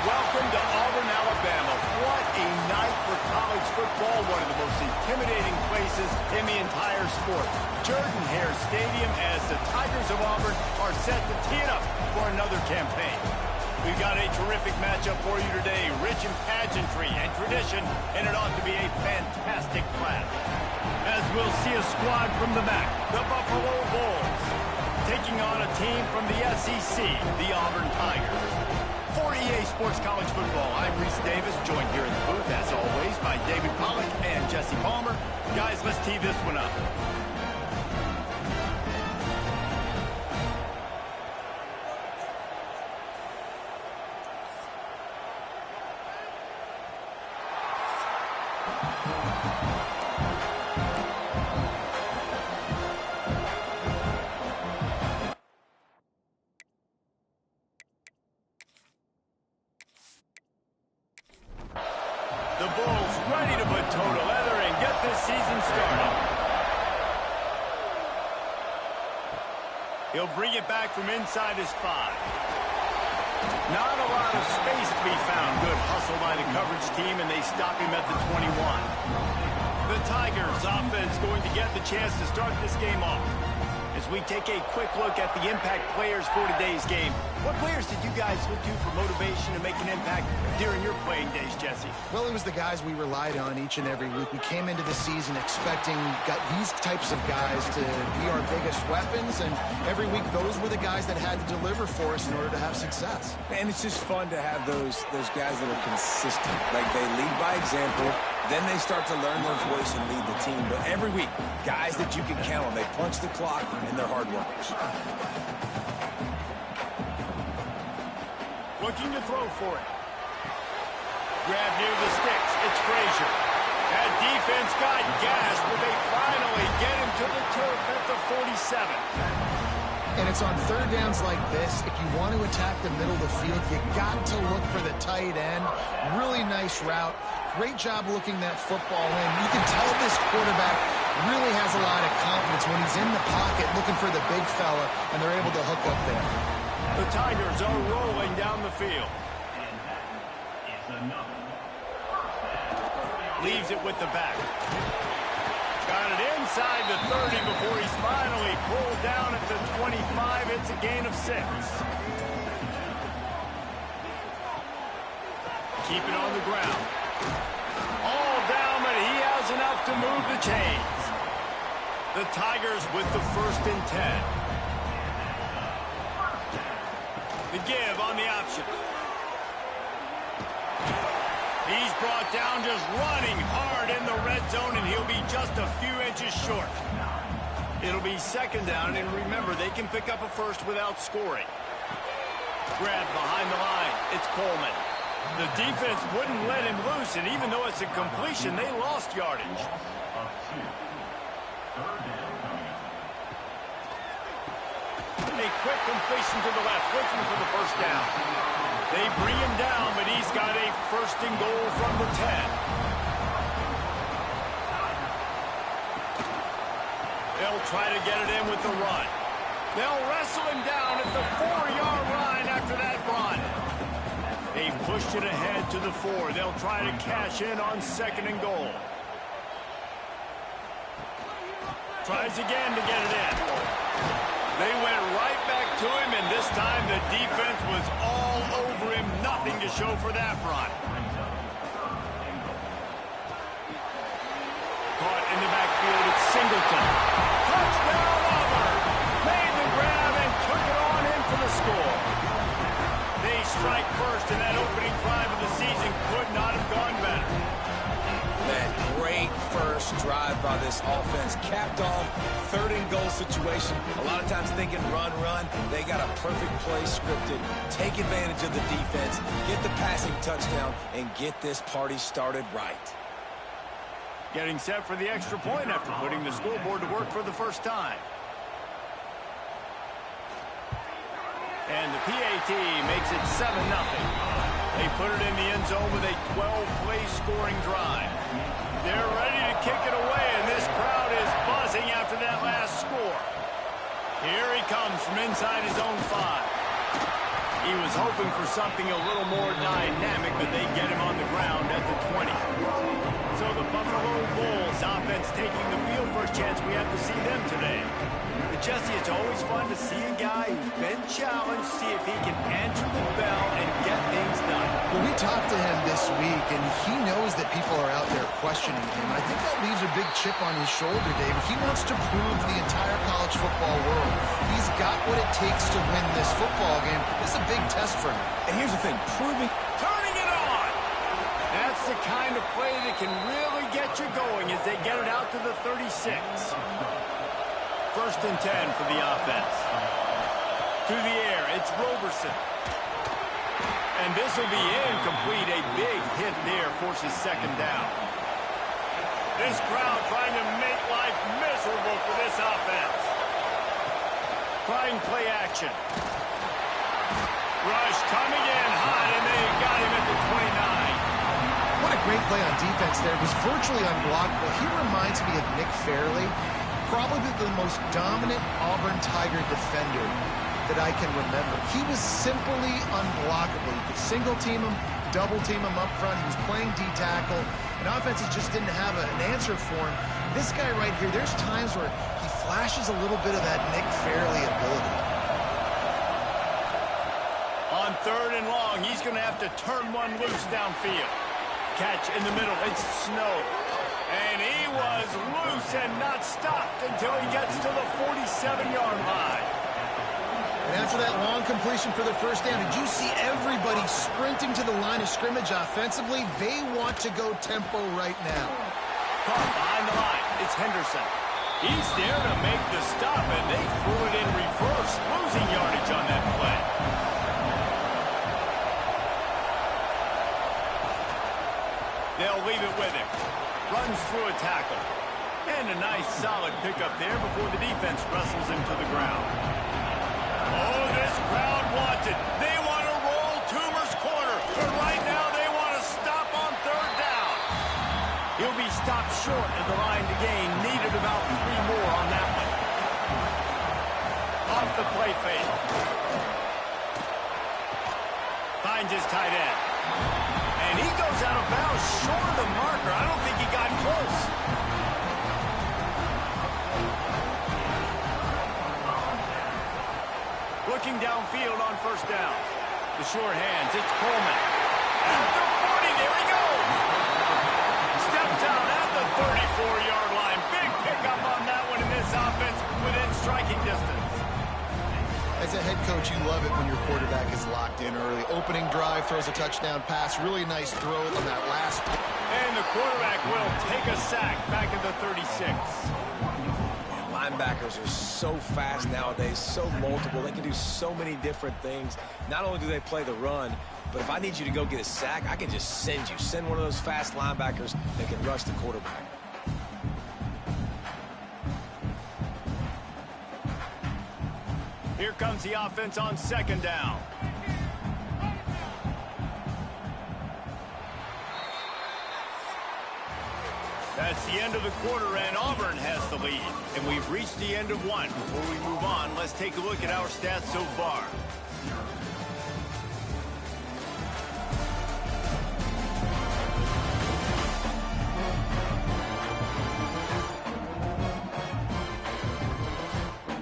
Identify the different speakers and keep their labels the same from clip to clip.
Speaker 1: Welcome to Auburn, Alabama. What a night for college football, one of the most intimidating places in the entire sport. Jordan-Hare Stadium as the Tigers of Auburn are set to tee it up for another campaign. We've got a terrific matchup for you today, rich in pageantry and tradition, and it ought to be a fantastic clash. As we'll see a squad from the MAC, the Buffalo Bulls, taking on a team from the SEC, the Auburn Tigers. For EA Sports College Football, I'm Reese Davis, joined here in the booth, as always, by David Pollack and Jesse Palmer. Guys, let's tee this one up. The Bulls ready to put toe to leather and get this season started. He'll bring it back from inside his 5. Not a lot of space to be found. Good hustle by the coverage team, and they stop him at the 21. The Tigers offense going to get the chance to start this game off. As we take a quick look at the impact players for today's game, what players did you guys look to for motivation to make an impact during your playing days, Jesse?
Speaker 2: Well, it was the guys we relied on each and every week. We came into the season expecting these types of guys to be our biggest weapons, and every week those were the guys that had to deliver for us in order to have success.
Speaker 3: And it's just fun to have those guys that are consistent. Like, they lead by example, then they start to learn their voice and lead the team. But every week, guys that you can count on, they punch the clock, and they're hard workers.
Speaker 1: Looking to throw for it. Grab near the sticks. It's Frazier. That defense got gassed, but they finally get him to the turf at the 47.
Speaker 2: And it's on third downs like this. If you want to attack the middle of the field, you got to look for the tight end. Really nice route. Great job looking that football in. You can tell this quarterback really has a lot of confidence when he's in the pocket looking for the big fella, and they're able to hook up there.
Speaker 1: The Tigers are rolling down the field. Leaves it with the back. Got it inside the 30 before he's finally pulled down at the 25. It's a gain of 6. Keep it on the ground. All down, but he has enough to move the chains. The Tigers with the 1st and 10. The give on the option. He's brought down just running hard in the red zone, and he'll be just a few inches short. It'll be 2nd down, and remember, they can pick up a first without scoring. Grab behind the line. It's Coleman. The defense wouldn't let him loose, and even though it's a completion, they lost yardage. A quick completion to the left, looking for the 1st down. They bring him down, but he's got a 1st and goal from the 10. They'll try to get it in with the run. They'll wrestle him down at the 4-yard line after that run. They pushed it ahead to the 4. They'll try to cash in on 2nd and goal. Tries again to get it in. They went right back to him, and this time the defense was all over him. Nothing to show for that run. strike first, and that opening drive of the season could not have gone better.
Speaker 3: Man, great first drive by this offense. Capped off, 3rd-and-goal situation. A lot of times thinking run, run. They got a perfect play scripted. Take advantage of the defense, get the passing touchdown, and get this party started right.
Speaker 1: Getting set for the extra point after putting the scoreboard to work for the first time. And the PAT makes it 7-0. They put it in the end zone with a 12-play scoring drive. They're ready to kick it away, and this crowd is buzzing after that last score. Here he comes from inside his own 5. He was hoping for something a little more dynamic, but they get him on the ground at the 20. So the Buffalo Bulls offense taking the field. First chance we have to see them today. But Jesse, it's always fun to see a guy who's been challenged, see if he can answer the bell and get things done.
Speaker 2: Well, we talked to him this week, and he knows that people are out there questioning him. I think that leaves a big chip on his shoulder, David. He wants to prove to the entire college football world he's got what it takes to win this football game. This is a big test for him.
Speaker 3: And here's the thing,
Speaker 1: Turning it on! That's the kind of play that can really get you going as they get it out to the 36. 1st and 10 for the offense. To the air, it's Roberson. And this will be incomplete. A big hit there forces 2nd down. This crowd trying to make life miserable for this offense. Trying play action. Rush coming in hot, and they got him at the 29.
Speaker 2: What a great play on defense there. It was virtually unblockable. He reminds me of Nick Fairley, probably the most dominant Auburn Tiger defender that I can remember. He was simply unblockable. You could single team him, double team him up front. He was playing D-tackle, and offenses just didn't have an answer for him. This guy right here, there's times where he flashes a little bit of that Nick Fairley ability.
Speaker 1: On 3rd and long, he's going to have to turn one loose downfield. Catch in the middle, it's Snow. And he was loose and not stopped until he gets to the 47-yard line.
Speaker 2: And after that long completion for the first down, did you see everybody sprinting to the line of scrimmage offensively? They want to go tempo right now.
Speaker 1: Caught behind the line, it's Henderson. He's there to make the stop, and they threw it in reverse, losing yardage on that play. They'll leave it with him. Runs through a tackle. And a nice solid pickup there before the defense wrestles him to the ground. Oh, this crowd wants it. They want to roll Toomer's corner. But right now they want to stop on 3rd down. He'll be stopped short at the line to gain. Needed about 3 more on that one. Off the play fake. Finds his tight end. And he goes out of bounds short of the marker. I don't think he got close. Looking downfield on 1st down. The short hands, it's Coleman. At the 40, there he goes. Steps out at the 34-yard line. Big pickup on that one in this offense within striking distance.
Speaker 2: As a head coach, you love it when your quarterback is locked in early. Opening drive, throws a touchdown pass. Really nice throw on that last play.
Speaker 1: And the quarterback will take a sack back at the 36.
Speaker 3: Linebackers are so fast nowadays, so multiple. They can do so many different things. Not only do they play the run, but if I need you to go get a sack, I can just send you. Send one of those fast linebackers that can rush the quarterback.
Speaker 1: Here comes the offense on 2nd down. That's the end of the quarter, and Auburn has the lead. And we've reached the end of one. Before we move on, let's take a look at our stats so far.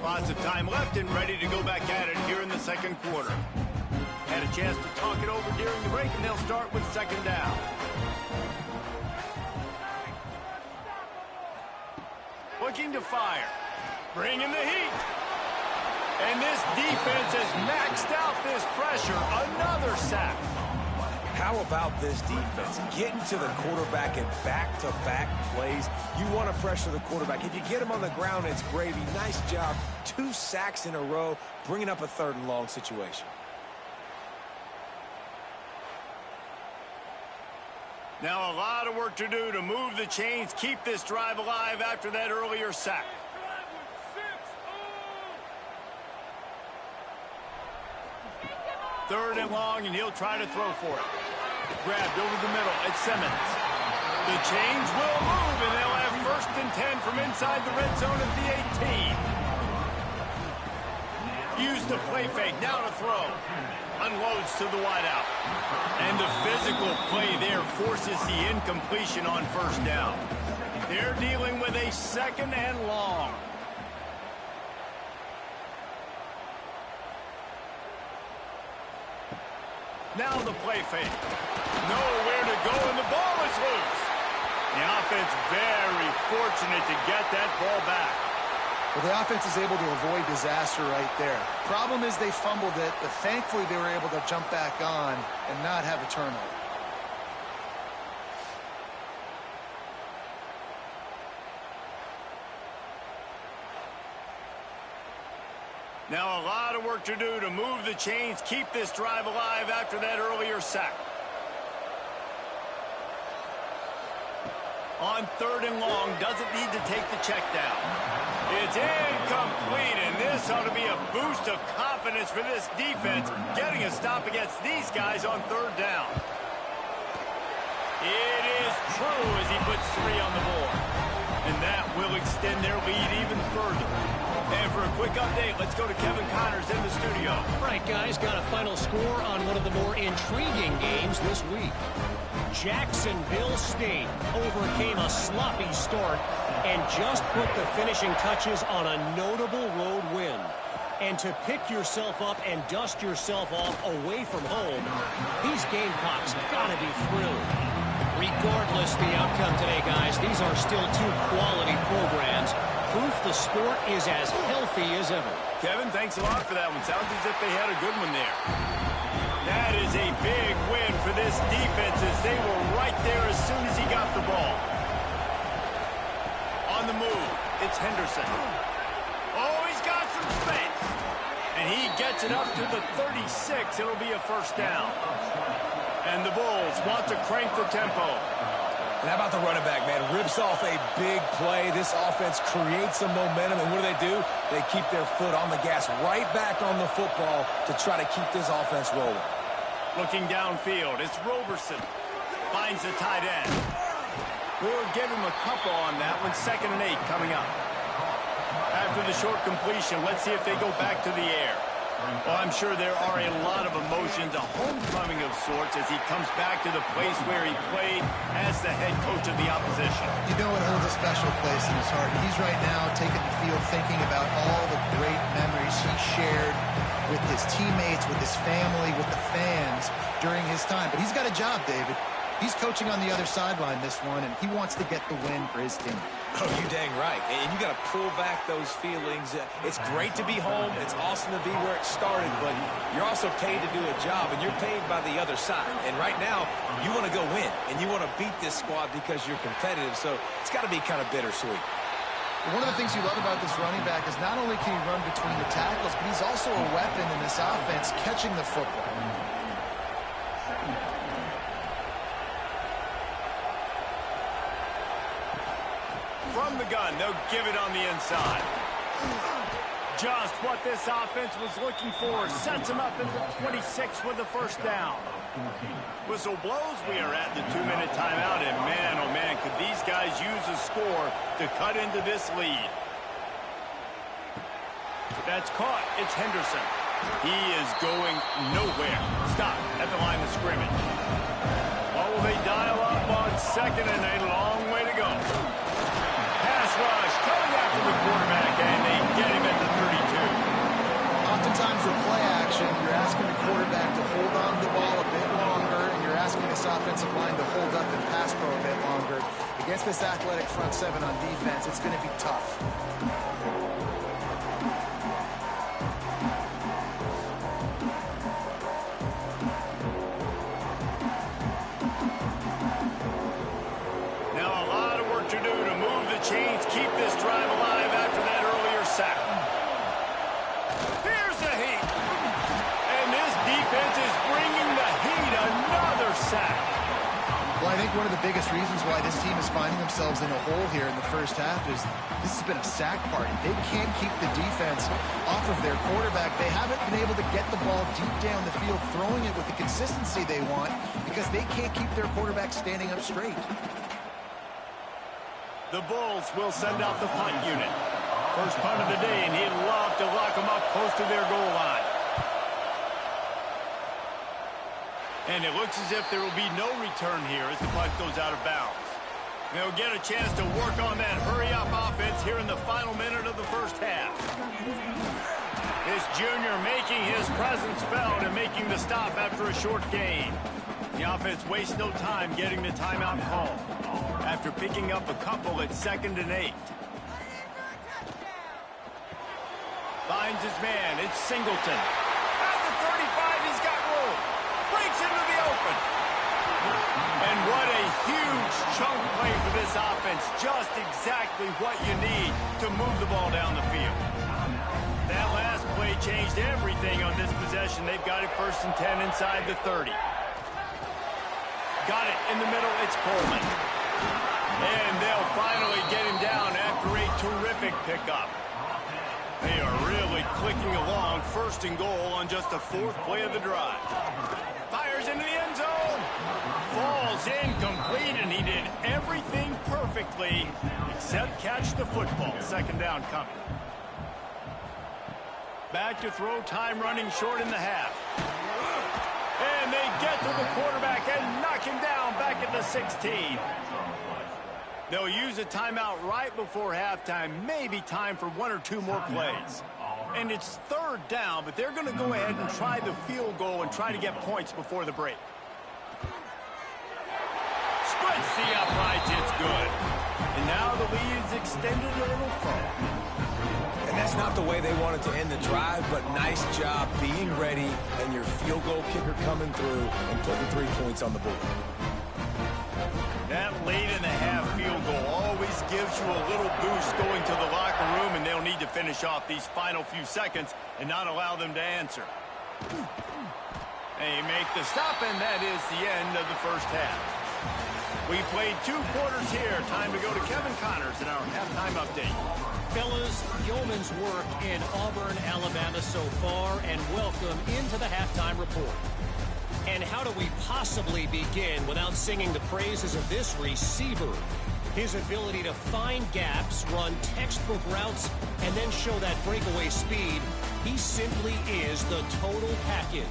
Speaker 1: Lots of time left and ready to go back at it here in the 2nd quarter. Had a chance to talk it over during the break, and they'll start with 2nd down. Looking to fire. Bringing the heat. And this defense has maxed out this pressure. Another sack.
Speaker 3: How about this defense? Getting to the quarterback in back-to-back plays. You want to pressure the quarterback. If you get him on the ground, it's gravy. Nice job. 2 sacks in a row, bringing up a 3rd and long situation.
Speaker 1: Now a lot of work to do to move the chains, keep this drive alive after that earlier sack. Third and long, and he'll try to throw for it. Grabbed over the middle. It's Simmons. The chains will move, and they'll have 1st and 10 from inside the red zone at the 18. Use the play fake. Now to throw. Unloads to the wideout. And the physical play there forces the incompletion on 1st down. They're dealing with a 2nd and long. Now the play fake. Nowhere to go, and the ball is loose. The offense very fortunate to get that ball back.
Speaker 2: Well, the offense is able to avoid disaster right there. Problem is they fumbled it, but thankfully they were able to jump back on and not have a turnover.
Speaker 1: Now a lot of work to do to move the chains, keep this drive alive after that earlier sack. On 3rd and long, doesn't need to take the check down. It's incomplete, and this ought to be a boost of confidence for this defense, getting a stop against these guys on 3rd down. It is true as he puts 3 on the board. And that will extend their lead even further. And for a quick update, let's go to Kevin Connors in the studio.
Speaker 4: All right, guys, got a final score on one of the more intriguing games this week. Jacksonville State overcame a sloppy start and just put the finishing touches on a notable road win. And to pick yourself up and dust yourself off away from home, these Gamecocks gotta be thrilled. Regardless the outcome today, guys, these are still 2 quality programs. Proof the sport is as healthy as ever.
Speaker 1: Kevin, thanks a lot for that one. Sounds as if they had a good one there. That is a big win for this defense as they were right there as soon as he got the ball. On the move, it's Henderson. Oh, he's got some space. And he gets it up to the 36. It'll be a 1st down. And the Bulls want to crank the tempo.
Speaker 3: And how about the running back, man? Rips off a big play. This offense creates some momentum, and what do? They keep their foot on the gas, right back on the football to try to keep this offense rolling.
Speaker 1: Looking downfield, it's Roberson. Finds the tight end. We'll give him a couple on that one. 2nd and 8 coming up. After the short completion, let's see if they go back to the air. Well, I'm sure there are a lot of emotions, a homecoming of sorts as he comes back to the place where he played as the head coach of the opposition.
Speaker 2: You know it holds a special place in his heart. He's right now taking the field thinking about all the great memories he shared with his teammates, with his family, with the fans during his time. But he's got a job, David. He's coaching on the other sideline this one, and he wants to get the win for his team.
Speaker 3: Oh, you dang right. And you got to pull back those feelings. It's great to be home. It's awesome to be where it started, but you're also paid to do a job, and you're paid by the other side. And right now, you want to go win, and you want to beat this squad because you're competitive, so it's got to be kind of bittersweet.
Speaker 2: One of the things you love about this running back is not only can he run between the tackles, but he's also a weapon in this offense catching the football.
Speaker 1: From the gun, they'll give it on the inside. Just what this offense was looking for. Sets him up in the 26 with the 1st down. Whistle blows. We are at the 2-minute timeout, and man, oh man, could these guys use a score to cut into this lead. That's caught. It's Henderson. He is going nowhere. Stop at the line of scrimmage. Oh, they dial up on 2nd and a long way to go. Pass rush coming after the quarterback, and they get him at the 32.
Speaker 2: Oftentimes with play action, you're asking the quarterback to hold on to the ball a bit longer, and you're asking this offensive line to hold up and pass pro a bit longer. Against this athletic front 7 on defense, it's going to be tough.
Speaker 1: chains keep this drive alive after that earlier sack. Here's the heat. And this defense is bringing the heat. Another sack.
Speaker 2: Well, I think one of the biggest reasons why this team is finding themselves in a hole here in the first half is this has been a sack party. They can't keep the defense off of their quarterback. They haven't been able to get the ball deep down the field, throwing it with the consistency they want because they can't keep their quarterback standing up straight.
Speaker 1: The Bulls will send out the punt unit. First punt of the day, and he'd love to lock them up close to their goal line. And it looks as if there will be no return here as the punt goes out of bounds. They'll get a chance to work on that hurry-up offense here in the final minute of the first half. This junior making his presence felt and making the stop after a short gain. The offense wastes no time getting the timeout call after picking up a couple at 2nd and 8. Finds his man. It's Singleton. At the 35, he's got room. Breaks into the open. And what a huge chunk play for this offense. Just exactly what you need to move the ball down the field. That last play changed everything on this possession. They've got it 1st and 10 inside the 30. Got it in the middle. It's Coleman. And they'll finally get him down after a terrific pickup. They are really clicking along. 1st and goal on just the 4th play of the drive. Fires into the end zone. Falls incomplete, and he did everything perfectly except catch the football. 2nd down coming. Back to throw, time running short in the half. And they get to the quarterback and knock him down back at the 16. They'll use a timeout right before halftime. Maybe time for 1 or 2 more plays. And it's 3rd down, but they're going to go ahead and try the field goal and try to get points before the break. Splits the uprights, it's good. And now the lead is extended a little further.
Speaker 3: And that's not the way they wanted to end the drive, but nice job being ready and your field goal kicker coming through and putting 3 points on the board.
Speaker 1: That late in the half field goal always gives you a little boost going to the locker room, and they'll need to finish off these final few seconds and not allow them to answer. They make the stop, and that is the end of the first half. We played 2 quarters here. Time to go to Kevin Connors in our halftime update.
Speaker 4: Fellas, yeoman's work in Auburn, Alabama so far, and welcome into the halftime report. And how do we possibly begin without singing the praises of this receiver? His ability to find gaps, run textbook routes, and then show that breakaway speed. He simply is the total package.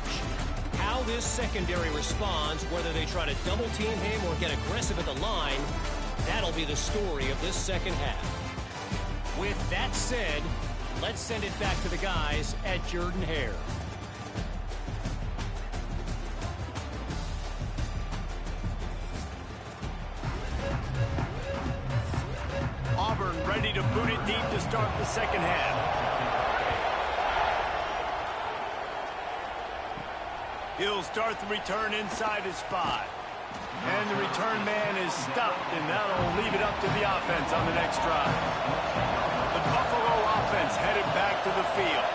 Speaker 4: How this secondary responds, whether they try to double team him or get aggressive at the line, that'll be the story of this second half. With that said, let's send it back to the guys at Jordan-Hare.
Speaker 1: Auburn ready to boot it deep to start the second half. He'll start the return inside his 5. And the return man is stopped, and that'll leave it up to the offense on the next drive. The Buffalo offense headed back to the field.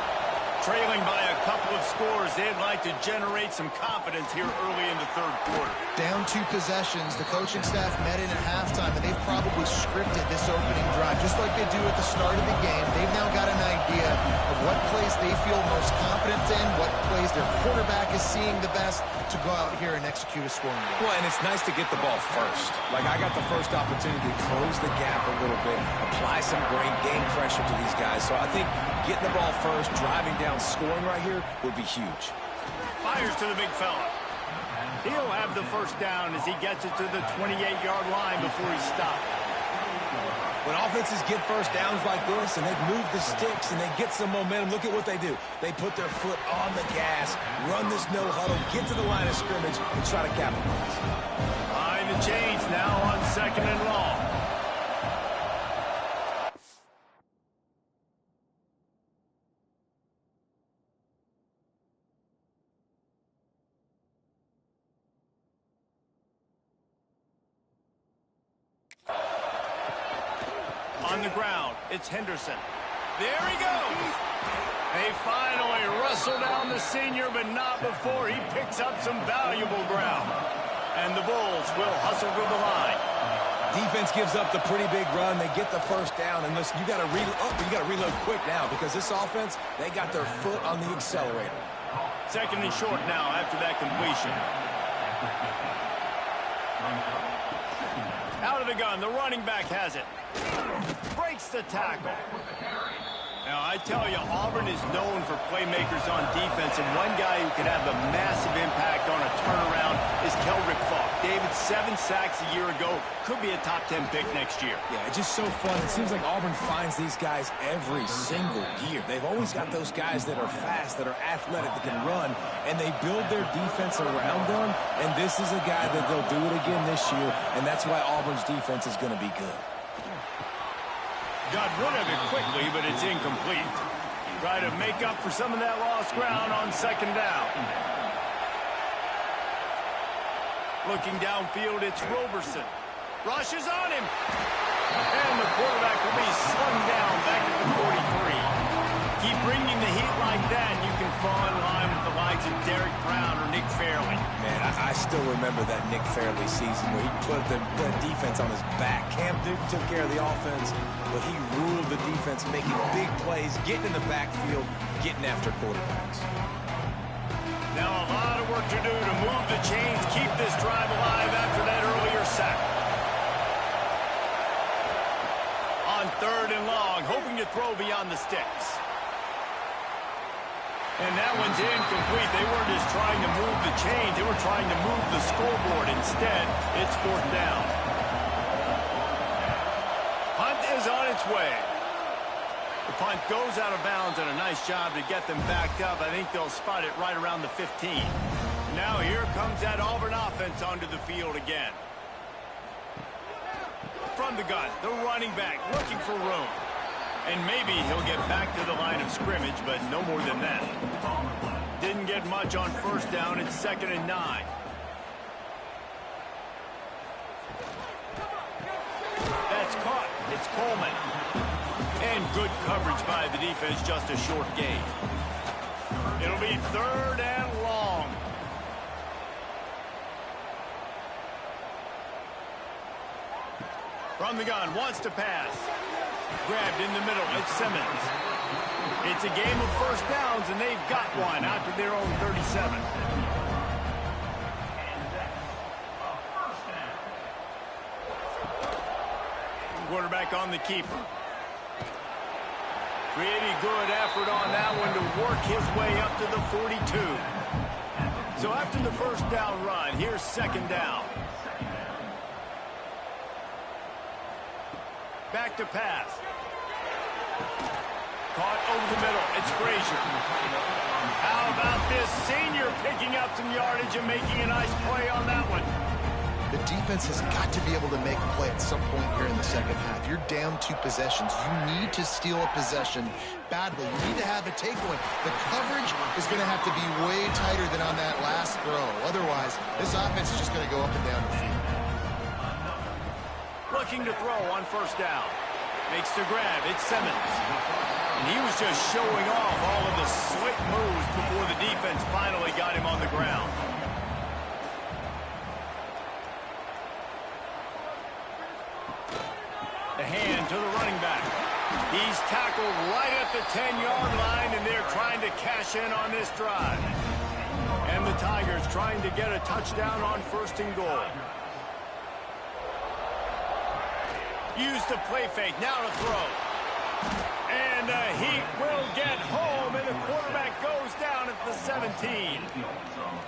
Speaker 1: Trailing by a couple of scores, they'd like to generate some confidence here early in the 3rd quarter.
Speaker 2: Down 2 possessions, the coaching staff met in at halftime, and they've probably scripted this opening drive. Just like they do at the start of the game, they've now got an idea of what plays they feel most confident in, what plays their quarterback is seeing the best to go out here and execute a scoring goal.
Speaker 3: Well, and it's nice to get the ball first. Like, I got the first opportunity to close the gap a little bit, apply some great game pressure to these guys. So I think getting the ball first, driving down, scoring right here would be huge.
Speaker 1: Fires to the big fella. He'll have the first down as he gets it to the 28-yard line before he's stopped.
Speaker 3: When offenses get first downs like this and they move the sticks and they get some momentum, look at what they do. They put their foot on the gas, run this no huddle, get to the line of scrimmage, and try to capitalize.
Speaker 1: Behind the chains now on 2nd and long. On the ground, it's Henderson. There he goes. They finally wrestle down the senior, but not before he picks up some valuable ground. And the Bulls will hustle to the line.
Speaker 3: Defense gives up the pretty big run. They get the first down, and listen, you got to reload quick now because this offense, they got their foot on the accelerator.
Speaker 1: Second and short now after that completion. Out of the gun, the running back has it. Breaks the tackle. Now, I tell you, Auburn is known for playmakers on defense, and one guy who could have a massive impact on a turnaround is Keldrick Falk. David, 7 sacks a year ago, could be a top 10 pick next year.
Speaker 3: Yeah, it's just so fun. It seems like Auburn finds these guys every single year. They've always got those guys that are fast, that are athletic, that can run, and they build their defense around them, and this is a guy that they'll do it again this year, and that's why Auburn's defense is going to be good.
Speaker 1: Got rid of it quickly, but it's incomplete. Try to make up for some of that lost ground on second down. Looking downfield, it's Roberson. Rushes on him. And the quarterback will be slung down back at the 43. Keep bringing the heat like that, and you can fall in line with the likes of Derek Brown or Nick Fairley.
Speaker 3: Man, I still remember that Nick Fairley season where he put the defense on his back. Cam Newton took care of the offense, but he ruled the defense, making big plays, getting in the backfield, getting after quarterbacks.
Speaker 1: Now a lot of work to do to move the chains, keep this drive alive after that earlier sack. On third and long, hoping to throw beyond the sticks. And that one's incomplete. They weren't just trying to move the chains. They were trying to move the scoreboard. Instead, it's fourth down. Punt is on its way. The punt goes out of bounds, and a nice job to get them backed up. I think they'll spot it right around the 15. Now here comes that Auburn offense onto the field again. From the gun, the running back looking for room. And maybe he'll get back to the line of scrimmage, but no more than that. Didn't get much on first down. It's 2nd and 9. That's caught. It's Coleman. And good coverage by the defense, just a short gain. It'll be 3rd and long. From the gun, wants to pass. Grabbed in the middle, it's Simmons. It's a game of first downs, and they've got one out to their own 37. Quarterback on the keeper. Pretty good effort on that one to work his way up to the 42. So after the first down run, here's 2nd down. Back to pass. Caught over the middle. It's Frazier. How about this senior picking up some yardage and making a nice play on that one?
Speaker 2: The defense has got to be able to make a play at some point here in the second half. You're down 2 possessions. You need to steal a possession badly. You need to have a takeaway. The coverage is going to have to be way tighter than on that last throw. Otherwise, this offense is just going to go up and down the field.
Speaker 1: Looking to throw on first down. Makes the grab. It's Simmons. And he was just showing off all of the slick moves before the defense finally got him on the ground. The hand to the running back. He's tackled right at the 10-yard line, and they're trying to cash in on this drive. And the Tigers trying to get a touchdown on 1st and goal. Use the play fake. Now to throw. And he will get home, and the quarterback goes down at the 17.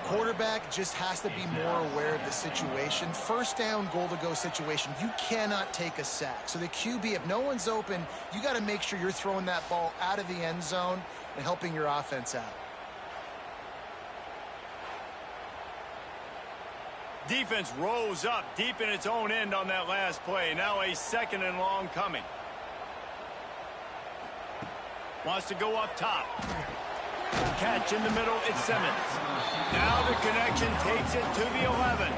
Speaker 2: Quarterback just has to be more aware of the situation. First down, goal-to-go situation. You cannot take a sack. So the QB, if no one's open, you got to make sure you're throwing that ball out of the end zone and helping your offense out.
Speaker 1: Defense rose up deep in its own end on that last play. Now a 2nd and long coming. Wants to go up top. Catch in the middle, it's Simmons. Now the connection takes it to the 11.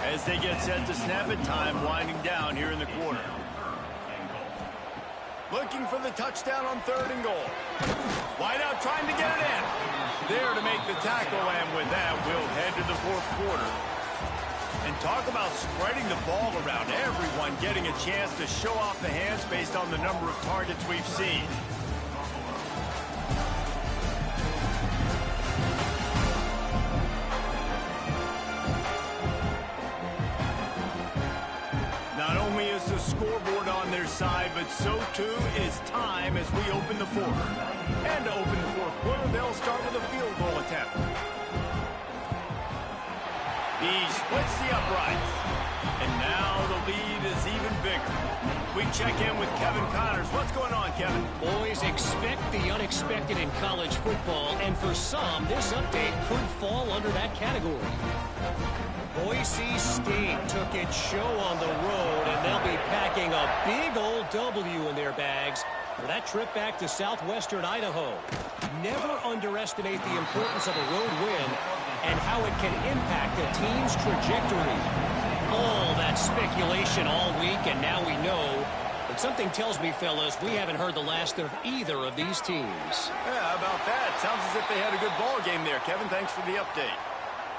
Speaker 1: As they get set to snap it, time winding down here in the quarter. Looking for the touchdown on 3rd and goal. Wide out trying to get it in. There to make the tackle, and with that, we'll head to the 4th quarter. And talk about spreading the ball around. Everyone getting a chance to show off the hands based on the number of targets we've seen. Not only is the scoreboard on their side, but so too is time as we open the 4th. And to open the 4th quarter, they'll start with a field goal attempt. He splits the uprights. And now the lead is even bigger. We check in with Kevin Connors. What's going on, Kevin?
Speaker 4: Boys, expect the unexpected in college football, and for some, this update could fall under that category. Boise State took its show on the road, and they'll be packing a big old W in their bags for that trip back to southwestern Idaho. Never underestimate the importance of a road win and how it can impact a team's trajectory. All that speculation all week, and now we know. But something tells me, fellas, we haven't heard the last of either of these teams.
Speaker 1: Yeah, how about that? Sounds as if they had a good ball game there, Kevin. Thanks for the update.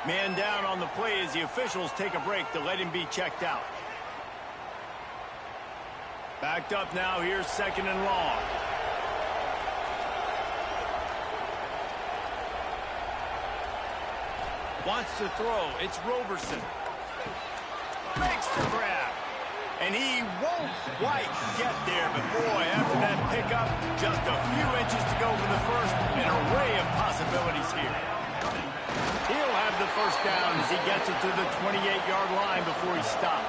Speaker 1: Man down on the play as the officials take a break to let him be checked out. Backed up now. Here's 2nd and long. Wants to throw. It's Roberson. Makes the grab. And he won't quite get there. But boy, after that pickup, just a few inches to go for the first. An array of possibilities here. He'll have the first down as he gets it to the 28-yard line before he stopped.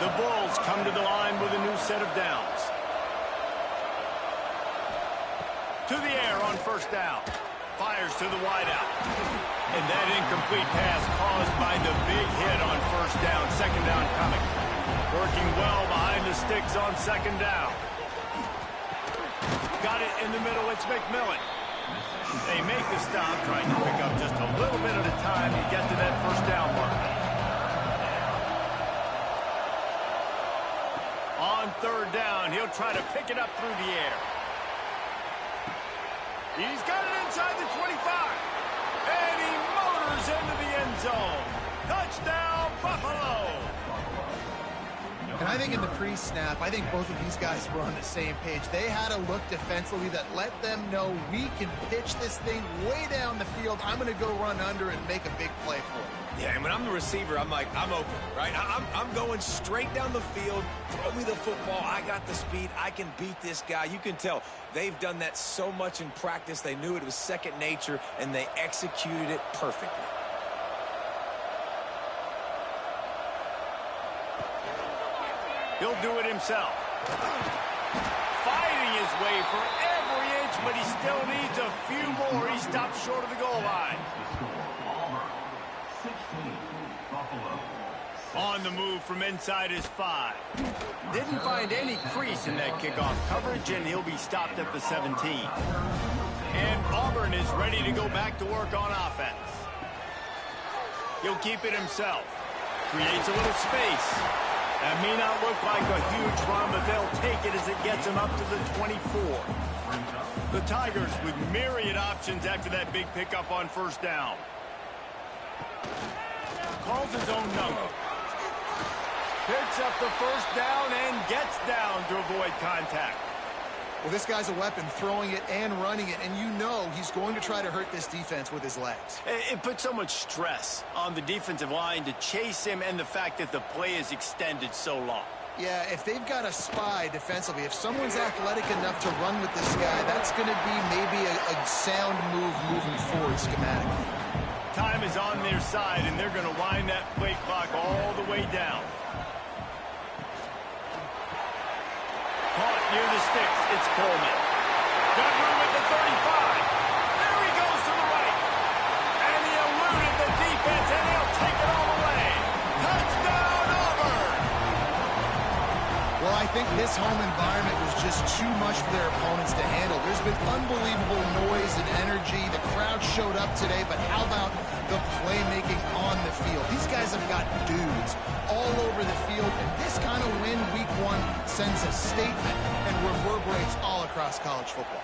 Speaker 1: The Bulls come to the line with a new set of downs. To the air on 1st down. Fires to the wideout. And that incomplete pass caused by the big hit on 1st down. 2nd down coming. Working well behind the sticks on 2nd down. Got it in the middle. It's McMillan. They make the stop, trying to pick up just a little bit at a time to get to that 1st down mark. On 3rd down, he'll try to pick it up through the air. He's got it inside the 25. And he motors into the end zone. Touchdown, Buffalo!
Speaker 2: And I think in the pre-snap, I think both of these guys were on the same page. They had a look defensively that let them know we can pitch this thing way down the field. I'm going to go run under and make a big play for it.
Speaker 3: Yeah, and when I'm the receiver, I'm like, I'm open, right? I'm going straight down the field. Throw me the football. I got the speed. I can beat this guy. You can tell they've done that so much in practice. They knew it was second nature, and they executed it perfectly.
Speaker 1: He'll do it himself. Fighting his way for every inch, but he still needs a few more. He stops short of the goal line. On the move from inside his 5. Didn't find any crease in that kickoff coverage, and he'll be stopped at the 17. And Auburn is ready to go back to work on offense. He'll keep it himself. Creates a little space. That may not look like a huge run, but they'll take it as it gets them up to the 24. The Tigers with myriad options after that big pickup on 1st down. Calls his own number. Picks up the 1st down and gets down to avoid contact.
Speaker 2: Well, this guy's a weapon, throwing it and running it, and you know he's going to try to hurt this defense with his legs.
Speaker 1: It puts so much stress on the defensive line to chase him, and the fact that the play is extended so long.
Speaker 2: Yeah, if they've got a spy defensively, if someone's athletic enough to run with this guy, that's going to be maybe a sound move moving forward schematically.
Speaker 1: Time is on their side, and they're going to wind that play clock all the way down. Caught near the sticks. It's Coleman. Got room at the 35. There he goes to the right. And he eluded the defense, and he'll take it all the way. Touchdown, Auburn!
Speaker 2: Well, I think this home environment was just too much for their opponents to handle. There's been unbelievable noise and energy. The crowd showed up today, but how about the playmaking on the field? These guys have got dudes all over the field, and this kind of win week 1 sends a statement and reverberates all across college football.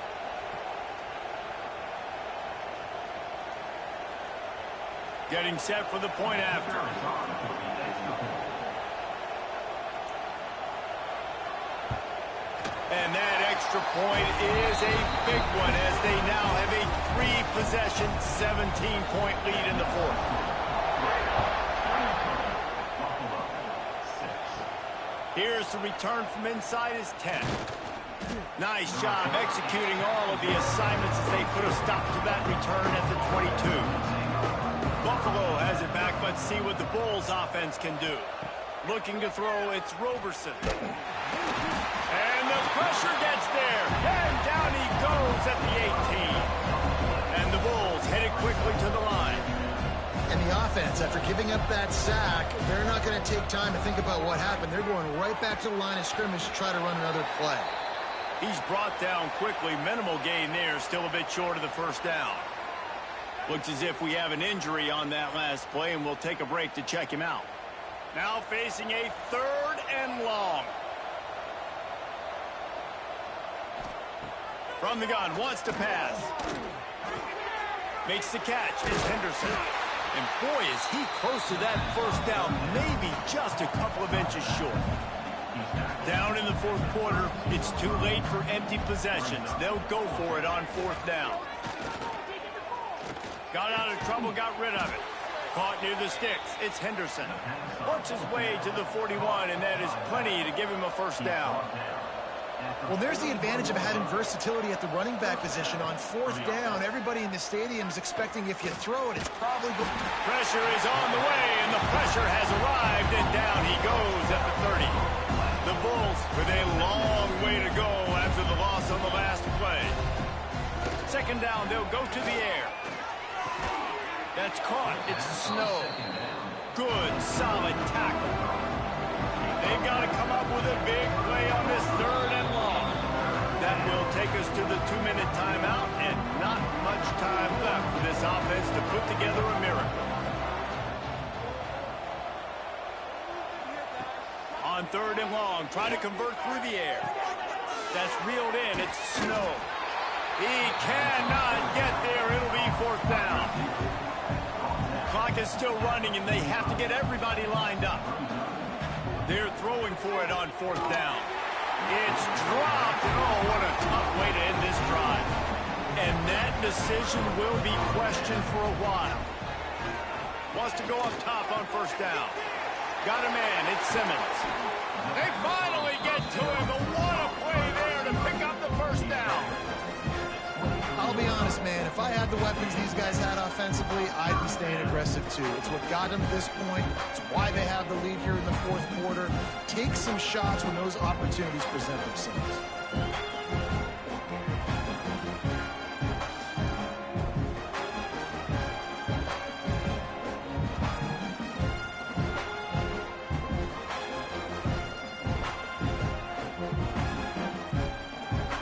Speaker 1: Getting set for the point after. And that extra point is a big one as they now have a 3-possession, 17-point lead in the fourth. Here's the return from inside his 10. Nice job executing all of the assignments as they put a stop to that return at the 22. Buffalo has it back. Let's see what the Bulls offense can do. Looking to throw, it's Roberson. And the pressure gets there. And down he goes at the 18. And the Bulls headed quickly to the line.
Speaker 2: And the offense, after giving up that sack, they're not going to take time to think about what happened. They're going right back to the line of scrimmage to try to run another play.
Speaker 1: He's brought down quickly. Minimal gain there. Still a bit short of the first down. Looks as if we have an injury on that last play, and we'll take a break to check him out. Now facing a 3rd and long. From the gun, wants to pass. Makes the catch. It's Henderson. And boy, is he close to that first down. Maybe just a couple of inches short. Down in the fourth quarter, it's too late for empty possessions. They'll go for it on 4th down. Got out of trouble, got rid of it. Caught near the sticks. It's Henderson. Works his way to the 41, and that is plenty to give him a first down.
Speaker 2: Well, there's the advantage of having versatility at the running back position. On 4th down, everybody in the stadium is expecting if you throw it, it's probably good.
Speaker 1: Pressure is on the way, and the pressure has arrived, and down he goes at the 30. The Bulls with a long way to go after the loss on the last play. 2nd down, they'll go to the air. That's caught. It's Snow. Good, solid tackle. They've got to come up with a big play on this 3rd and long. That will take us to the 2-minute timeout, and not much time left for this offense to put together a miracle. On 3rd and long, try to convert through the air. That's reeled in. It's Snow. He cannot get there. It'll be 4th down. Clock is still running, and they have to get everybody lined up. They're throwing for it on 4th down. It's dropped, and oh, what a tough way to end this drive. And that decision will be questioned for a while. Wants to go up top on 1st down. Got a man, it's Simmons. They finally get to him, but what a play there to pick up the 1st down.
Speaker 2: I'll be honest, man, if I had the weapons these guys had offensively, I'd be staying aggressive too. It's what got them to this point. It's why they have the lead here in the 4th quarter. Take some shots when those opportunities present themselves.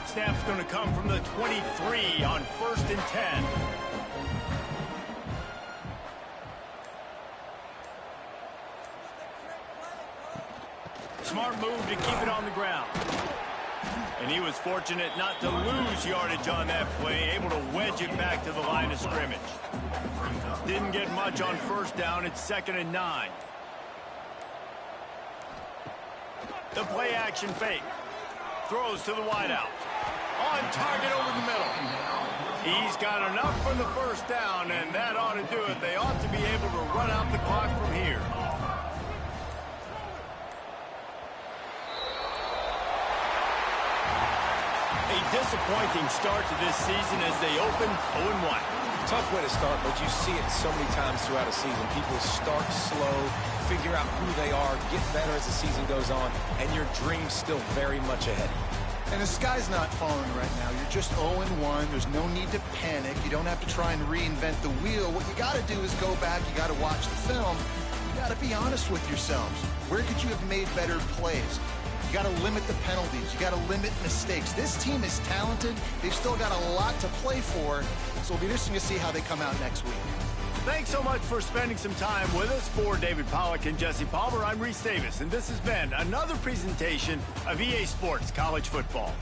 Speaker 1: Snap's going to come from the 23 on 1st and 10. Smart move to keep it on the ground. And he was fortunate not to lose yardage on that play, able to wedge it back to the line of scrimmage. Didn't get much on 1st down. It's 2nd and 9. The play action fake. Throws to the wideout. On target over the middle. He's got enough for the 1st down, and that ought to do it. They ought to be able to run out the clock from here. A disappointing start to this season as they open 0-1.
Speaker 3: Tough way to start, but you see it so many times throughout a season. People start slow, figure out who they are, get better as the season goes on, and your dream's still very much ahead.
Speaker 2: And the sky's not falling right now. You're just 0-1. There's no need to panic. You don't have to try and reinvent the wheel. What you got to do is go back. You got to watch the film. You got to be honest with yourselves. Where could you have made better plays? You got to limit the penalties. You got to limit mistakes. This team is talented. They've still got a lot to play for. So it'll be interesting to see how they come out next week.
Speaker 1: Thanks so much for spending some time with us. For David Pollack and Jesse Palmer, I'm Reese Davis, and this has been another presentation of EA Sports College Football.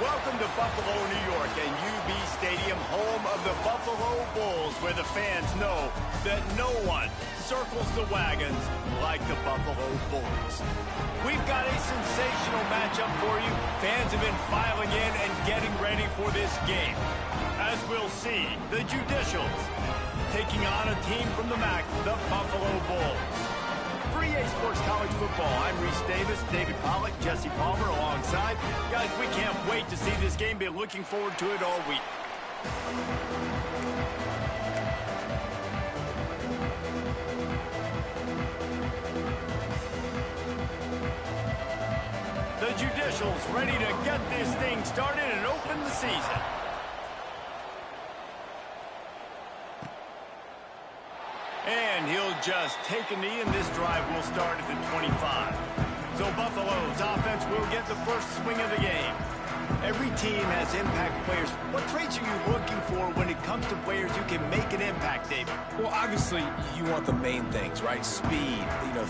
Speaker 1: Welcome to Buffalo, New York, and UB Stadium, home of the Buffalo Bulls, where the fans know that no one circles the wagons like the Buffalo Bulls. We've got a sensational matchup for you. Fans have been filing in and getting ready for this game. As we'll see, the Judicials taking on a team from the MAC, the Buffalo Bulls. For EA Sports College Football, I'm Reese Davis, David Pollack, Jesse Palmer alongside. Guys, we can't wait to see this game. Been looking forward to it all week. The Judicials ready to get this thing started and open the season. And he'll just take a knee, and this drive will start at the 25. So Buffalo's offense will get the first swing of the game. Every team has impact players. What traits are you looking for when it comes to players who can make an impact, David?
Speaker 3: Well, obviously, you want the main things, right? Speed,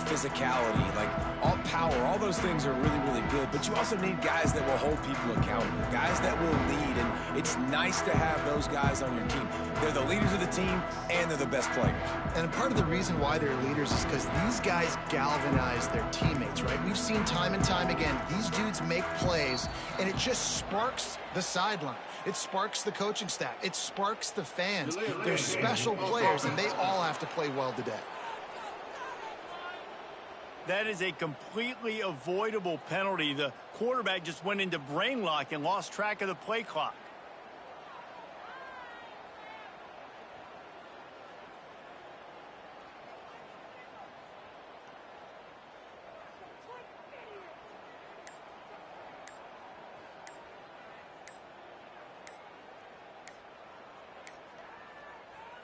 Speaker 3: physicality, like all power, all those things are really, really good. But you also need guys that will hold people accountable, guys that will lead. And it's nice to have those guys on your team. They're the leaders of the team, and they're the best players.
Speaker 2: And part of the reason why they're leaders is because these guys galvanize their teammates, right? We've seen time and time again, these dudes make plays, and it just sparks the sideline. It sparks the coaching staff. It sparks the fans. They're special players, and they all have to play well today.
Speaker 1: That is a completely avoidable penalty. The quarterback just went into brain lock and lost track of the play clock.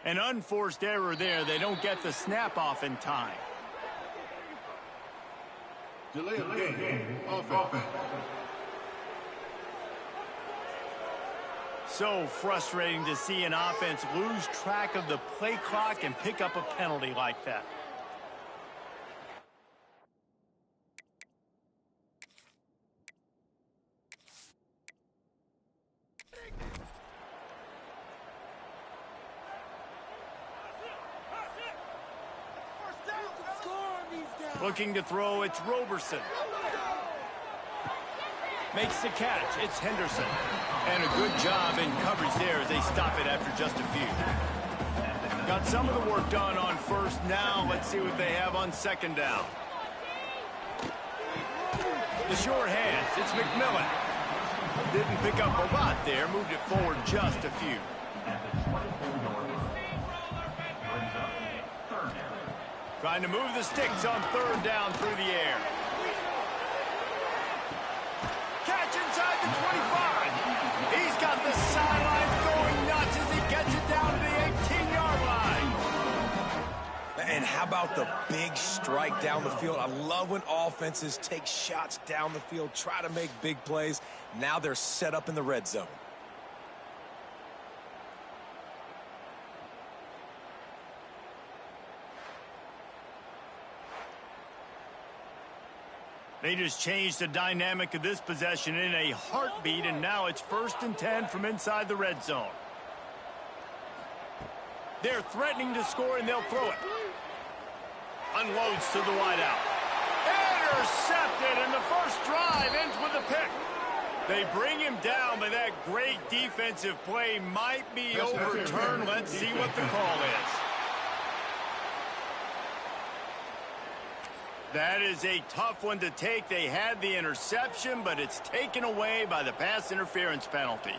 Speaker 1: An unforced error there. They don't get the snap off in time.
Speaker 5: Delay of game. Offense.
Speaker 1: So frustrating to see an offense lose track of the play clock and pick up a penalty like that. Looking to throw, it's Roberson. Makes the catch, it's Henderson. And a good job in coverage there as they stop it after just a few. Got some of the work done on first. Now let's see what they have on second down. The short hands, it's McMillan. Didn't pick up a lot there, moved it forward just a few. Trying to move the sticks on third down through the air. Catch inside the 25. He's got the sidelines going nuts as he gets it down to the 18-yard line.
Speaker 3: And how about the big strike down the field? I love when offenses take shots down the field, try to make big plays. Now they're set up in the red zone.
Speaker 1: They just changed the dynamic of this possession in a heartbeat, and now it's 1st and 10 from inside the red zone. They're threatening to score, and they'll throw it. Unloads to the wideout. Intercepted, and the first drive ends with a pick. They bring him down, but that great defensive play might be overturned. Let's see what the call is. That is a tough one to take. They had the interception, but it's taken away by the pass interference penalty.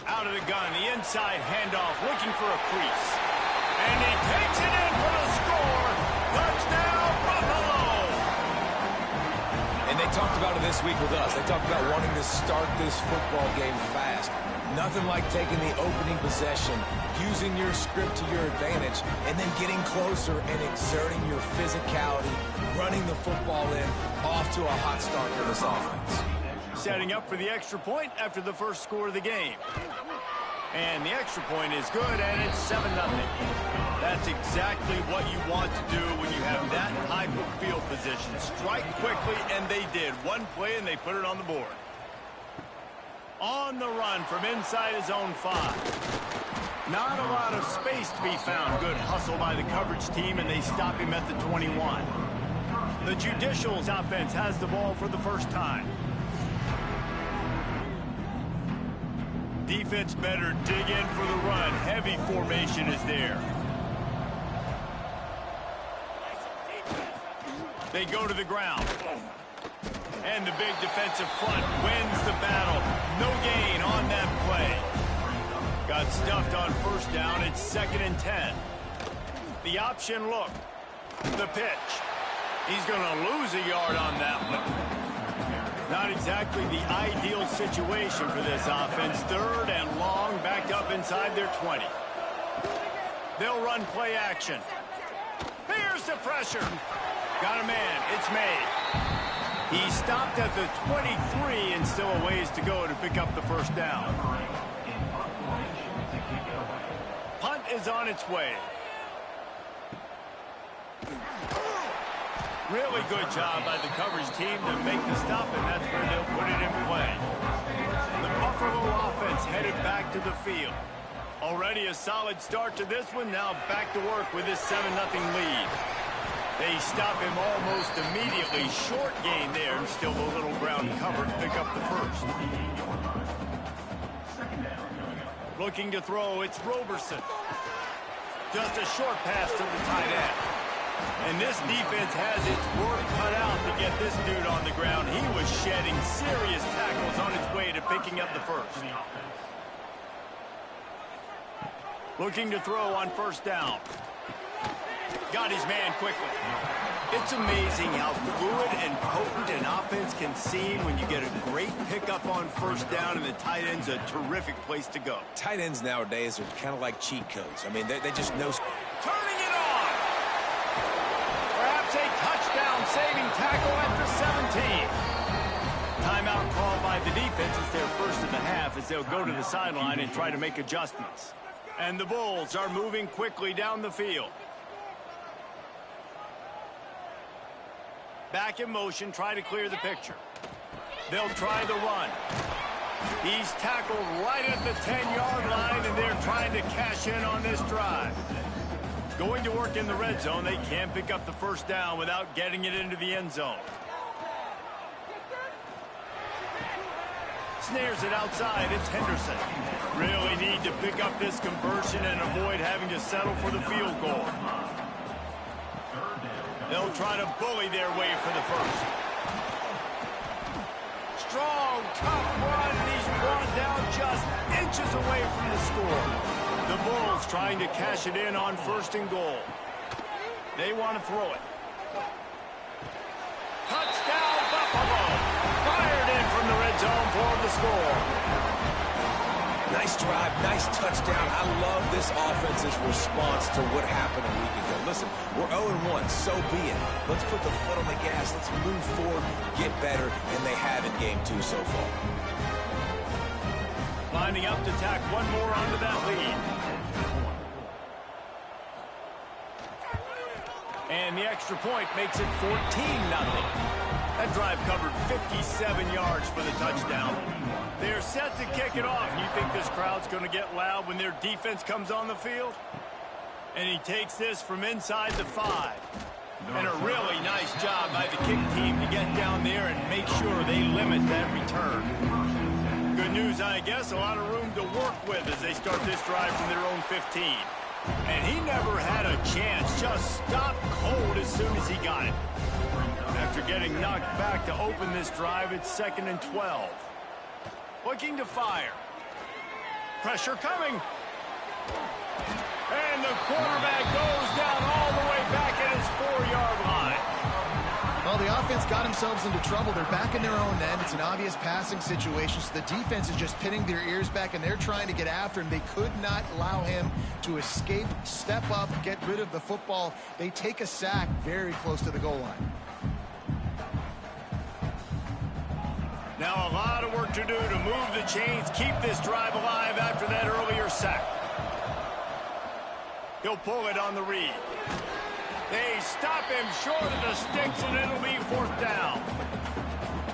Speaker 1: Out of the gun, the inside handoff, looking for a crease. And he takes it in for the score. Touchdown, Buffalo!
Speaker 3: And they talked about it this week with us. They talked about wanting to start this football game fast. Nothing like taking the opening possession, using your script to your advantage, and then getting closer and exerting your physicality, running the football in, off to a hot start for this offense.
Speaker 1: Setting up for the extra point after the first score of the game. And the extra point is good, and it's 7-0. That's exactly what you want to do when you have that type of field position. Strike quickly, and they did. One play, and they put it on the board. On the run from inside his own 5. Not a lot of space to be found. Good hustle by the coverage team, and they stop him at the 21. The Judicials offense has the ball for the first time. Defense better dig in for the run. Heavy formation is there. They go to the ground. And the big defensive front wins the battle. No gain on that play. Got stuffed on first down. It's 2nd and 10. The option look. The pitch. He's going to lose a yard on that one. Not exactly the ideal situation for this offense. 3rd and long, backed up inside their 20. They'll run play action. Here's the pressure. Got a man. It's made. He stopped at the 23 and still a ways to go to pick up the first down. Punt is on its way. Really good job by the coverage team to make the stop, and that's where they'll put it in play. The Buffalo offense headed back to the field. Already a solid start to this one. Now back to work with this 7-0 lead. They stop him almost immediately. Short gain there, and still a little ground cover to pick up the first. Looking to throw, it's Roberson. Just a short pass to the tight end. And this defense has its work cut out to get this dude on the ground. He was shedding serious tackles on his way to picking up the first. Looking to throw on first down. Got his man quickly. It's amazing how fluid and potent an offense can seem when you get a great pickup on first down, and the tight end's a terrific place to go.
Speaker 3: Tight ends nowadays are kind of like cheat codes. I mean, they just know.
Speaker 1: Turning it on. Perhaps a touchdown-saving tackle at the 17. Timeout called by the defense. It's their first of the half as they'll go to the sideline and try to make adjustments. And the Bulls are moving quickly down the field. Back in motion, try to clear the picture. They'll try the run. He's tackled right at the 10-yard line, and they're trying to cash in on this drive. Going to work in the red zone. They can't pick up the first down without getting it into the end zone. Snares it outside. It's Henderson. Really need to pick up this conversion and avoid having to settle for the field goal. They'll try to bully their way for the first. Strong, tough run, and he's brought down just inches away from the score. The Bulls trying to cash it in on 1st and goal. They want to throw it. Touchdown, Buffalo! Fired in from the red zone for the score.
Speaker 3: Nice drive, nice touchdown. I love this offense's response to what happened a week ago. Listen, we're 0-1, so be it. Let's put the foot on the gas. Let's move forward, get better, and they have in game 2 so far.
Speaker 1: Lining up to tack one more onto that lead. And the extra point makes it 14-0. That drive covered 57 yards for the touchdown. They're set to kick it off. You think this crowd's going to get loud when their defense comes on the field? And he takes this from inside the 5. And a really nice job by the kick team to get down there and make sure they limit that return. Good news, I guess, a lot of room to work with as they start this drive from their own 15. And he never had a chance, just stopped cold as soon as he got it. After getting knocked back to open this drive, it's 2nd and 12. Looking to fire. Pressure coming. And the quarterback goes down all the way back at his 4-yard line.
Speaker 2: Well, the offense got themselves into trouble. They're back in their own end. It's an obvious passing situation, so the defense is just pinning their ears back, and they're trying to get after him. They could not allow him to escape, step up, get rid of the football. They take a sack very close to the goal line.
Speaker 1: Now a lot of work to do to move the chains, keep this drive alive after that earlier sack. He'll pull it on the read. They stop him short of the sticks, and it'll be 4th down.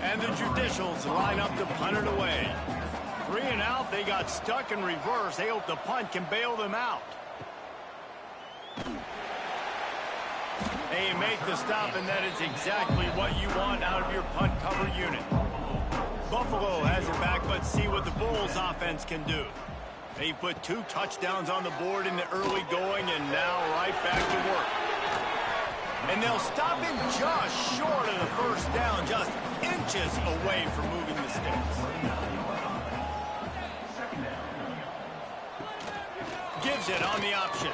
Speaker 1: And the Judicials line up to punt it away. 3 and out. They got stuck in reverse. They hope the punt can bail them out. They make the stop, and that is exactly what you want out of your punt cover unit. Buffalo has it back. Let's see what the Bulls offense can do. They put 2 touchdowns on the board in the early going, and now right back to work. And they'll stop him just short of the first down, just inches away from moving the sticks. Gives it on the option.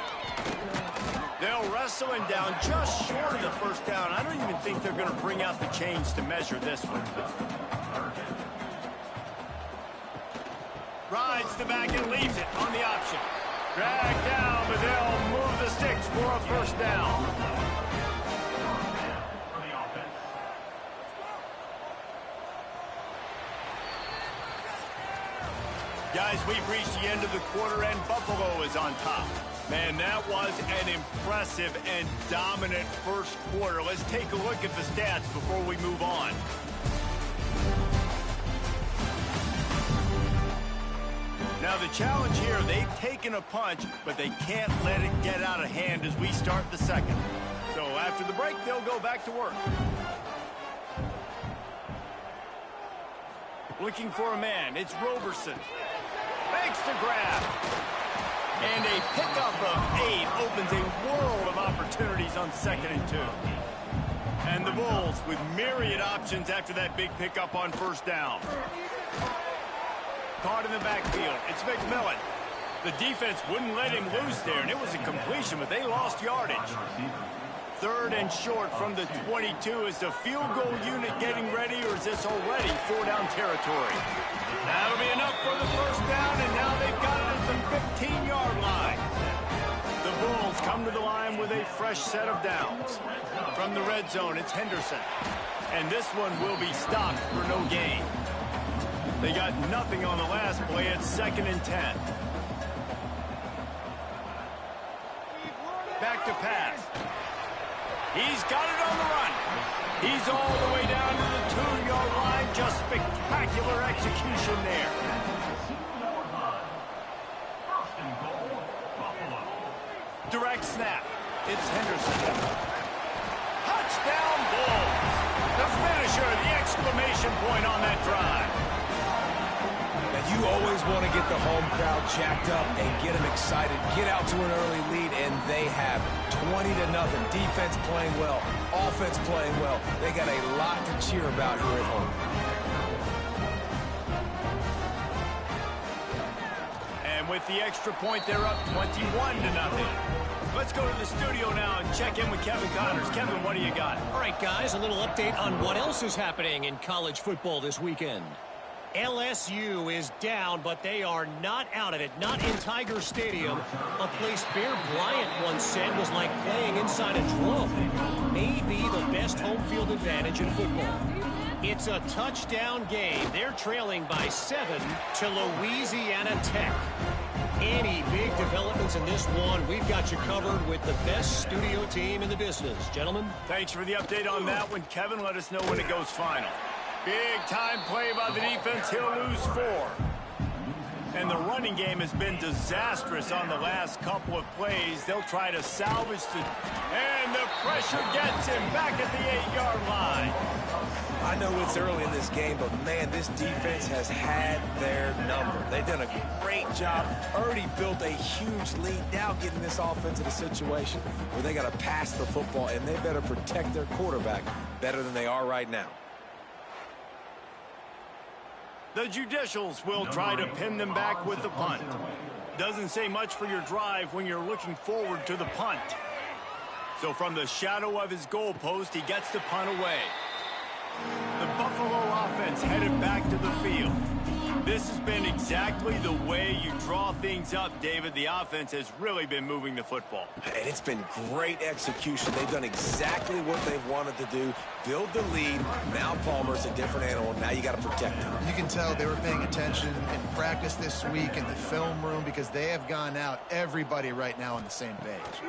Speaker 1: They'll wrestle him down just short of the first down. I don't even think they're going to bring out the chains to measure this one. Rides the back and leaves it on the option. Dragged down, but they'll move the sticks for a first down. Guys, we've reached the end of the quarter, and Buffalo is on top. Man, that was an impressive and dominant first quarter. Let's take a look at the stats before we move on. Now, the challenge here, they've taken a punch, but they can't let it get out of hand as we start the second. So after the break, they'll go back to work. Looking for a man. It's Roberson. Makes the grab. And a pickup of 8 opens a world of opportunities on 2nd and 2. And the Bulls with myriad options after that big pickup on first down. Caught in the backfield. It's McMillan. The defense wouldn't let him loose there, and it was a completion, but they lost yardage. 3rd and short from the 22. Is the field goal unit getting ready, or is this already 4-down territory? That'll be enough for the first down, and now they've got it at the 15-yard line. The Bulls come to the line with a fresh set of downs. From the red zone, it's Henderson. And this one will be stopped for no gain. They got nothing on the last play. It's 2nd and 10. Back to pass. He's got it on the run. He's all the way down to the 2-yard line. Just spectacular execution there. Direct snap. It's Henderson. Touchdown Bulls. The finisher, the exclamation point on that drive.
Speaker 3: You always want to get the home crowd jacked up and get them excited. Get out to an early lead, and they have 20-0. Defense playing well, offense playing well. They got a lot to cheer about here at home.
Speaker 1: And with the extra point, they're up 21-0. Let's go to the studio now and check in with Kevin Connors. Kevin, what do you got?
Speaker 4: All right, guys, a little update on what else is happening in college football this weekend. LSU is down, but they are not out of it. Not in Tiger Stadium, a place Bear Bryant once said was like playing inside a drum. Maybe the best home field advantage in football. It's a touchdown game. They're trailing by 7 to Louisiana Tech. Any big developments in this one, we've got you covered with the best studio team in the business. Gentlemen?
Speaker 1: Thanks for the update on that one, Kevin. Let us know when it goes final. Big-time play by the defense. He'll lose 4. And the running game has been disastrous on the last couple of plays. They'll try to salvage the... And the pressure gets him back at the 8-yard line.
Speaker 3: I know it's early in this game, but, man, this defense has had their number. They've done a great job. Already built a huge lead. Now getting this offense in a situation where they got to pass the football, and they better protect their quarterback better than they are right now.
Speaker 1: The Judicials will try to pin them back with the punt. Doesn't say much for your drive when you're looking forward to the punt. So from the shadow of his goalpost, he gets the punt away. The Buffalo offense headed back to the field. This has been exactly the way you draw things up, David. The offense has really been moving the football.
Speaker 3: And it's been great execution. They've done exactly what they've wanted to do. Build the lead. Now Palmer's a different animal. Now you got to protect him.
Speaker 2: You can tell they were paying attention in practice this week in the film room because they have gone out, everybody right now on the same page.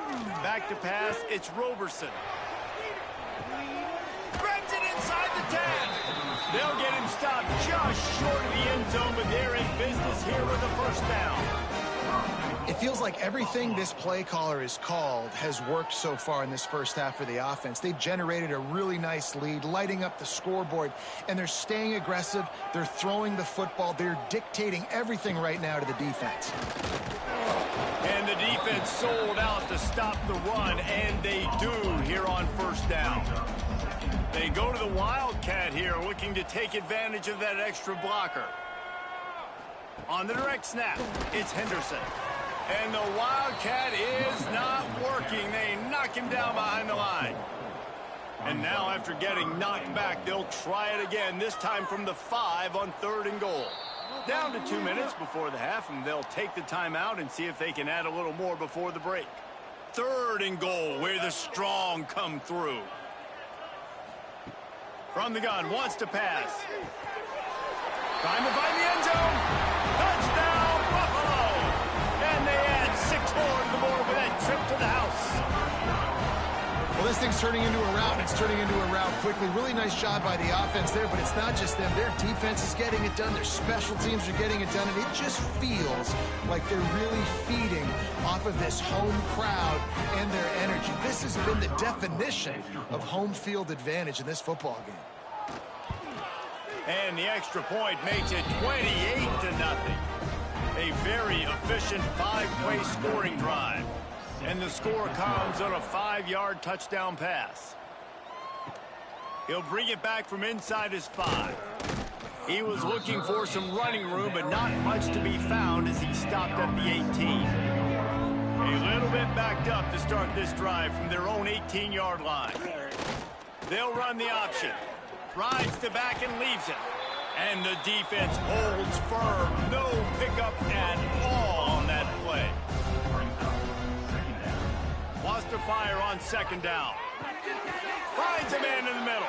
Speaker 1: Back to pass, it's Roberson. Grabs it inside the 10. They'll get him stopped just short of the end zone, but they're in business here with a first down.
Speaker 2: It feels like everything this play caller has called has worked so far in this first half for the offense. They've generated a really nice lead, lighting up the scoreboard, and they're staying aggressive. They're throwing the football. They're dictating everything right now to the defense.
Speaker 1: And the defense sold out to stop the run, and they do here on first down. They go to the Wildcat here, looking to take advantage of that extra blocker. On the direct snap, it's Henderson. And the Wildcat is not working. They knock him down behind the line. And now after getting knocked back, they'll try it again, this time from the 5 on 3rd and goal. Down to 2 minutes before the half, and they'll take the timeout and see if they can add a little more before the break. 3rd and goal, where the strong come through. From the gun, wants to pass. Trying to find the end zone. Touchdown, Buffalo! And they add 6 more to the board with that trip to the house.
Speaker 2: Well, this thing's turning into a rout, and it's turning into a rout quickly. Really nice job by the offense there, but it's not just them. Their defense is getting it done. Their special teams are getting it done, and it just feels like they're really feeding off of this home crowd and their energy. This has been the definition of home field advantage in this football game.
Speaker 1: And the extra point makes it 28-0. A very efficient 5-play scoring drive. And the score comes on a 5-yard touchdown pass. He'll bring it back from inside his 5. He was looking for some running room, but not much to be found as he stopped at the 18. A little bit backed up to start this drive from their own 18-yard line. They'll run the option. Rides the back and leaves it. And the defense holds firm. No pickup at all on that play. Wants to fire on 2nd down. Finds a man in the middle.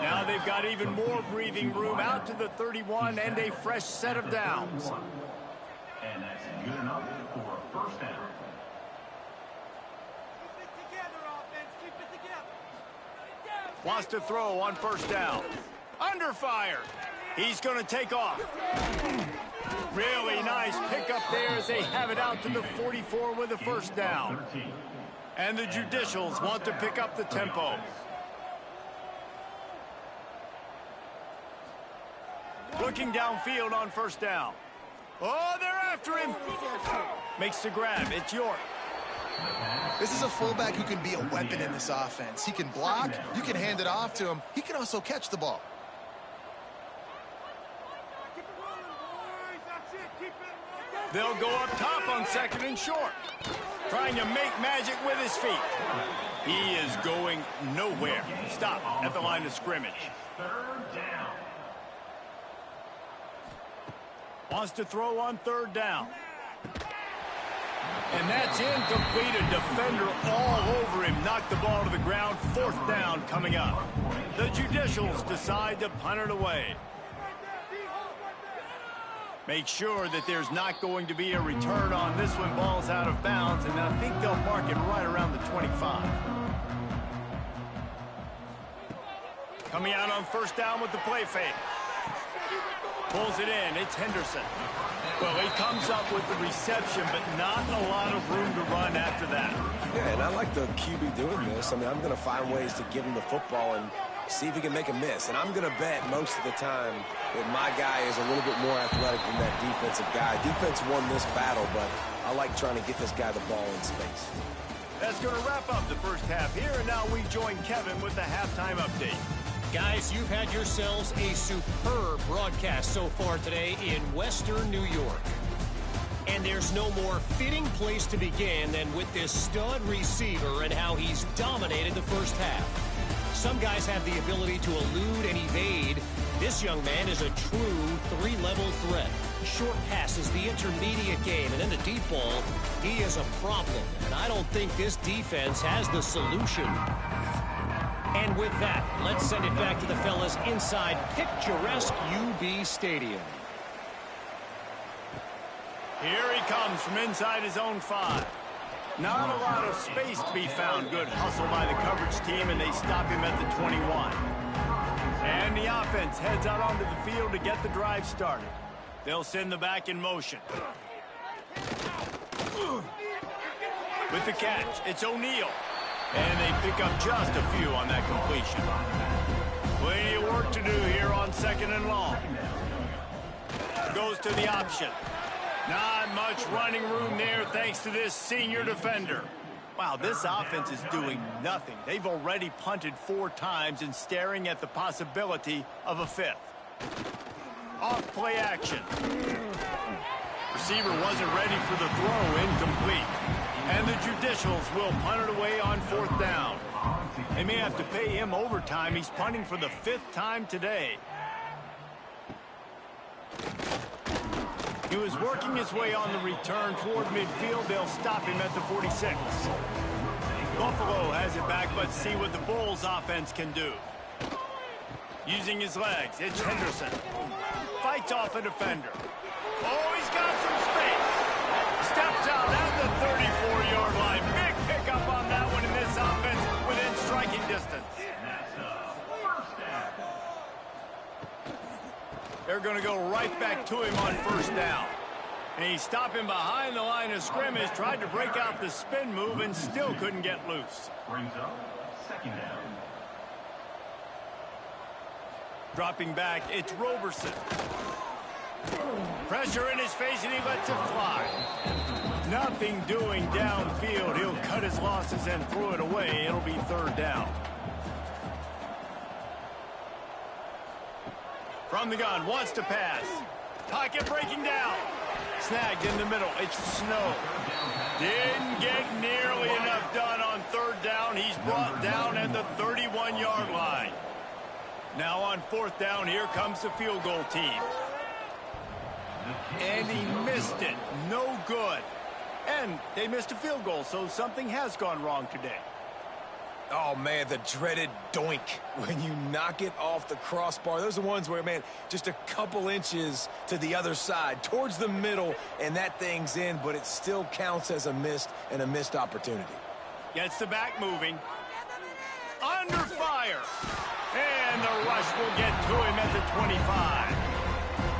Speaker 1: Now they've got even more breathing room out to the 31 and a fresh set of downs.
Speaker 5: And that's good enough for a first down.
Speaker 1: Wants to throw on 1st down. Under fire. He's going to take off. Really nice pickup there as they have it out to the 44 with a 1st down. And the Judicials want to pick up the tempo. Looking downfield on 1st down. Oh, they're after him. Makes the grab. It's York.
Speaker 2: This is a fullback who can be a weapon in this offense. He can block. You can hand it off to him. He can also catch the ball.
Speaker 1: They'll go up top on 2nd and short. Trying to make magic with his feet. He is going nowhere. Stop at the line of scrimmage.
Speaker 5: 3rd down.
Speaker 1: Wants to throw on 3rd down. And that's incomplete. A defender all over him. Knocked the ball to the ground. 4th down coming up. The Judicials decide to punt it away. Make sure that there's not going to be a return on this one. Ball's out of bounds, and I think they'll mark it right around the 25. Coming out on 1st down with the play fake. Pulls it in. It's Henderson. Well, he comes up with the reception, but not a lot of room to run after that.
Speaker 3: Yeah, and I like the QB doing this. I mean, I'm going to find ways to give him the football and see if he can make a miss. And I'm going to bet most of the time that my guy is a little bit more athletic than that defensive guy. Defense won this battle, but I like trying to get this guy the ball in space.
Speaker 1: That's going to wrap up the first half here, and now we join Kevin with the halftime update.
Speaker 4: Guys, you've had yourselves a superb broadcast so far today in Western New York. And there's no more fitting place to begin than with this stud receiver and how he's dominated the first half. Some guys have the ability to elude and evade. This young man is a true 3-level threat. Short passes, the intermediate game, and then the deep ball. He is a problem, and I don't think this defense has the solution. And with that, let's send it back to the fellas inside picturesque UB Stadium.
Speaker 1: Here he comes from inside his own 5. Not a lot of space to be found. Good hustle by the coverage team, and they stop him at the 21. And the offense heads out onto the field to get the drive started. They'll send the back in motion. With the catch, it's O'Neal. And they pick up just a few on that completion. Plenty of work to do here on 2nd and long. Goes to the option. Not much running room there thanks to this senior defender. Wow, this offense is doing nothing. They've already punted 4 times and staring at the possibility of a 5th. Off play action. Receiver wasn't ready for the throw, incomplete. And the Judicials will punt it away on 4th down. They may have to pay him overtime. He's punting for the 5th time today. He was working his way on the return toward midfield. They'll stop him at the 46. Buffalo has it back. Let's see what the Bulls offense can do. Using his legs, it's Henderson. Fights off a defender. Oh, he's got some space. Steps out at the 34-yard line. Big pickup on that one in this offense within striking distance. They're going to go right back to him on 1st down. And he's stopping behind the line of scrimmage, tried to break out the spin move and still couldn't get loose.
Speaker 5: Brings up 2nd down.
Speaker 1: Dropping back, it's Roberson. Pressure in his face and he lets it fly. Nothing doing downfield. He'll cut his losses and throw it away. It'll be 3rd down. From the gun, wants to pass. Pocket breaking down. Snagged in the middle. It's Snow. Didn't get nearly enough done on 3rd down. He's brought down at the 31-yard line. Now on 4th down, here comes the field goal team. And he missed it. No good. And they missed a field goal, so something has gone wrong today.
Speaker 3: Oh, man, the dreaded doink when you knock it off the crossbar. Those are the ones where, man, just a couple inches to the other side, towards the middle, and that thing's in, but it still counts as a missed opportunity.
Speaker 1: Gets the back moving. Under fire. And the rush will get to him at the 25.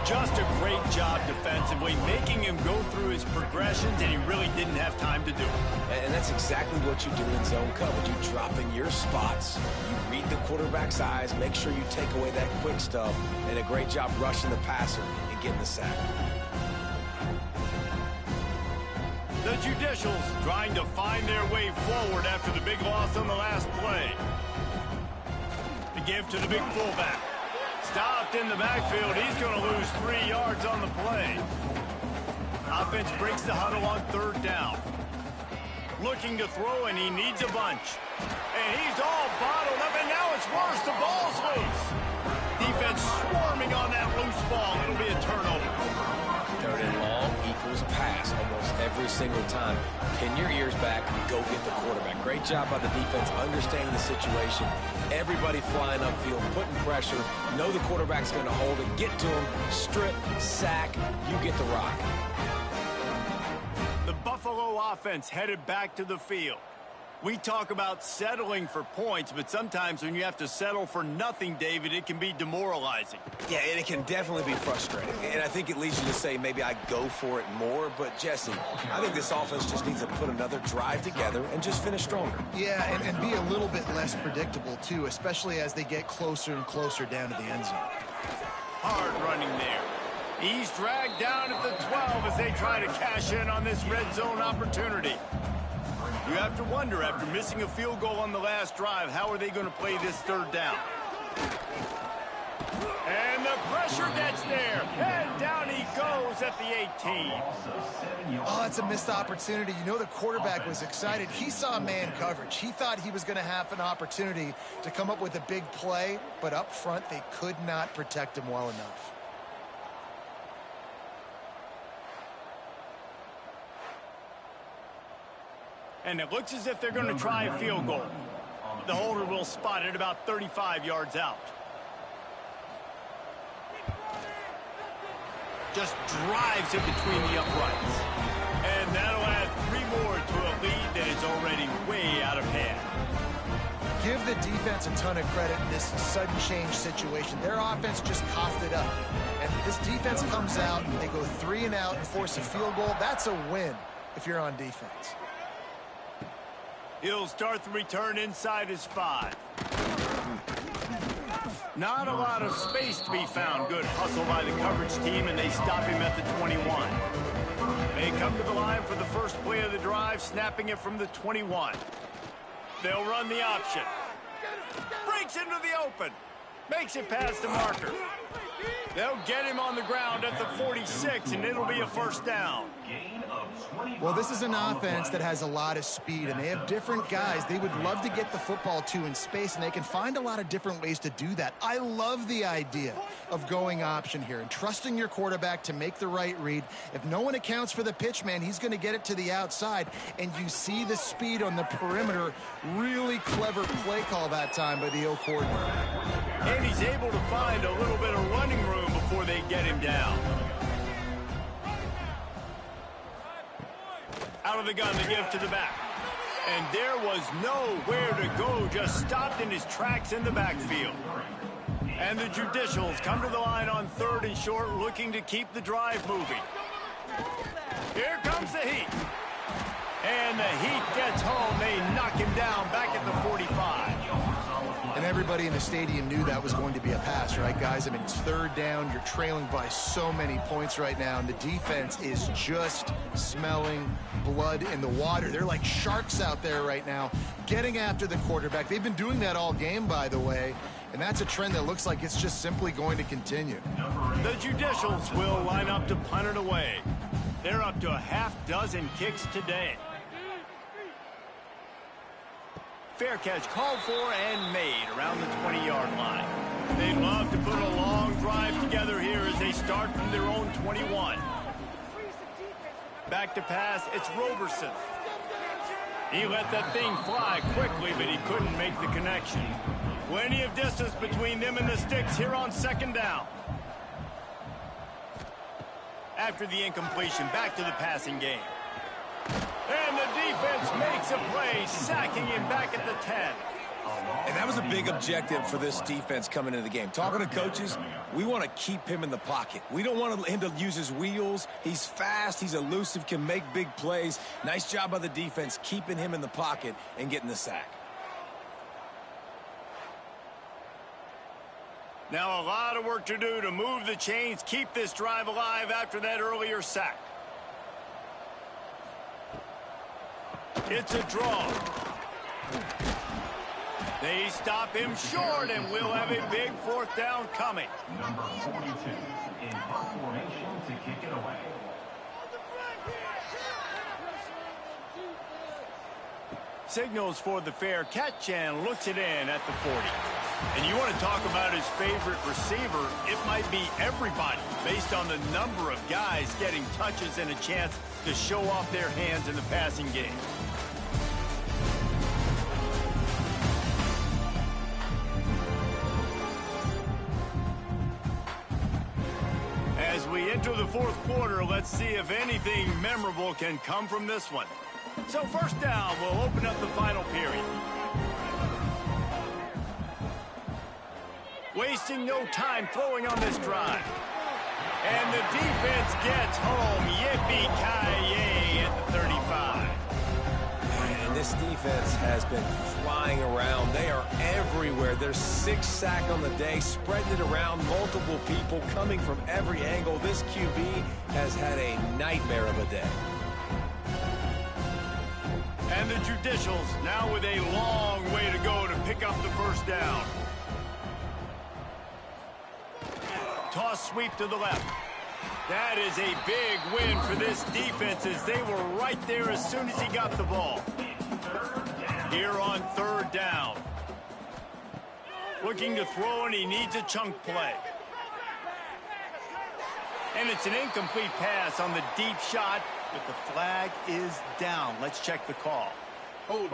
Speaker 1: Just a great job defensively, making him go through his progressions, and he really didn't have time to do it.
Speaker 3: And that's exactly what you do in zone coverage. You drop in your spots, you read the quarterback's eyes, make sure you take away that quick stuff, and a great job rushing the passer and getting the sack.
Speaker 1: The Judicials trying to find their way forward after the big loss on the last play. The give to the big fullback. Stopped in the backfield. He's going to lose 3 yards on the play. Offense breaks the huddle on 3rd down. Looking to throw, and he needs a bunch. And he's all bottled up, and now it's worse. The ball's loose. Defense swarming on that loose ball. It'll be a turnover.
Speaker 3: 3rd and long equals pass almost every single time. Pin your ears back, go get the quarterback. Great job by the defense understanding the situation. Everybody flying upfield, putting pressure. Know the quarterback's going to hold it. Get to him, strip, sack. You get the rock.
Speaker 1: The Buffalo offense headed back to the field. We talk about settling for points, but sometimes when you have to settle for nothing, David, it can be demoralizing.
Speaker 3: Yeah, and it can definitely be frustrating. And I think it leads you to say maybe I go for it more. But, Jesse, I think this offense just needs to put another drive together and just finish stronger.
Speaker 2: Yeah, and be a little bit less predictable, too, especially as they get closer and closer down to the end zone.
Speaker 1: Hard running there. He's dragged down at the 12 as they try to cash in on this red zone opportunity. You have to wonder, after missing a field goal on the last drive, how are they going to play this 3rd down? And the pressure gets there. And down he goes at the 18.
Speaker 2: Oh, that's a missed opportunity. You know the quarterback was excited. He saw man coverage. He thought he was going to have an opportunity to come up with a big play, but up front they could not protect him well enough.
Speaker 1: And it looks as if they're going to try a field goal. The holder will spot it about 35 yards out. Just drives it between the uprights. And that'll add 3 more to a lead that is already way out of hand.
Speaker 2: Give the defense defense a ton of credit in this sudden change situation. Their offense just coughed it up. And this defense comes out, they go 3 and out and force a field goal. That's a win if you're on defense.
Speaker 1: He'll start the return inside his 5. Not a lot of space to be found. Good hustle by the coverage team, and they stop him at the 21. They come to the line for the first play of the drive, snapping it from the 21. They'll run the option. Breaks into the open. Makes it past the marker. They'll get him on the ground at the 46, and it'll be a first down.
Speaker 2: Well, this is an offense that has a lot of speed, and they have different guys they would love to get the football to in space, and they can find a lot of different ways to do that. I love the idea of going option here and trusting your quarterback to make the right read. If no one accounts for the pitch, man, he's going to get it to the outside, and you see the speed on the perimeter. Really clever play call that time by the O coordinator.
Speaker 1: And he's able to find a little bit of running room before they get him down. Out of the gun to give to the back. And there was nowhere to go, just stopped in his tracks in the backfield. And the Judicials come to the line on 3rd and short, looking to keep the drive moving. Here comes the Heat. And the Heat gets home. They knock him down back at the 45.
Speaker 2: And everybody in the stadium knew that was going to be a pass, right, guys? I mean, it's 3rd down. You're trailing by so many points right now, and the defense is just smelling blood in the water. They're like sharks out there right now, getting after the quarterback. They've been doing that all game, by the way, and that's a trend that looks like it's just simply going to continue.
Speaker 1: The Judicials will line up to punt it away. They're up to a half dozen kicks today. Fair catch called for and made around the 20-yard line. They'd love to put a long drive together here as they start from their own 21. Back to pass, it's Roberson. He let that thing fly quickly, but he couldn't make the connection. Plenty of distance between them and the sticks here on 2nd down. After the incompletion, back to the passing game. And the defense makes a play, sacking him back at the 10.
Speaker 3: And that was a big objective for this defense coming into the game. Talking to coaches, we want to keep him in the pocket. We don't want him to use his wheels. He's fast, he's elusive, can make big plays. Nice job by the defense keeping him in the pocket and getting the sack.
Speaker 1: Now a lot of work to do to move the chains, keep this drive alive after that earlier sack. It's a draw. They stop him short, and we'll have a big 4th down coming.
Speaker 5: Number 42 in punt formation to kick it away.
Speaker 1: Signals for the fair catch and looks it in at the 40. And you want to talk about his favorite receiver, it might be everybody based on the number of guys getting touches and a chance to show off their hands in the passing game. As we enter the 4th quarter, let's see if anything memorable can come from this one. So 1st down, we'll open up the final period. Wasting no time throwing on this drive. And the defense gets home. Yippee-ki-yay at the 35.
Speaker 3: And this defense has been flying around. They are everywhere. There's 6 sacks on the day, spreading it around, multiple people coming from every angle. This QB has had a nightmare of a day.
Speaker 1: And the Judicials now with a long way to go to pick up the 1st down. Toss sweep to the left. That is a big win for this defense as they were right there as soon as he got the ball. Here on 3rd down. Looking to throw, and he needs a chunk play. And it's an incomplete pass on the deep shot, but the flag is down. Let's check the call.
Speaker 5: Hold it.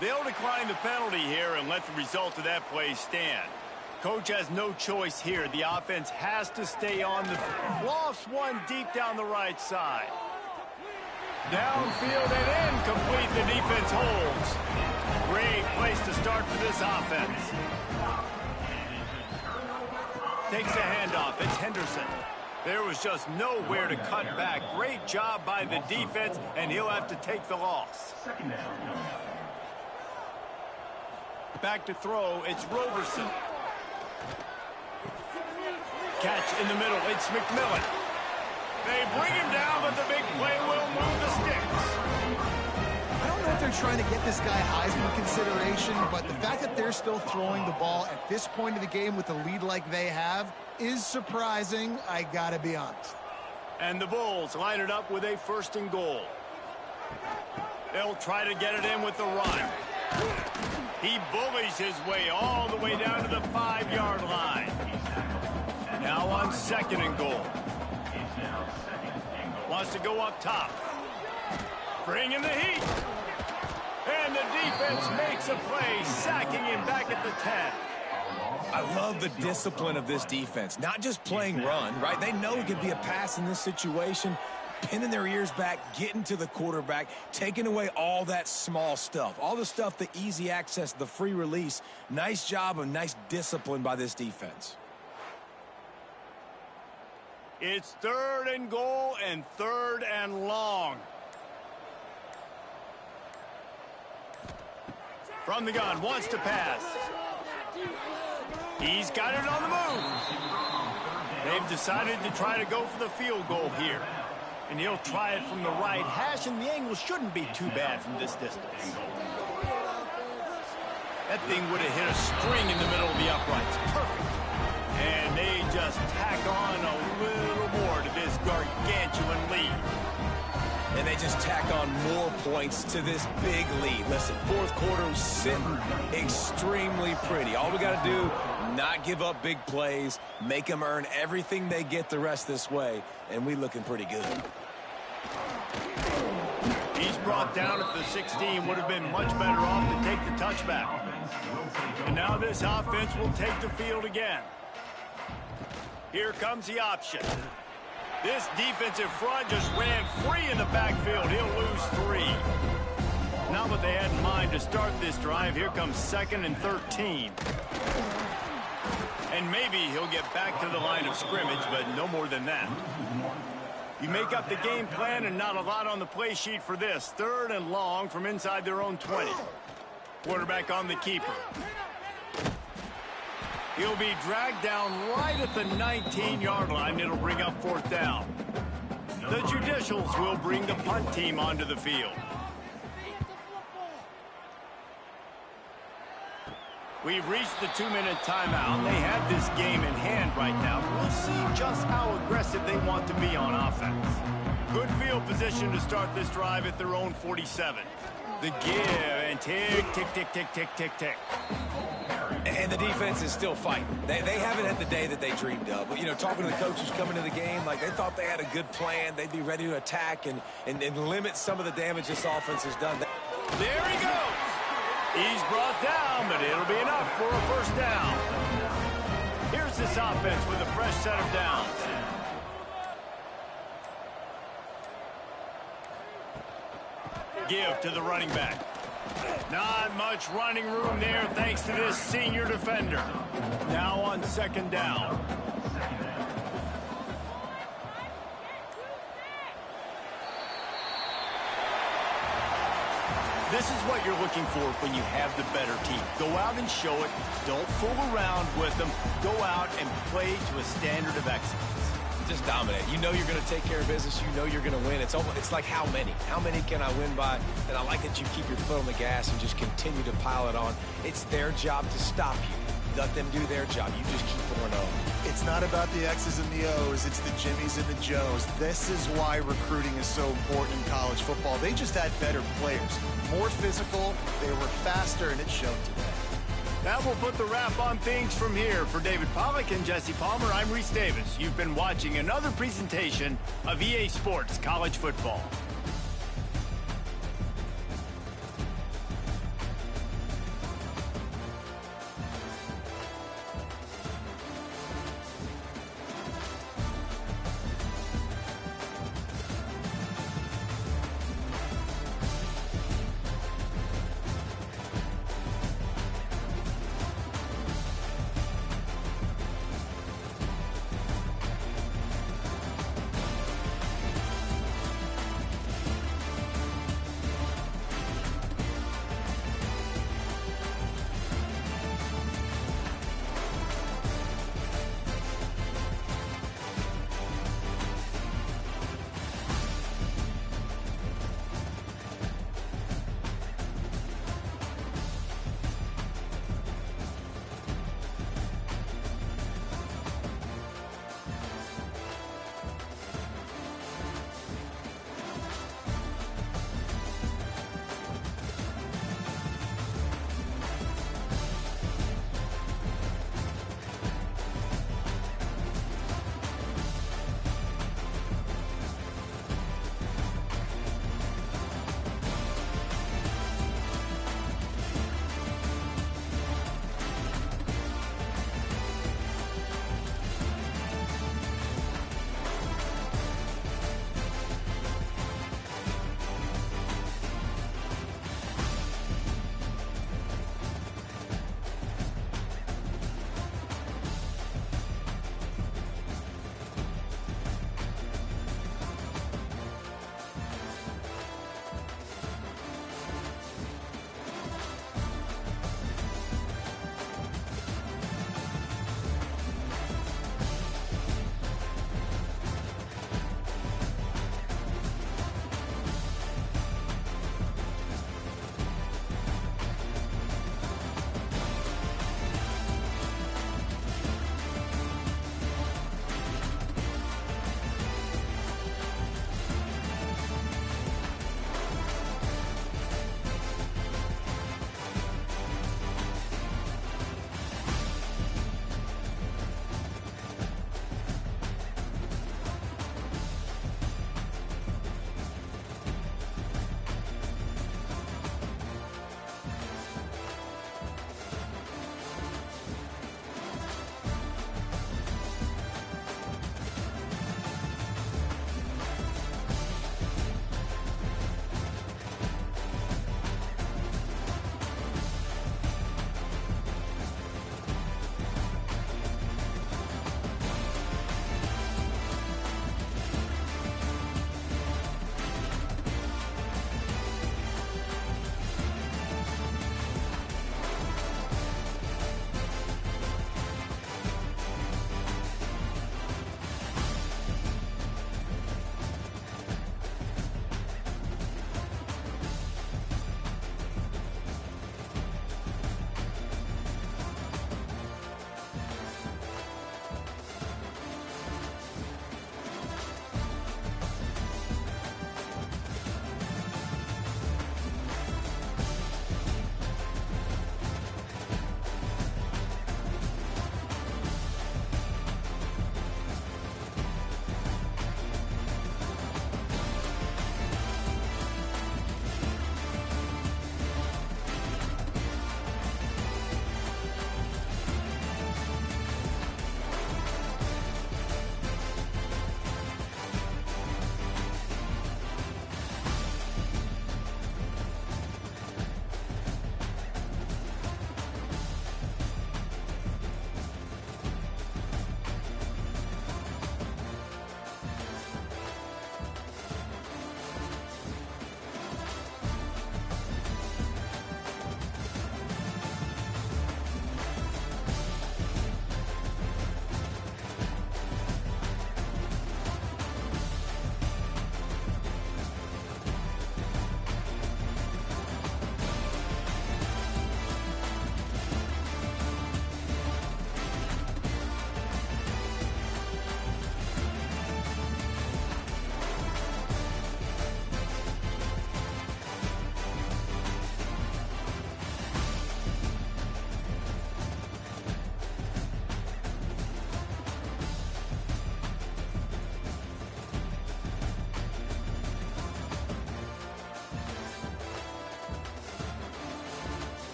Speaker 1: They'll decline the penalty here and let the result of that play stand. Coach has no choice here. The offense has to stay on the lofts one deep down the right side. Downfield and incomplete. The defense holds. Great place to start for this offense. Takes a handoff. It's Henderson. There was just nowhere to cut back. Great job by the defense, and he'll have to take the loss. Back to throw. It's Roberson. Catch in the middle. It's McMillan. They bring him down, but the big play will move the sticks.
Speaker 2: I don't know if they're trying to get this guy Heisman consideration, but the fact that they're still throwing the ball at this point of the game with a lead like they have is surprising, I gotta be honest.
Speaker 1: And the Bulls line it up with a 1st and goal. They'll try to get it in with the run. He bullies his way all the way down to the 5-yard line. Now on 2nd and goal. Wants to go up top. Bring in the heat. And the defense makes a play, sacking him back at the 10.
Speaker 3: I love the discipline of this defense. Not just playing run, right? They know it could be a pass in this situation. Pinning their ears back, getting to the quarterback, taking away all that small stuff. All the stuff, the easy access, the free release. Nice job of nice discipline by this defense.
Speaker 1: It's 3rd and goal and 3rd and long. From the gun, wants to pass. He's got it on the move. They've decided to try to go for the field goal here. And he'll try it from the right hash, and the angle shouldn't be too bad from this distance. That thing would have hit a string in the middle of the uprights. Perfect. And they just tack on a little more to this gargantuan lead.
Speaker 3: And they just tack on more points to this big lead. Listen, 4th quarter sitting extremely pretty. All we got to do, not give up big plays, make them earn everything they get the rest this way, and we looking pretty good.
Speaker 1: He's brought down at the 16. Would have been much better off to take the touchback. And now this offense will take the field again. Here comes the option. This defensive front just ran free in the backfield. He'll lose 3. Not what they had in mind to start this drive. Here comes 2nd and 13. And maybe he'll get back to the line of scrimmage, but no more than that. You make up the game plan and not a lot on the play sheet for this. 3rd and long from inside their own 20. Quarterback on the keeper. He'll be dragged down right at the 19-yard line. It'll bring up 4th down. The Judicials will bring the punt team onto the field. We've reached the 2-minute timeout. They have this game in hand right now. We'll see just how aggressive they want to be on offense. Good field position to start this drive at their own 47. The give and tick, tick, tick, tick, tick, tick, tick.
Speaker 3: And the defense is still fighting. They haven't had the day that they dreamed of. But, you know, talking to the coaches coming to the game, like they thought they had a good plan. They'd be ready to attack and limit some of the damage this offense has done.
Speaker 1: There he goes. He's brought down, but it'll be enough for a 1st down. Here's this offense with a fresh set of downs. Give to the running back. Not much running room there thanks to this senior defender. Now on 2nd down. This is what you're looking for when you have the better team. Go out and show it. Don't fool around with them. Go out and play to a standard of excellence.
Speaker 3: Just dominate. You know you're going to take care of business. You know you're going to win. It's like how many? How many can I win by? And I like that you keep your foot on the gas and just continue to pile it on. It's their job to stop you. Let them do their job. You just keep pouring on.
Speaker 2: It's not about the X's and the O's. It's the Jimmies and the Joes. This is why recruiting is so important in college football. They just had better players. More physical, they were faster, and it showed today.
Speaker 1: That will put the wrap on things from here. For David Pollack and Jesse Palmer, I'm Reese Davis. You've been watching another presentation of EA Sports College Football.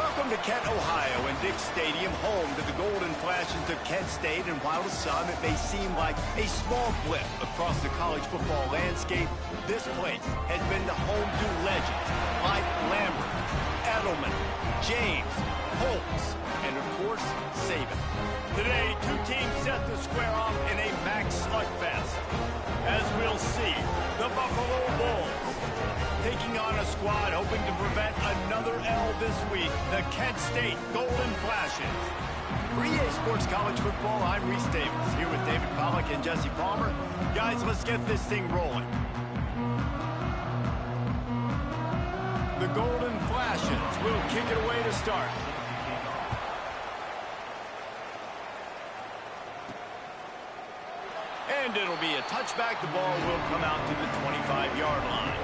Speaker 1: Welcome to Kent, Ohio, and Dick Stadium, home to the Golden Flashes of Kent State. And while to some it may seem like a small blip across the college football landscape, this place has been the home to legends like Lambert, Edelman, James, Holtz, and of course, Saban. Today, two teams set to square off in a max slugfest. As we'll see, the Buffalo Bulls taking on a squad hoping to prevent another L this week, the Kent State Golden Flashes. For EA Sports College Football, I'm Reese Davis, here with David Pollack and Jesse Palmer. Guys, let's get this thing rolling. The Golden Flashes will kick it away to start. And it'll be a touchback. The ball will come out to the 25-yard line.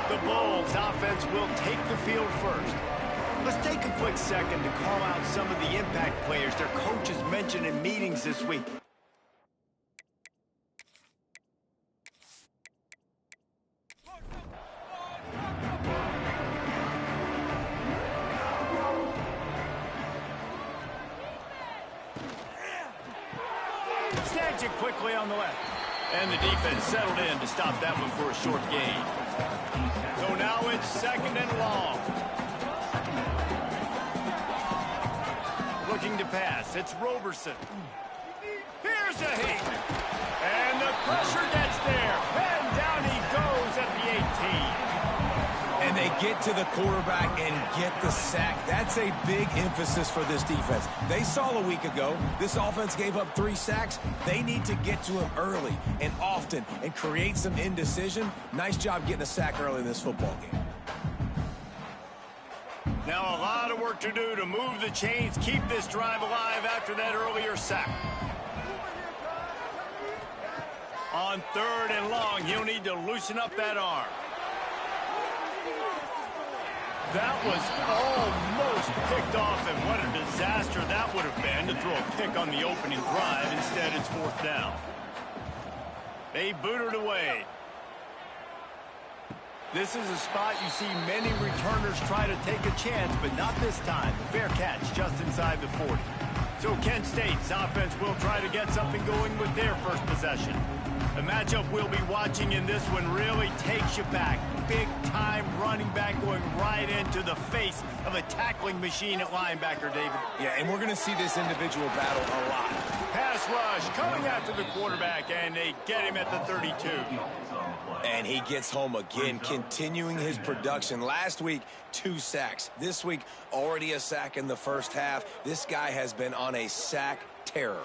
Speaker 1: The Bulls offense will take the field first. Let's take a quick second to call out some of the impact players their coaches mentioned in meetings this week. Snags it quickly on the left. And the defense settled in to stop that one for a short gain. So now it's second and long. Looking to pass. It's Roberson. Here's a hit. And the pressure gets there. And down he goes at the 18.
Speaker 3: And they get to the quarterback and get the sack. That's a big emphasis for this defense. They saw a week ago, this offense gave up 3 sacks. They need to get to him early and often and create some indecision. Nice job getting a sack early in this football game.
Speaker 1: Now a lot of work to do to move the chains, keep this drive alive after that earlier sack. On third and long, he'll need to loosen up that arm. That was almost picked off, and what a disaster that would have been to throw a pick on the opening drive. Instead, it's fourth down. They booted away. This is a spot you see many returners try to take a chance, but not this time. Fair catch just inside the 40. So Kent State's offense will try to get something going with their first possession. The matchup we'll be watching in this one really takes you back. Big-time running back going right into the face of a tackling machine at linebacker, David.
Speaker 3: Yeah, and we're going to see this individual battle a lot.
Speaker 1: Pass rush coming after the quarterback, and they get him at the 32.
Speaker 3: And he gets home again, continuing his production. Last week, 2 sacks. This week, already a sack in the first half. This guy has been on a sack terror.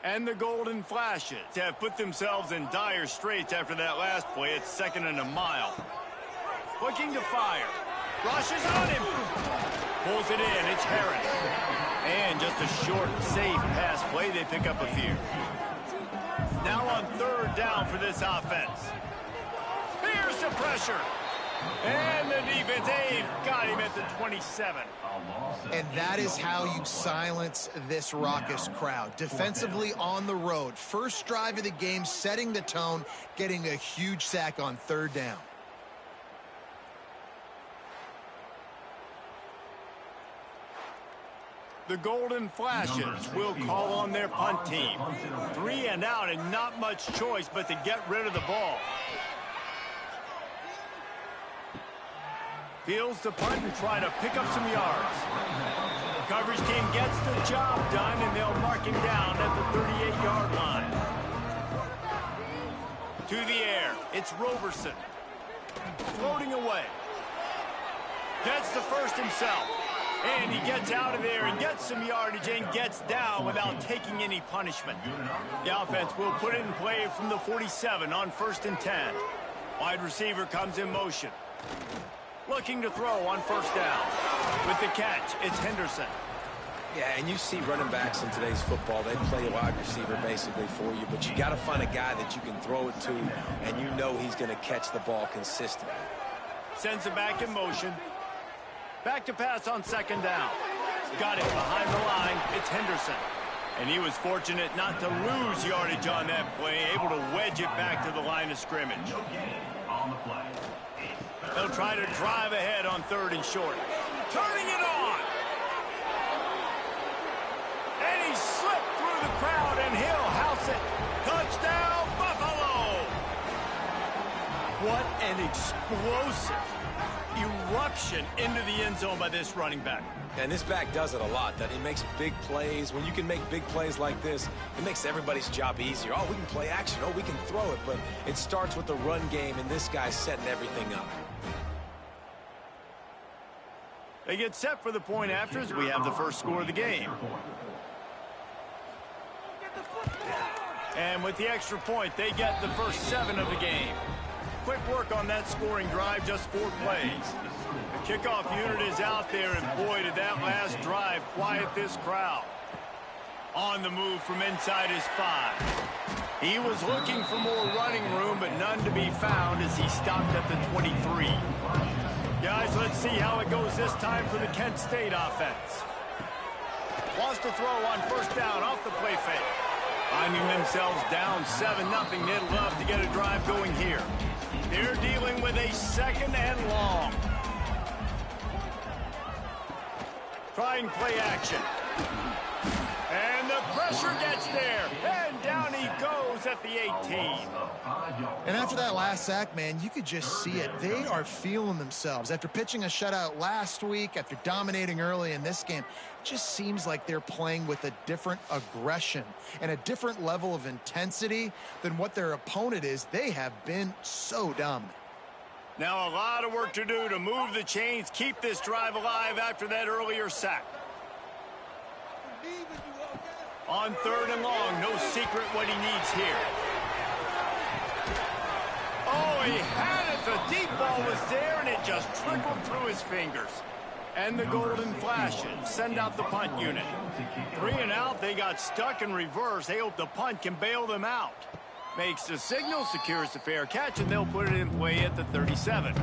Speaker 1: And the Golden Flashes have put themselves in dire straits after that last play. It's second and a mile. Looking to fire. Rushes on him. Pulls it in. It's Harris. And just a short, safe pass play. They pick up a few. Now on third down for this offense. Here's the pressure. And the defense, they've got him at the 27.
Speaker 2: And that is how you silence this raucous crowd. Defensively on the road. First drive of the game, setting the tone, getting a huge sack on third down.
Speaker 1: The Golden Flashes will call on their punt team. 3 and out and not much choice but to get rid of the ball. Fields the punt and try to pick up some yards. Coverage team gets the job done, and they'll mark him down at the 38-yard line. To the air, it's Roberson. Floating away. Gets the first himself. And he gets out of there and gets some yardage and gets down without taking any punishment. The offense will put it in play from the 47 on 1st and 10. Wide receiver comes in motion. Looking to throw on first down. With the catch, it's Henderson.
Speaker 3: Yeah, and you see running backs in today's football, they play a wide receiver basically for you, but you got to find a guy that you can throw it to, and you know he's going to catch the ball consistently.
Speaker 1: Sends it back in motion. Back to pass on second down. Got it behind the line. It's Henderson. And he was fortunate not to lose yardage on that play, able to wedge it back to the line of scrimmage.
Speaker 5: No gain on the play.
Speaker 1: They'll try to drive ahead on 3rd and short. Turning it on! And he slipped through the crowd, and he'll house it. Touchdown, Buffalo! What an explosive eruption into the end zone by this running back.
Speaker 3: And this back does it a lot, that he makes big plays. When you can make big plays like this, it makes everybody's job easier. Oh, we can play action. Oh, we can throw it. But it starts with the run game, and this guy's setting everything up.
Speaker 1: They get set for the point after as we have the first score of the game. And with the extra point, they get the first 7 of the game. Quick work on that scoring drive, just 4 plays. The kickoff unit is out there, and boy, did that last drive quiet this crowd. On the move from inside his 5. He was looking for more running room, but none to be found as he stopped at the 23. Guys, let's see how it goes this time for the Kent State offense. Wants to throw on 1st down off the play fake. Finding themselves down 7-0, they'd love to get a drive going here. They're dealing with a 2nd and long. Try and play action. And the pressure gets there. And down he goes at the 18.
Speaker 2: And after that last sack, man, you could just see it. They are feeling themselves. After pitching a shutout last week, after dominating early in this game, it just seems like they're playing with a different aggression and a different level of intensity than what their opponent is. They have been so dominant.
Speaker 1: Now a lot of work to do to move the chains, keep this drive alive after that earlier sack. On 3rd and long, no secret what he needs here. Oh, he had it. The deep ball was there, and it just trickled through his fingers. And the golden flashes send out the punt unit. 3 and out, they got stuck in reverse. They hope the punt can bail them out. Makes the signal, secures the fair catch, and they'll put it in play at the 37.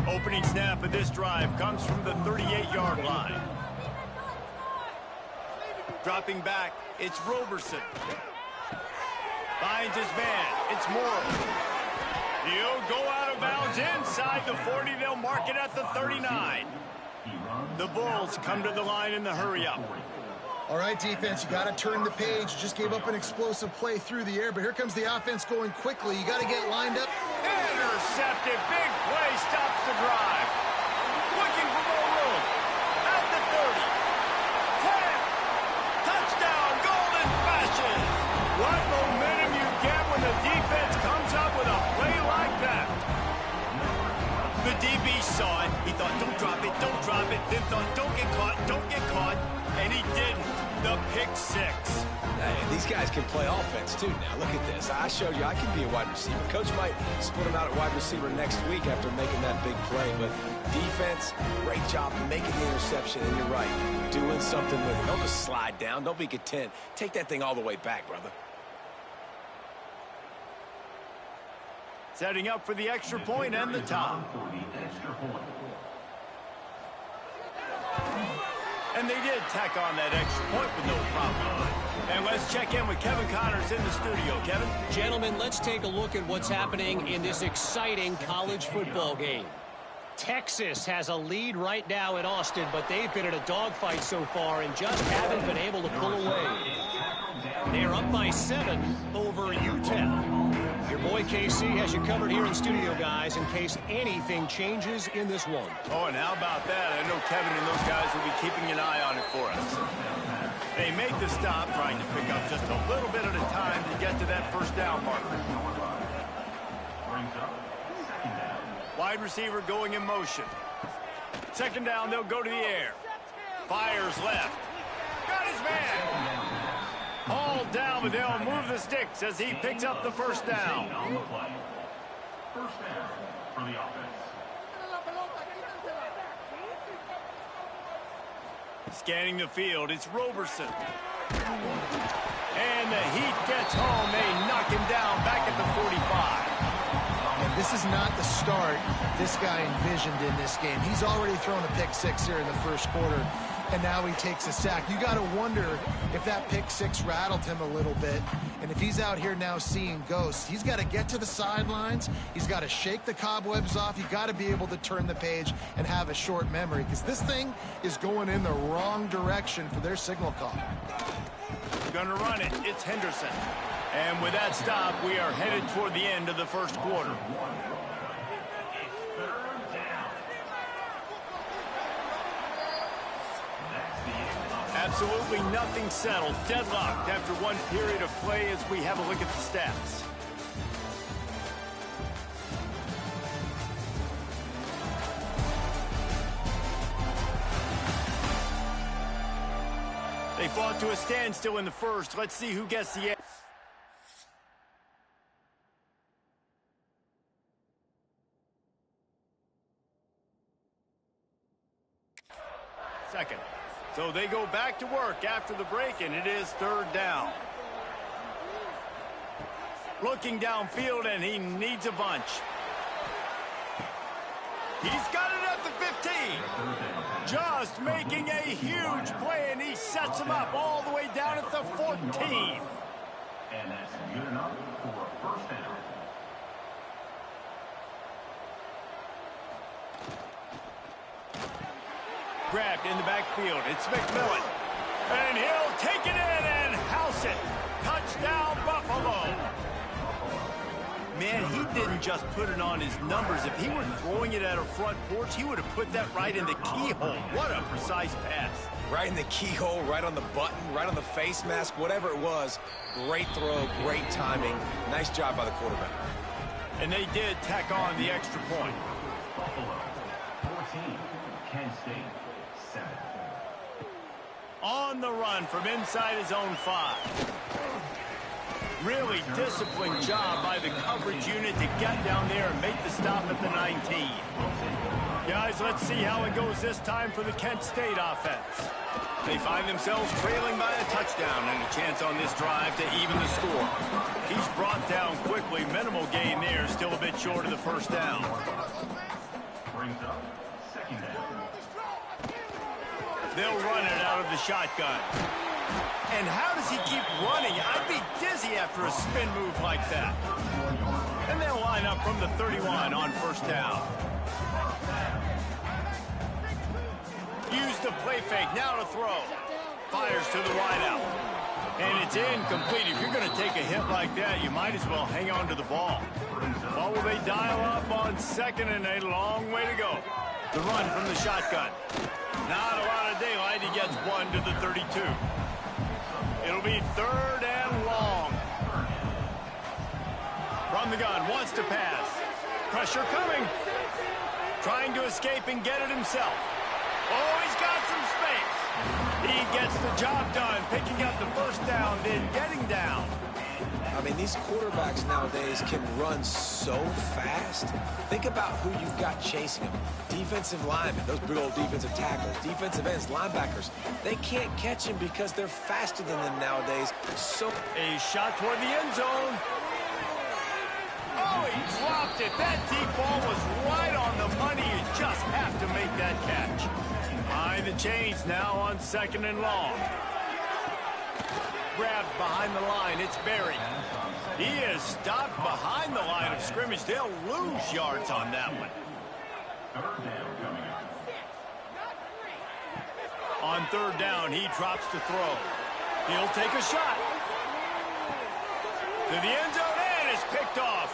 Speaker 1: Opening snap of this drive comes from the 38-yard line. Dropping back, it's Roberson. Finds his man, it's Morrow. He'll go out of bounds inside the 40. They'll mark it at the 39. The Bulls come to the line in the hurry-up.
Speaker 2: All right, defense, you got to turn the page. You just gave up an explosive play through the air, but here comes the offense going quickly. You got to get lined up.
Speaker 1: Intercepted. Big play stops the drive. Looking for more room. At the 30. 10. Touchdown, Golden Flashes. What momentum you get when the defense comes up with a play like that. The DB saw it. He thought, don't drop it, don't drop it. Then thought, don't get caught, don't get caught. And he didn't. The pick 6.
Speaker 3: Hey, these guys can play offense, too, now. Look at this. I showed you I can be a wide receiver. Coach might split him out at wide receiver next week after making that big play. But defense, great job making the interception. And you're right, doing something with it. Don't just slide down. Don't be content. Take that thing all the way back, brother.
Speaker 1: Setting up for the extra point and the top. And they did tack on that extra point with no problem. And let's check in with Kevin Connors in the studio. Kevin?
Speaker 4: Gentlemen, let's take a look at what's happening in this exciting college football game. Texas has a lead right now in Austin, but they've been in a dogfight so far and just haven't been able to pull away. They're up by 7 over UTEP. Your boy KC has you covered here in studio, guys, in case anything changes in this one.
Speaker 1: Oh, and how about that? I know Kevin and those guys will be keeping an eye on it for us. They make the stop, trying to pick up just a little bit at a time to get to that first down marker. Wide receiver going in motion. 2nd down, they'll go to the air. Fires left. Got his man. All down, but they'll move the sticks as he picks up the first down.
Speaker 5: First down for the offense.
Speaker 1: Scanning the field, it's Roberson. And the Heat gets home. They knock him down back at the 45.
Speaker 2: And this is not the start this guy envisioned in this game. He's already thrown a pick 6 here in the first quarter. and now he takes a sack. You got to wonder if that pick six rattled him a little bit, and if he's out here now seeing ghosts, he's got to get to the sidelines. He's got to shake the cobwebs off. You got to be able to turn the page and have a short memory, because this thing is going in the wrong direction for their signal call.
Speaker 1: Gonna run it. It's Henderson. And with that stop, we are headed toward the end of the first quarter. Absolutely nothing settled. Deadlocked after one period of play as we have a look at the stats. They fought to a standstill in the first. Let's see who gets the edge. Second. So they go back to work after the break, and it is third down. Looking downfield, and he needs a bunch. He's got it at the 15. Just making a huge play, and he sets him up all the way down at the 14.
Speaker 5: And that's good enough for a first down.
Speaker 1: Grabbed in the backfield. It's McMillan. And he'll take it in and house it. Touchdown, Buffalo. Man, he didn't just put it on his numbers. If he were throwing it at a front porch, he would have put that right in the keyhole. What a precise pass.
Speaker 3: Right in the keyhole, right on the button, right on the face mask, whatever it was. Great throw, great timing. Nice job by the quarterback.
Speaker 1: And they did tack on the extra point.
Speaker 5: Buffalo, 14. Kent State, 7.
Speaker 1: On the run from inside his own 5. Really disciplined job by the coverage unit to get down there and make the stop at the 19. Guys, let's see how it goes this time for the Kent State offense. They find themselves trailing by a touchdown and a chance on this drive to even the score. He's brought down quickly. Minimal gain there, still a bit short of the first down.
Speaker 5: Brings up second down.
Speaker 1: They'll run it out of the shotgun. And how does he keep running? I'd be dizzy after a spin move like that. And they'll line up from the 31 on first down. Use the play fake, now to throw. Fires to the wideout. And it's incomplete. If you're going to take a hit like that, you might as well hang on to the ball. What will they dial up on second, and a long way to go. The run from the shotgun. Not a lot of daylight. He gets one to the 32. It'll be third and long. From the gun, wants to pass. Pressure coming. Trying to escape and get it himself. Oh, he's got some space. He gets the job done, picking up the first down, then getting down.
Speaker 3: I mean, these quarterbacks nowadays can run so fast. Think about who you've got chasing them. Defensive linemen, those big old defensive tackles, defensive ends, linebackers. They can't catch him because they're faster than them nowadays. So
Speaker 1: a shot toward the end zone. Oh, he dropped it. That deep ball was right on the money. You just have to make that catch. Behind the chains now on second and long. Grabbed behind the line. It's Berry. He is stopped behind the line of scrimmage. They'll lose yards on that one.
Speaker 5: Third down coming up.
Speaker 1: On third down, he drops to throw. He'll take a shot. To the end zone, and it's picked off.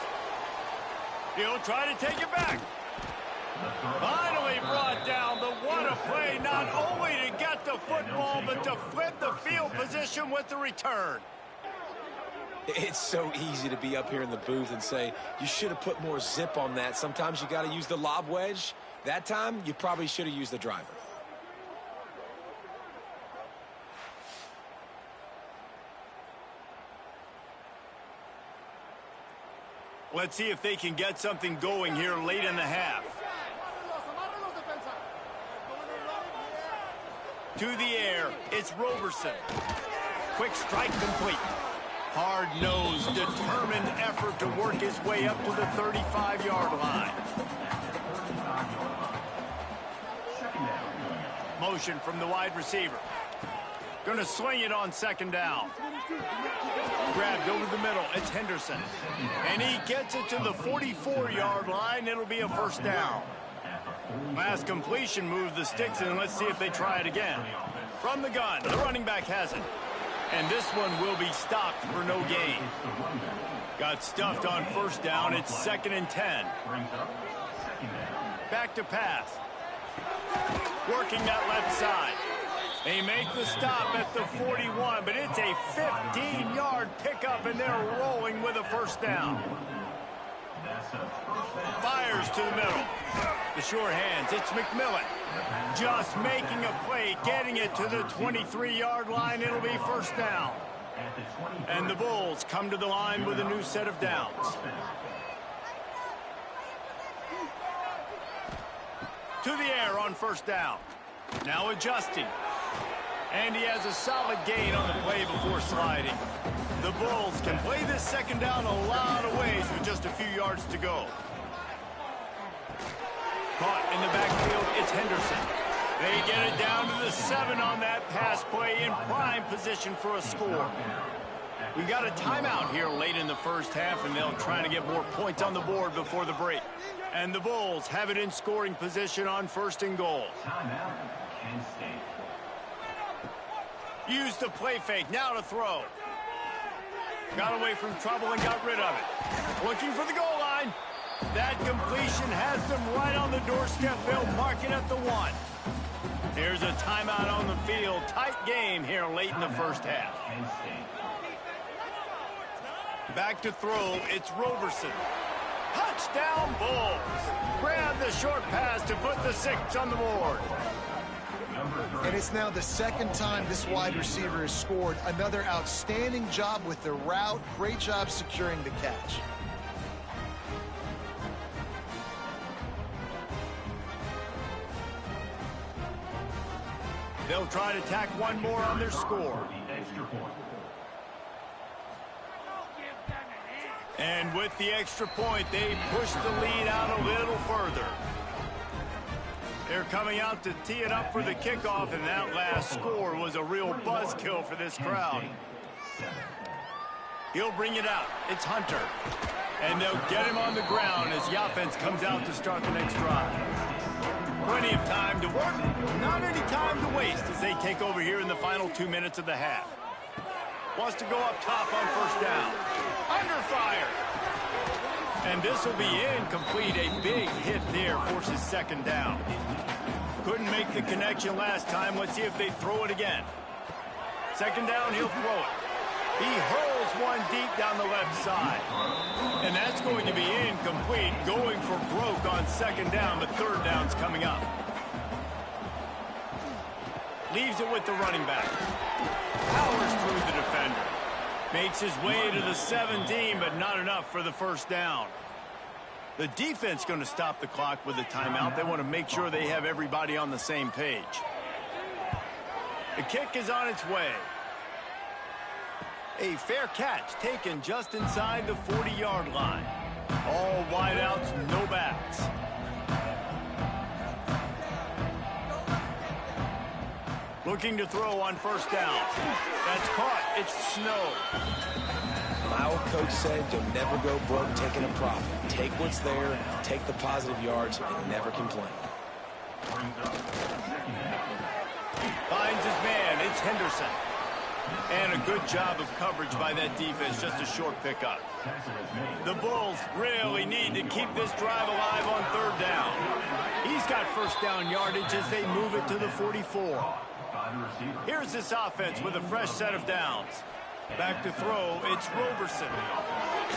Speaker 1: He'll try to take it back. Finally brought down, but what a play, not only to get the football, but to flip the field position with the return.
Speaker 3: it's so easy to be up here in the booth and say, you should have put more zip on that. Sometimes you got to use the lob wedge. That time, you probably should have used the driver.
Speaker 1: Let's see if they can get something going here late in the half. To the air, it's Roberson. Quick strike complete. Hard-nosed, determined effort to work his way up to the 35-yard line. motion from the wide receiver. Going to swing it on second down. Grabbed over the middle. It's Henderson. And he gets it to the 44-yard line. It'll be a first down. Last completion moved the sticks, and let's see if they try it again. From the gun, the running back has it. And this one will be stopped for no gain. Got stuffed on first down. It's 2nd and 10. Back to pass. Working that left side. They make the stop at the 41, but it's a 15-yard pickup, and they're rolling with a first down. Fires to the middle. The sure hands, it's McMillan. Just making a play, getting it to the 23-yard line. It'll be first down. And the Bulls come to the line with a new set of downs. To the air on first down. Now adjusting. And he has a solid gain on the play before sliding. The Bulls can play this second down a lot of ways with just a few yards to go. Caught in the backfield, it's Henderson. They get it down to the 7 on that pass play in prime position for a score. We've got a timeout here late in the first half, and they'll try to get more points on the board before the break. And the Bulls have it in scoring position on 1st and goal. Used the play fake, now to throw. Got away from trouble and got rid of it. Looking for the goal line. That completion has them right on the doorstep. They'll mark it at the 1. Here's a timeout on the field. Tight game here late in the first half. Back to throw, it's Roberson. Touchdown Bulls. Grab the short pass to put the 6 on the board.
Speaker 2: And it's now the 2nd time this wide receiver has scored. Another outstanding job with the route. Great job securing the catch.
Speaker 1: They'll try to tack one more on their score. And with the extra point, they push the lead out a little further. They're coming out to tee it up for the kickoff, and that last score was a real buzzkill for this crowd. He'll bring it out. It's Hunter. And they'll get him on the ground as the offense comes out to start the next drive. Plenty of time to work, not any time to waste as they take over here in the final 2 minutes of the half. Wants to go up top on first down. Under fire. And this will be incomplete. A big hit there forces second down. Couldn't make the connection last time. Let's see if they throw it again. Second down, he'll throw it. He hurls one deep down the left side. And that's going to be incomplete. Going for broke on second down, but third down's coming up. Leaves it with the running back. Powers through the defender. Makes his way to the 17, but not enough for the first down. The defense going to stop the clock with a timeout. They want to make sure they have everybody on the same page. The kick is on its way. A fair catch taken just inside the 40-yard line. All wideouts, no backs. Looking to throw on first down. That's caught. It's Snow.
Speaker 3: My old coach said you'll never go broke taking a profit. Take what's there, take the positive yards, and never complain.
Speaker 1: Finds his man. It's Henderson. And a good job of coverage by that defense. Just a short pickup. The Bulls really need to keep this drive alive on third down. He's got first down yardage as they move it to the 44. Here's this offense with a fresh set of downs. Back to throw, it's Roberson.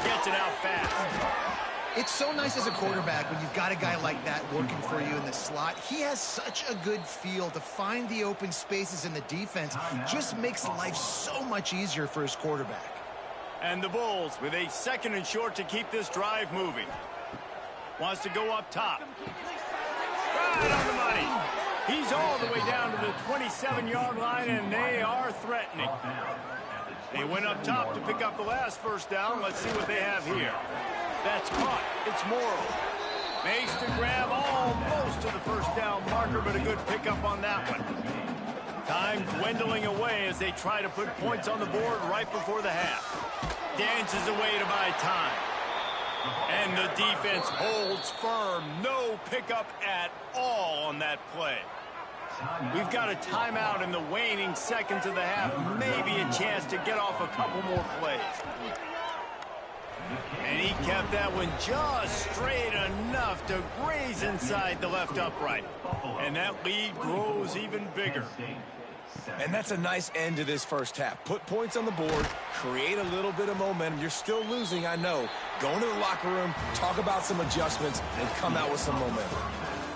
Speaker 1: Gets it out fast.
Speaker 2: It's so nice as a quarterback when you've got a guy like that working for you in the slot. He has such a good feel to find the open spaces in the defense. Just makes life so much easier for his quarterback.
Speaker 1: And the Bulls with a 2nd and short to keep this drive moving. Wants to go up top. Right on the money. He's all the way down to the 27-yard line, and they are threatening. They went up top to pick up the last first down. Let's see what they have here. That's caught. It's Morrow. Makes the grab almost to the first down marker, but a good pickup on that one. Time dwindling away as they try to put points on the board right before the half. Dances away to buy time. And the defense holds firm. No pickup at all on that play. We've got a timeout in the waning seconds of the half. Maybe a chance to get off a couple more plays. And he kept that one just straight enough to graze inside the left upright. And that lead grows even bigger.
Speaker 3: And that's a nice end to this first half. Put points on the board, create a little bit of momentum. You're still losing, I know. Go into the locker room, talk about some adjustments, and come out with some momentum.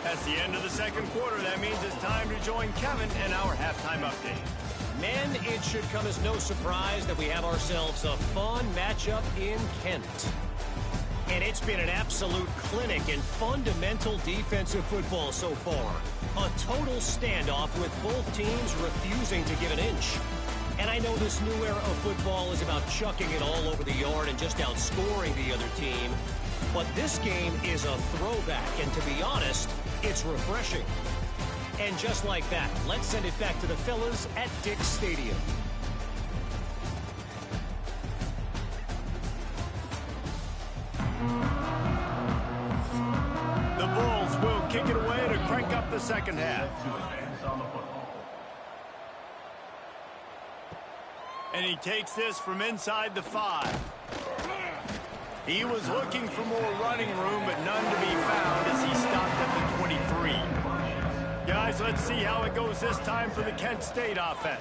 Speaker 1: That's the end of the second quarter. That means it's time to join Kevin in our halftime update.
Speaker 4: Men, it should come as no surprise that we have ourselves a fun matchup in Kent. And it's been an absolute clinic in fundamental defensive football so far. A total standoff with both teams refusing to give an inch. And I know this new era of football is about chucking it all over the yard and just outscoring the other team. But this game is a throwback, and to be honest, it's refreshing. And just like that, let's send it back to the fellas at Dick's Stadium.
Speaker 1: The Bulls will kick it away to crank up the second half. And he takes this from inside the 5. He was looking for more running room, but none to be found as he stopped at the 23. Guys, let's see how it goes this time for the Kent State offense.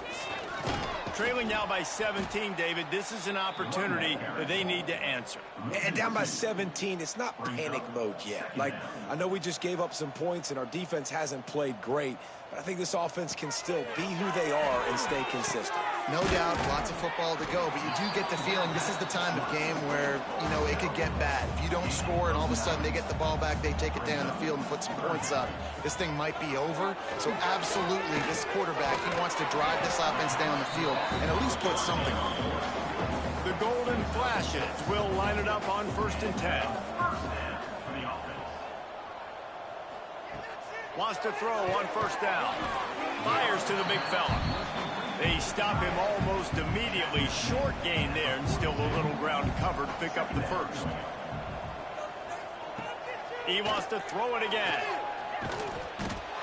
Speaker 1: Trailing now by 17, David. This is an opportunity that they need to answer.
Speaker 3: And down by 17, it's not panic mode yet. Like, I know we just gave up some points and our defense hasn't played great, but I think this offense can still be who they are and stay consistent.
Speaker 2: No doubt, lots of football to go, but you do get the feeling this is the time of game where, you know, it could get bad. If you don't score and all of a sudden they get the ball back, they take it down the field and put some points up, this thing might be over. So absolutely, this quarterback, he wants to drive this offense down the field and at least put something on the board.
Speaker 1: The Golden Flashes will line it up on 1st and 10. Wants to throw on 1st down. Fires to the big fella. They stop him almost immediately. Short gain there and still a little ground cover to pick up the first. He wants to throw it again.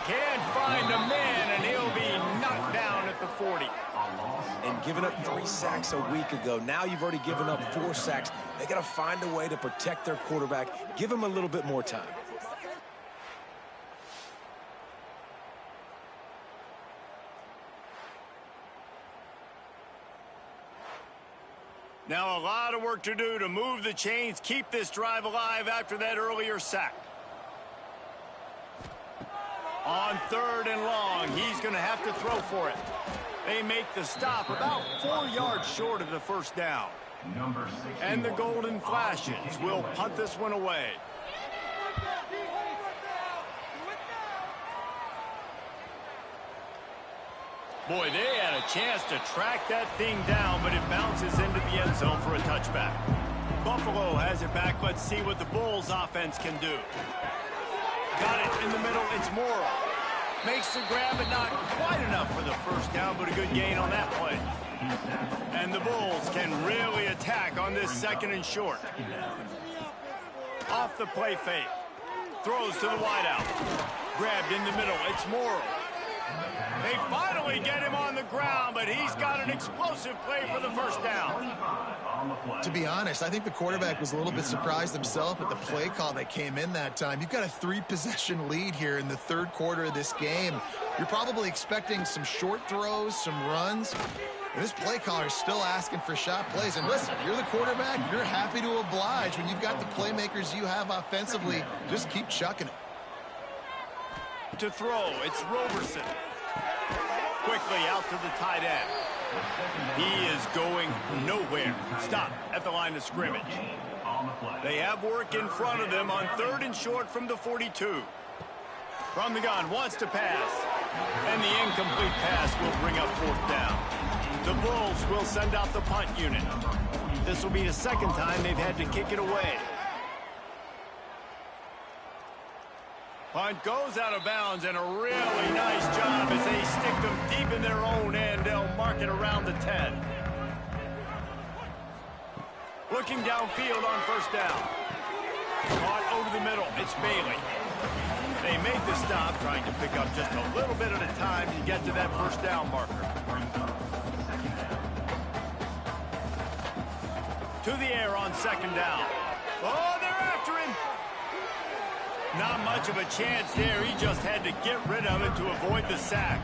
Speaker 1: Can't find a man, and he'll be knocked down at the 40.
Speaker 3: And giving up 3 sacks a week ago. Now you've already given up 4 sacks. They got to find a way to protect their quarterback. Give him a little bit more time.
Speaker 1: Now a lot of work to do to move the chains, keep this drive alive after that earlier sack. On 3rd and long, he's going to have to throw for it. They make the stop about 4 yards short of the first down. And the Golden Flashes will punt this one away. Boy, they had a chance to track that thing down, but it bounces into the end zone for a touchback. Buffalo has it back. Let's see what the Bulls offense can do. Got it in the middle. It's Morrow. Makes the grab, but not quite enough for the first down, but a good gain on that play. And the Bulls can really attack on this 2nd and short. Off the play fake. Throws to the wideout. Grabbed in the middle. It's Morrow. They finally get him on the ground, but he's got an explosive play for the first down.
Speaker 2: To be honest, I think the quarterback was a little bit surprised himself at the play call that came in that time. You've got a 3-possession lead here in the 3rd quarter of this game. You're probably expecting some short throws, some runs. And this play caller is still asking for shot plays. And listen, you're the quarterback. You're happy to oblige when you've got the playmakers you have offensively. Just keep chucking it.
Speaker 1: To throw, it's Roberson. Quickly out to the tight end. He is going nowhere. Stop at the line of scrimmage. They have work in front of them on 3rd and short from the 42. From the gun, wants to pass. And the incomplete pass will bring up 4th down. The Bulls will send out the punt unit. This will be the 2nd time they've had to kick it away. Punt goes out of bounds, and a really nice job as they stick them deep in their own end. They'll mark it around the 10. Looking downfield on first down. Caught over the middle. It's Bailey. They make the stop, trying to pick up just a little bit at a time to get to that first down marker. To the air on second down. Oh, they're after him. Not much of a chance there. He just had to get rid of it to avoid the sack.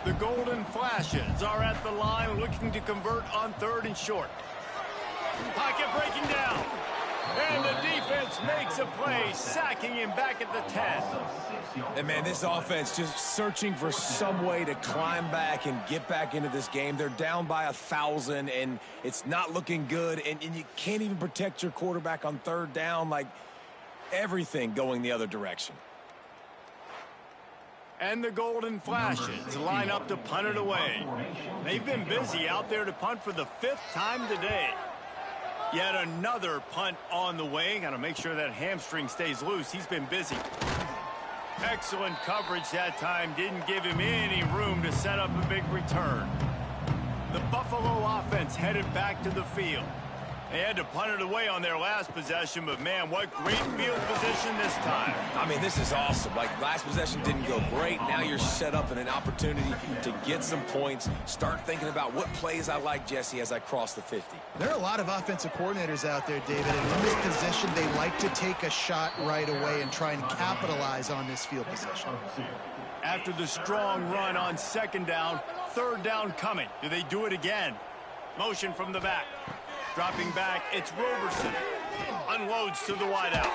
Speaker 1: The Golden Flashes are at the line looking to convert on 3rd and short. Pocket breaking down. And the defense makes a play, sacking him back at the 10.
Speaker 3: And, man, this offense just searching for some way to climb back and get back into this game. They're down by 1,000, and it's not looking good. And you can't even protect your quarterback on 3rd down. Like, everything going the other direction.
Speaker 1: And the Golden Flashes line up to punt it away. They've been busy out there to punt for the 5th time today. Yet another punt on the way. Got to make sure that hamstring stays loose. He's been busy. Excellent coverage that time. Didn't give him any room to set up a big return. The Buffalo offense headed back to the field. They had to punt it away on their last possession, but, man, what great field position this time.
Speaker 3: I mean, this is awesome. Like, last possession didn't go great. Now you're set up in an opportunity to get some points. Start thinking about what plays I like, Jesse, as I cross the 50.
Speaker 2: There are a lot of offensive coordinators out there, David, and in this position, they like to take a shot right away and try and capitalize on this field position.
Speaker 1: After the strong run on second down, 3rd down coming. Do they do it again? Motion from the back. Dropping back, it's Roberson. Unloads to the wideout.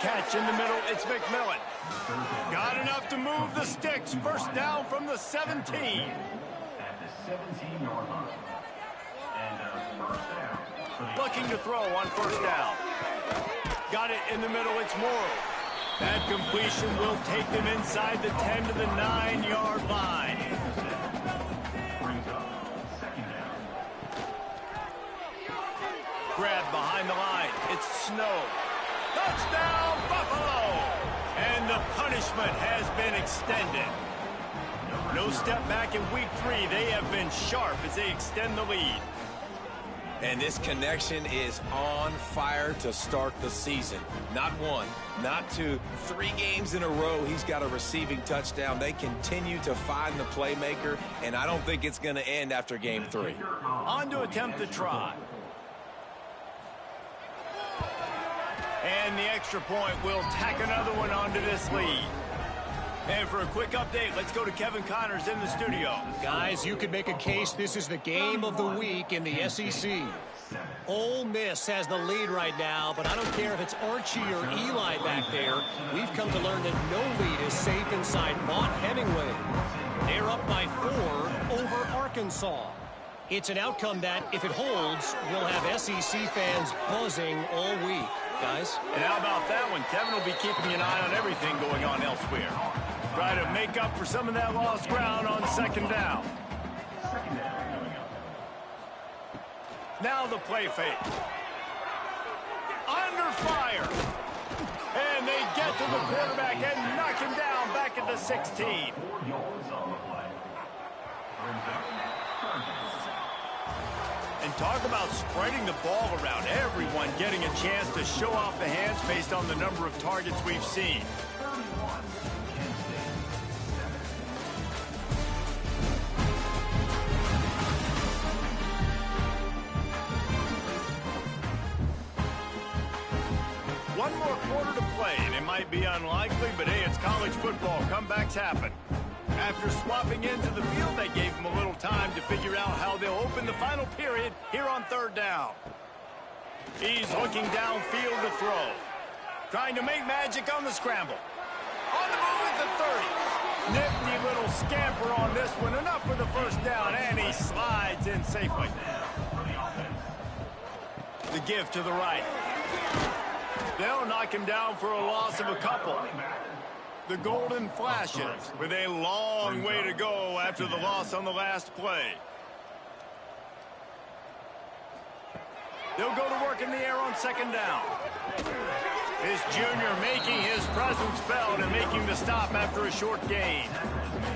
Speaker 1: Catch in the middle, it's McMillan. Got enough to move the sticks. First down from the 17.
Speaker 5: At the 17-yard line. And first down.
Speaker 1: Looking to throw on first down. Got it in the middle, it's Morrow. That completion will take them inside the 10 to the 9-yard line. Grab behind the line. It's Snow. Touchdown, Buffalo! And the punishment has been extended. No step back in week 3. They have been sharp as they extend the lead.
Speaker 3: And this connection is on fire to start the season. Not 1, not 2, 3 games in a row. He's got a receiving touchdown. They continue to find the playmaker, and I don't think it's going to end after game 3.
Speaker 1: On to attempt the try. And the extra point will tack another one onto this lead. And for a quick update, let's go to Kevin Connors in the studio.
Speaker 4: Guys, you could make a case this is the game of the week in the SEC. Ole Miss has the lead right now, but I don't care if it's Archie or Eli back there. We've come to learn that no lead is safe inside Vaught Hemingway. They're up by 4 over Arkansas. It's an outcome that, if it holds, will have SEC fans buzzing all week. Guys?
Speaker 1: And how about that one? Kevin will be keeping an eye on everything going on elsewhere. Try to make up for some of that lost ground on second down. Now the play fake. Under fire. And they get to the quarterback and knock him down back at the 16. And talk about spreading the ball around. Everyone getting a chance to show off the hands based on the number of targets we've seen. One more quarter to play, and it might be unlikely, but hey, it's college football. Comebacks happen. After swapping into the field, they gave him a little time to figure out how they'll open the final period here on 3rd down. He's looking downfield to throw. Trying to make magic on the scramble. On the move at the 30. Nifty little scamper on this one. Enough for the first down, and he slides in safely. The give to the right. They'll knock him down for a loss of a couple. The Golden Flashes with a long way to go after the loss on the last play. They'll go to work in the air on second down. This junior making his presence felt and making the stop after a short gain.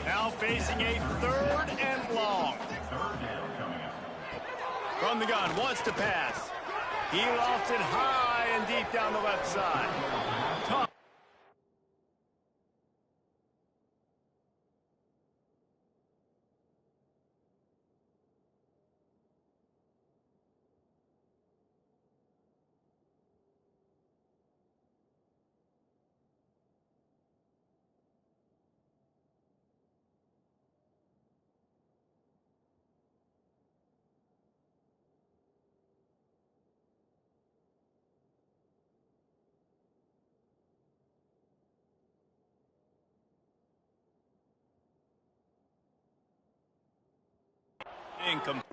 Speaker 1: Now facing a 3rd and long. From the gun, wants to pass. He lofts it high and deep down the left side. Tough. Income.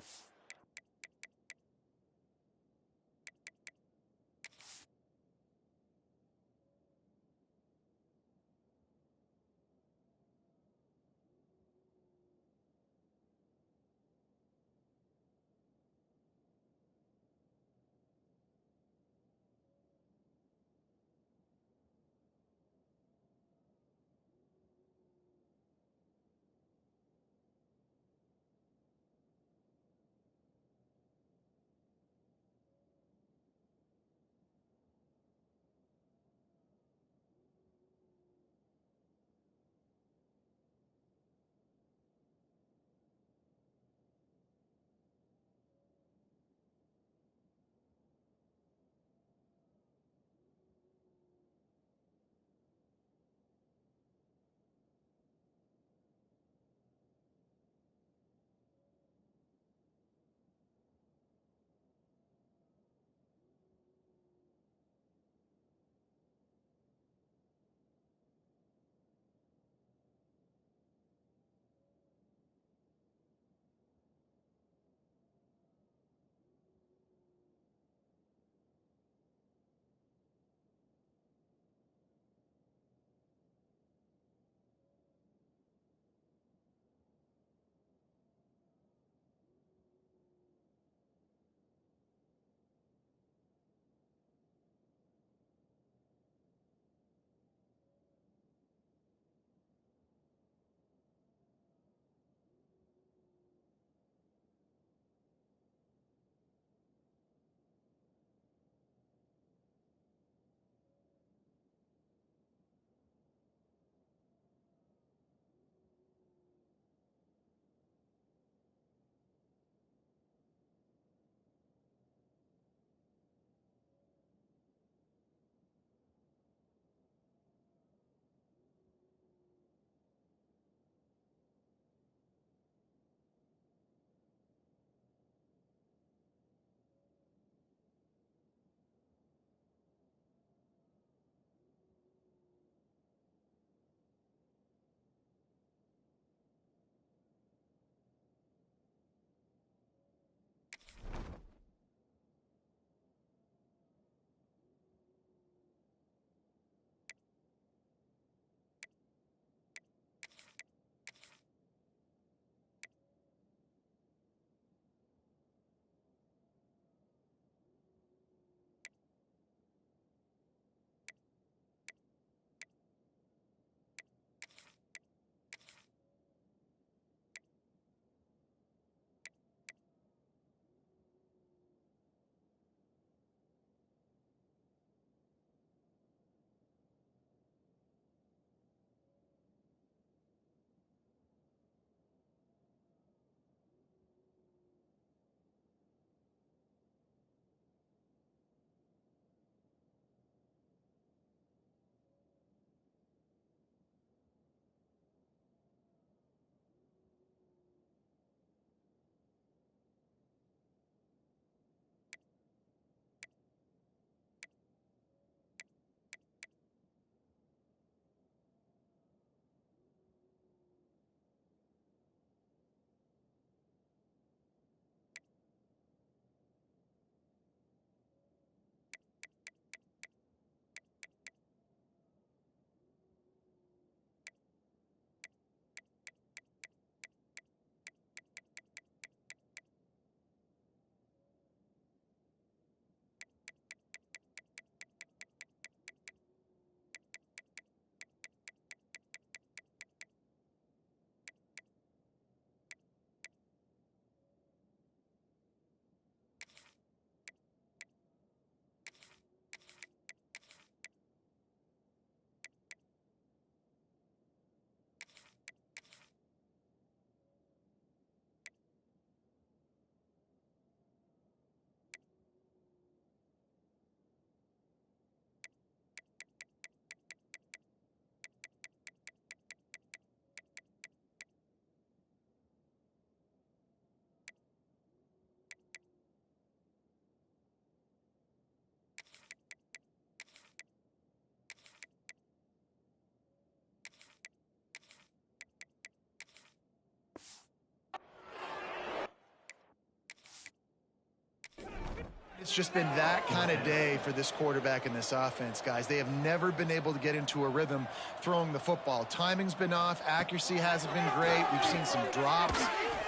Speaker 2: It's just been that kind of day for this quarterback and this offense, guys. They have never been able to get into a rhythm throwing the football. Timing's been off. Accuracy hasn't been great. We've seen some drops.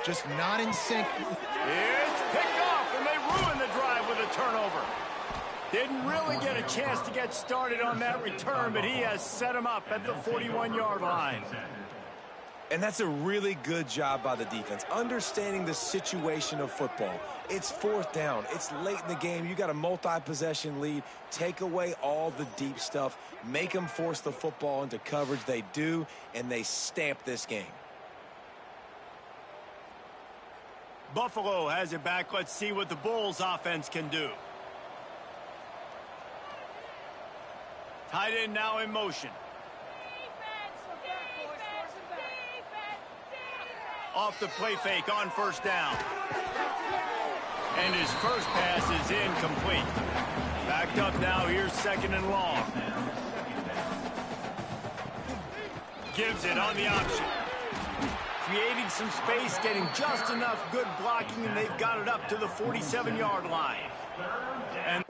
Speaker 2: Just not in sync.
Speaker 1: It's picked off, and they ruin the drive with a turnover. Didn't really get a chance to get started on that return, but he has set him up at the 41-yard line.
Speaker 3: And that's a really good job by the defense, understanding the situation of football. It's fourth down. It's late in the game. You got a multi-possession lead. Take away all the deep stuff. Make them force the football into coverage. They do, and they stamp this game.
Speaker 1: Buffalo has it back. Let's see what the Bulls offense can do. Tight end now in motion. Off the play fake on first down. And his first pass is incomplete. Backed up now, here's second and long. Gives it on the option. Creating some space, getting just enough good blocking, and they've got it up to the 47-yard line. And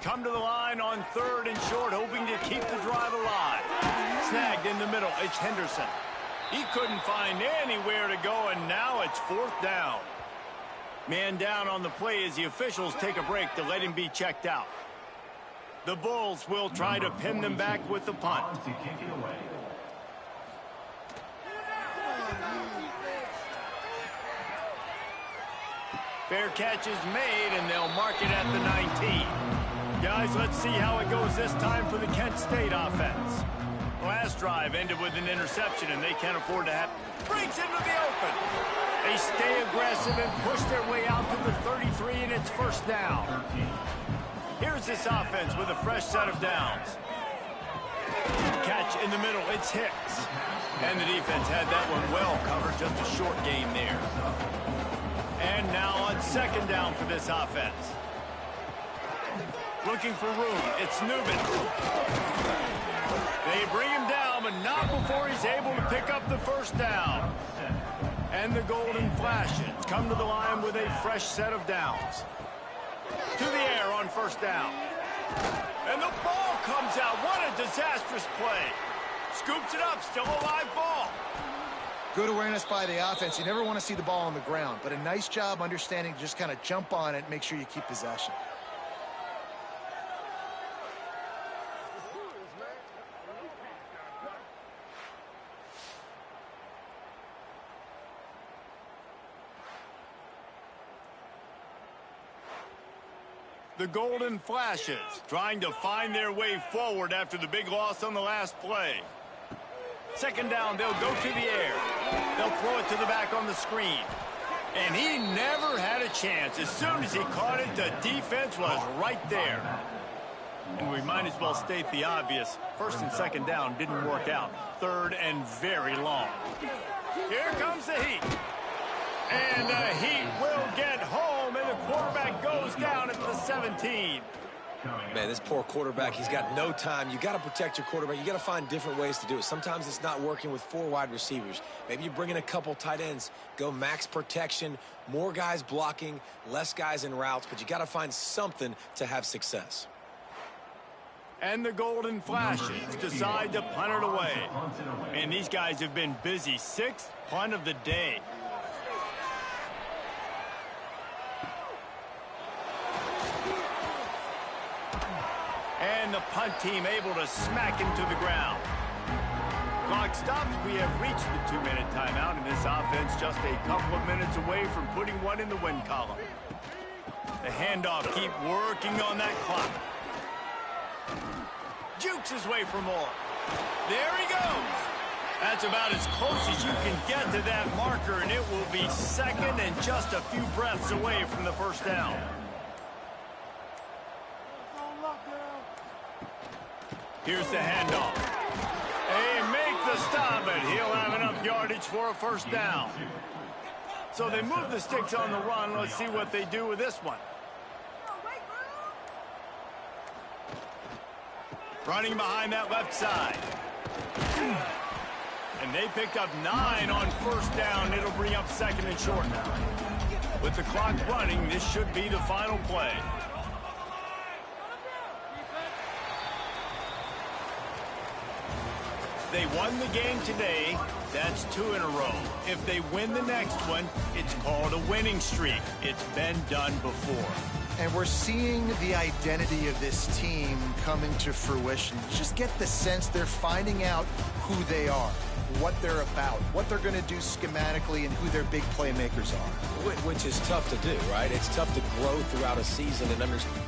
Speaker 1: come to the line on third and short, hoping to keep the drive alive. Snagged in the middle, it's Henderson. He couldn't find anywhere to go, and now it's fourth down. Man down on the play as the officials take a break to let him be checked out. The Bulls will try to pin them back with the punt. Fair catch is made, and they'll mark it at the 19. Guys, let's see how it goes this time for the Kent State offense. Last drive ended with an interception, and they can't afford to have... Breaks into the open. They stay aggressive and push their way out to the 33, and it's first down. Here's this offense with a fresh set of downs. Catch in the middle, it's Hicks. And the defense had that one well covered, just a short gain there. And now on second down for this offense. Looking for room, it's Newman. They bring him down, but not before he's able to pick up the first down. And the Golden Flashes come to the line with a fresh set of downs. To the air on first down. And the ball comes out. What a disastrous play. Scoops it up, still a live ball.
Speaker 2: Good awareness by the offense. You never want to see the ball on the ground, but a nice job understanding to just kind of jump on it and make sure you keep possession.
Speaker 1: The Golden Flashes trying to find their way forward after the big loss on the last play. Second down, they'll go to the air. They'll throw it to the back on the screen. And he never had a chance. As soon as he caught it, the defense was right there. And we might as well state the obvious. First and second down didn't work out. Third and very long. Here comes the Heat. And the Heat will get home, and the quarterback goes down at the 17.
Speaker 3: Man, this poor quarterback, he's got no time. You got to protect your quarterback. You got to find different ways to do it. Sometimes it's not working with 4 wide receivers. Maybe you bring in a couple tight ends, go max protection, more guys blocking, less guys in routes, but you got to find something to have success.
Speaker 1: And the Golden Flashes decide to punt it away. And these guys have been busy. 6th punt of the day. And the punt team able to smack him to the ground. Clock stops. We have reached the 2-minute timeout, and this offense just a couple of minutes away from putting one in the win column. The handoff, keep working on that clock. Jukes his way for more. There he goes. That's about as close as you can get to that marker, and it will be second and just a few breaths away from the first down. Here's the handoff. They make the stop, and he'll have enough yardage for a first down. So they move the sticks on the run. Let's see what they do with this one. Running behind that left side. And they picked up 9 on first down. It'll bring up second and short now. With the clock running, this should be the final play. They won the game today. That's 2 in a row. If they win the next one, it's called a winning streak. It's been done before.
Speaker 2: And we're seeing the identity of this team coming to fruition. You just get the sense they're finding out who they are, what they're about, what they're going to do schematically, and who their big playmakers are.
Speaker 3: Which is tough to do, right? It's tough to grow throughout a season and understand.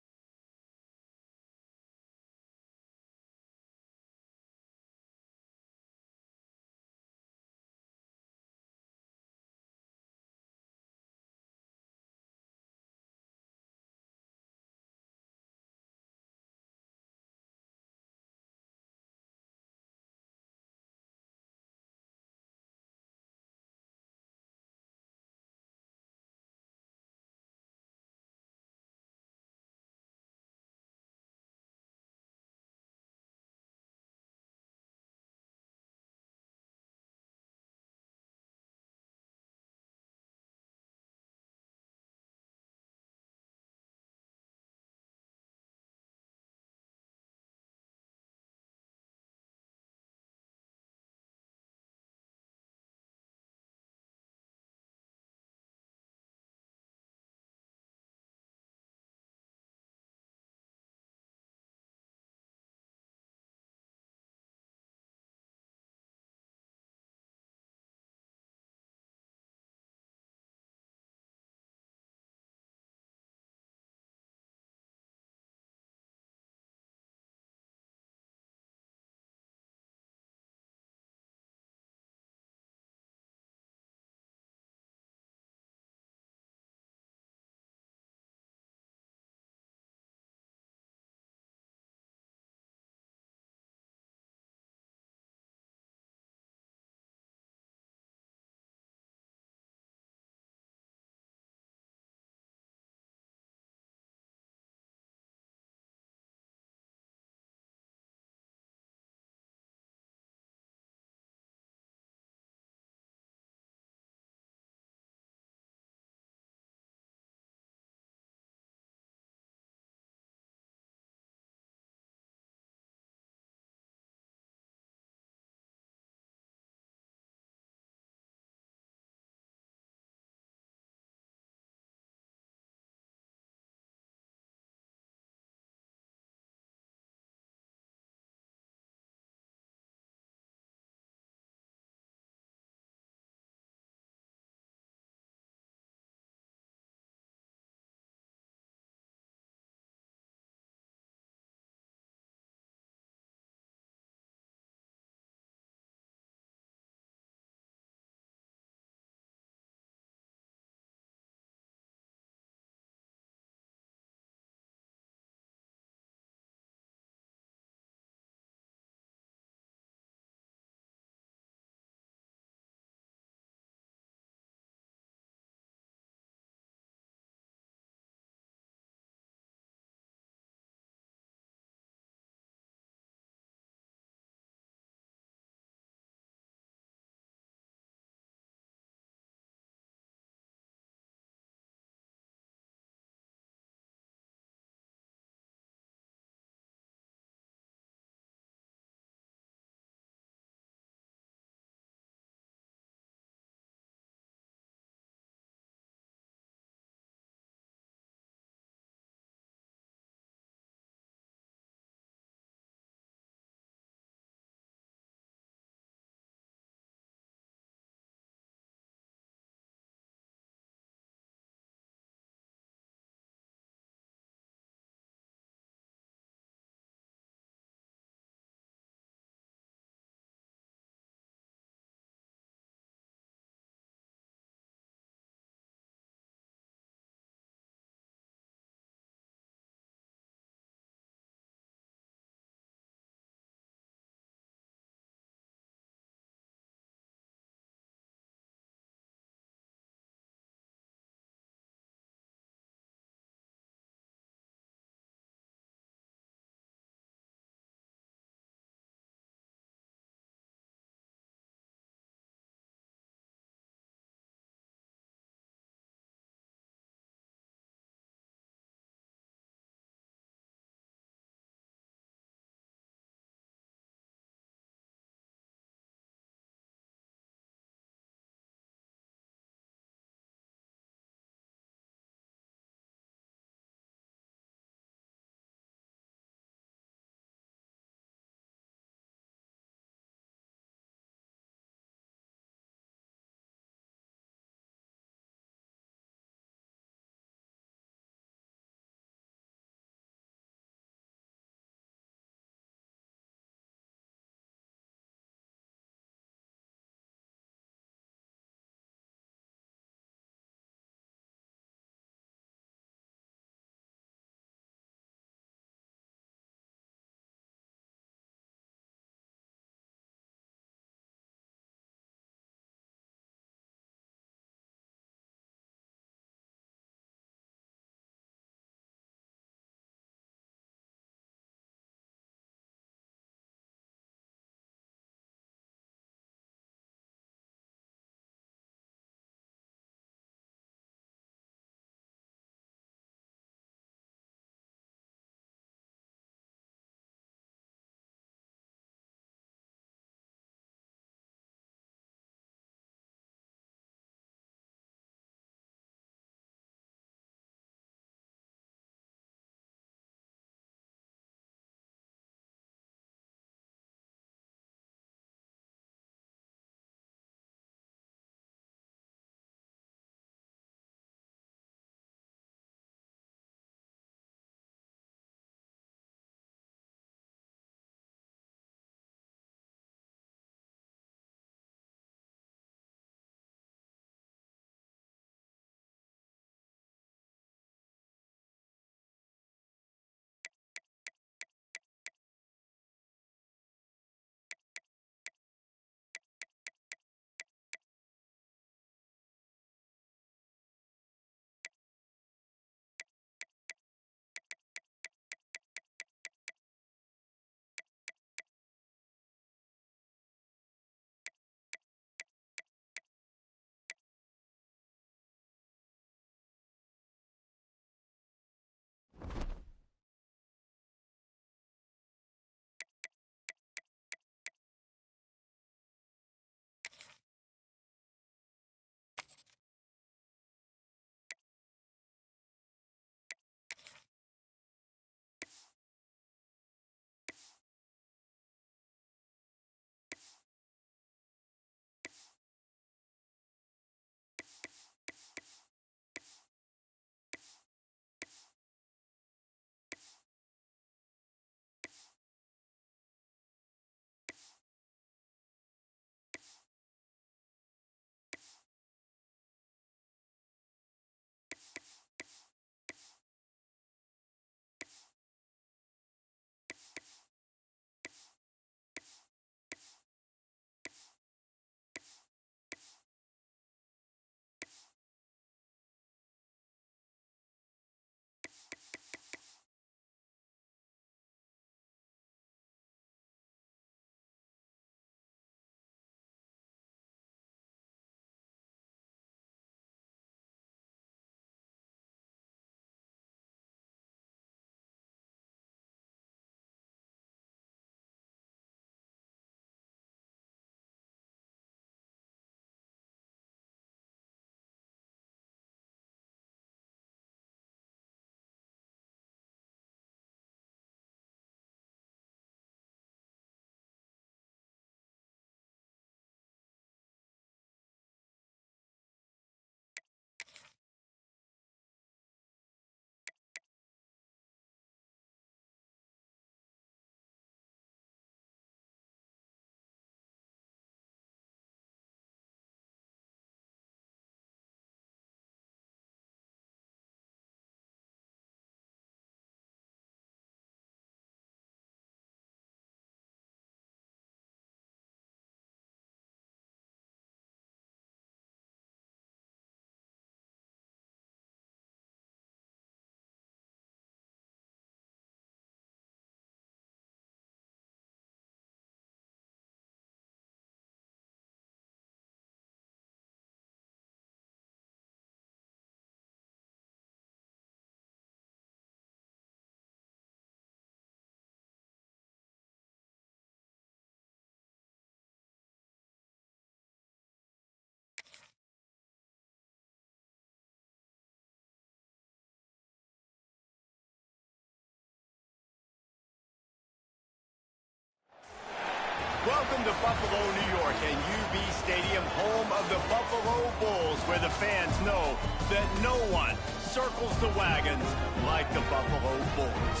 Speaker 1: Welcome to Buffalo, New York, and UB Stadium, home of the Buffalo Bulls, where the fans know that no one circles the wagons like the Buffalo Bulls.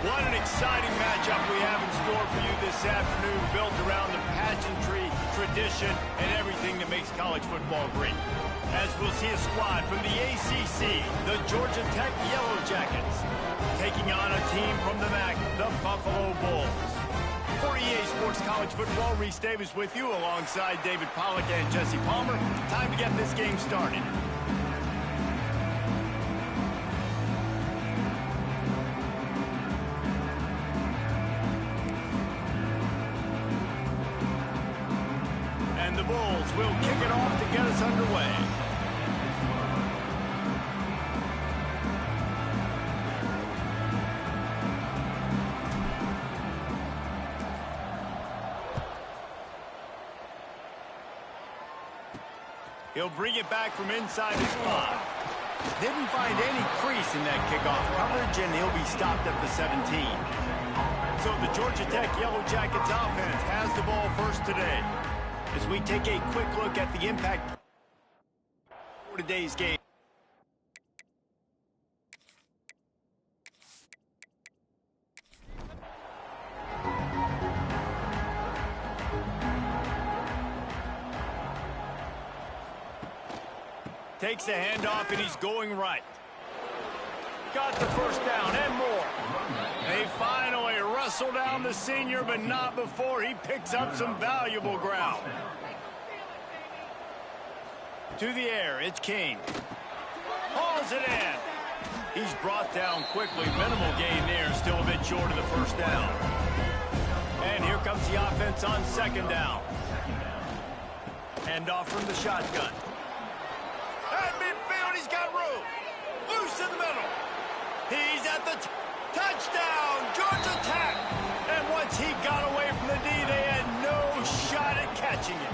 Speaker 1: What an exciting matchup we have in store for you this afternoon, built around the pageantry, tradition, and everything that makes college football great. As we'll see a squad from the ACC, the Georgia Tech Yellow Jackets, taking on a team from the MAC, the Buffalo Bulls. For EA Sports College Football, Reese Davis with you alongside David Pollack and Jesse Palmer. Time to get this game started. And the Bulls will kick it off to get us underway. He'll bring it back from inside his 5. Didn't find any crease in that kickoff coverage, and he'll be stopped at the 17. So the Georgia Tech Yellow Jackets offense has the ball first today. As we take a quick look at the impact for today's game. Takes the handoff, and he's going right. Got the first down and more. They finally wrestle down the senior, but not before he picks up some valuable ground. To the air, it's King. Hauls it in. He's brought down quickly. Minimal gain there, still a bit short of the first down. And here comes the offense on second down. Handoff from the shotgun. At midfield, he's got room. Loose in the middle. He's at the touchdown, Georgia Tech. And once he got away from the D, they had no shot at catching it.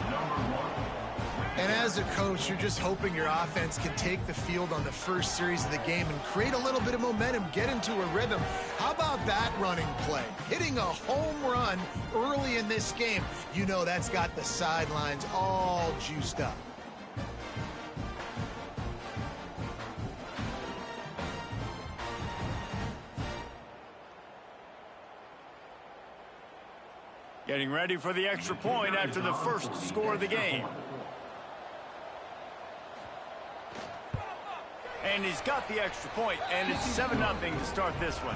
Speaker 2: And as a coach, you're just hoping your offense can take the field on the first series of the game and create a little bit of momentum, get into a rhythm. How about that running play? Hitting a home run early in this game. You know that's got the sidelines all juiced up.
Speaker 1: Getting ready for the extra point after the first score of the game. And he's got the extra point, and it's 7-0 to start this one.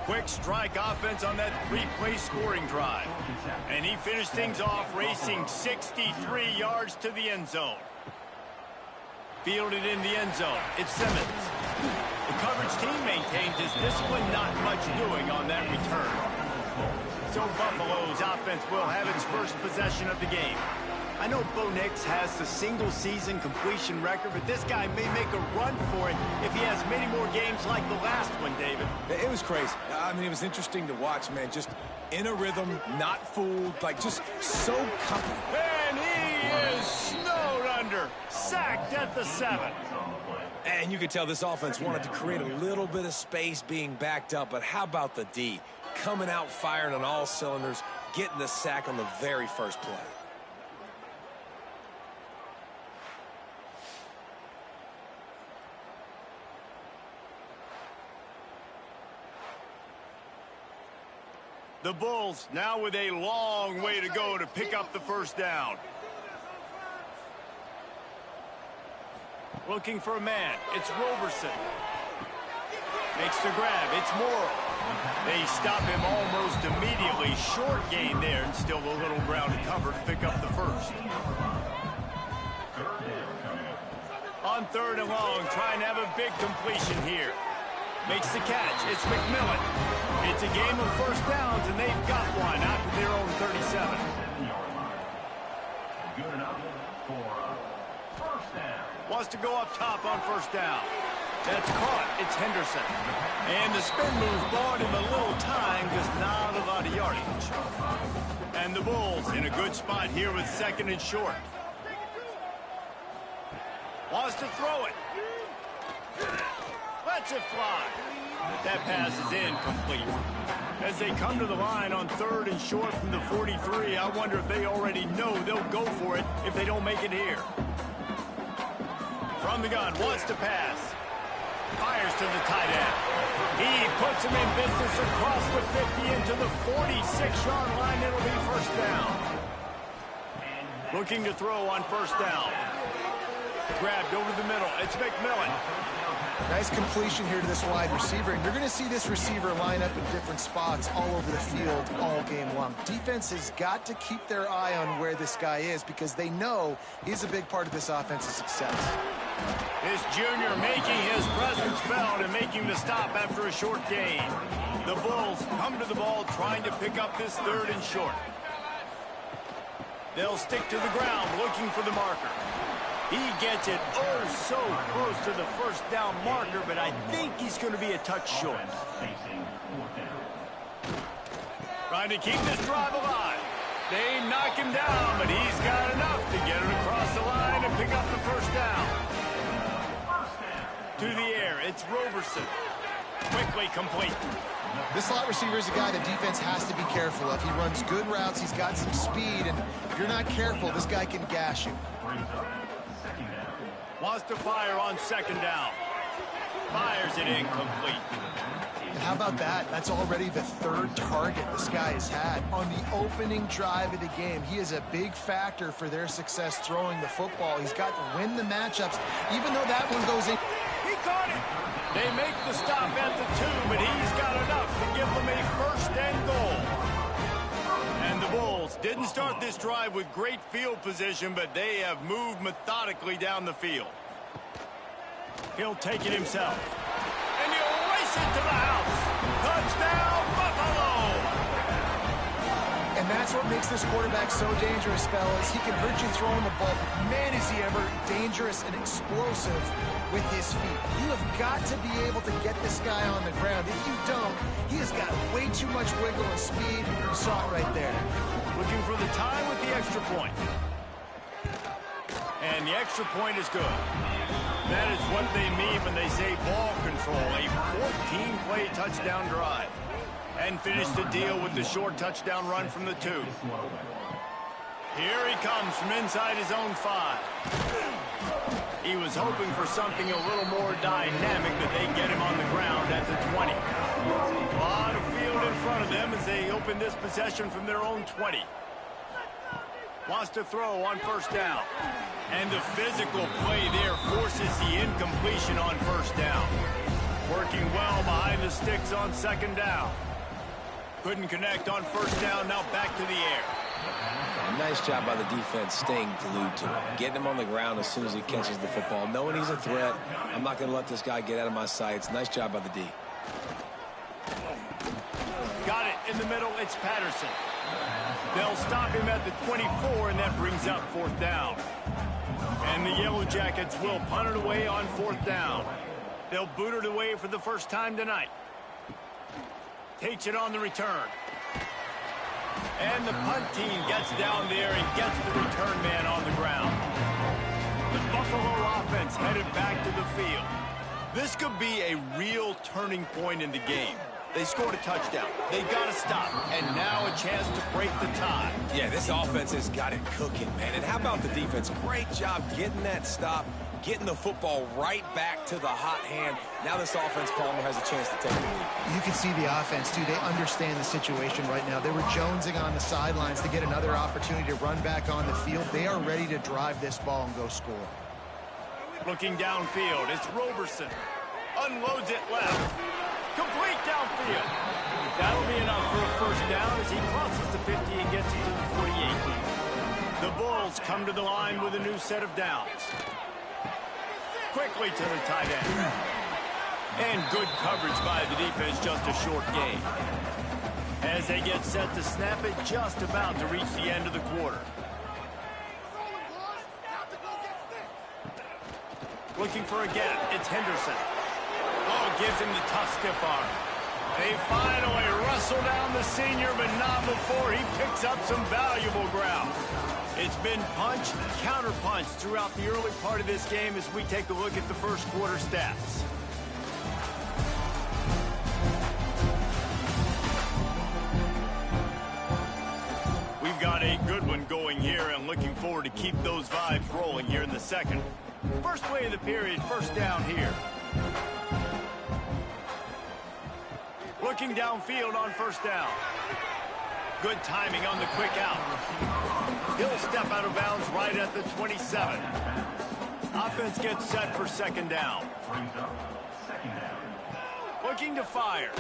Speaker 1: Quick strike offense on that 3-play scoring drive. And he finished things off racing 63 yards to the end zone. Fielded in the end zone. It's Simmons. The coverage team maintains his discipline, not much doing on that return. So Buffalo's offense will have its first possession of the game. I know Bo Nix has the single-season completion record, but this guy may make a run for it if he has many more games like the last one, David.
Speaker 3: It was crazy. I mean, it was interesting to watch, man. Just in a rhythm, not fooled, like just so confident.
Speaker 1: And he is snowed under, sacked at the 7.
Speaker 3: And you could tell this offense wanted to create a little bit of space being backed up, but how about the D? Coming out firing on all cylinders, getting the sack on the very first play.
Speaker 1: The Bulls now with a long way to go to pick up the first down. Looking for a man. It's Roberson. Makes the grab. It's Morrow. They stop him almost immediately. Short gain there, and still a little ground to cover to pick up the first. On third and long, trying to have a big completion here. Makes the catch. It's McMillan. It's a game of first downs, and they've got one out to their own 37.
Speaker 5: Good enough for first down.
Speaker 1: Wants to go up top on first down. That's caught. It's Henderson. And the spin move bought him a little time, just not a lot of yardage. And the Bulls in a good spot here with second and short. Wants to throw it. Lets it fly. That pass is incomplete. As they come to the line on 3rd and short from the 43, I wonder if they already know they'll go for it if they don't make it here. From the gun, wants to pass. Fires to the tight end. He puts him in business across the 50 into the 46-yard line. It'll be first down. Looking to throw on first down. Grabbed over the middle. It's McMillan.
Speaker 2: Nice completion here to this wide receiver. And you're going to see this receiver line up in different spots all over the field all game long. Defense has got to keep their eye on where this guy is because they know he's a big part of this offense's success.
Speaker 1: This junior making his presence felt and making the stop after a short gain. The Bulls come to the ball trying to pick up this 3rd and short. They'll stick to the ground looking for the marker. He gets it so close to the first down marker, but I think he's going to be a touch short. Trying to keep this drive alive. They knock him down, but he's got enough to get it across the line and pick up the first down. To the air, it's Roberson. Quickly complete.
Speaker 2: This slot receiver is a guy the defense has to be careful of. He runs good routes, he's got some speed, and if you're not careful, this guy can gash you.
Speaker 1: Wants to fire on 2nd down. Fires it incomplete.
Speaker 2: And how about that? That's already the 3rd target this guy has had on the opening drive of the game. He is a big factor for their success throwing the football. He's got to win the matchups, even though that one goes in.
Speaker 1: He caught it. They make the stop at the 2, but he's got enough to give them a 1st and goal. And the Bulls didn't start this drive with great field position, but they have moved methodically down the field. He'll take it himself. And he'll race it to the house. Touchdown, Buffalo!
Speaker 2: And that's what makes this quarterback so dangerous, fellas. He can hurt you throwing the ball, but man, is he ever dangerous and explosive with his feet. You have got to be able to get this guy on the ground. If you don't, he has got way too much wiggle and speed. You saw it right there.
Speaker 1: Looking for the time with the extra point. And the extra point is good. That is what they mean when they say ball control. A 14-play touchdown drive. And finish the deal with the short touchdown run from the 2. Here he comes from inside his own 5. He was hoping for something a little more dynamic, but they get him on the ground at the 20. A lot of field in front of them as they open this possession from their own 20. Wants to throw on first down. And the physical play there forces the incompletion on first down. Working well behind the sticks on 2nd down. Couldn't connect on first down, now back to the air.
Speaker 3: Nice job by the defense staying glued to him. Getting him on the ground as soon as he catches the football. Knowing he's a threat, I'm not going to let this guy get out of my sights. Nice job by the D.
Speaker 1: Got it in the middle, it's Patterson. They'll stop him at the 24, and that brings up 4th down. And the Yellow Jackets will punt it away on 4th down. They'll boot it away for the first time tonight. Takes it on the return. And the punt team gets down there and gets the return man on the ground. The Buffalo offense headed back to the field. This could be a real turning point in the game. They scored a touchdown. They got to stop. And now a chance to break the tie.
Speaker 3: Yeah, this offense has got it cooking, man. And how about the defense? Great job getting that stop, getting the football right back to the hot hand. Now this offense, Palmer, has a chance to take the lead.
Speaker 2: You can see the offense, too. They understand the situation right now. They were jonesing on the sidelines to get another opportunity to run back on the field. They are ready to drive this ball and go score.
Speaker 1: Looking downfield, it's Roberson. Unloads it left. Complete downfield. That'll be enough for a first down as he crosses the 50 and gets it to the 48. The Bulls come to the line with a new set of downs. Quickly to the tight end. And good coverage by the defense, just a short gain. As they get set to snap it, just about to reach the end of the quarter. Looking for a gap, it's Henderson. Oh, gives him the tough stiff arm. They finally wrestle down the senior, but not before he picks up some valuable ground. It's been punch, counter-punch throughout the early part of this game as we take a look at the first quarter stats. keep those vibes rolling here in the second. First play of the period, first down here. Looking downfield on first down. Good timing on the quick out. He'll step out of bounds right at the 27. Offense gets set for second down. Looking to fire.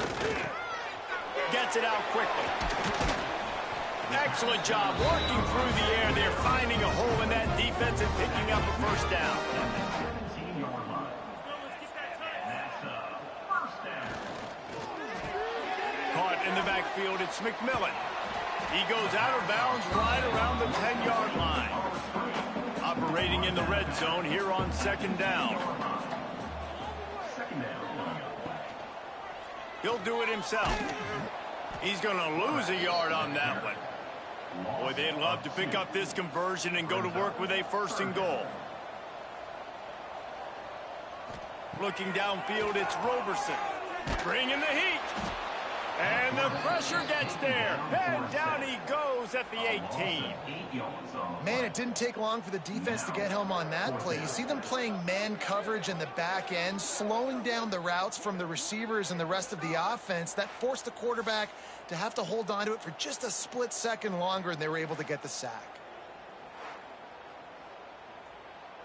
Speaker 1: Gets it out quickly. Excellent job working through the air there, finding a hole in that defense and picking up a first down. Caught in the backfield, it's McMillan. He goes out of bounds right around the 10-yard line. Operating in the red zone here on second down. He'll do it himself. He's going to lose a yard on that one. Boy, they'd love to pick up this conversion and go to work with a first and goal. Looking downfield, it's Roberson. Bringing the heat. And the pressure gets there. And down he goes at the 18.
Speaker 2: Man, it didn't take long for the defense to get home on that play. You see them playing man coverage in the back end, slowing down the routes from the receivers and the rest of the offense. That forced the quarterback to have to hold on to it for just a split second longer, and they were able to get the sack.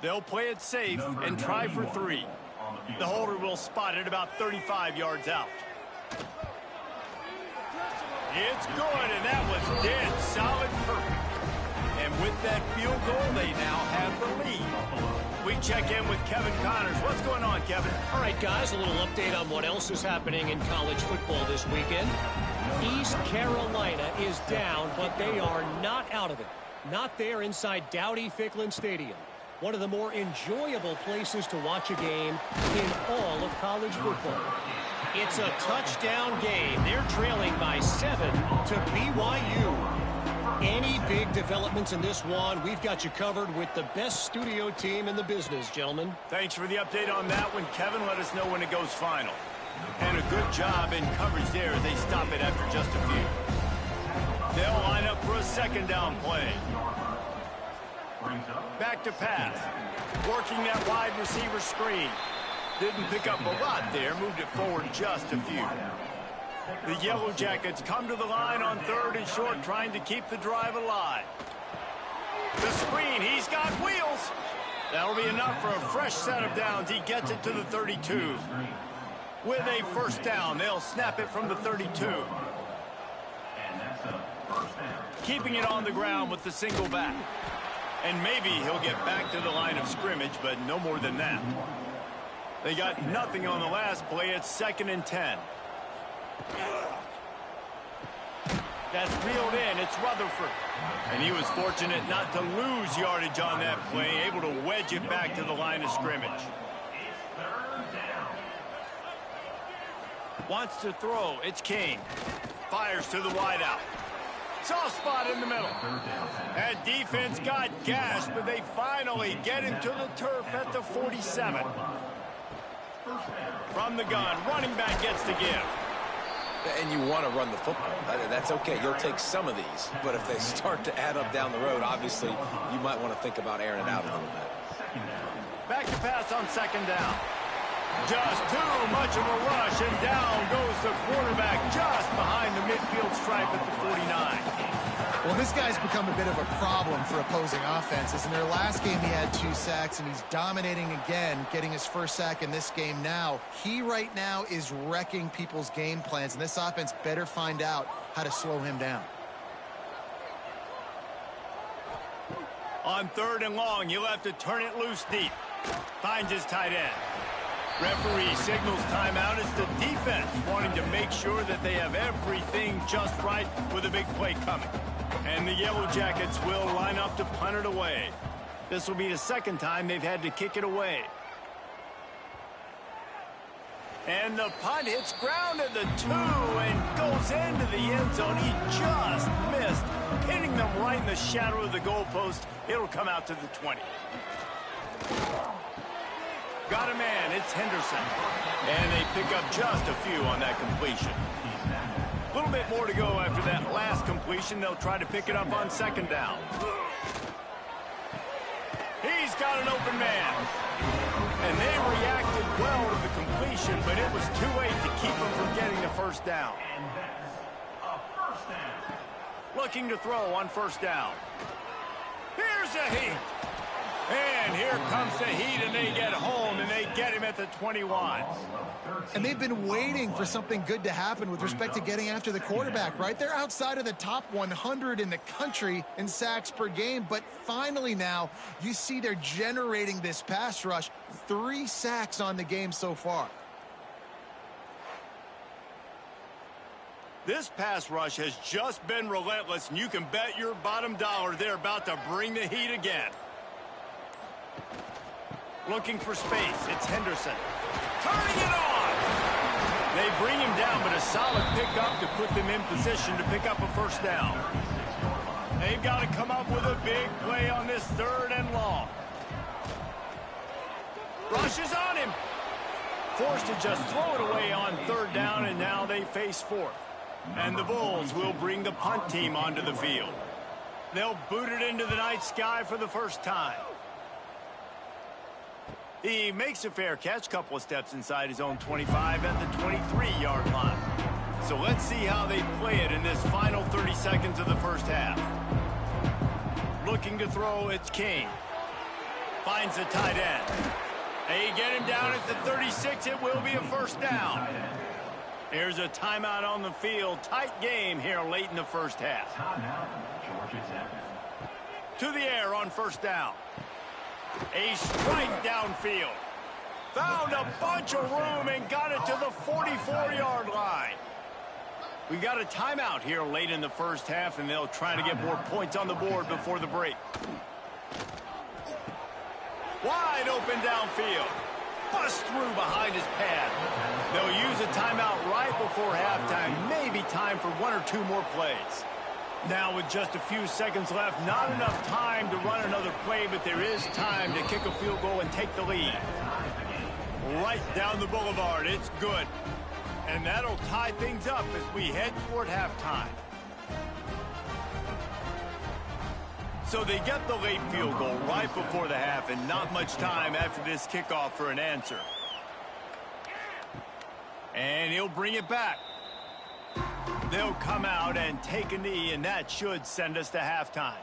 Speaker 1: They'll play it safe and try for 3. The holder will spot it about 35 yards out. It's good, and that was dead solid perfect. And with that field goal, they now have the lead. We check in with Kevin Connors. What's going on, Kevin?
Speaker 4: All right, guys, a little update on what else is happening in college football this weekend. East Carolina is down, but they are not out of it. Not there inside Dowdy-Ficklin Stadium. One of the more enjoyable places to watch a game in all of college football. It's a touchdown game. They're trailing by 7 to BYU. Any big developments in this one, we've got you covered with the best studio team in the business, gentlemen.
Speaker 1: Thanks for the update on that one, Kevin. Let us know when it goes final. And a good job in coverage there as they stop it after just a few. They'll line up for a second down play. Back to pass. Working that wide receiver screen. Didn't pick up a lot there. Moved it forward just a few. The Yellow Jackets come to the line on 3rd and short, trying to keep the drive alive. The screen. He's got wheels. That'll be enough for a fresh set of downs. He gets it to the 32. With a first down, they'll snap it from the 32. Keeping it on the ground with the single back. And maybe he'll get back to the line of scrimmage, but no more than that. They got nothing on the last play. It's 2nd and 10. That's reeled in. It's Rutherford. And he was fortunate not to lose yardage on that play, able to wedge it back to the line of scrimmage. Wants to throw. It's King. Fires to the wideout. Soft spot in the middle. That defense got gashed, but they finally get him to the turf at the 47. From the gun, running back gets the give.
Speaker 3: And you want to run the football. That's okay. You'll take some of these. But if they start to add up down the road, obviously, you might want to think about airing it out a little bit.
Speaker 1: Back to pass on second down. Just too much of a rush, and down goes the quarterback just behind the midfield stripe at the 49.
Speaker 2: Well, this guy's become a bit of a problem for opposing offenses. In their last game, he had 2 sacks, and he's dominating again, getting his first sack in this game now. He right now is wrecking people's game plans, and this offense better find out how to slow him down.
Speaker 1: On 3rd and long, he'll have to turn it loose deep. Finds his tight end. Referee signals timeout. It's the defense wanting to make sure that they have everything just right with a big play coming. And the Yellow Jackets will line up to punt it away. This will be the second time they've had to kick it away. And the punt hits ground at the 2 and goes into the end zone. He just missed, hitting them right in the shadow of the goalpost. It'll come out to the 20. Got a man, it's Henderson. And they pick up just a few on that completion. A little bit more to go after that last completion. They'll try to pick it up on second down. he's got an open man. And they reacted well to the completion, but it was too late to keep him from getting the first down.
Speaker 5: And that's a first down.
Speaker 1: Looking to throw on first down. Here's a heat. And here comes the heat, and they get home, and they get him at the 21.
Speaker 2: And they've been waiting for something good to happen with respect to getting after the quarterback, right? They're outside of the top 100 in the country in sacks per game, but finally now you see they're generating this pass rush. 3 sacks on the game so far.
Speaker 1: This pass rush has just been relentless, and you can bet your bottom dollar they're about to bring the heat again. Looking for space. It's Henderson. Turning it on! They bring him down, but a solid pickup to put them in position to pick up a first down. They've got to come up with a big play on this 3rd and long. Rush is on him. Forced to just throw it away on 3rd down, and now they face 4th. And the Bulls will bring the punt team onto the field. They'll boot it into the night sky for the first time. He makes a fair catch, couple of steps inside his own 25 at the 23-yard line. So let's see how they play it in this final 30 seconds of the first half. Looking to throw, it's King. Finds the tight end. They get him down at the 36. It will be a first down. Here's a timeout on the field. Tight game here late in the first half.
Speaker 5: Georgia Tech.
Speaker 1: To the air on first down. A strike downfield. Found a bunch of room and got it to the 44-yard line. We got a timeout here late in the first half, and they'll try to get more points on the board before the break. Wide open downfield. Bust through behind his pad. They'll use a timeout right before halftime. Maybe time for 1 or 2 more plays. Now with just a few seconds left, not enough time to run another play, but there is time to kick a field goal and take the lead. Right down the boulevard, it's good. And that'll tie things up as we head toward halftime. So they get the late field goal right before the half, and not much time after this kickoff for an answer. And he'll bring it back. They'll come out and take a knee, and that should send us to halftime.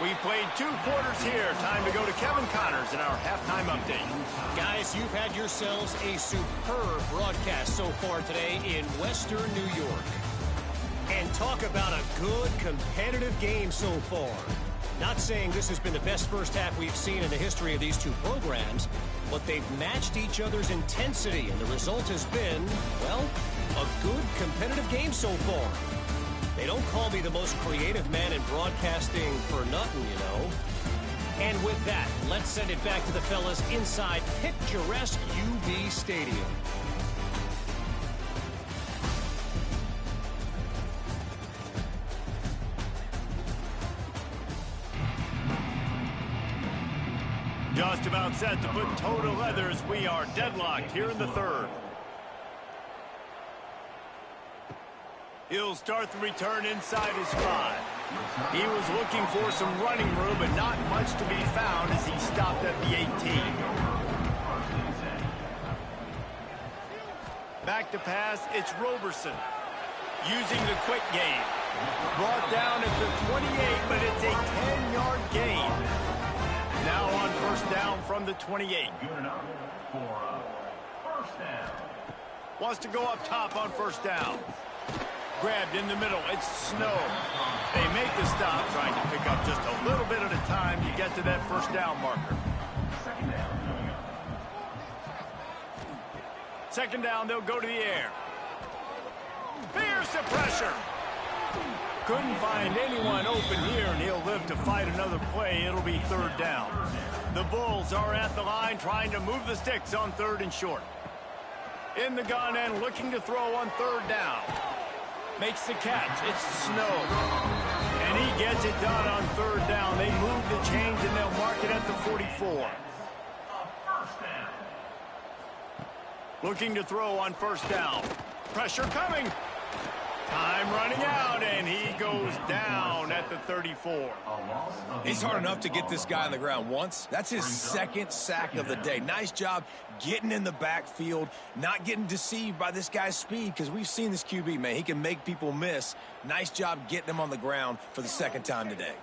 Speaker 1: We've played 2 quarters here. Time to go to Kevin Connors in our halftime update.
Speaker 4: Guys, you've had yourselves a superb broadcast so far today in Western New York. And talk about a good competitive game so far. Not saying this has been the best first half we've seen in the history of these two programs, but they've matched each other's intensity, and the result has been, well, a good competitive game so far. They don't call me the most creative man in broadcasting for nothing, you know. And with that, let's send it back to the fellas inside picturesque UB Stadium.
Speaker 1: Just about set to put toe to leather as we are deadlocked here in the third. He'll start the return inside his 5. He was looking for some running room, but not much to be found as he stopped at the 18. Back to pass, it's Roberson. Using the quick game. Brought down at the 28, but it's a 10-yard gain. Now on first down from the 28.
Speaker 5: Good enough for first down.
Speaker 1: Wants to go up top on first down. Grabbed in the middle. It's Snow. They make the stop, trying to pick up just a little bit at a time to get to that first down marker.
Speaker 5: Second down coming up.
Speaker 1: Second down, they'll go to the air. Here's the pressure. Couldn't find anyone open here, and he'll live to fight another play. It'll be third down. The Bulls are at the line trying to move the sticks on third and short. In the gun and looking to throw on third down. Makes the catch. It's Snow. And he gets it done on third down. They move the chains, and they'll mark it at the 44.
Speaker 5: First down.
Speaker 1: Looking to throw on first down. Pressure coming. Time running out, and he goes down at the 34.
Speaker 3: It's hard enough to get this guy on the ground once. That's his second sack of the day. Nice job getting in the backfield, not getting deceived by this guy's speed, because we've seen this QB, man. He can make people miss. Nice job getting him on the ground for the second time today.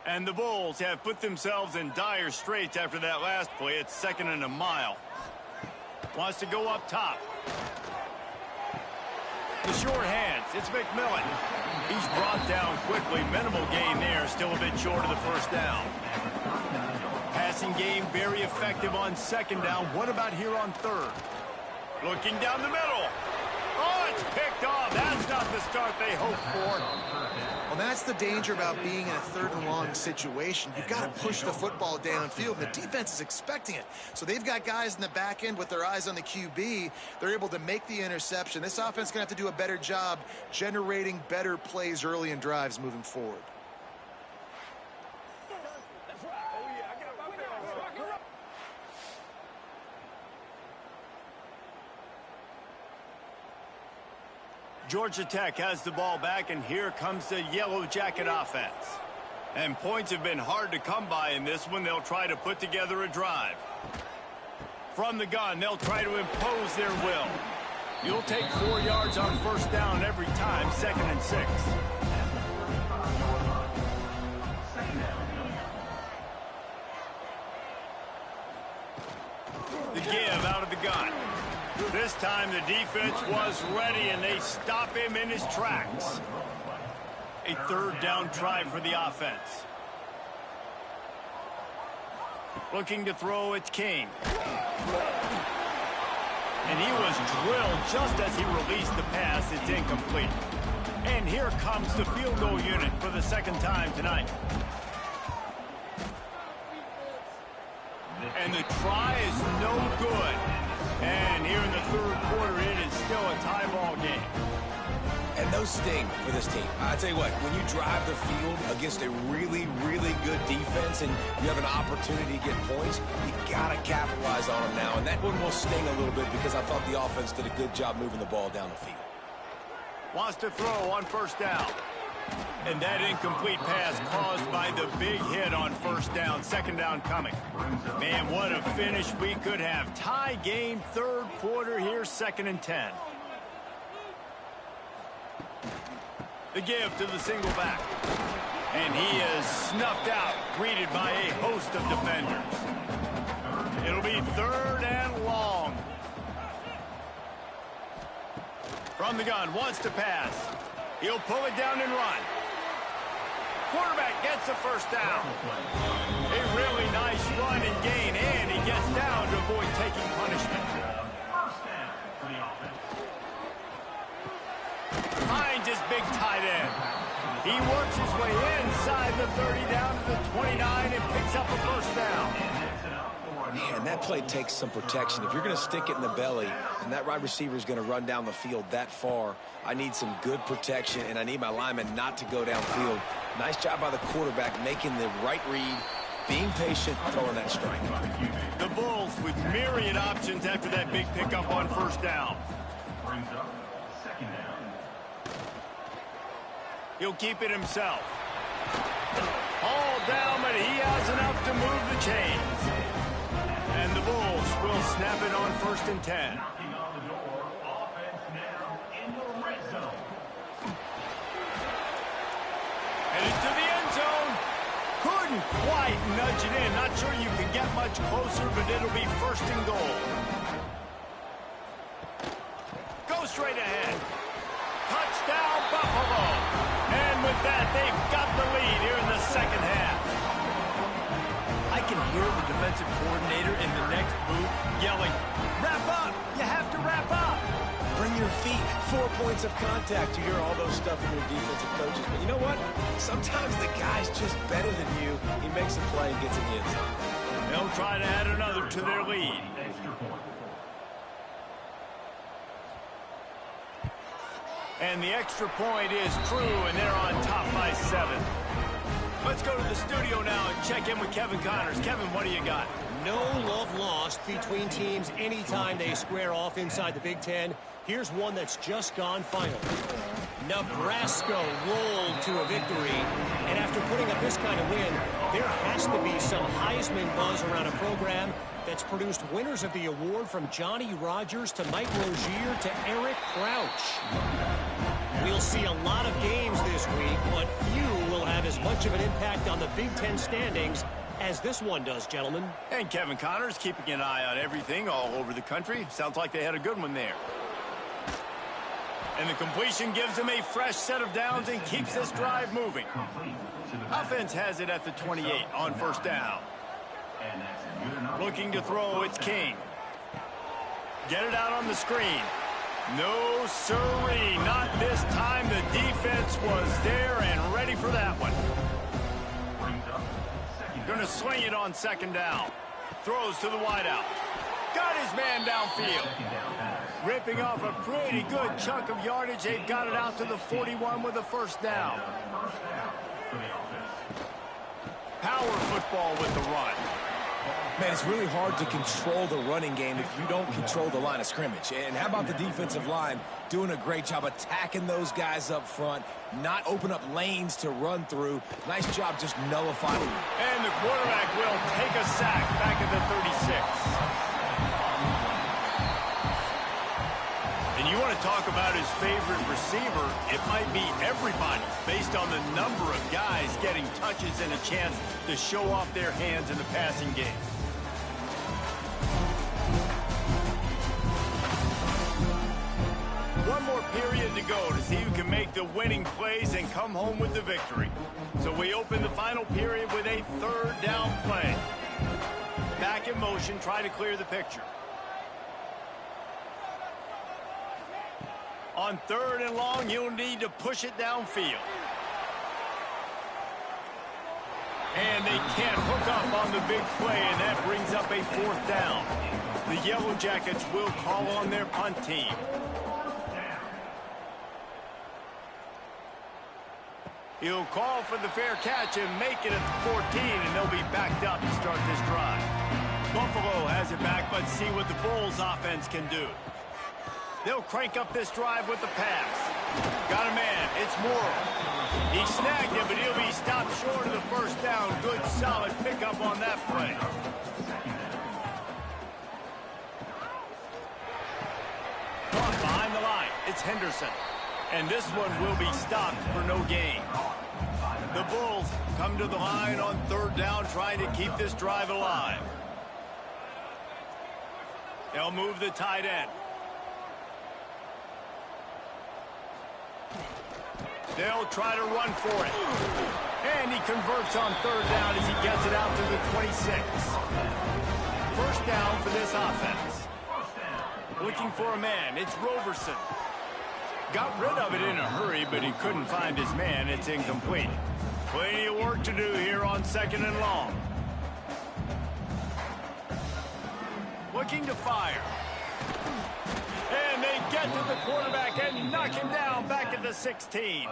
Speaker 1: And the Bulls have put themselves in dire straits after that last play. It's second and a mile. Wants to go up top. The short hands. It's McMillan. He's brought down quickly. Minimal gain there. Still a bit short of the first down. Passing game very effective on second down. What about here on third? Looking down the middle. Oh, it's picked off. That's not the start they hoped for.
Speaker 2: Well, that's the danger about being in a third and long situation. You've got to push the football downfield, and the defense is expecting it. So they've got guys in the back end with their eyes on the QB. They're able to make the interception. This offense is going to have to do a better job generating better plays early in drives moving forward.
Speaker 1: Georgia Tech has the ball back, and here comes the Yellow Jacket offense. And points have been hard to come by in this one. They'll try to put together a drive. From the gun, they'll try to impose their will. You'll take 4 yards on first down every time, second and 6. The give out of the gun. This time the defense was ready, and they stop him in his tracks. A third down try for the offense. Looking to throw, it's King. And he was drilled just as he released the pass. It's incomplete. And here comes the field goal unit for the second time tonight. And the try is no good. And here in the third quarter, it is still a tie ball game.
Speaker 3: And those sting for this team. I tell you what, when you drive the field against a really, really good defense and you have an opportunity to get points, you got to capitalize on them now. And that one will sting a little bit because I thought the offense did a good job moving the ball down the field.
Speaker 1: Wants to throw on first down. And that incomplete pass caused by the big hit on first down. Second down coming. Man, what a finish we could have. Tie game, third quarter here, 2nd and 10. The give to the single back. And he is snuffed out, greeted by a host of defenders. It'll be 3rd and long. From the gun, wants to pass. He'll pull it down and run. Quarterback gets the first down. A really nice run and gain, and he gets down to avoid taking punishment.
Speaker 5: First down for the offense.
Speaker 1: Finds his big tight end. He works his way inside the 30 down to the 29 and picks up a first down.
Speaker 3: Man, that play takes some protection. If you're going to stick it in the belly and that wide receiver is going to run down the field that far, I need some good protection, and I need my lineman not to go downfield. Nice job by the quarterback making the right read, being patient, throwing that strike.
Speaker 1: The Bulls with myriad options after that big pickup on first down.
Speaker 5: Brings up 2nd down.
Speaker 1: He'll keep it himself. All down, but he has enough to move the chains. And the Bulls will snap it on 1st and 10.
Speaker 5: Knocking on the door. Offense now in the red zone.
Speaker 1: Headed to the end zone. Couldn't quite nudge it in. Not sure you can get much closer, but it'll be 1st and goal. Go straight ahead. Touchdown, Buffalo. And with that, they've got the lead here in the 2nd half. I can hear the defensive coordinator in the next booth yelling, "Wrap up! You have to wrap up!"
Speaker 3: Bring your feet, 4 points of contact. You hear all those stuff from your defensive coaches. But you know what? Sometimes the guy's just better than you. He makes a play and gets in the end zone.
Speaker 1: They'll try to add another to their lead.
Speaker 5: Extra point.
Speaker 1: And the extra point is true, and they're on top by 7. Let's go to the studio now and check in with Kevin Connors. Kevin, what do you got?
Speaker 4: No love lost between teams anytime they square off inside the Big Ten. Here's one that's just gone final. Nebraska rolled to a victory, and after putting up this kind of win, there has to be some Heisman buzz around a program that's produced winners of the award from Johnny Rodgers to Mike Rozier to Eric Crouch. We'll see a lot of games this week, but few will have as much of an impact on the Big Ten standings as this one does, gentlemen.
Speaker 1: And Kevin Connors keeping an eye on everything all over the country. Sounds like they had a good one there. And the completion gives them a fresh set of downs and keeps this drive moving. Offense has it at the 28 on first down.
Speaker 5: And that's good enough.
Speaker 1: Looking to throw, it's King. Get it out on the screen. No siree, not this time. The defense was there and ready for that one.
Speaker 5: Brings up 2nd
Speaker 1: Going to swing it on 2nd down. Throws to the wideout. Got his man downfield. Ripping off a pretty good chunk of yardage. They've got it out to the 41 with a first down.
Speaker 5: First down for the offense.
Speaker 1: Power football with the run.
Speaker 3: Man, it's really hard to control the running game if you don't control the line of scrimmage. And how about the defensive line doing a great job attacking those guys up front, not open up lanes to run through. Nice job just nullifying.
Speaker 1: And the quarterback will take a sack back at the 36. And you want to talk about his favorite receiver, it might be everybody based on the number of guys getting touches and a chance to show off their hands in the passing game. One more period to go to see who can make the winning plays and come home with the victory. So we open the final period with a 3rd down play. Back in motion, try to clear the picture. On 3rd and long, you'll need to push it downfield. And they can't hook up on the big play, and that brings up a 4th down. The Yellow Jackets will call on their punt team. He'll call for the fair catch and make it at the 14, and they'll be backed up to start this drive. Buffalo has it back. Let's see what the Bulls offense can do. They'll crank up this drive with the pass. Got a man. It's Morrow. He snagged him, but he'll be stopped short of the first down. Good, solid pickup on that play. Caught behind the line. It's Henderson. And this one will be stopped for no gain. The Bulls come to the line on third down, trying to keep this drive alive. They'll move the tight end. They'll try to run for it. And he converts on third down as he gets it out to the 26. First down for this offense. Looking for a man. It's Roberson. Got rid of it in a hurry, but he couldn't find his man. It's incomplete. Plenty of work to do here on second and long. Looking to fire. And they get to the quarterback and knock him down back at the 16.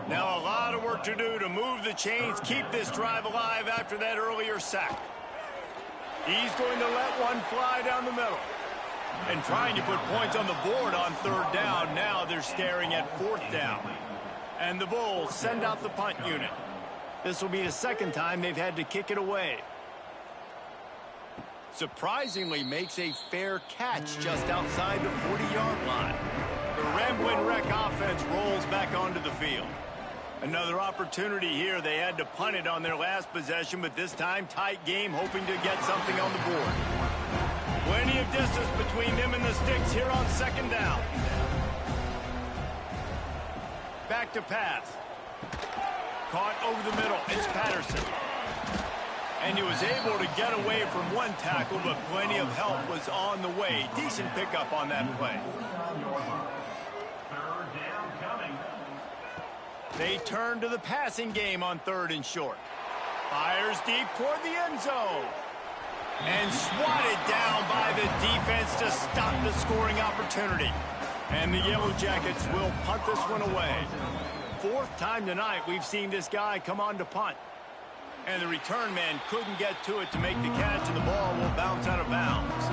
Speaker 1: Now a lot of work to do to move the chains, keep this drive alive after that earlier sack. He's going to let one fly down the middle. And trying to put points on the board on third down. Now they're staring at fourth down. And the Bulls send out the punt unit. This will be the second time they've had to kick it away. Surprisingly makes a fair catch just outside the 40-yard line. The Ramblin' Wreck offense rolls back onto the field. Another opportunity here. They had to punt it on their last possession, but this time tight game, hoping to get something on the board. Plenty of distance between them and the sticks here on second down. Back to pass. Caught over the middle. It's Patterson. And he was able to get away from one tackle, but plenty of help was on the way. Decent pickup on that play.
Speaker 5: Third down coming.
Speaker 1: They turn to the passing game on third and short. Fires deep toward the end zone. And swatted down by the defense to stop the scoring opportunity. And the Yellow Jackets will punt this one away. Fourth time tonight we've seen this guy come on to punt. And the return man couldn't get to it to make the catch, and the ball will bounce out of bounds.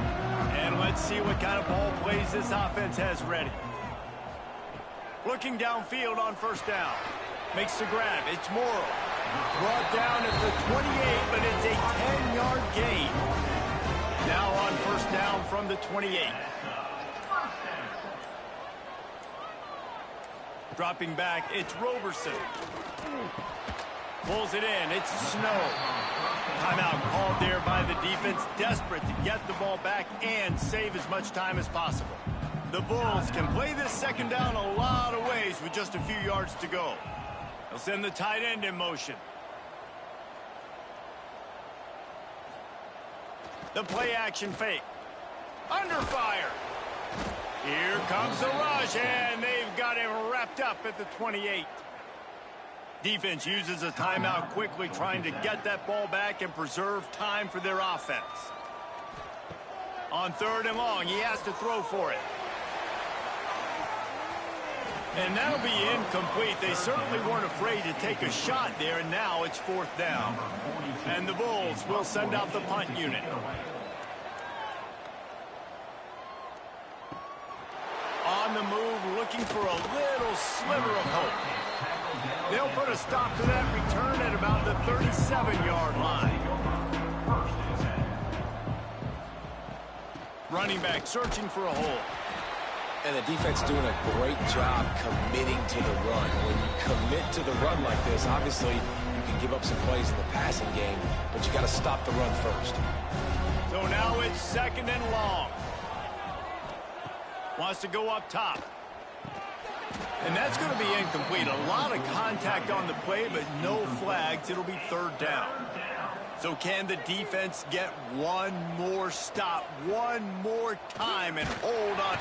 Speaker 1: And let's see what kind of ball plays this offense has ready. Looking downfield on first down. Makes the grab. It's Morrow. Brought down at the 28, but it's a 10-yard gain. Now on first down from the 28. Dropping back, it's Roberson. Pulls it in, it's Snow. Timeout called there by the defense, desperate to get the ball back and save as much time as possible. The Bulls can play this second down a lot of ways with just a few yards to go. They'll send the tight end in motion. The play action fake. Under fire. Here comes the rush, and they've got him wrapped up at the 28. Defense uses a timeout quickly, trying to get that ball back and preserve time for their offense. On third and long, he has to throw for it. And that'll be incomplete. They certainly weren't afraid to take a shot there, and now it's fourth down. And the Bulls will send out the punt unit. On the move, looking for a little sliver of hope. They'll put a stop to that return at about the 37-yard line. Running back searching for a hole.
Speaker 3: And the defense doing a great job committing to the run. When you commit to the run like this, obviously you can give up some plays in the passing game, but you got to stop the run first.
Speaker 1: So now it's second and long. Wants to go up top. And that's going to be incomplete. A lot of contact on the play, but no flags. It'll be third down. So can the defense get one more stop, one more time, and hold on?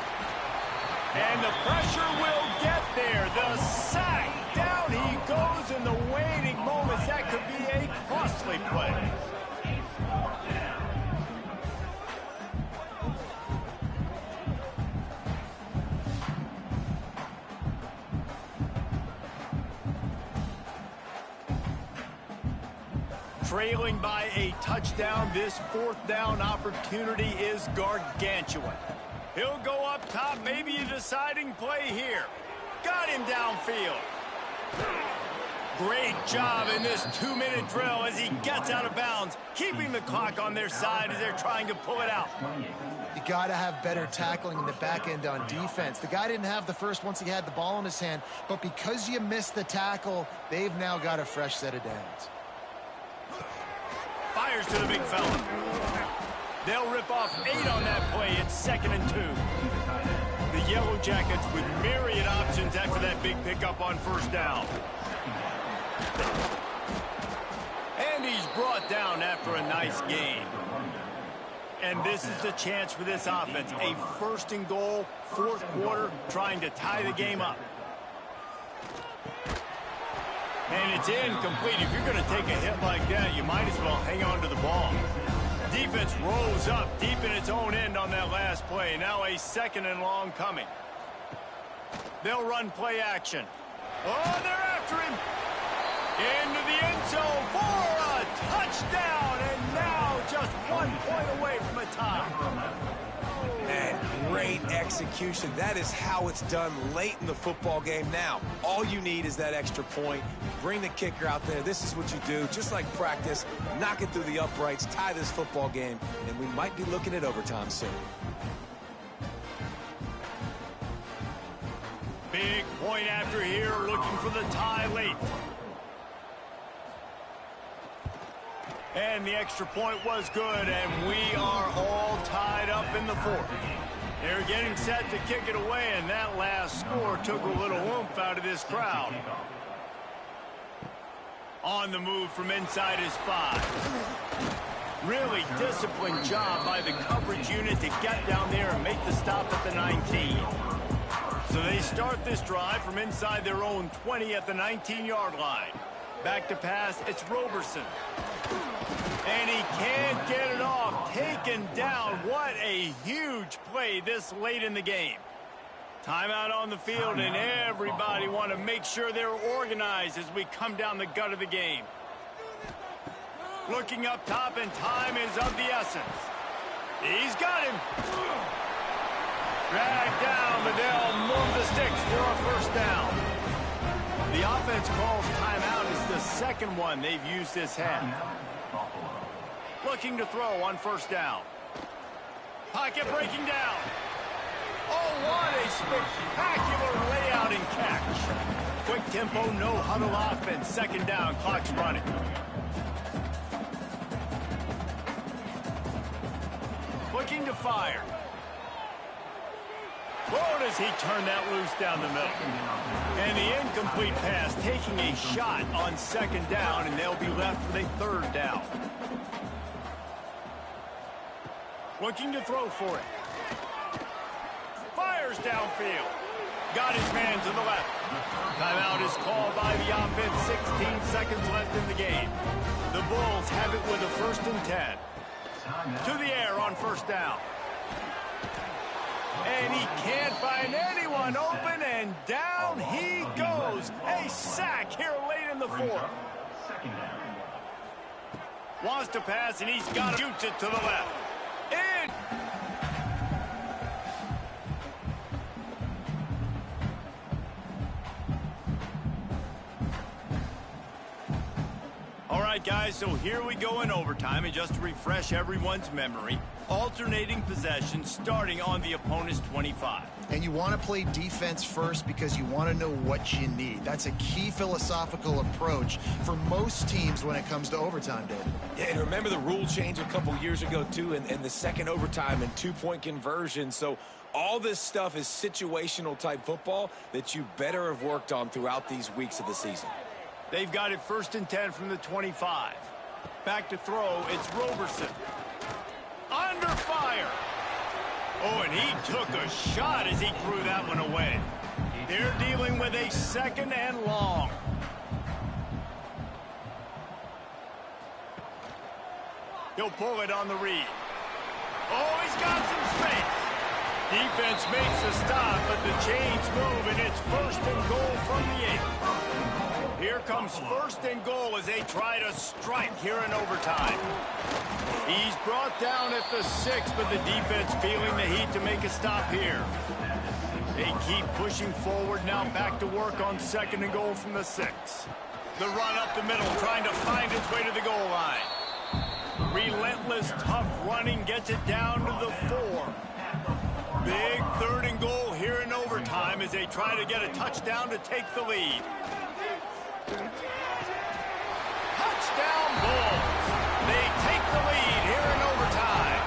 Speaker 1: And the pressure will get there. The sack. Down he goes in the waiting moments. That could be a costly play. Trailing by a touchdown, this fourth down opportunity is gargantuan. He'll go up top, maybe a deciding play here. Got him looking downfield. Great job in this 2-minute drill as he gets out of bounds, keeping the clock on their side as they're trying to pull it out.
Speaker 2: You got to have better tackling in the back end on defense. The guy didn't have the first once he had the ball in his hand, but because you missed the tackle, they've now got a fresh set of downs.
Speaker 1: Fires to the big fella. They'll rip off 8 on that play. It's 2nd and 2. The Yellow Jackets with myriad options after that big pickup on first down. And he's brought down after a nice gain. And this is the chance for this offense. A 1st and goal, 4th quarter, trying to tie the game up. And it's incomplete. If you're going to take a hit like that, you might as well hang on to the ball. Defense rolls up deep in its own end on that last play. Now a 2nd and long coming. They'll run play action. Oh, they're after him. Into the end zone for a touchdown. And now just 1 point away from a tie.
Speaker 3: And great execution. That is how it's done late in the football game. Now, all you need is that extra point. Bring the kicker out there. This is what you do. Just like practice, knock it through the uprights, tie this football game, and we might be looking at overtime soon.
Speaker 1: Big point after here, looking for the tie late. And the extra point was good, and we are all tied up in the 4th. They're getting set to kick it away, and that last score took a little oomph out of this crowd. On the move from inside his 5. Really disciplined job by the coverage unit to get down there and make the stop at the 19. So they start this drive from inside their own 20 at the 19-yard line. Back to pass, it's Roberson. And he can't get it off. Taken down. What a huge play this late in the game. Timeout on the field, and everybody want to make sure they're organized as we come down the gut of the game. Looking up top, and time is of the essence. He's got him. Dragged down, but they'll move the sticks for a 1st down. The offense calls timeout as the 2nd one they've used this half. Looking to throw on 1st down. Pocket breaking down. Oh, what a spectacular layout and catch. Quick tempo, no huddle offense. 2nd down, clock's running. Looking to fire. Oh, does he turn that loose down the middle. And the incomplete pass taking a shot on 2nd down, and they'll be left with a 3rd down. Looking to throw for it. Fires downfield. Got his man to the left. Timeout is called by the offense. 16 seconds left in the game. The Bulls have it with a 1st and 10. To the air on 1st down. And he can't find anyone open, and down he goes. A sack here late in the 4th. Wants to pass, and he's got to shoots it to the left. In. All right, guys, so here we go in overtime, and just to refresh everyone's memory, alternating possession starting on the opponent's 25.
Speaker 2: And you want to play defense first because you want to know what you need. That's a key philosophical approach for most teams when it comes to overtime, David.
Speaker 3: Yeah, and remember the rule change a couple years ago, too, and the 2nd overtime and 2-point conversion. So all this stuff is situational type football that you better have worked on throughout these weeks of the season.
Speaker 1: They've got it 1st and 10 from the 25. Back to throw, it's Roberson. Under fire. Oh, and he took a shot as he threw that one away. They're dealing with a 2nd and long. He'll pull it on the read. Oh, he's got some space. Defense makes a stop, but the chains move, and it's 1st and goal from the 8. Here comes 1st and goal as they try to strike here in overtime. He's brought down at the 6, but the defense feeling the heat to make a stop here. They keep pushing forward now, back to work on 2nd and goal from the 6. The run up the middle, trying to find its way to the goal line. Relentless, tough running gets it down to the 4. Big 3rd and goal here in overtime as they try to get a touchdown to take the lead. Touchdown Bulls. They take the lead here in overtime.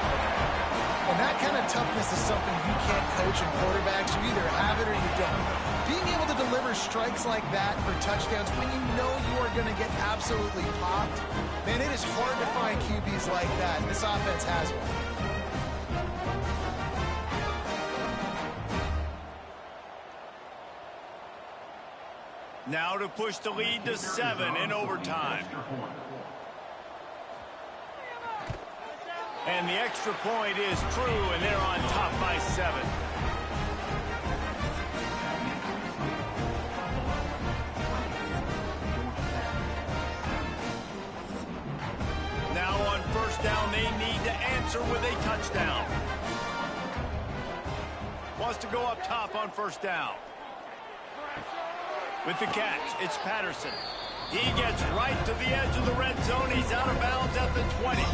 Speaker 2: And that kind of toughness is something you can't coach in quarterbacks. You either have it or you don't. Being able to deliver strikes like that for touchdowns when you know you are going to get absolutely popped, man, it is hard to find QBs like that. And this offense has one.
Speaker 1: Now to push the lead to 7 in overtime. And the extra point is true, and they're on top by 7. Now on 1st down, they need to answer with a touchdown. Wants to go up top on 1st down. With the catch, it's Patterson. He gets right to the edge of the red zone. He's out of bounds at the 20.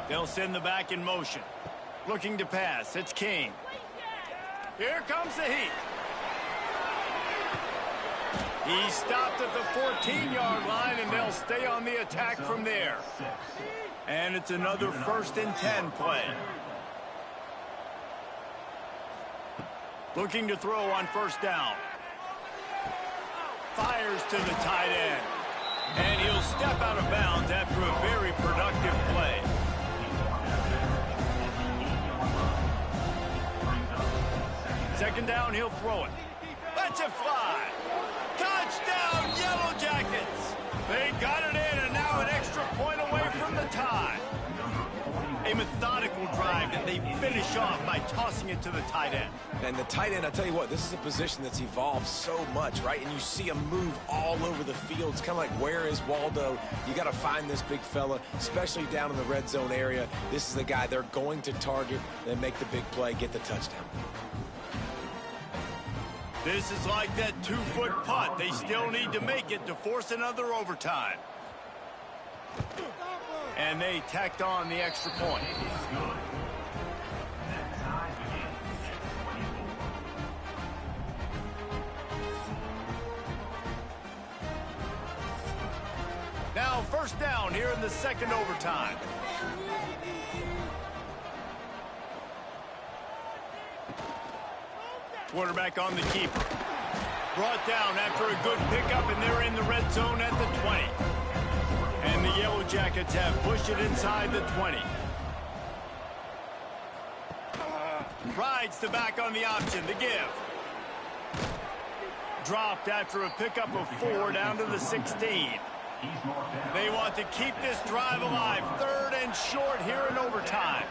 Speaker 1: They'll send the back in motion. Looking to pass, it's King. Here comes the heat. He stopped at the 14-yard line, and they'll stay on the attack from there. And it's another 1st and 10 play. Looking to throw on 1st down. Fires to the tight end. And he'll step out of bounds after a very productive play. Second down, he'll throw it. Lets it fly. Touchdown, Yellow Jackets. They got it in, and now an extra point away from the tie. A methodical drive that they finish off by tossing it to the tight end.
Speaker 3: And the tight end, I'll tell you what, this is a position that's evolved so much, right? And you see him move all over the field. It's kind of like, where is Waldo? You got to find this big fella, especially down in the red zone area. This is the guy they're going to target and make the big play, get the touchdown.
Speaker 1: This is like that 2-foot putt. They still need to make it to force another overtime. And they tacked on the extra point. Now 1st down here in the 2nd overtime. Quarterback on the keeper. Brought down after a good pickup, and they're in the red zone at the 20. And the Yellow Jackets have pushed it inside the 20. Rides the back on the option, the give. Dropped after a pickup of 4 down to the 16. They want to keep this drive alive. 3rd and short here in overtime.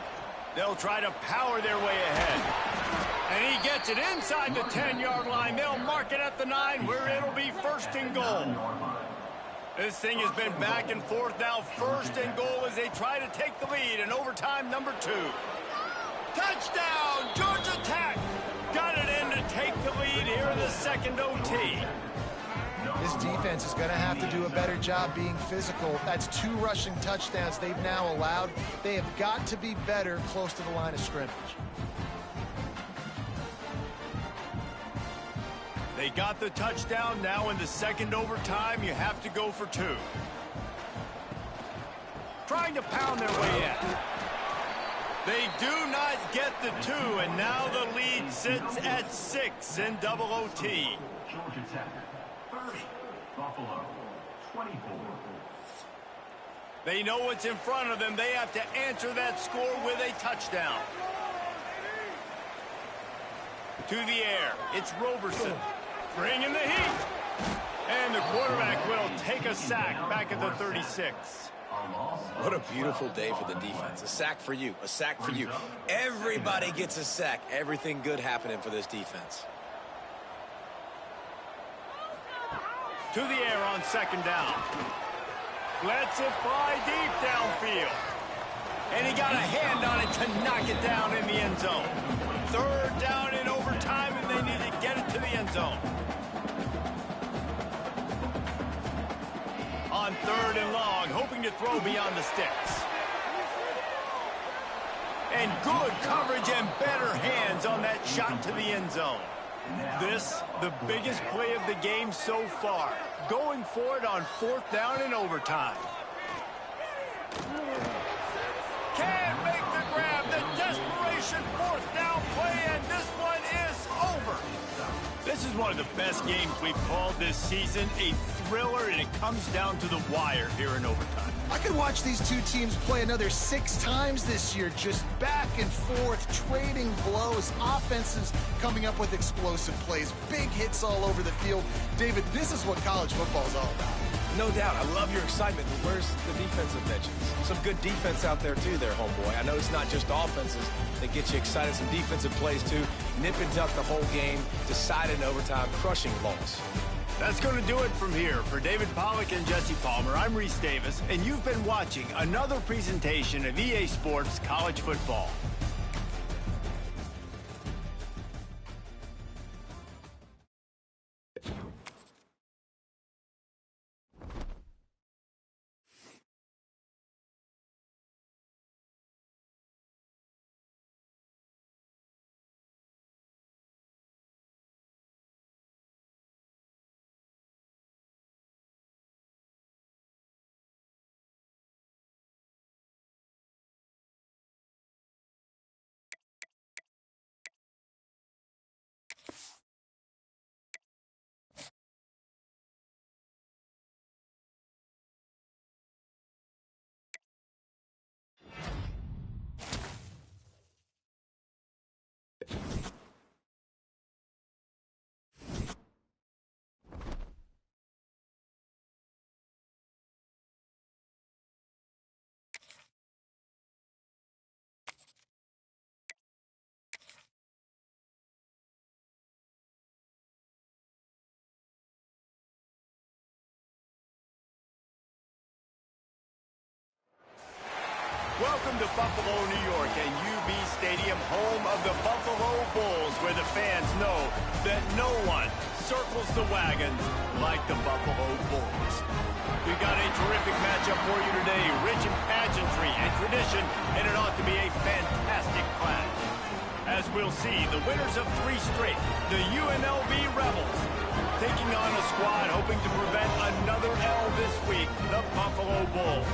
Speaker 1: They'll try to power their way ahead. And he gets it inside the 10-yard line. They'll mark it at the 9, where it'll be 1st and goal. This thing has been back and forth now. 1st and goal as they try to take the lead in overtime number 2. Touchdown, Georgia Tech. Got it in to take the lead here in the 2nd OT.
Speaker 2: This defense is going to have to do a better job being physical. That's 2 rushing touchdowns they've now allowed. They have got to be better close to the line of scrimmage.
Speaker 1: They got the touchdown. Now in the 2nd overtime, you have to go for 2. Trying to pound their way in. They do not get the 2, and now the lead sits at 6 in double OT.
Speaker 5: Georgia Tech, 30. Buffalo, 24.
Speaker 1: They know what's in front of them. They have to answer that score with a touchdown. To the air, it's Roberson. Bringing the heat. And the quarterback will take a sack back at the 36.
Speaker 3: What a beautiful day for the defense. A sack for you. A sack for you. Everybody gets a sack. Everything good happening for this defense.
Speaker 1: To the air on 2nd down. Lets it fly deep downfield. And he got a hand on it to knock it down in the end zone. Third down in overtime, and they need to get it to the end zone. On third and long, hoping to throw beyond the sticks. And good coverage and better hands on that shot to the end zone. This, the biggest play of the game so far. Going for it on fourth down in overtime. Can't make the grab. The desperation fourth down play, and this one is over. This is one of the best games we've called this season. A thriller, and it comes down to the wire here in overtime.
Speaker 2: I could watch these two teams play another 6 times this year, just back and forth, trading blows, offenses coming up with explosive plays, big hits all over the field. David, this is what college football is all about.
Speaker 3: No doubt. I love your excitement, but where's the defensive mentions? Some good defense out there, too, there, homeboy. I know it's not just offenses that get you excited. Some defensive plays, too. Nip and tuck the whole game, decided in overtime, crushing loss.
Speaker 1: That's going to do it from here. For David Pollack and Jesse Palmer, I'm Reese Davis, and you've been watching another presentation of EA Sports College Football. Welcome to Buffalo, New York, and UB Stadium, home of the Buffalo Bulls, where the fans know that no one circles the wagons like the Buffalo Bulls. We've got a terrific matchup for you today, rich in pageantry and tradition, and it ought to be a fantastic clash. As we'll see, the winners of 3 straight, the UNLV Rebels, taking on a squad hoping to prevent another L this week, the Buffalo Bulls.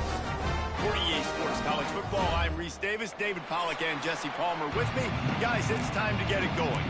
Speaker 1: For EA Sports College Football, I'm Reese Davis, David Pollack and Jesse Palmer with me. Guys, it's time to get it going.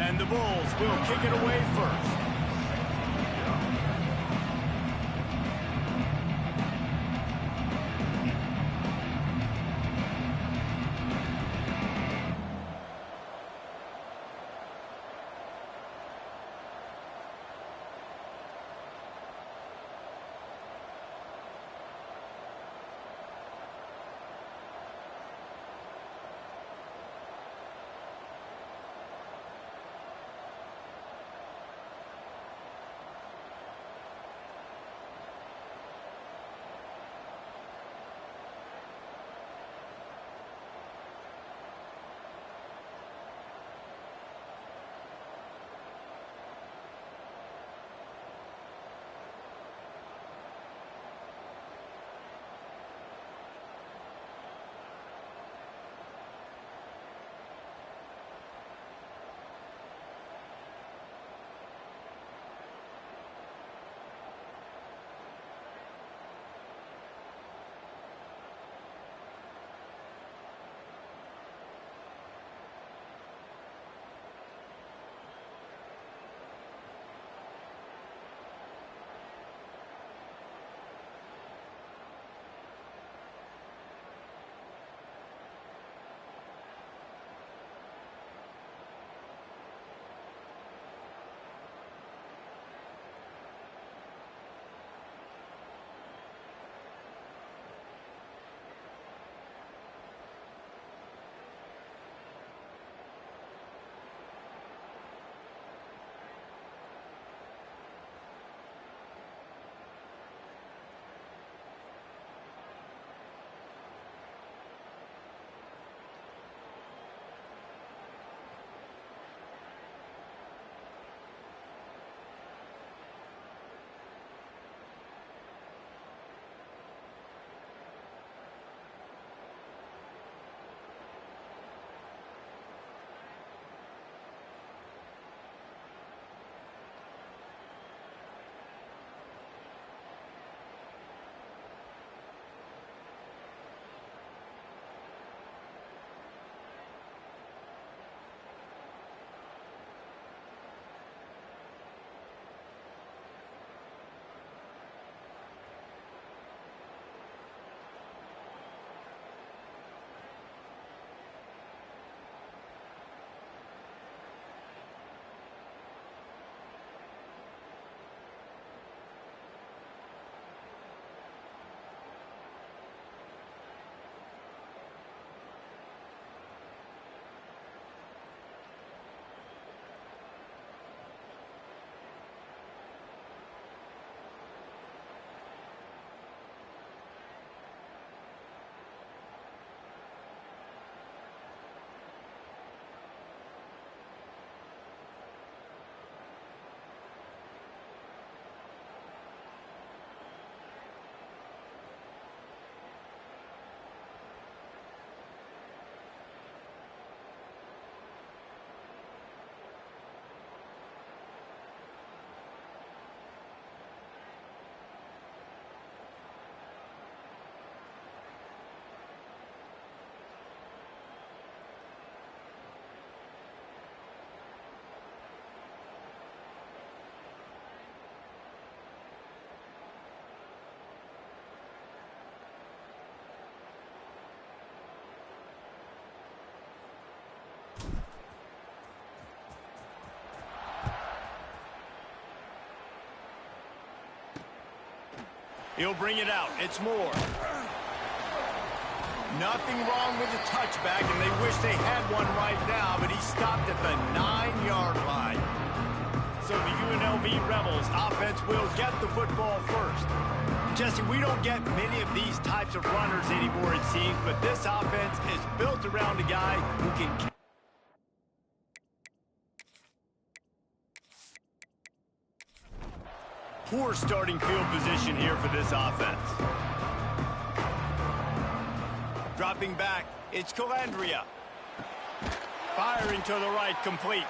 Speaker 1: And the Bulls will kick it away first. He'll bring it out. It's Moore. Nothing wrong with the touchback, and they wish they had one right now, but he stopped at the 9-yard line. So the UNLV Rebels offense will get the football first. Jesse, we don't get many of these types of runners anymore, it seems, but this offense is built around a guy who can... Poor starting field position here for this offense. Dropping back, it's Calandria. Firing to the right, complete.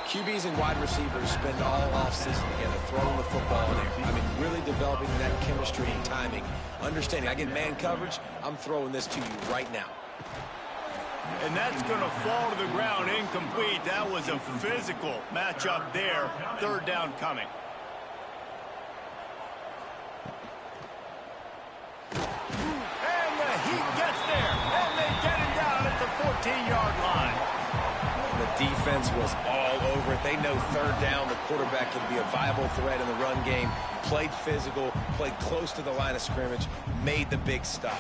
Speaker 3: QBs and wide receivers spend all offseason together throwing the football in there. I mean, really developing that chemistry and timing. Understanding, I get man coverage, I'm throwing this to you right now.
Speaker 1: And that's going to fall to the ground, incomplete. That was a physical matchup there. Third down coming. He gets there, and they get him down at the 14-yard line.
Speaker 3: The defense was all over it. They know third down, the quarterback can be a viable threat in the run game. Played physical, played close to the line of scrimmage, made the big stop.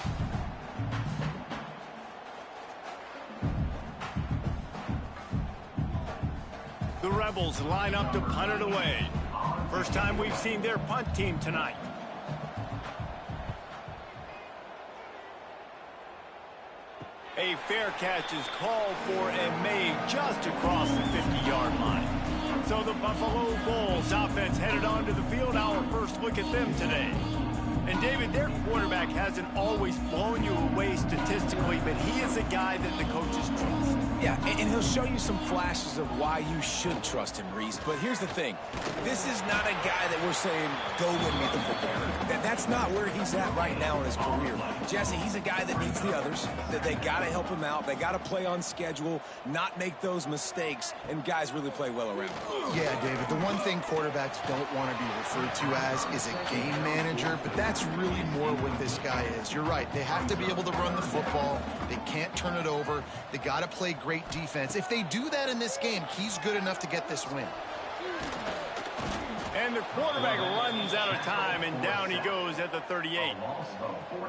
Speaker 1: The Rebels line up to punt it away. First time we've seen their punt team tonight. A fair catch is called for and made just across the 50-yard line. So the Buffalo Bulls offense headed onto the field. Our first look at them today. And David, their quarterback hasn't always blown you away statistically, but he is a guy that the coaches trust.
Speaker 3: Yeah, and he'll show you some flashes of why you should trust him, Reese. But here's the thing. This is not a guy that we're saying, go win me the football. That's not where he's at right now in his career. Jesse, he's a guy that needs the others, that they got to help him out. They got to play on schedule, not make those mistakes, and guys really play well around him.
Speaker 2: Yeah, David, the one thing quarterbacks don't want to be referred to as is a game manager, but that's really more what this guy is. You're right. They have to be able to run the football. They can't turn it over. They got to play great defense. If they do that in this game, he's good enough to get this win.
Speaker 1: And the quarterback runs out of time, and down he goes at the 38.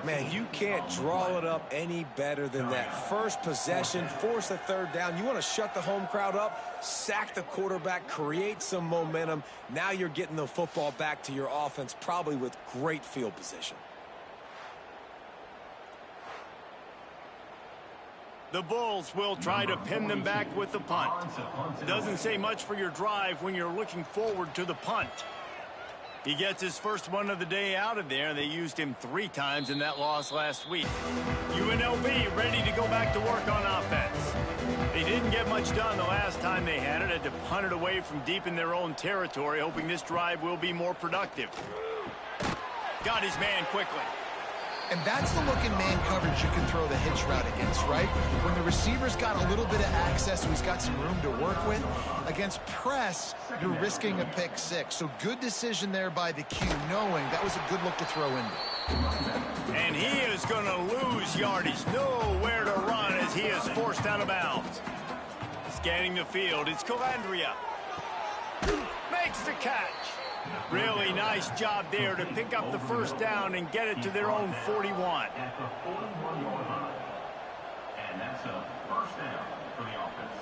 Speaker 3: Man, you can't draw it up any better than that. First possession, force a third down. You want to shut the home crowd up, sack the quarterback, create some momentum. Now you're getting the football back to your offense, probably with great field position.
Speaker 1: The Bulls will try to pin them back with the punt. Doesn't say much for your drive when you're looking forward to the punt. He gets his first one of the day out of there. They used him 3 times in that loss last week. UNLV ready to go back to work on offense. They didn't get much done the last time they had it. Had to punt it away from deep in their own territory, hoping this drive will be more productive. Got his man quickly.
Speaker 2: And that's the look in man coverage you can throw the hitch route against, right? When the receiver's got a little bit of access, so he's got some room to work with. Against press, you're risking a pick 6. So good decision there by the Q, knowing that was a good look to throw in.
Speaker 1: And he is going to lose yardage. Nowhere to run as he is forced out of bounds. Scanning the field, it's Calandria. Makes the catch. Really nice job there to pick up the first down and get it to their own 41.
Speaker 5: At the 41-yard line. And that's a first down for the offense.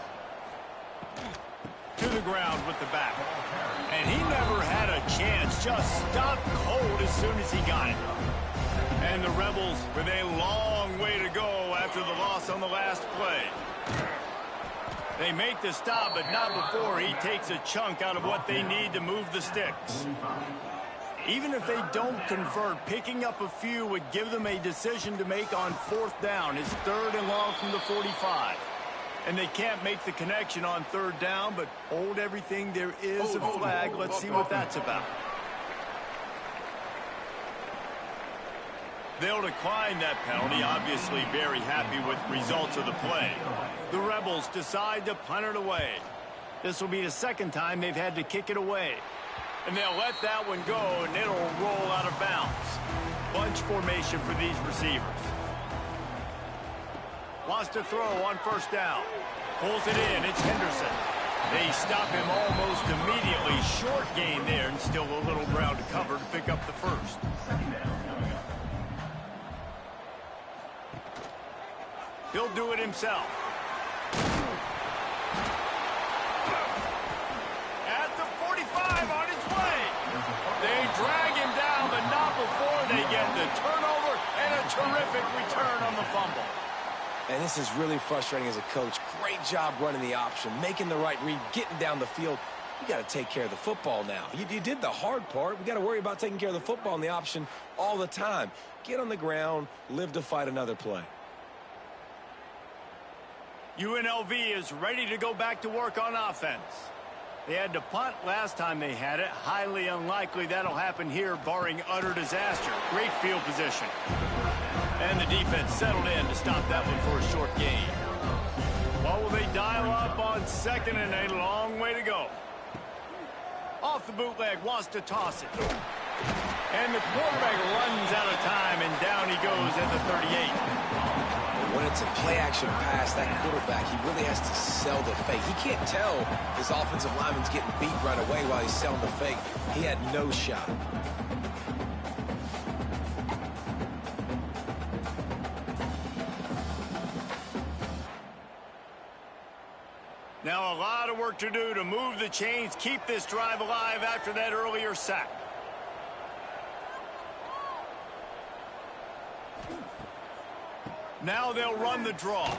Speaker 1: To the ground with the back. And he never had a chance. Just stopped cold as soon as he got it. And the Rebels with a long way to go after the loss on the last play. They make the stop, but not before he takes a chunk out of what they need to move the sticks. Even if they don't convert, picking up a few would give them a decision to make on 4th down. It's 3rd and long from the 45. And they can't make the connection on 3rd down, but hold everything. There is a flag. Let's see what that's about. They'll decline that penalty, obviously very happy with results of the play. The Rebels decide to punt it away. This will be the 2nd time they've had to kick it away. And they'll let that one go, and it'll roll out of bounds. Bunch formation for these receivers. Wants to throw on 1st down. Pulls it in. It's Henderson. They stop him almost immediately. Relatively short gain there, and still a little ground to cover to pick up the first. He'll do it himself. At the 45, on his way. They drag him down, but not before they get the turnover and a terrific return on the fumble.
Speaker 3: And this is really frustrating as a coach. Great job running the option, making the right read, getting down the field. You got to take care of the football now. You did the hard part. We got to worry about taking care of the football and the option all the time. Get on the ground, live to fight another play.
Speaker 1: UNLV is ready to go back to work on offense. They had to punt last time they had it. Highly unlikely that'll happen here, barring utter disaster. Great field position. And the defense settled in to stop that one for a short gain. What will they dial up on second and a long way to go? Off the bootleg, wants to toss it. And the quarterback runs out of time, and down he goes at the 38.
Speaker 3: When it's a play-action pass, that quarterback, he really has to sell the fake. He can't tell his offensive lineman's getting beat right away while he's selling the fake. He had no shot.
Speaker 1: Now a lot of work to do to move the chains, keep this drive alive after that earlier sack. Now they'll run the draw.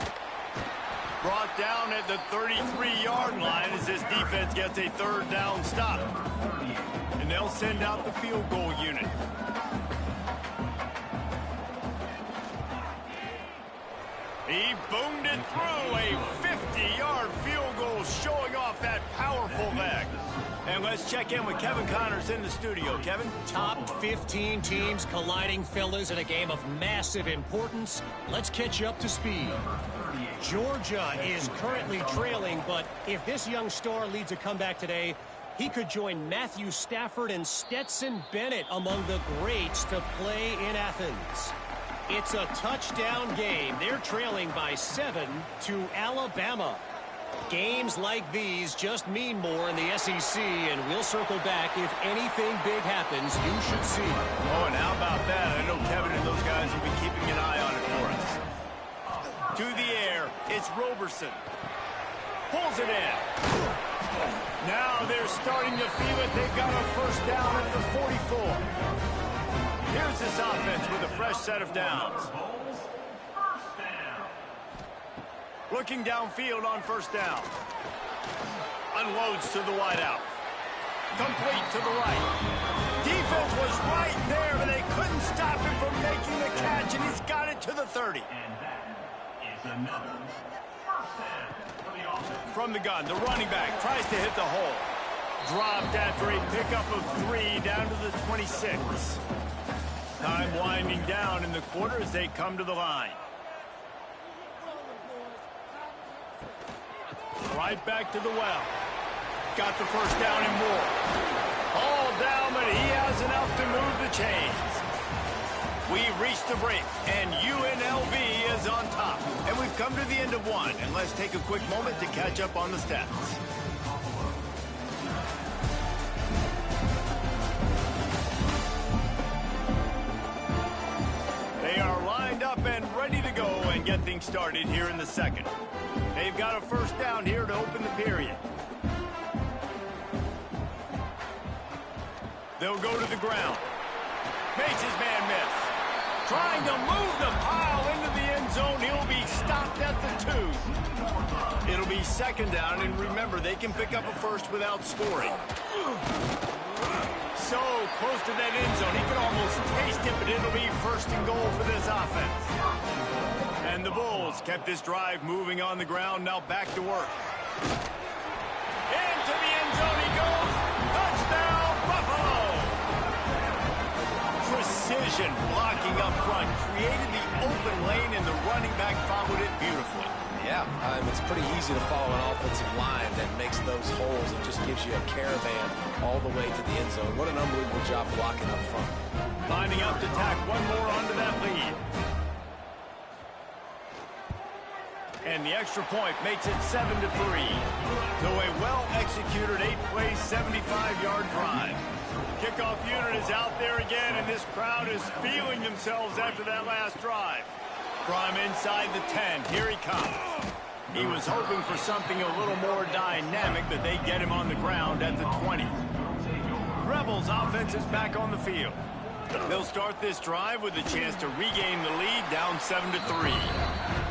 Speaker 1: Brought down at the 33-yard line as this defense gets a third down stop. And they'll send out the field goal unit. He boomed it through, a 50-yard field goal showing off that powerful leg. And let's check in with Kevin Connors in the studio. Kevin?
Speaker 4: Top 15 teams colliding, fellas, in a game of massive importance. Let's catch you up to speed. Georgia is currently trailing, but if this young star leads a comeback today, he could join Matthew Stafford and Stetson Bennett among the greats to play in Athens. It's a touchdown game. They're trailing by 7 to Alabama. Games like these just mean more in the SEC, and we'll circle back if anything big happens. You should see.
Speaker 1: Oh, and how about that? I know Kevin and those guys will be keeping an eye on it for us. To the air, it's Roberson. Pulls it in. Now they're starting to feel it. They've got a first down at the 44. Here's this offense with a fresh set of downs. Looking downfield on first down. Unloads to the wideout. Complete to the right. Defense was right there, but they couldn't stop him from making the catch, and he's got it to the 30.
Speaker 5: And that is another first down for the offense.
Speaker 1: From the gun, the running back tries to hit the hole. Dropped after a pickup of 3 down to the 26. Time winding down in the quarter as they come to the line. Right back to the well. Got the first down and more. All down, but he has enough to move the chains. We've reached the break, and UNLV is on top. And we've come to the end of one, and let's take a quick moment to catch up on the stats. They are lined up and ready to go and get things started here in the second. They've got a first down here to open the period. They'll go to the ground. Makes his man miss. Trying to move the pile into the end zone. He'll be stopped at the 2. It'll be second down, and remember, they can pick up a first without scoring. So close to that end zone. He can almost taste it, but it'll be first and goal for this offense. And the Bulls kept this drive moving on the ground. Now back to work. Into the end zone he goes. Touchdown, Buffalo! Precision blocking up front. Created the open lane, and the running back followed it beautifully.
Speaker 3: Yeah, it's pretty easy to follow an offensive line that makes those holes and just gives you a caravan all the way to the end zone. What an unbelievable job blocking up front.
Speaker 1: Lining up to tack one more onto that lead. And the extra point makes it 7-3. So a well-executed 8-play, 75-yard drive. Kickoff unit is out there again, and this crowd is feeling themselves after that last drive. From inside the 10, here he comes. He was hoping for something a little more dynamic, but they get him on the ground at the 20. Rebels offense is back on the field. They'll start this drive with a chance to regain the lead, down 7-3.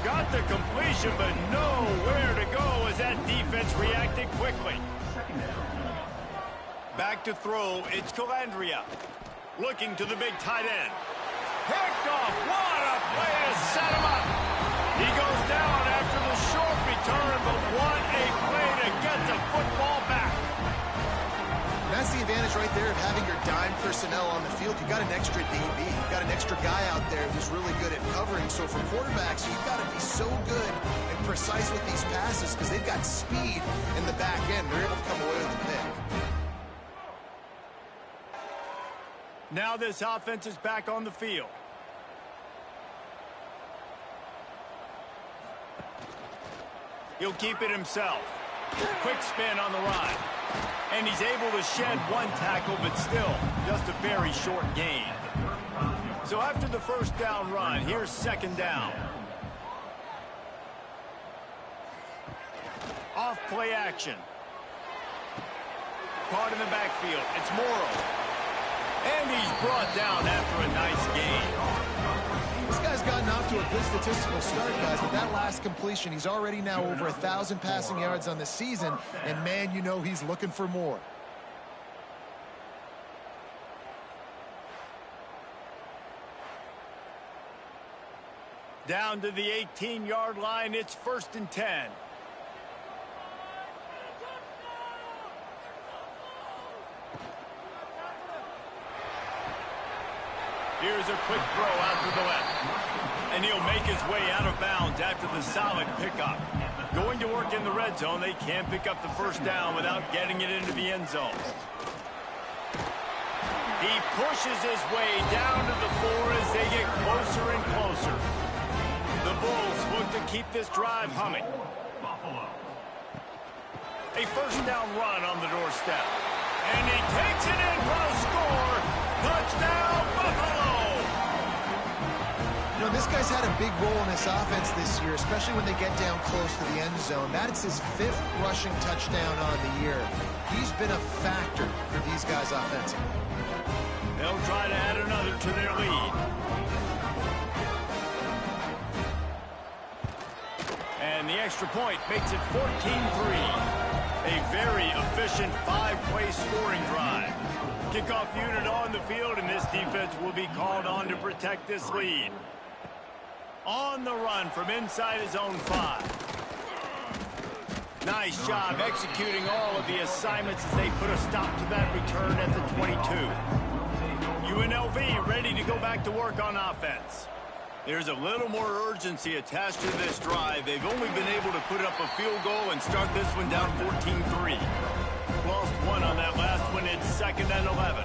Speaker 1: Got the completion, but nowhere to go as that defense reacted quickly. Back to throw, it's Calandria. Looking to the big tight end. Picked off, what a play to set him up. He goes down after the short return, but what a play to get the football back.
Speaker 2: That's the advantage right there of having your dime personnel on the field. You got an extra DB. You got an extra guy out there who's really good at covering. So for quarterbacks, you've got to be so good and precise with these passes because they've got speed in the back end. They're able to come away with the pick.
Speaker 1: Now this offense is back on the field. He'll keep it himself. Quick spin on the ride. And he's able to shed one tackle, but still just a very short gain. So after the first down run, here's second down. Off play action. Caught in the backfield. It's Morrow. And he's brought down after a nice gain.
Speaker 2: This guy's gotten off to a good statistical start, guys. With that last completion, he's already now over 1,000 passing yards on the season. And, man, you know he's looking for more.
Speaker 1: Down to the 18-yard line, it's 1st and 10. Here's a quick throw out to the left. And he'll make his way out of bounds after the solid pickup. Going to work in the red zone, they can't pick up the first down without getting it into the end zone. He pushes his way down to the 4 as they get closer and closer. The Bulls look to keep this drive humming. A first down run on the doorstep. And he takes it in for a score. Touchdown, Buffalo!
Speaker 2: You know, this guy's had a big role in this offense this year, especially when they get down close to the end zone. That's his 5th rushing touchdown on the year. He's been a factor for these guys offensively.
Speaker 1: They'll try to add another to their lead. And the extra point makes it 14-3. A very efficient 5-play scoring drive. Kickoff unit on the field, and this defense will be called on to protect this lead. On the run from inside his own 5. Nice job executing all of the assignments as they put a stop to that return at the 22. UNLV ready to go back to work on offense. There's a little more urgency attached to this drive. They've only been able to put up a field goal and start this one down 14-3. Lost one on that last one. It's 2nd and 11.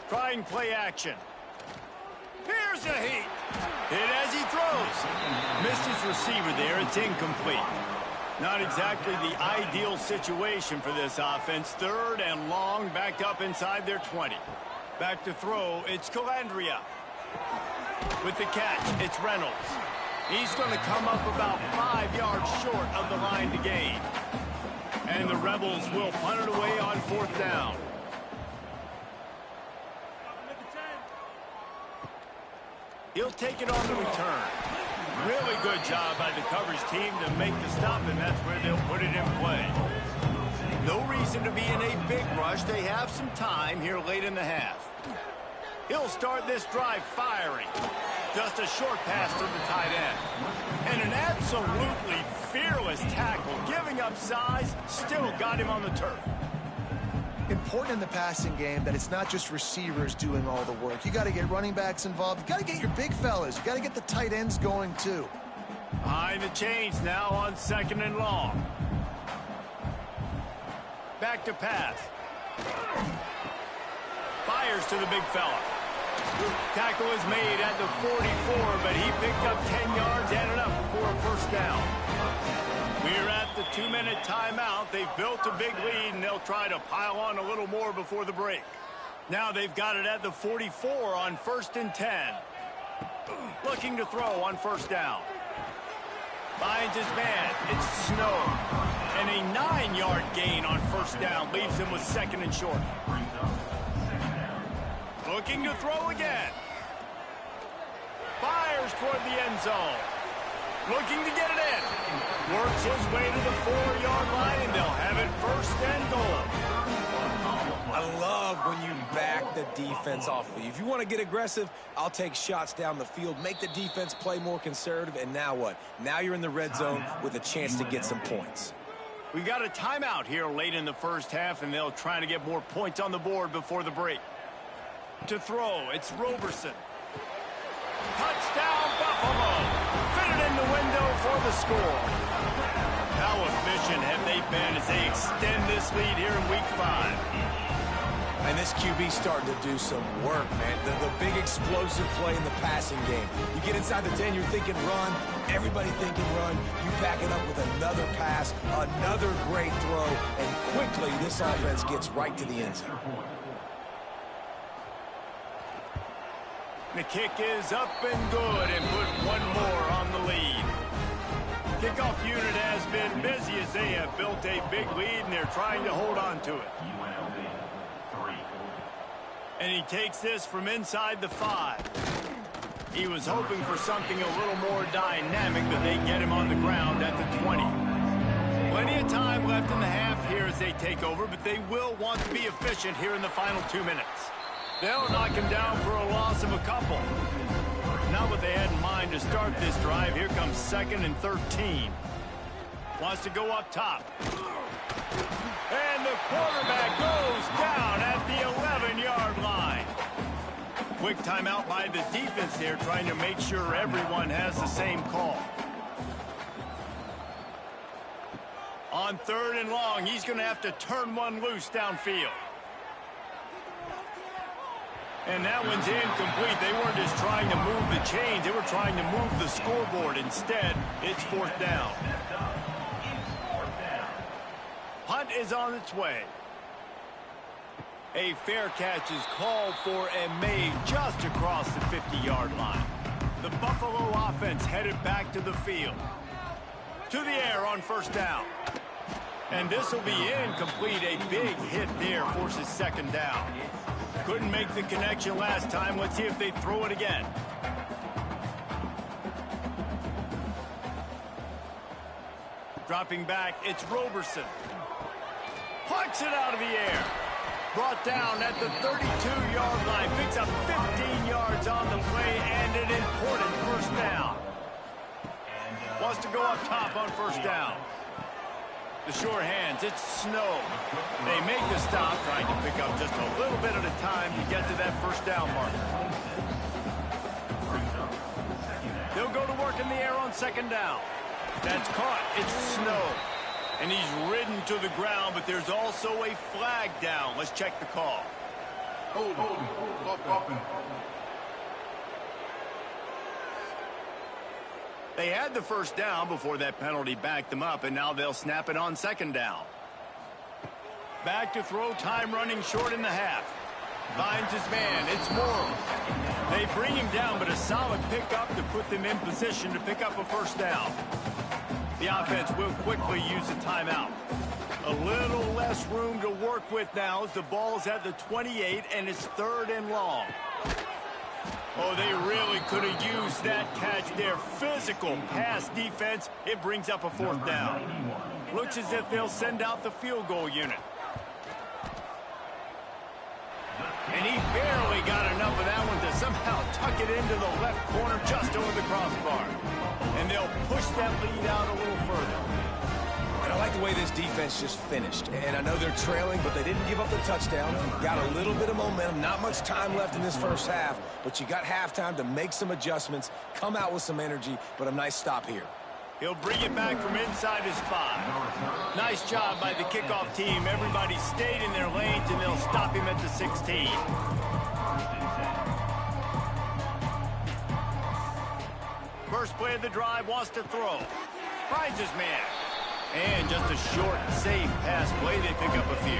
Speaker 1: Trying play action. Here's a heat. Hit as he throws. Missed his receiver there. It's incomplete. Not exactly the ideal situation for this offense. 3rd and long, backed up inside their 20. Back to throw, it's Calandria. With the catch, it's Reynolds. He's going to come up about 5 yards short of the line to gain. And the Rebels will punt it away on 4th down. He'll take it on the return. Really good job by the coverage team to make the stop, and that's where they'll put it in play. No reason to be in a big rush. They have some time here late in the half. He'll start this drive firing. Just a short pass to the tight end. And an absolutely fearless tackle. Giving up size, still got him on the turf.
Speaker 2: Important in the passing game that it's not just receivers doing all the work. You got to get running backs involved. You got to get your big fellas. You got to get the tight ends going too.
Speaker 1: Behind the chains now on 2nd and long. Back to pass. Fires to the big fella. Tackle is made at the 44, but he picked up 10 yards and enough for a first down. We're at the 2-minute timeout. They've built a big lead, and they'll try to pile on a little more before the break. Now they've got it at the 44 on 1st and 10. Looking to throw on first down. Finds his man. It's Snow. And a 9-yard gain on first down leaves him with 2nd and short. Looking to throw again. Fires toward the end zone. Looking to get it in. Works his way to the 4-yard line, and they'll have it 1st and goal.
Speaker 3: I love when you back the defense off. If you want to get aggressive, I'll take shots down the field, make the defense play more conservative, and now what? Now you're in the red zone with a chance to get some points.
Speaker 1: We got a timeout here late in the first half, and they'll try to get more points on the board before the break. To throw, it's Roberson. Touchdown, Buffalo. Fitted in the window for the score. How efficient have they been as they extend this lead here in Week 5?
Speaker 3: And this QB starting to do some work, man. The big explosive play in the passing game. You get inside the 10, you're thinking run. Everybody thinking run. You back it up with another pass, another great throw, and quickly this offense gets right to the end zone.
Speaker 1: The kick is up and good, and put one more on the lead. Kickoff unit has been busy as they have built a big lead, and they're trying to hold on to it. And he takes this from inside the 5. He was hoping for something a little more dynamic, but they get him on the ground at the 20. Plenty of time left in the half here as they take over, but they will want to be efficient here in the final 2 minutes. They'll knock him down for a loss of a couple. Not what they had in mind to start this drive. Here comes 2nd and 13. Wants to go up top. And the quarterback goes down at the 11-yard line. Quick timeout by the defense there, trying to make sure everyone has the same call. On 3rd and long, he's going to have to turn one loose downfield. And that one's incomplete. They weren't just trying to move the chains. They were trying to move the scoreboard. Instead, it's 4th down. Punt is on its way. A fair catch is called for and made just across the 50-yard line. The Buffalo offense headed back to the field. To the air on 1st down. And this will be incomplete. A big hit there forces 2nd down. Couldn't make the connection last time. Let's see if they throw it again. Dropping back, it's Roberson. Plucks it out of the air. Brought down at the 32-yard line. Picks up 15 yards on the play and an important 1st down. Wants to go up top on 1st down. The sure hands, it's Snow. They make the stop, trying to pick up just a little bit at a time to get to that 1st down mark. They'll go to work in the air on 2nd down. That's caught. It's Snow. And he's ridden to the ground, but there's also a flag down. Let's check the call.
Speaker 5: Hold.
Speaker 1: They had the 1st down before that penalty backed them up, and now they'll snap it on 2nd down. Back to throw, time running short in the half. Finds his man, it's Morrow. They bring him down, but a solid pickup to put them in position to pick up a 1st down. The offense will quickly use a timeout. A little less room to work with now as the ball's at the 28, and it's 3rd and long. Oh, they really could have used that catch there. Physical pass defense. It brings up a 4th down. Looks as if they'll send out the field goal unit. And he barely got enough of that one to somehow tuck it into the left corner just over the crossbar. And they'll push that lead out a little further.
Speaker 3: And I like the way this defense just finished. And I know they're trailing, but they didn't give up the touchdown. Got a little bit of momentum. Not much time left in this first half, but you got halftime to make some adjustments, come out with some energy, but a nice stop here.
Speaker 1: He'll bring it back from inside his 5. Nice job by the kickoff team. Everybody stayed in their lanes, and they'll stop him at the 16. First play of the drive, wants to throw. Finds his man. And just a short, safe pass play. They pick up a few.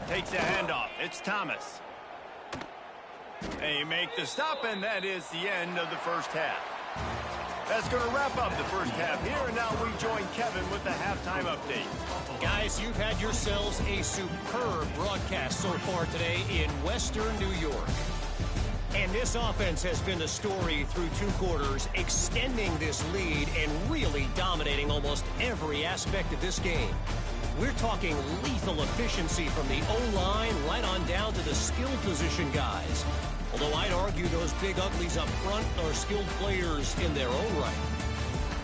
Speaker 1: Takes a handoff. It's Thomas. They make the stop, and that is the end of the first half. That's going to wrap up the first half here, and now we join Kevin with the halftime update.
Speaker 4: Guys, you've had yourselves a superb broadcast so far today in Western New York. And this offense has been the story through 2 quarters, extending this lead and really dominating almost every aspect of this game. We're talking lethal efficiency from the O-line right on down to the skill position guys. Although I'd argue those big uglies up front are skilled players in their own right.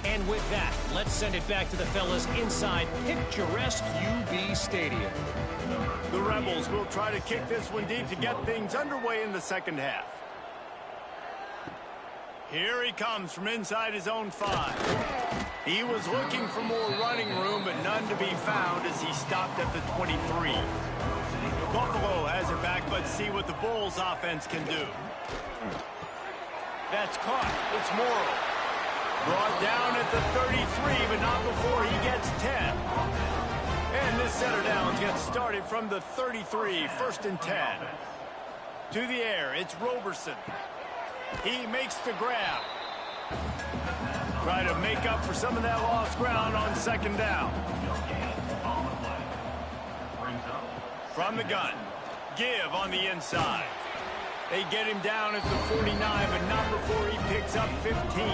Speaker 4: And with that, let's send it back to the fellas inside picturesque UB Stadium.
Speaker 1: The Rebels will try to kick this one deep to get things underway in the second half. Here he comes from inside his own 5. He was looking for more running room, but none to be found as he stopped at the 23. Buffalo has it back. Let's see what the Bulls offense can do. That's caught. It's Morrow. Brought down at the 33, but not before he gets 10. And this center down gets started from the 33, 1st and 10. To the air, it's Roberson. He makes the grab. Try to make up for some of that lost ground on 2nd down. From the gun. Give on the inside. They get him down at the 49, but not before he picks up 15.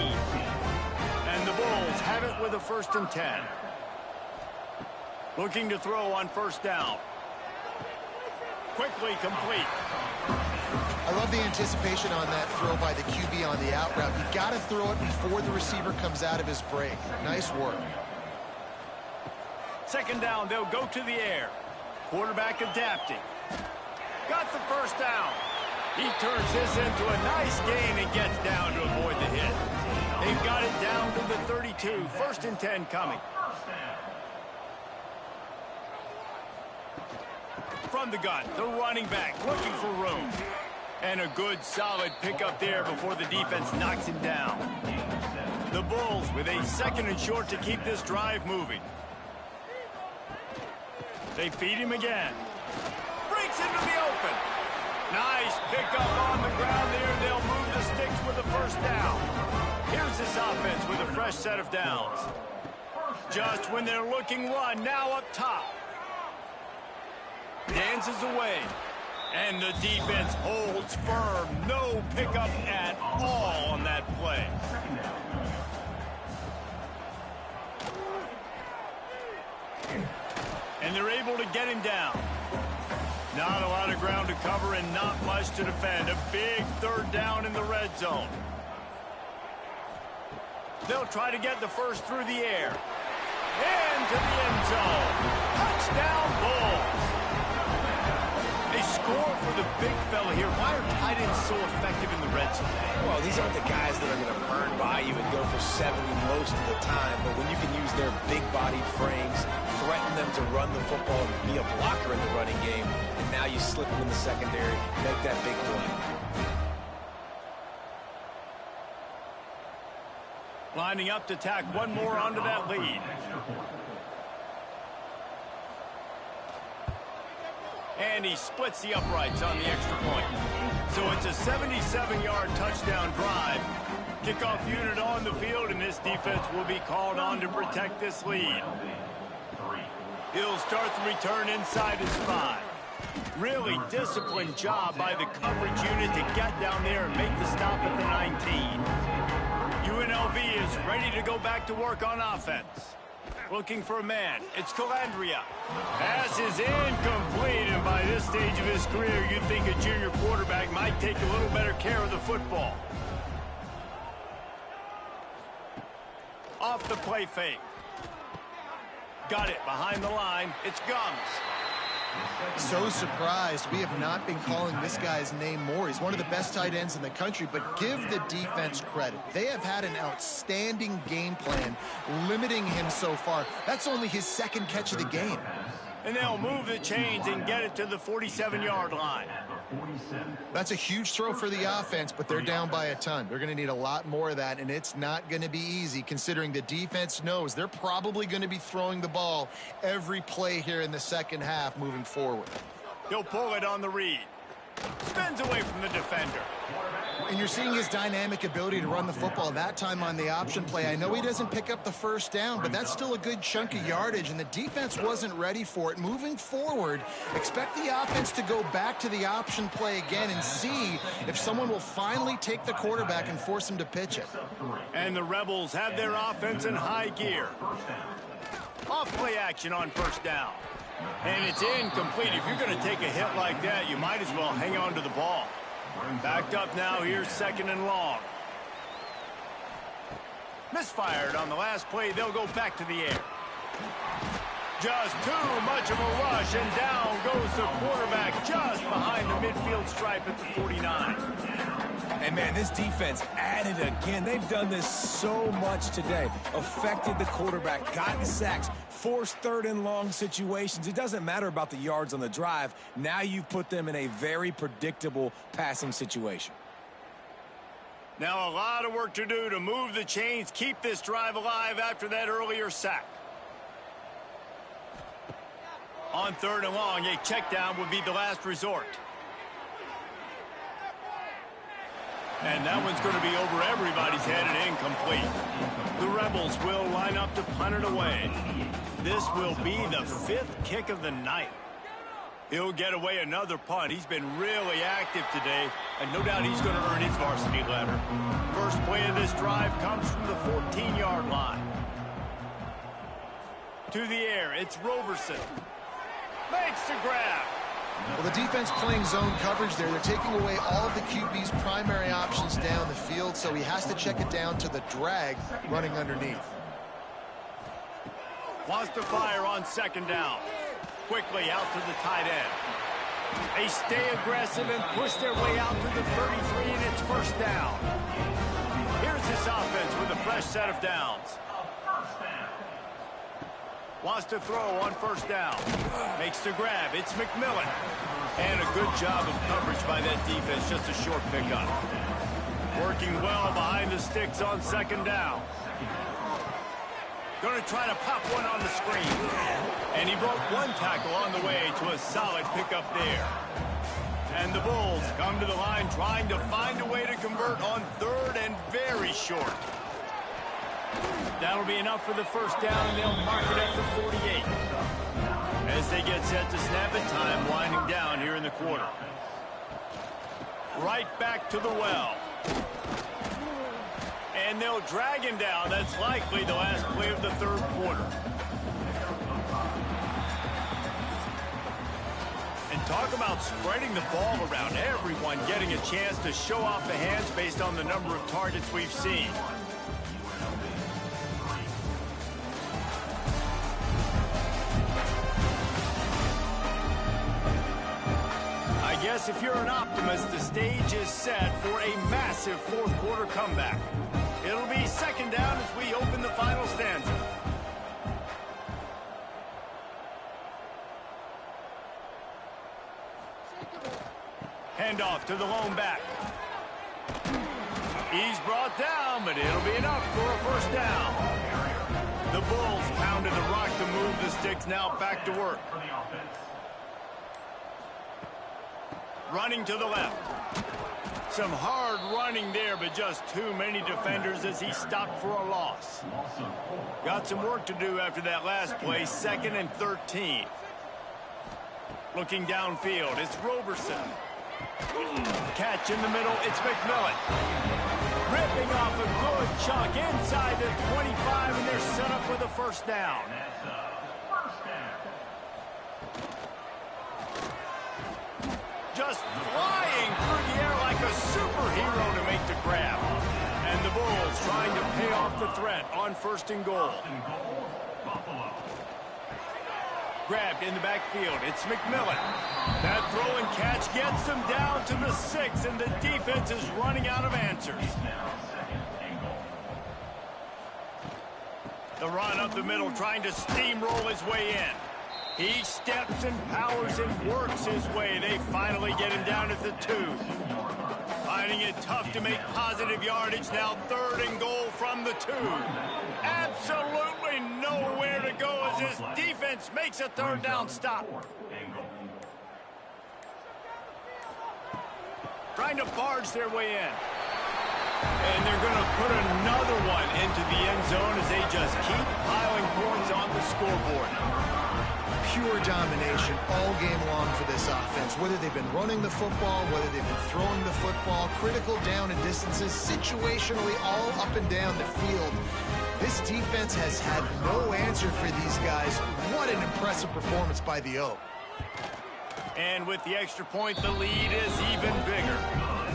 Speaker 1: And the Bulls have it with a 1st and 10. Looking to throw on 1st down. Quickly complete.
Speaker 2: I love the anticipation on that throw by the QB on the out route. You got to throw it before the receiver comes out of his break. Nice work.
Speaker 1: 2nd down, they'll go to the air. Quarterback adapting. Got the 1st down. He turns this into a nice gain and gets down to avoid the hit. They've got it down to the 32. 1st and 10 coming. From the gun, the running back looking for room. And a good, solid pickup there before the defense knocks him down. The Bulls with a 2nd and short to keep this drive moving. They feed him again. Breaks into the open. Nice pickup on the ground there. They'll move the sticks with a 1st down. Here's this offense with a fresh set of downs. Just when they're looking one, now up top. Dances away. And the defense holds firm. No pickup at all on that play. And they're able to get him down. Not a lot of ground to cover and not much to defend. A big 3rd down in the red zone. They'll try to get the 1st through the air. Into the end zone. Touchdown, Bulls. They score for the big fella here. Why are tight ends so effective in the red zone?
Speaker 3: Well, these aren't the guys that are going to burn by you and go for 70 most of the time, but when you can use their big-bodied frames, threaten them to run the football and be a blocker in the running game, and now you slip them in the secondary, make that big play.
Speaker 1: Lining up to tack one more onto that lead. And he splits the uprights on the extra point. So it's a 77-yard touchdown drive. Kickoff unit on the field, and this defense will be called on to protect this lead. He'll start the return inside his 5. Really disciplined job by the coverage unit to get down there and make the stop at the 19. UNLV is ready to go back to work on offense. Looking for a man. It's Calandria. Pass is incomplete, and by this stage of his career, you'd think a junior quarterback might take a little better care of the football. Off the play fake. Got it behind the line. It's Gums.
Speaker 2: So surprised we have not been calling this guy's name more. He's one of the best tight ends in the country, but give the defense credit. They have had an outstanding game plan limiting him so far. That's only his 2nd catch of the game.
Speaker 1: And they'll move the chains and get it to the 47-yard line.
Speaker 2: That's a huge throw for the offense, but they're down by a ton. They're going to need a lot more of that, and it's not going to be easy considering the defense knows they're probably going to be throwing the ball every play here in the second half moving forward.
Speaker 1: He'll pull it on the read. Spins away from the defender.
Speaker 2: And you're seeing his dynamic ability to run the football that time on the option play. I know he doesn't pick up the first down, but that's still a good chunk of yardage, and the defense wasn't ready for it. Moving forward, expect the offense to go back to the option play again and see if someone will finally take the quarterback and force him to pitch it.
Speaker 1: And the Rebels have their offense in high gear. Off play action on first down. And it's incomplete. If you're going to take a hit like that, you might as well hang on to the ball. Backed up now, here's second and long. Misfired on the last play, they'll go back to the air. Just too much of a rush, and down goes the quarterback just behind the midfield stripe at the 49.
Speaker 3: And, man, this defense added again. They've done this so much today. Affected the quarterback, gotten sacks, forced third and long situations. It doesn't matter about the yards on the drive. Now you've put them in a very predictable passing situation.
Speaker 1: Now a lot of work to do to move the chains, keep this drive alive after that earlier sack. On third and long, a check down would be the last resort. And that one's going to be over everybody's head and incomplete. The Rebels will line up to punt it away. This will be the 5th kick of the night. He'll get away another punt. He's been really active today, and no doubt he's going to earn his varsity letter. First play of this drive comes from the 14-yard line. To the air, it's Roberson. Makes the grab.
Speaker 2: Well, the defense playing zone coverage there. They're taking away all of the QB's primary options down the field, so he has to check it down to the drag running underneath.
Speaker 1: Wants to fire on second down. Quickly out to the tight end. They stay aggressive and push their way out to the 33, and it's first down. Here's this offense with a fresh set of downs. Wants to throw on first down. Makes the grab. It's McMillan. And a good job of coverage by that defense. Just a short pickup. Working well behind the sticks on second down. Going to try to pop one on the screen. And he broke one tackle on the way to a solid pickup there. And the Bulls come to the line trying to find a way to convert on third and very short. That'll be enough for the first down, and they'll mark it at the 48. As they get set to snap it, time winding down here in the quarter. Right back to the well. And they'll drag him down. That's likely the last play of the third quarter. And talk about spreading the ball around. Everyone getting a chance to show off the hands based on the number of targets we've seen. I guess if you're an optimist, the stage is set for a massive fourth quarter comeback. It'll be second down as we open the final stanza. Handoff to the lone back. He's brought down, but it'll be enough for a first down. The Bulls pounded the rock to move the sticks, now back to work. Running to the left. Some hard running there, but just too many defenders as he stopped for a loss. Got some work to do after that last play, 2nd and 13. Looking downfield, it's Roberson. Catch in the middle, it's McMillan. Ripping off a good chunk inside the 25, and they're set up with a first down. Just flying through the air like a superhero to make the grab. And the Bulls trying to pay off the threat on 1st and goal. Grabbed in the backfield. It's McMillan. That throw and catch gets them down to the 6, and the defense is running out of answers. The run up the middle, trying to steamroll his way in. He steps and powers and works his way. They finally get him down at the 2. Finding it tough to make positive yardage. Now 3rd and goal from the 2. Absolutely nowhere to go as his defense makes a 3rd down stop. Trying to barge their way in. And they're going to put another one into the end zone as they just keep piling points on the scoreboard.
Speaker 2: Pure domination all game long for this offense. Whether they've been running the football, whether they've been throwing the football, critical down and distances, situationally all up and down the field. This defense has had no answer for these guys. What an impressive performance by the O.
Speaker 1: And with the extra point, the lead is even bigger.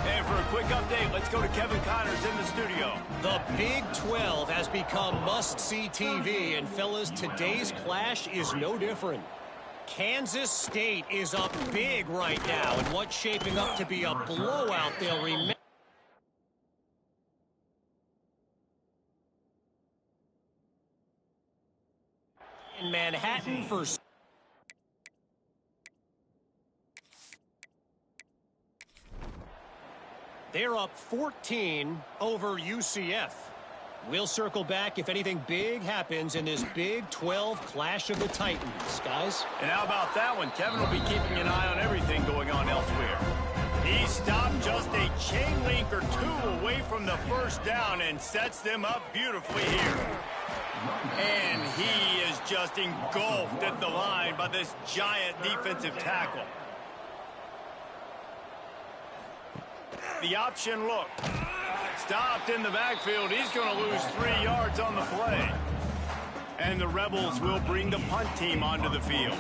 Speaker 1: And for a quick update, let's go to Kevin Connors in the studio.
Speaker 4: The Big 12 has become must-see TV, and fellas, today's clash is no different. Kansas State is up big right now, and what's shaping up to be a blowout they'll remember. In Manhattan for... They're up 14 over UCF. We'll circle back if anything big happens in this Big 12 Clash of the Titans, guys.
Speaker 1: And how about that one? Kevin will be keeping an eye on everything going on elsewhere. He stopped just a chain link or 2 away from the 1st down and sets them up beautifully here. And he is just engulfed at the line by this giant defensive tackle. The option look. Stopped in the backfield. He's going to lose 3 yards on the play. And the Rebels will bring the punt team onto the field.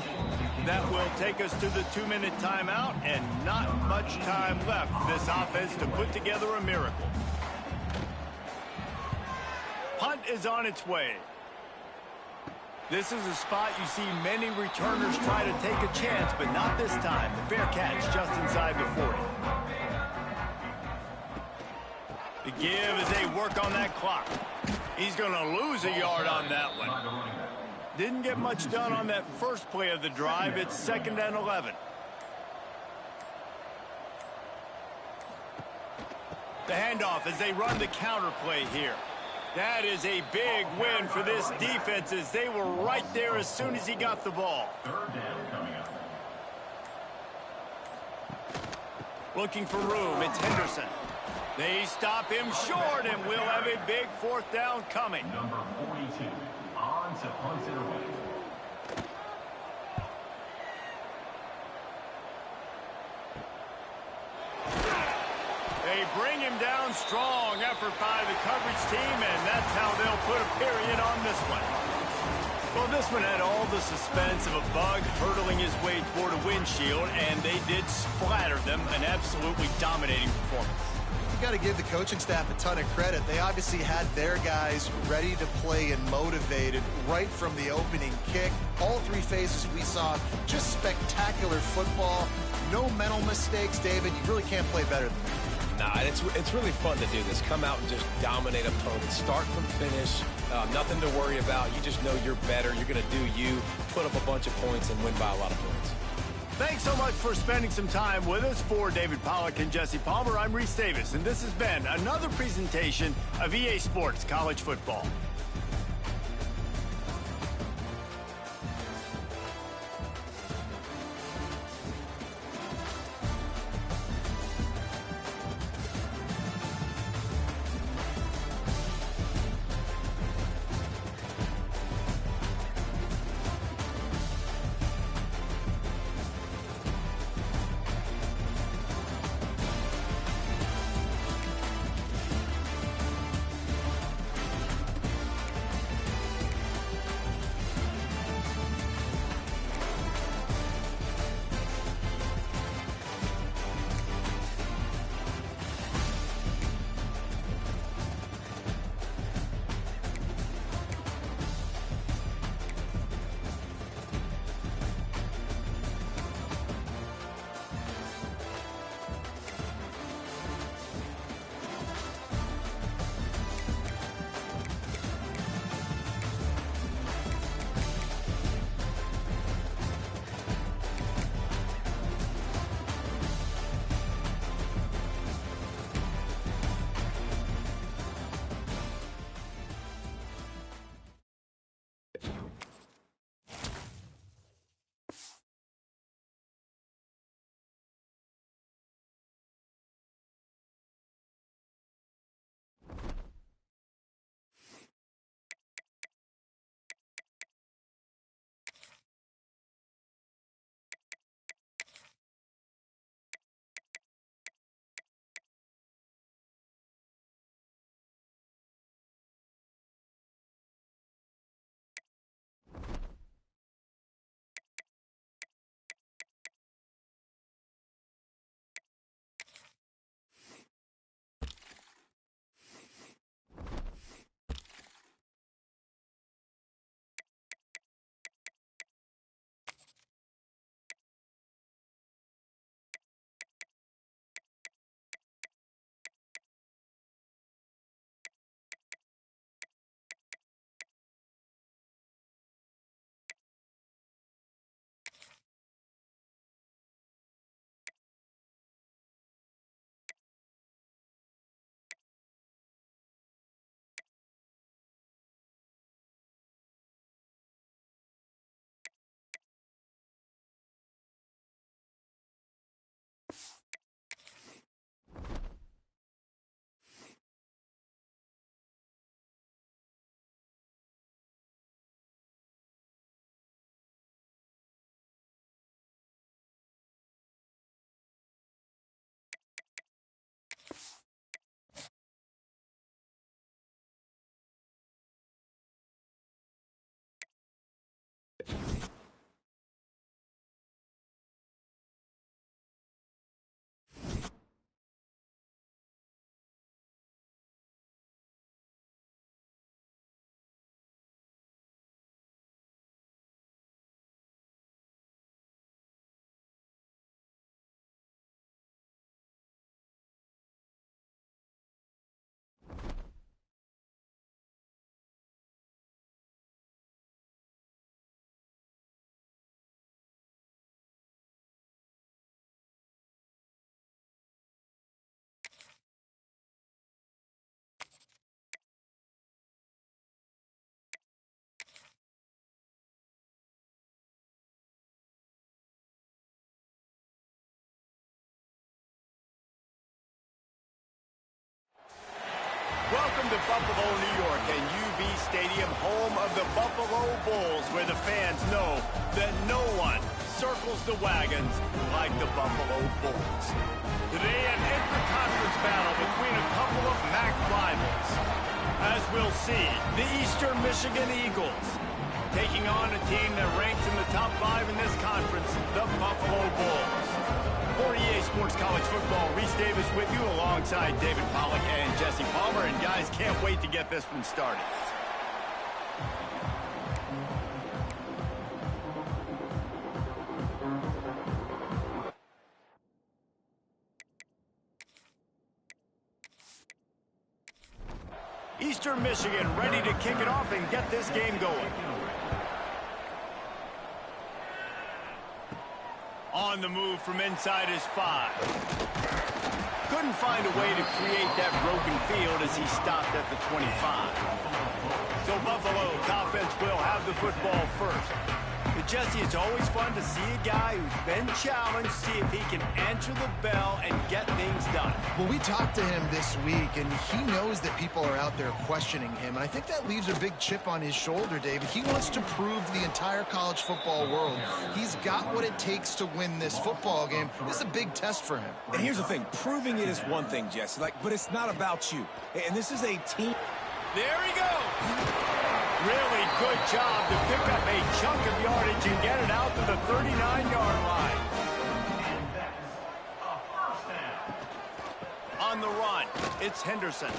Speaker 1: That will take us to the 2-minute timeout, and not much time left for this offense to put together a miracle. Punt is on its way. This is a spot you see many returners try to take a chance, but not this time. The fair catch just inside the 40. The give as they work on that clock. He's going to lose a yard on that one. Didn't get much done on that first play of the drive. It's 2nd and 11. The handoff as they run the counter play here. That is a big win for this defense as they were right there as soon as he got the ball.
Speaker 5: 3rd down coming up.
Speaker 1: Looking for room. It's Henderson. They stop him short, and we'll have a big 4th down coming.
Speaker 5: Number 42 on to punt it away.
Speaker 1: They bring him down. Strong effort by the coverage team, and that's how they'll put a period on this one. Well, this one had all the suspense of a bug hurtling his way toward a windshield, and they did splatter them. An absolutely dominating performance.
Speaker 2: Got to give the coaching staff a ton of credit. They obviously had their guys ready to play and motivated right from the opening kick. All 3 phases we saw, just spectacular football. No mental mistakes, David. You really can't play better than that.
Speaker 3: Nah, it's really fun to do this. Come out and just dominate opponents. Start from finish. Nothing to worry about. You just know you're better. You're going to do you, put up a bunch of points, and win by a lot of points.
Speaker 1: Thanks so much for spending some time with us. For David Pollack and Jesse Palmer, I'm Reese Davis, and this has been another presentation of EA Sports College Football. Welcome to Buffalo, New York, and UB Stadium, home of the Buffalo Bulls, where the fans know that no one circles the wagons like the Buffalo Bulls. Today, an intra-conference battle between a couple of MAC rivals. As we'll see, the Eastern Michigan Eagles taking on a team that ranks in the top 5 in this conference, the Buffalo Bulls. For EA Sports College Football, Reese Davis with you alongside David Pollack and Jesse Palmer. And guys, can't wait to get this one started. Eastern Michigan ready to kick it off and get this game going. On the move from inside his 5. Couldn't find a way to create that broken field as he stopped at the 25. So Buffalo's offense will have the football first. But Jesse, it's always fun to see a guy who's been challenged, see if he can answer the bell and get things done.
Speaker 2: Well, we talked to him this week, and he knows that people are out there questioning him. And I think that leaves a big chip on his shoulder, David. He wants to prove to the entire college football world he's got what it takes to win this football game. This is a big test for him.
Speaker 3: And here's the thing. Proving it is one thing, Jesse, but it's not about you. And this is a team.
Speaker 1: There he goes. Really good job to pick up a chunk of yardage and get it out to the 39-yard line.
Speaker 5: And that's a first down.
Speaker 1: On the run, it's Henderson.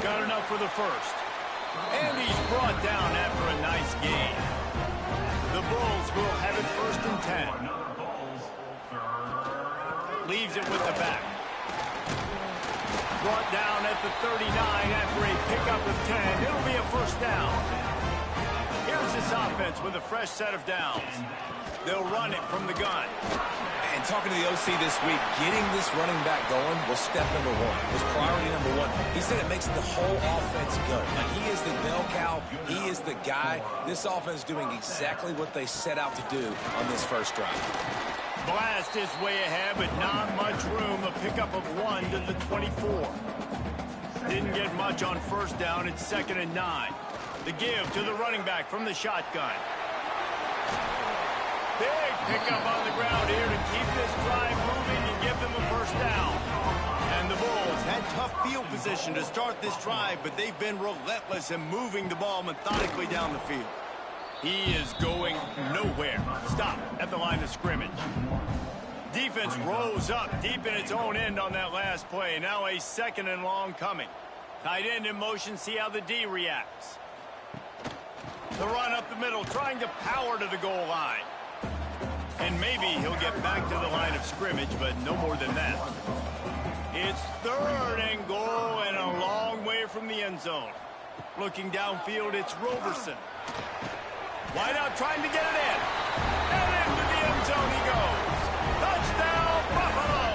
Speaker 1: Got enough for the first. And he's brought down after a nice gain. The Bulls will have it 1st and 10.
Speaker 5: Another Bulls third.
Speaker 1: Leaves it with the back. Brought down at the 39 after a pickup of 10. It'll be a 1st down. Here's this offense with a fresh set of downs. They'll run it from the gun.
Speaker 3: And talking to the OC this week, getting this running back going was step number 1. Was priority number 1. He said it makes the whole offense go. Like, he is the bell cow. He is the guy. This offense doing exactly what they set out to do on this first drive.
Speaker 1: Blast is way ahead, but not much room. A pickup of 1 to the 24. Didn't get much on 1st down. It's 2nd and 9. The give to the running back from the shotgun. Big pickup on the ground here to keep this drive moving and give them a 1st down. And the Bulls had tough field position to start this drive, but they've been relentless in moving the ball methodically down the field. He is going nowhere. Stop at the line of scrimmage. Defense rose up deep in its own end on that last play. Now a 2nd and long coming. Tight end in motion, see how the D reacts. The run up the middle, trying to power to the goal line. And maybe he'll get back to the line of scrimmage, but no more than that. It's 3rd and goal and a long way from the end zone. Looking downfield, it's Roberson. Wide out trying to get it in. And into the end zone he goes. Touchdown, Buffalo!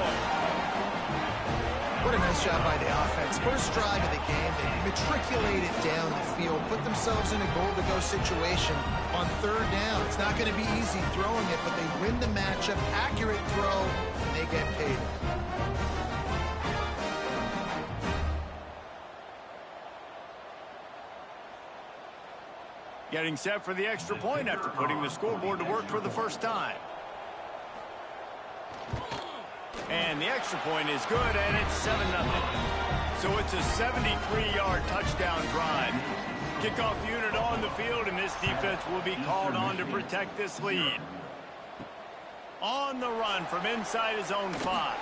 Speaker 2: What a nice job by the offense. First drive of the game, they matriculated down the field, put themselves in a goal-to-go situation on 3rd down. It's not going to be easy throwing it, but they win the matchup. Accurate throw, and they get paid.
Speaker 1: Getting set for the extra point after putting the scoreboard to work for the first time. And the extra point is good, and it's 7-0. So it's a 73-yard touchdown drive. Kickoff unit on the field, and this defense will be called on to protect this lead. On the run from inside his own 5.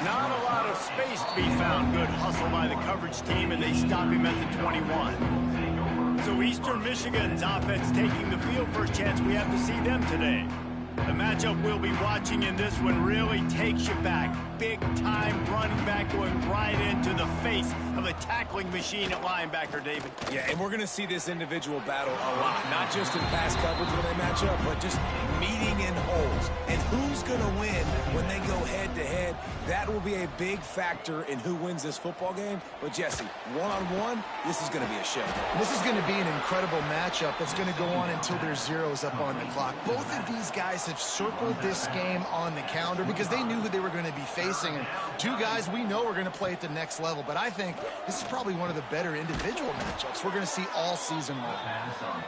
Speaker 1: Not a lot of space to be found. Good hustle by the coverage team, and they stop him at the 21. So Eastern Michigan's offense taking the field. First chance we have to see them today. The matchup we'll be watching in this one really takes you back. Big-time running back going right into the face of a tackling machine at linebacker, David.
Speaker 3: Yeah, and we're going to see this individual battle a lot. Not just in pass coverage when they match up, but just meeting in holes. And who's going to win when they go head-to-head? That will be a big factor in who wins this football game. But, Jesse, one-on-one, this is going to be a show.
Speaker 2: This is going to be an incredible matchup that's going to go on until there's zeros up on the clock. Both of these guys have circled this game on the calendar because they knew who they were going to be facing. And two guys we know are going to play at the next level. But I think this is probably one of the better individual matchups we're going to see all season long.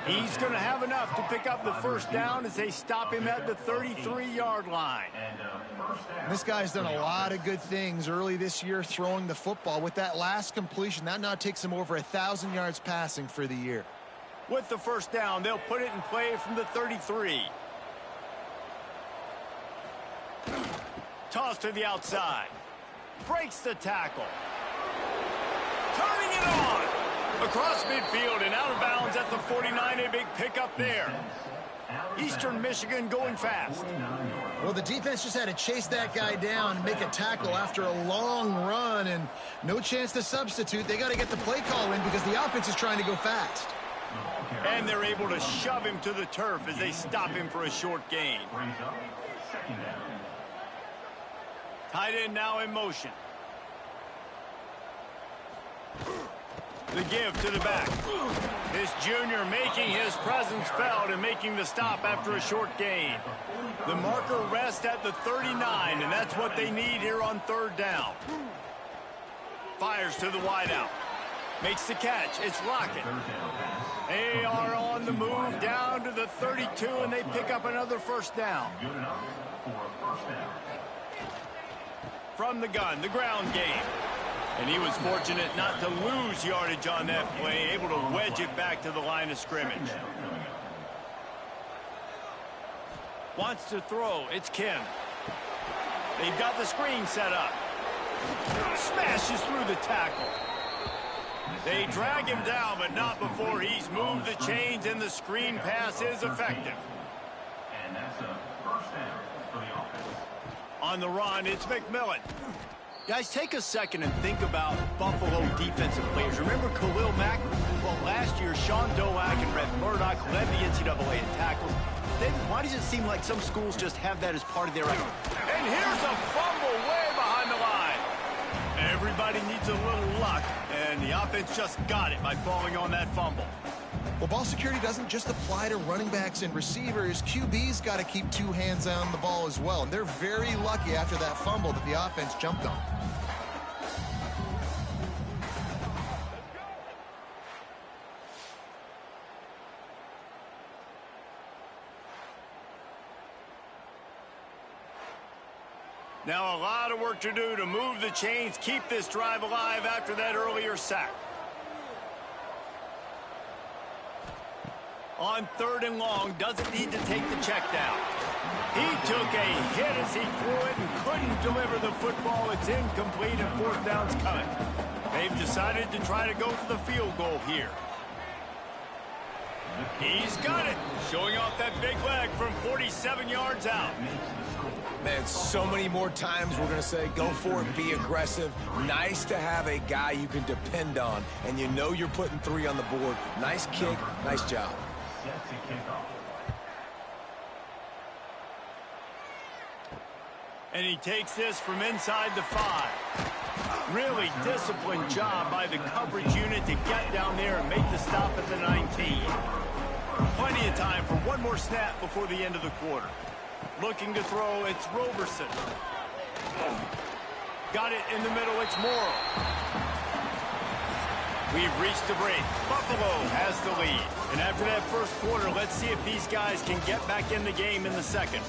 Speaker 1: He's going to have enough to pick up the first down as they stop him at the 33-yard line.
Speaker 2: This guy's done a lot of good things early this year throwing the football. With that last completion, that now takes him over 1,000 yards passing for the year.
Speaker 1: With the first down, they'll put it in play from the 33. Toss to the outside. Breaks the tackle. Turning it on. Across midfield and out of bounds at the 49. A big pickup there. Eastern Michigan going fast.
Speaker 2: Well, the defense just had to chase that guy down and make a tackle after a long run, and no chance to substitute. They got to get the play call in because the offense is trying to go fast.
Speaker 1: And they're able to shove him to the turf as they stop him for a short gain. Tight end now in motion. The give to the back. This junior making his presence felt and making the stop after a short gain. The marker rests at the 39, and that's what they need here on third down. Fires to the wideout. Makes the catch. It's Lockett. They are on the move down to the 32, and they pick up another first down. From the gun, the ground game. And he was fortunate not to lose yardage on that play, able to wedge it back to the line of scrimmage. Wants to throw. It's Kim. They've got the screen set up. Smashes through the tackle. They drag him down, but not before he's moved the chains, and the screen pass is effective.
Speaker 5: And that's a first down for the offense.
Speaker 1: On the run, it's McMillan. Guys, take a second and think about Buffalo defensive players. Remember Khalil Mack? Well, last year, Sean Doak and Red Murdoch led the NCAA in tackles. Then why does it seem like some schools just have that as part of their effort? And here's a fumble way behind the line. Everybody needs a little luck, and the offense just got it by falling on that fumble.
Speaker 2: Well, ball security doesn't just apply to running backs and receivers. QB's got to keep two hands on the ball as well. And they're very lucky after that fumble that the offense jumped on.
Speaker 1: Now a lot of work to do to move the chains, keep this drive alive after that earlier sack. On third and long, doesn't need to take the check down. He took a hit as he threw it and couldn't deliver the football. It's incomplete and fourth down's coming. They've decided to try to go for the field goal here. He's got it, showing off that big leg from 47 yards out.
Speaker 3: Man, so many more times we're going to say, go for it, be aggressive. Nice to have a guy you can depend on, and you know you're putting 3 on the board. Nice kick, nice job.
Speaker 1: And he takes this from inside the 5. Really disciplined job by the coverage unit to get down there and make the stop at the 19. Plenty of time for one more snap before the end of the quarter. Looking to throw, it's Roberson. Got it in the middle, it's Morrow. We've reached the break. Buffalo has the lead. And after that first quarter, let's see if these guys can get back in the game in the second.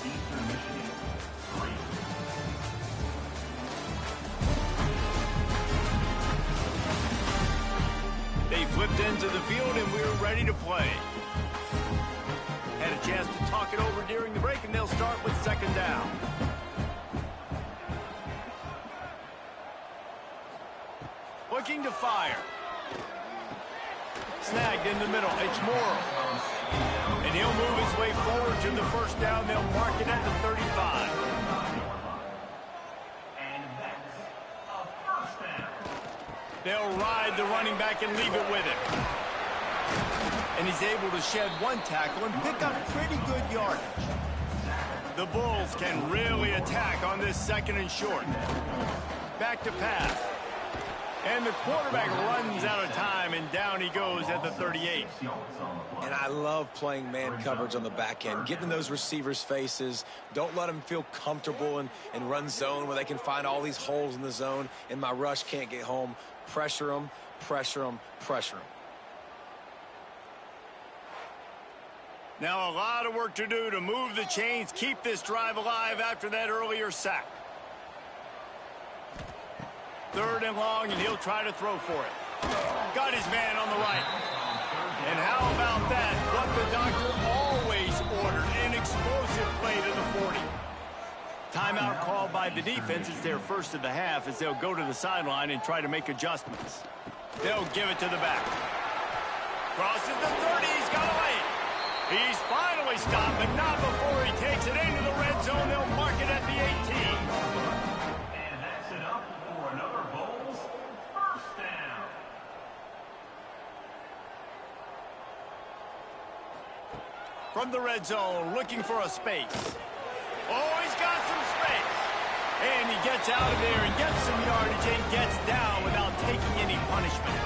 Speaker 1: They flipped into the field, and we're ready to play. Had a chance to talk it over during the break, and they'll start with second down. Looking to fire. Snagged in the middle. It's Morrow. And he'll move his way forward to the first down. They'll mark it at the 35.
Speaker 5: And that's a first down.
Speaker 1: They'll ride the running back and leave it with him. And he's able to shed one tackle and pick up pretty good yardage. The Bulls can really attack on this second and short. Back to pass. And the quarterback runs out of time, and down he goes at the 38.
Speaker 3: And I love playing man coverage on the back end, getting in those receivers' faces. Don't let them feel comfortable and run zone where they can find all these holes in the zone, and my rush can't get home. Pressure them, pressure them, pressure them.
Speaker 1: Now a lot of work to do to move the chains, keep this drive alive after that earlier sack. Third and long, and he'll try to throw for it. Got his man on the right. And how about that? What the doctor always ordered, an explosive play to the 40. Timeout called by the defense. It's their first of the half as they'll go to the sideline and try to make adjustments. They'll give it to the back. Crosses the 30. He's got away. He's finally stopped, but not before he takes it into the red zone. They'll mark it at the 18. From the red zone, looking for a space. Oh, he's got some space. And he gets out of there and gets some yardage and gets down without taking any punishment.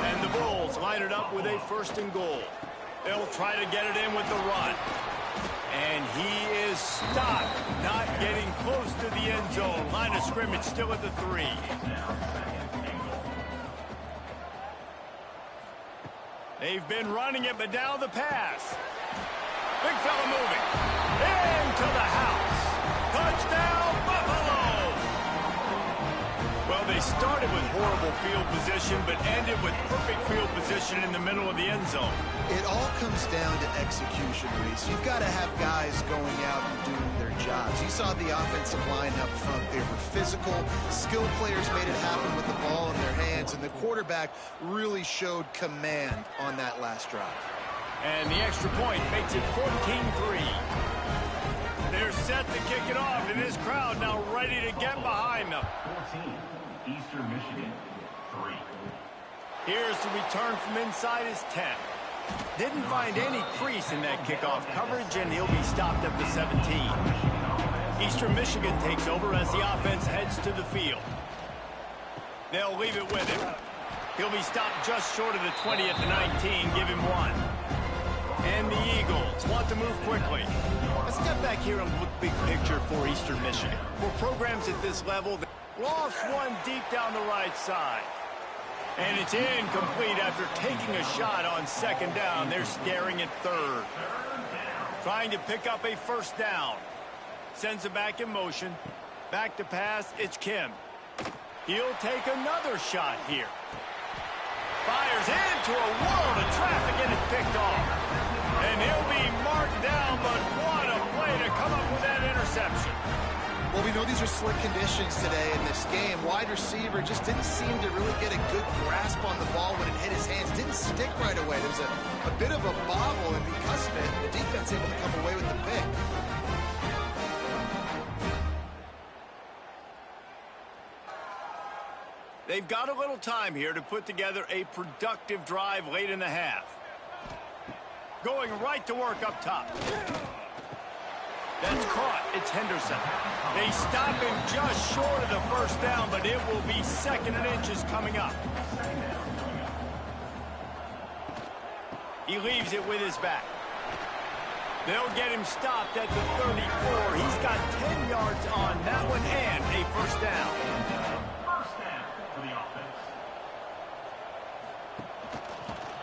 Speaker 1: And the Bulls line it up with a first and goal. They'll try to get it in with the run. And he is stopped, not getting close to the end zone. Line of scrimmage still at the 3. They've been running it, but now the pass. Big fella moving. Into the house. Touchdown, Buffalo! Well, they started with horrible field position, but ended with perfect field position in the middle of the end zone.
Speaker 2: It all comes down to execution, Reese. You've got to have guys going out and doing their jobs. You saw the offensive line up front. They were physical. Skilled players made it happen with the ball in their hands, and the quarterback really showed command on that last drive.
Speaker 1: And the extra point makes it 14-3. They're set to kick it off, and this crowd now ready to get behind them.
Speaker 5: 14, Eastern Michigan, 3.
Speaker 1: Here's the return from inside his 10. Didn't find any crease in that kickoff coverage, and he'll be stopped at the 17. Eastern Michigan takes over as the offense heads to the field. They'll leave it with him. He'll be stopped just short of the 20 at the 19. Give him 1. And the Eagles want to move quickly. Let's step back here and look big picture for Eastern Michigan. For programs at this level, they lost one deep down the right side. And it's incomplete after taking a shot on second down. They're staring at third. Trying to pick up a first down. Sends it back in motion. Back to pass, it's Kim. He'll take another shot here. Fires into a world of traffic and it's picked off. And he'll be marked down, but what a play to come up with that interception.
Speaker 2: Well, we know these are slick conditions today in this game. Wide receiver just didn't seem to really get a good grasp on the ball when it hit his hands. Didn't stick right away. There was a bit of a bobble, and because of it, the defense able to come away with the pick.
Speaker 1: They've got a little time here to put together a productive drive late in the half. Going right to work up top. That's caught. It's Henderson. They stop him just short of the first down, but it will be second and inches coming up. He leaves it with his back. They'll get him stopped at the 34. He's got 10 yards on that one and a first down.
Speaker 5: First down for the offense.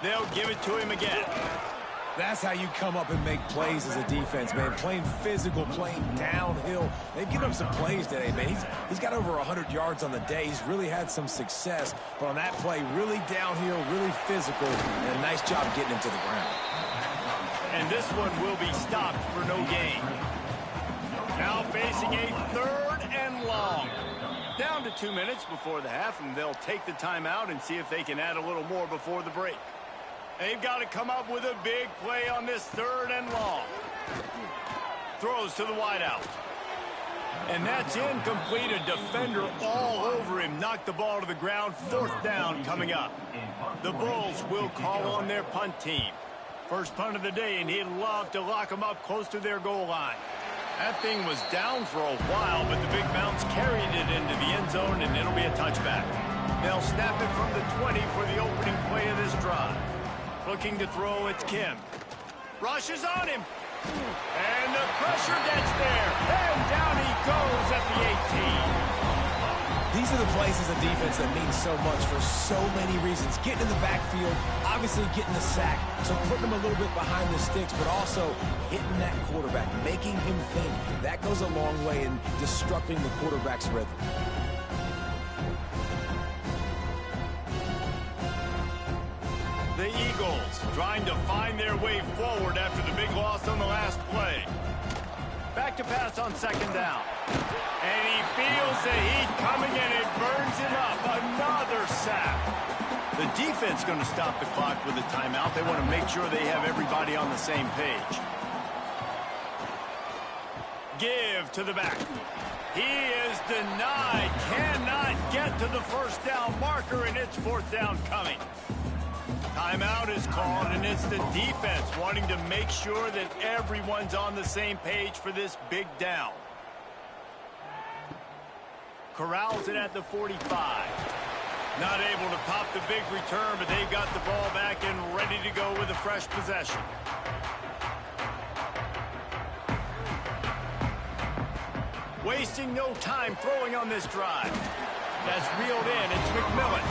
Speaker 1: They'll give it to him again.
Speaker 3: That's how you come up and make plays as a defense, man. Playing physical, playing downhill. They've given him some plays today, man. He's got over 100 yards on the day. He's really had some success. But on that play, really downhill, really physical, and a nice job getting him to the ground.
Speaker 1: And this one will be stopped for no gain. Now facing a 3rd and long. Down to 2 minutes before the half, and they'll take the timeout and see if they can add a little more before the break. They've got to come up with a big play on this 3rd and long. Throws to the wideout. And that's incomplete. A defender all over him. Knocked the ball to the ground. 4th down coming up. The Bulls will call on their punt team. First punt of the day, and he'd love to lock them up close to their goal line. That thing was down for a while, but the big bounce carried it into the end zone, and it'll be a touchback. They'll snap it from the 20 for the opening play of this drive. Looking to throw, it's Kim. Rushes on him. And the pressure gets there. And down he goes at the 18.
Speaker 3: These are the plays as a defense that mean so much for so many reasons. Getting in the backfield, obviously getting the sack, so putting him a little bit behind the sticks, but also hitting that quarterback, making him think. That goes a long way in disrupting the quarterback's rhythm.
Speaker 1: The Eagles trying to find their way forward after the big loss on the last play. Back to pass on 2nd down. And he feels the heat coming and it burns him up. Another sack. The defense going to stop the clock with a timeout. They want to make sure they have everybody on the same page. Give to the back. He is denied. Cannot get to the 1st down marker, and it's 4th down coming. Timeout is called, and it's the defense wanting to make sure that everyone's on the same page for this big down. Corrals it at the 45. Not able to pop the big return, but they've got the ball back and ready to go with a fresh possession. Wasting no time throwing on this drive. That's reeled in. It's McMillan.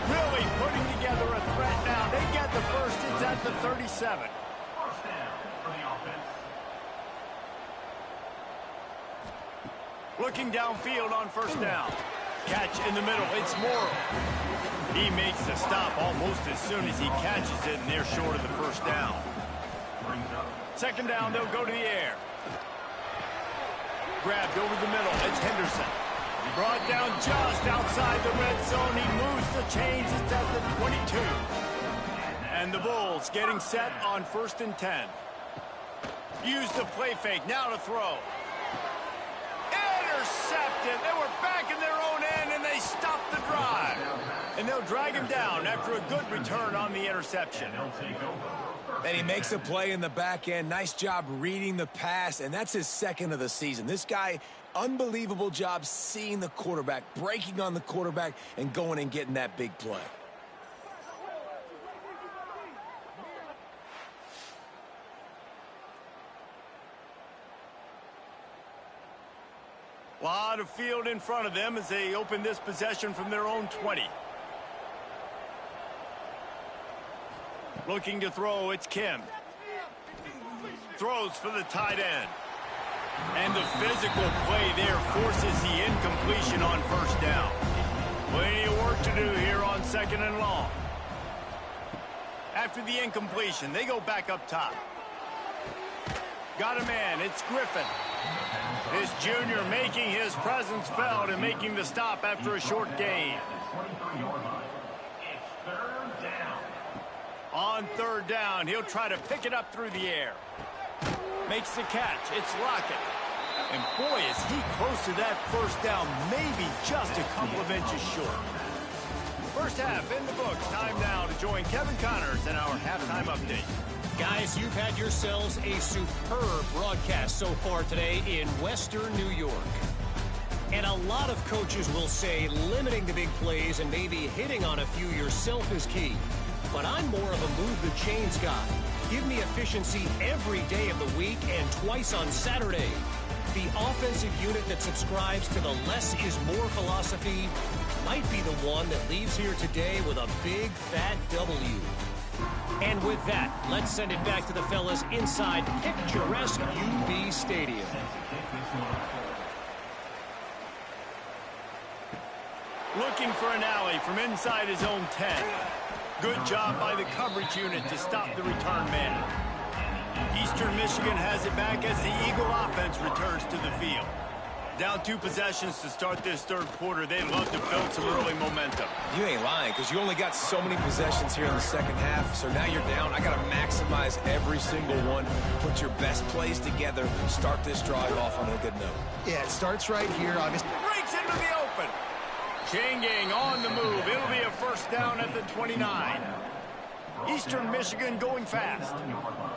Speaker 1: Really putting together a threat now. They get the first. It's at the 37.
Speaker 5: 1st down for the offense.
Speaker 1: Looking downfield on 1st down. Catch in the middle. It's Morrow. He makes the stop almost as soon as he catches it, and they're short of the 1st down. 2nd down, they'll go to the air. Grabbed over the middle. It's Henderson. Brought down just outside the red zone. He moves the chains. It's at the 22. And the Bulls getting set on 1st and 10. Use the play fake. Now to throw. Intercepted. They were back in their own end, and they stopped the drive. And they'll drag him down after a good return on the interception.
Speaker 3: And he makes a play in the back end. Nice job reading the pass, and that's his 2nd of the season. This guy, unbelievable job seeing the quarterback, breaking on the quarterback, and going and getting that big play.
Speaker 1: A lot of field in front of them as they open this possession from their own 20. Looking to throw, it's Kim. Throws for the tight end. And the physical play there forces the incompletion on 1st down. Plenty of work to do here on 2nd and long. After the incompletion, they go back up top. Got a man, it's Griffin. This junior making his presence felt and making the stop after a short gain. On 3rd down, he'll try to pick it up through the air. Makes the catch. It's Lockett. And boy, is he close to that 1st down, maybe just a couple of inches short. First half in the books. Time now to join Kevin Connors in our halftime update.
Speaker 4: Guys, you've had yourselves a superb broadcast so far today in Western New York. And a lot of coaches will say limiting the big plays and maybe hitting on a few yourself is key. But I'm more of a move the chains guy. Give me efficiency every day of the week and twice on Saturday. The offensive unit that subscribes to the less is more philosophy might be the one that leaves here today with a big fat W. And with that, let's send it back to the fellas inside picturesque UB Stadium.
Speaker 1: Looking for an alley from inside his own 10. Good job by the coverage unit to stop the return man. Eastern Michigan has it back as the Eagle offense returns to the field. Down 2 possessions to start this third quarter. They'd love to build some early momentum.
Speaker 3: You ain't lying, because you only got so many possessions here in the second half, so now you're down. I got to maximize every single one, put your best plays together, start this drive off on a good note.
Speaker 2: Yeah, it starts right here, obviously.
Speaker 1: Breaks into the open. Chain gang on the move. It'll be a first down at the 29. Eastern Michigan going fast.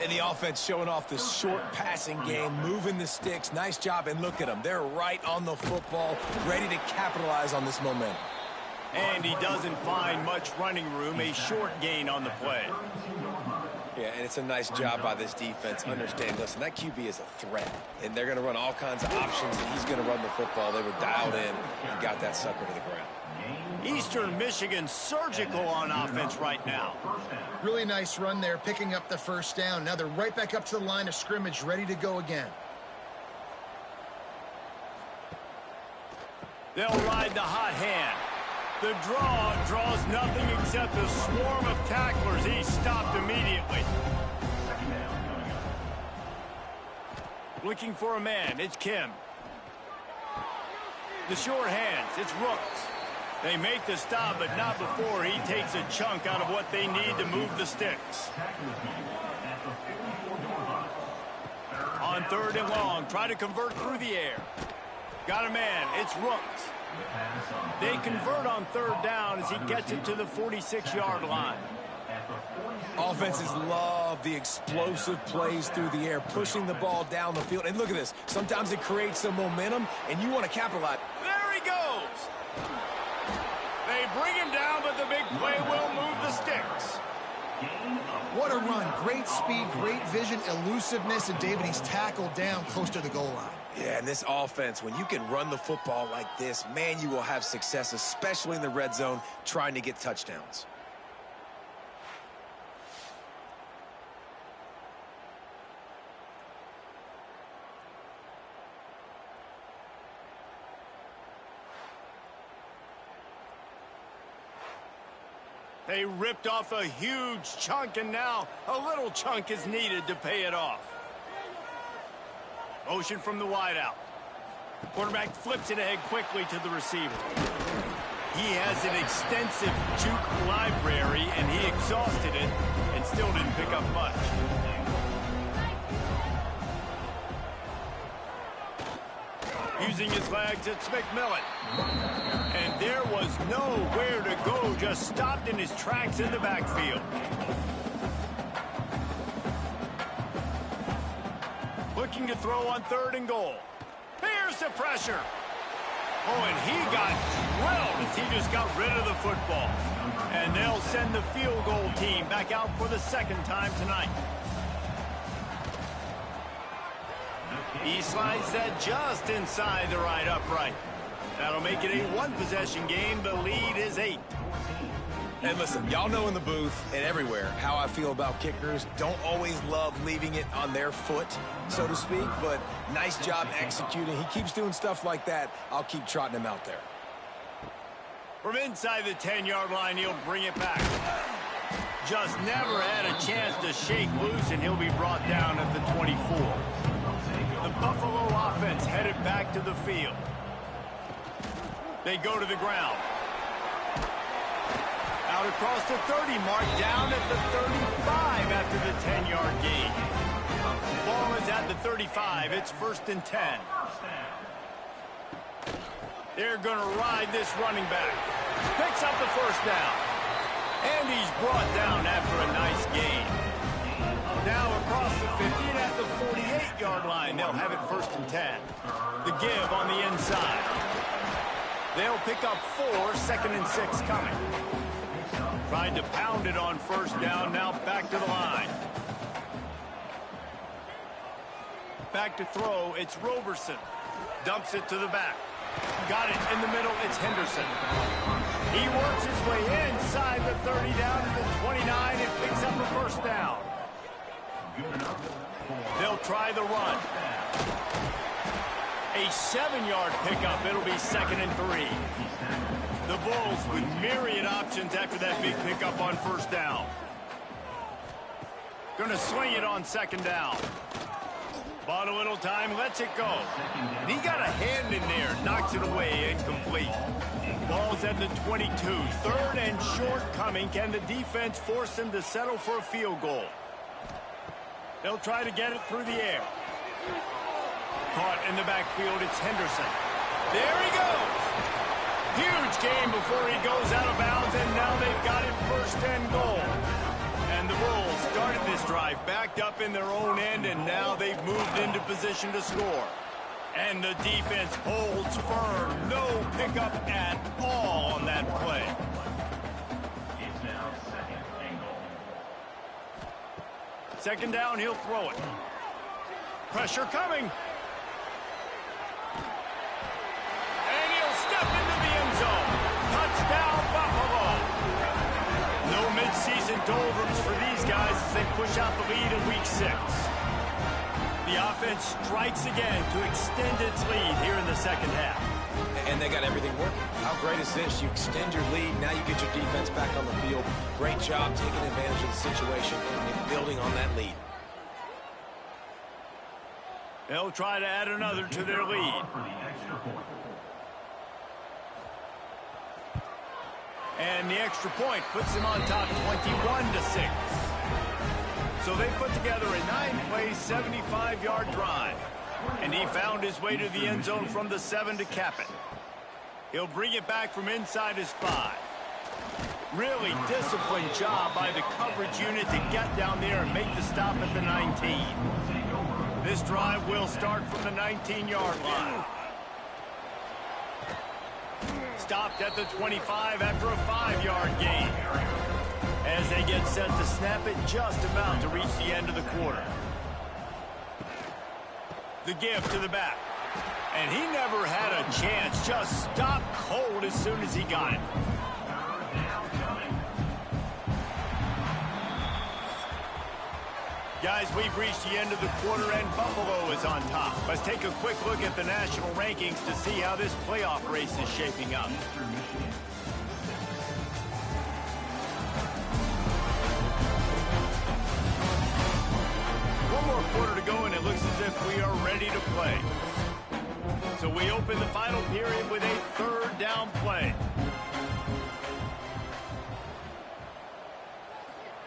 Speaker 3: And the offense showing off the short passing game, moving the sticks. Nice job, and look at them. They're right on the football, ready to capitalize on this momentum.
Speaker 1: And he doesn't find much running room. A short gain on the play.
Speaker 3: Yeah, and it's a nice job by this defense. Understand, listen, that QB is a threat, and they're going to run all kinds of options, and he's going to run the football. They were dialed in and got that sucker to the ground.
Speaker 1: Eastern Michigan surgical on offense right now.
Speaker 2: Really nice run there, picking up the first down. Now they're right back up to the line of scrimmage, ready to go again.
Speaker 1: They'll ride the hot hand. The draw draws nothing except a swarm of tacklers. He's stopped immediately. Looking for a man. It's Kim. The short hands. It's Rooks. They make the stop, but not before he takes a chunk out of what they need to move the sticks. On 3rd and long, try to convert through the air. Got a man. It's Rooks. They convert on 3rd down as he gets it to the 46-yard line.
Speaker 3: Offenses love the explosive plays through the air, pushing the ball down the field. And look at this. Sometimes it creates some momentum, and you want to capitalize.
Speaker 1: There he goes. They bring him down, but the big play will move the sticks.
Speaker 2: What a run. Great speed, great vision, elusiveness, and David, he's tackled down close to the goal line.
Speaker 3: Yeah, and this offense, when you can run the football like this, man, you will have success, especially in the red zone, trying to get touchdowns.
Speaker 1: They ripped off a huge chunk, and now a little chunk is needed to pay it off. Motion from the wideout. Quarterback flips it ahead quickly to the receiver. He has an extensive juke library, and he exhausted it and still didn't pick up much. Using his legs, it's McMillan. And there was nowhere to go, just stopped in his tracks in the backfield. Looking to throw on 3rd and goal. Here's the pressure. Oh, and he got drilled as he just got rid of the football. And they'll send the field goal team back out for the 2nd time tonight. He slides that just inside the right upright. That'll make it a 1-possession game. The lead is 8.
Speaker 3: And listen, y'all know in the booth and everywhere how I feel about kickers. Don't always love leaving it on their foot, so to speak, but nice job executing. He keeps doing stuff like that. I'll keep trotting him out there.
Speaker 1: From inside the 10-yard line, he'll bring it back. Just never had a chance to shake loose, and he'll be brought down at the 24. The Buffalo offense headed back to the field. They go to the ground. Out across the 30 mark, down at the 35 after the 10-yard gain. Ball is at the 35. It's 1st and 10. They're going to ride this running back. Picks up the first down. And he's brought down after a nice gain. Now across the 50 and at the 48-yard line. They'll have it 1st and 10. The give on the inside. They'll pick up 4, 2nd and 6 coming. Tried to pound it on 1st down, now back to the line. Back to throw, it's Roberson. Dumps it to the back. Got it in the middle, it's Henderson. He works his way inside the 30 down to the 29 and picks up a first down. They'll try the run. A 7-yard pickup. It'll be 2nd and 3. The Bulls with myriad options after that big pickup on first down. Going to swing it on 2nd down. Bought a little time, lets it go. And he got a hand in there, knocks it away, incomplete. Ball's at the 22. 3rd and short coming. Can the defense force him to settle for a field goal? They'll try to get it through the air. Caught in the backfield, it's Henderson. There he goes. Huge gain before he goes out of bounds, and now they've got it 1st and goal. And the Bulls started this drive backed up in their own end, and now they've moved into position to score. And the defense holds firm. No pickup at all on that play.
Speaker 5: It's now 2nd and goal.
Speaker 1: 2nd down, he'll throw it. Pressure coming. And he'll step into the end zone. Touchdown, Buffalo. No midseason doldrums for these guys as they push out the lead in Week 6. The offense strikes again to extend its lead here in the 2nd half.
Speaker 3: And they got everything working. How great is this? You extend your lead, now you get your defense back on the field. Great job taking advantage of the situation and building on that lead.
Speaker 1: They'll try to add another to their lead.
Speaker 5: For the extra point.
Speaker 1: And the extra point puts them on top 21-6. So they put together a 9-play, 75-yard drive. And he found his way to the end zone from the 7 to cap it. He'll bring it back from inside his 5. Really disciplined job by the coverage unit to get down there and make the stop at the 19. This drive will start from the 19-yard line. Stopped at the 25 after a 5-yard gain. As they get set to snap it, just about to reach the end of the quarter. The give to the back. And he never had a chance. Just stopped cold as soon as he got it. Guys, we've reached the end of the quarter, and Buffalo is on top. Let's take a quick look at the national rankings to see how this playoff race is shaping up. One more quarter to go, and it looks as if we are ready to play. So we open the final period with a 3rd down play.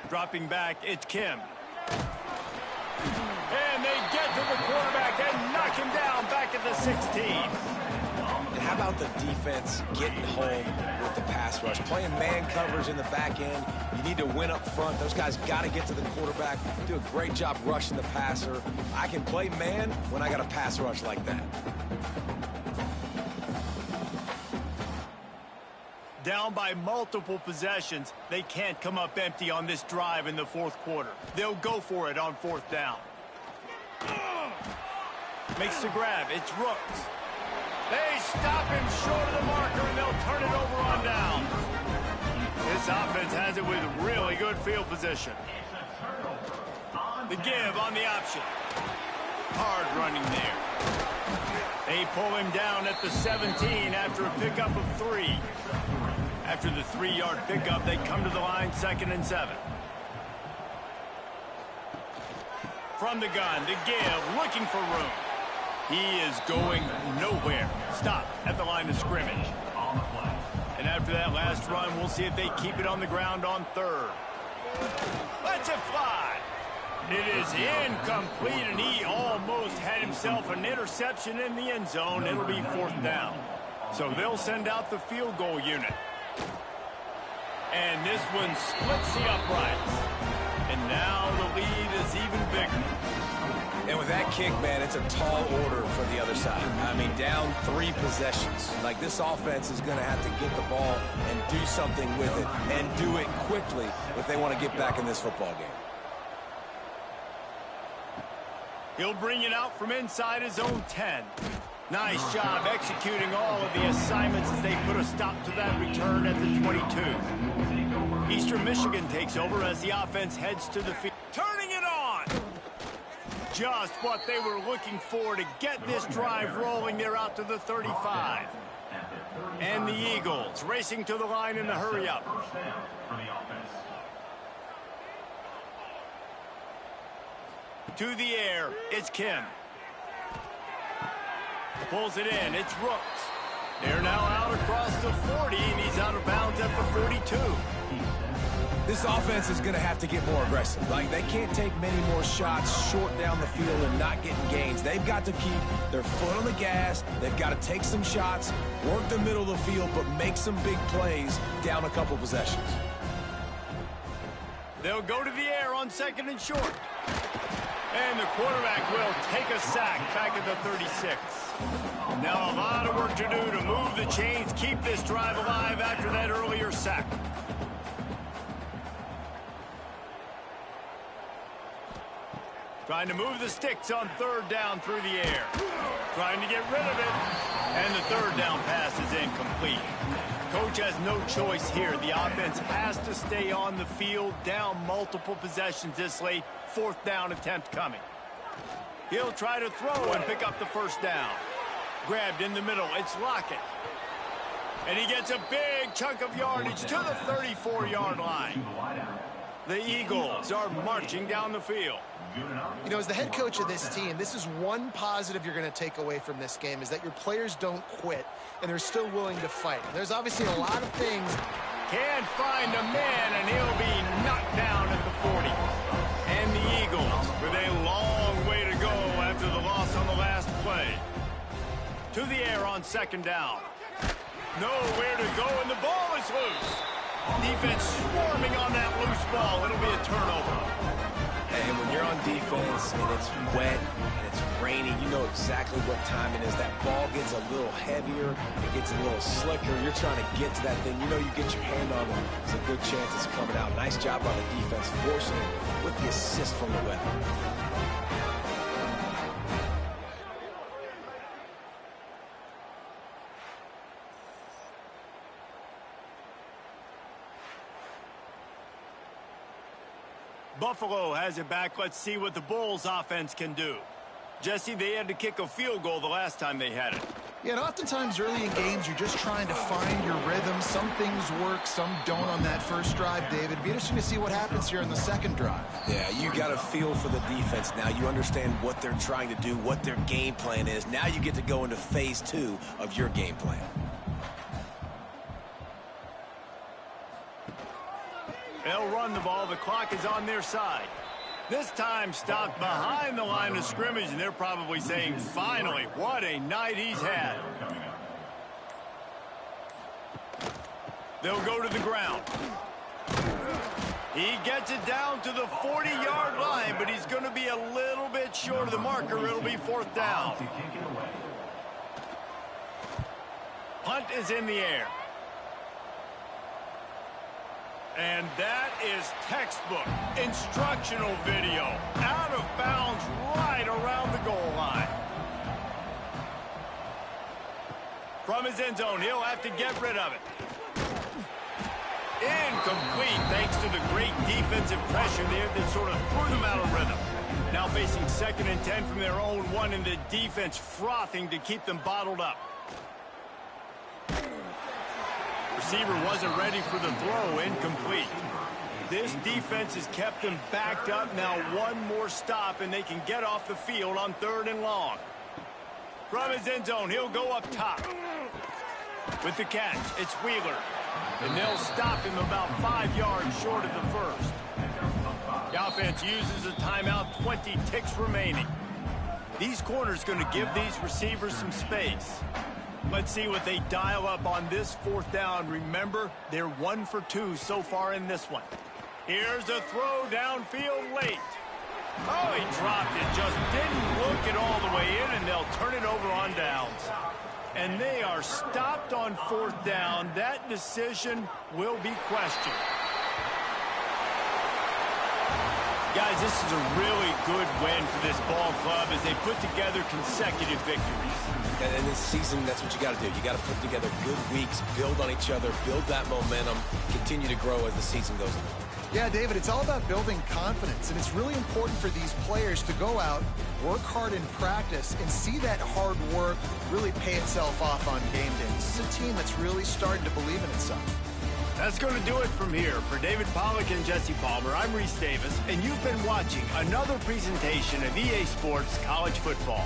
Speaker 1: Dropping back, it's Kim. And they get to the quarterback and knock him down back at the 16.
Speaker 3: And how about the defense getting home with the pass rush? Playing man coverage in the back end. You need to win up front. Those guys got to get to the quarterback. Do a great job rushing the passer. I can play man when I got a pass rush like that.
Speaker 1: Down by multiple possessions, they can't come up empty on this drive in the 4th quarter. They'll go for it on 4th down. Makes the grab. It's Rooks. They stop him short of the marker, and they'll turn it over on down. This offense has it with really good field position. The give on the option. Hard running there. They pull him down at the 17 after a pickup of 3. After the 3-yard pickup, they come to the line 2nd and 7. From the gun, the give, looking for room. He is going nowhere. Stop at the line of scrimmage. And after that last run, we'll see if they keep it on the ground on 3rd. Lets it fly. It is incomplete, and he almost had himself an interception in the end zone. It'll be 4th down. So they'll send out the field goal unit. And this one splits the uprights. And now the lead is even bigger.
Speaker 3: And with that kick, man, it's a tall order for the other side. I mean, down 3 possessions. Like, this offense is going to have to get the ball and do something with it, and do it quickly if they want to get back in this football game.
Speaker 1: He'll bring it out from inside his own 10. Nice job executing all of the assignments as they put a stop to that return at the 22. Eastern Michigan takes over as the offense heads to the field. Turning it on! Just what they were looking for to get this drive rolling. They're out to the 35. And the Eagles racing to the line in the hurry-up. To the air, it's Kim. Pulls it in, it's Rooks. They're now out across the 40, and he's out of bounds at the 42.
Speaker 3: This offense is going to have to get more aggressive. Like, they can't take many more shots short down the field and not getting gains. They've got to keep their foot on the gas. They've got to take some shots, work the middle of the field, but make some big plays down a couple possessions.
Speaker 1: They'll go to the air on second and short. And the quarterback will take a sack back at the 36. Now a lot of work to do to move the chains, keep this drive alive after that earlier sack. Trying to move the sticks on third down through the air. Trying to get rid of it. And the third down pass is incomplete. Coach has no choice here. The offense has to stay on the field, down multiple possessions this late. Fourth down attempt coming. He'll try to throw and pick up the first down. Grabbed in the middle. It's Lockett. And he gets a big chunk of yardage to the 34-yard line. The Eagles are marching down the field.
Speaker 2: You know, as the head coach of this team, this is one positive you're going to take away from this game, is that your players don't quit, and they're still willing to fight. There's obviously a lot of things.
Speaker 1: Can't find a man, and he'll be knocked down at the 40. And the Eagles, with a long way to go after the loss on the last play. To the air on second down. Nowhere to go, and the ball is loose. Defense swarming on that loose ball. It'll be a turnover.
Speaker 3: And when you're on defense and it's wet and it's rainy, you know exactly what time it is. That ball gets a little heavier, it gets a little slicker. You're trying to get to that thing. You know you get your hand on it. There's a good chance it's coming out. Nice job by the defense, forcing it with the assist from the weather.
Speaker 1: Buffalo has it back. Let's see what the Bulls offense can do. Jesse, they had to kick a field goal the last time they had it.
Speaker 2: Yeah, and oftentimes early in games, you're just trying to find your rhythm. Some things work, some don't on that first drive, David. It'd be interesting to see what happens here in the second drive.
Speaker 3: Yeah, you got a feel for the defense now. You understand what they're trying to do, what their game plan is. Now you get to go into phase 2 of your game plan.
Speaker 1: They'll run the ball. The clock is on their side. This time stopped behind the line of scrimmage, and they're probably saying, finally, what a night he's had. They'll go to the ground. He gets it down to the 40-yard line, but he's going to be a little bit short of the marker. It'll be fourth down. Punt is in the air. And that is textbook instructional video. Out of bounds right around the goal line. From his end zone, he'll have to get rid of it. Incomplete thanks to the great defensive pressure there that sort of threw them out of rhythm. Now facing 2nd and 10 from their own 1, and the defense frothing to keep them bottled up. Receiver wasn't ready for the throw. Incomplete. This defense has kept them backed up. Now one more stop, and they can get off the field on 3rd and long. From his end zone, he'll go up top. With the catch, it's Wheeler. And they'll stop him about 5 yards short of the first. The offense uses a timeout, 20 ticks remaining. These corners going to give these receivers some space. Let's see what they dial up on this 4th down. Remember, they're 1 for 2 so far in this one. Here's a throw downfield late. Oh, he dropped it. Just didn't look it all the way in, and they'll turn it over on downs. And they are stopped on 4th down. That decision will be questioned. Guys, this is a really good win for this ball club as they put together consecutive victories.
Speaker 3: And this season, that's what you got to do. You got to put together good weeks, build on each other, build that momentum, continue to grow as the season goes on.
Speaker 2: Yeah, David, it's all about building confidence, and it's really important for these players to go out, work hard in practice, and see that hard work really pay itself off on game day. This is a team that's really starting to believe in itself.
Speaker 1: That's going to do it from here. For David Pollack and Jesse Palmer, I'm Reese Davis, and you've been watching another presentation of EA Sports College Football.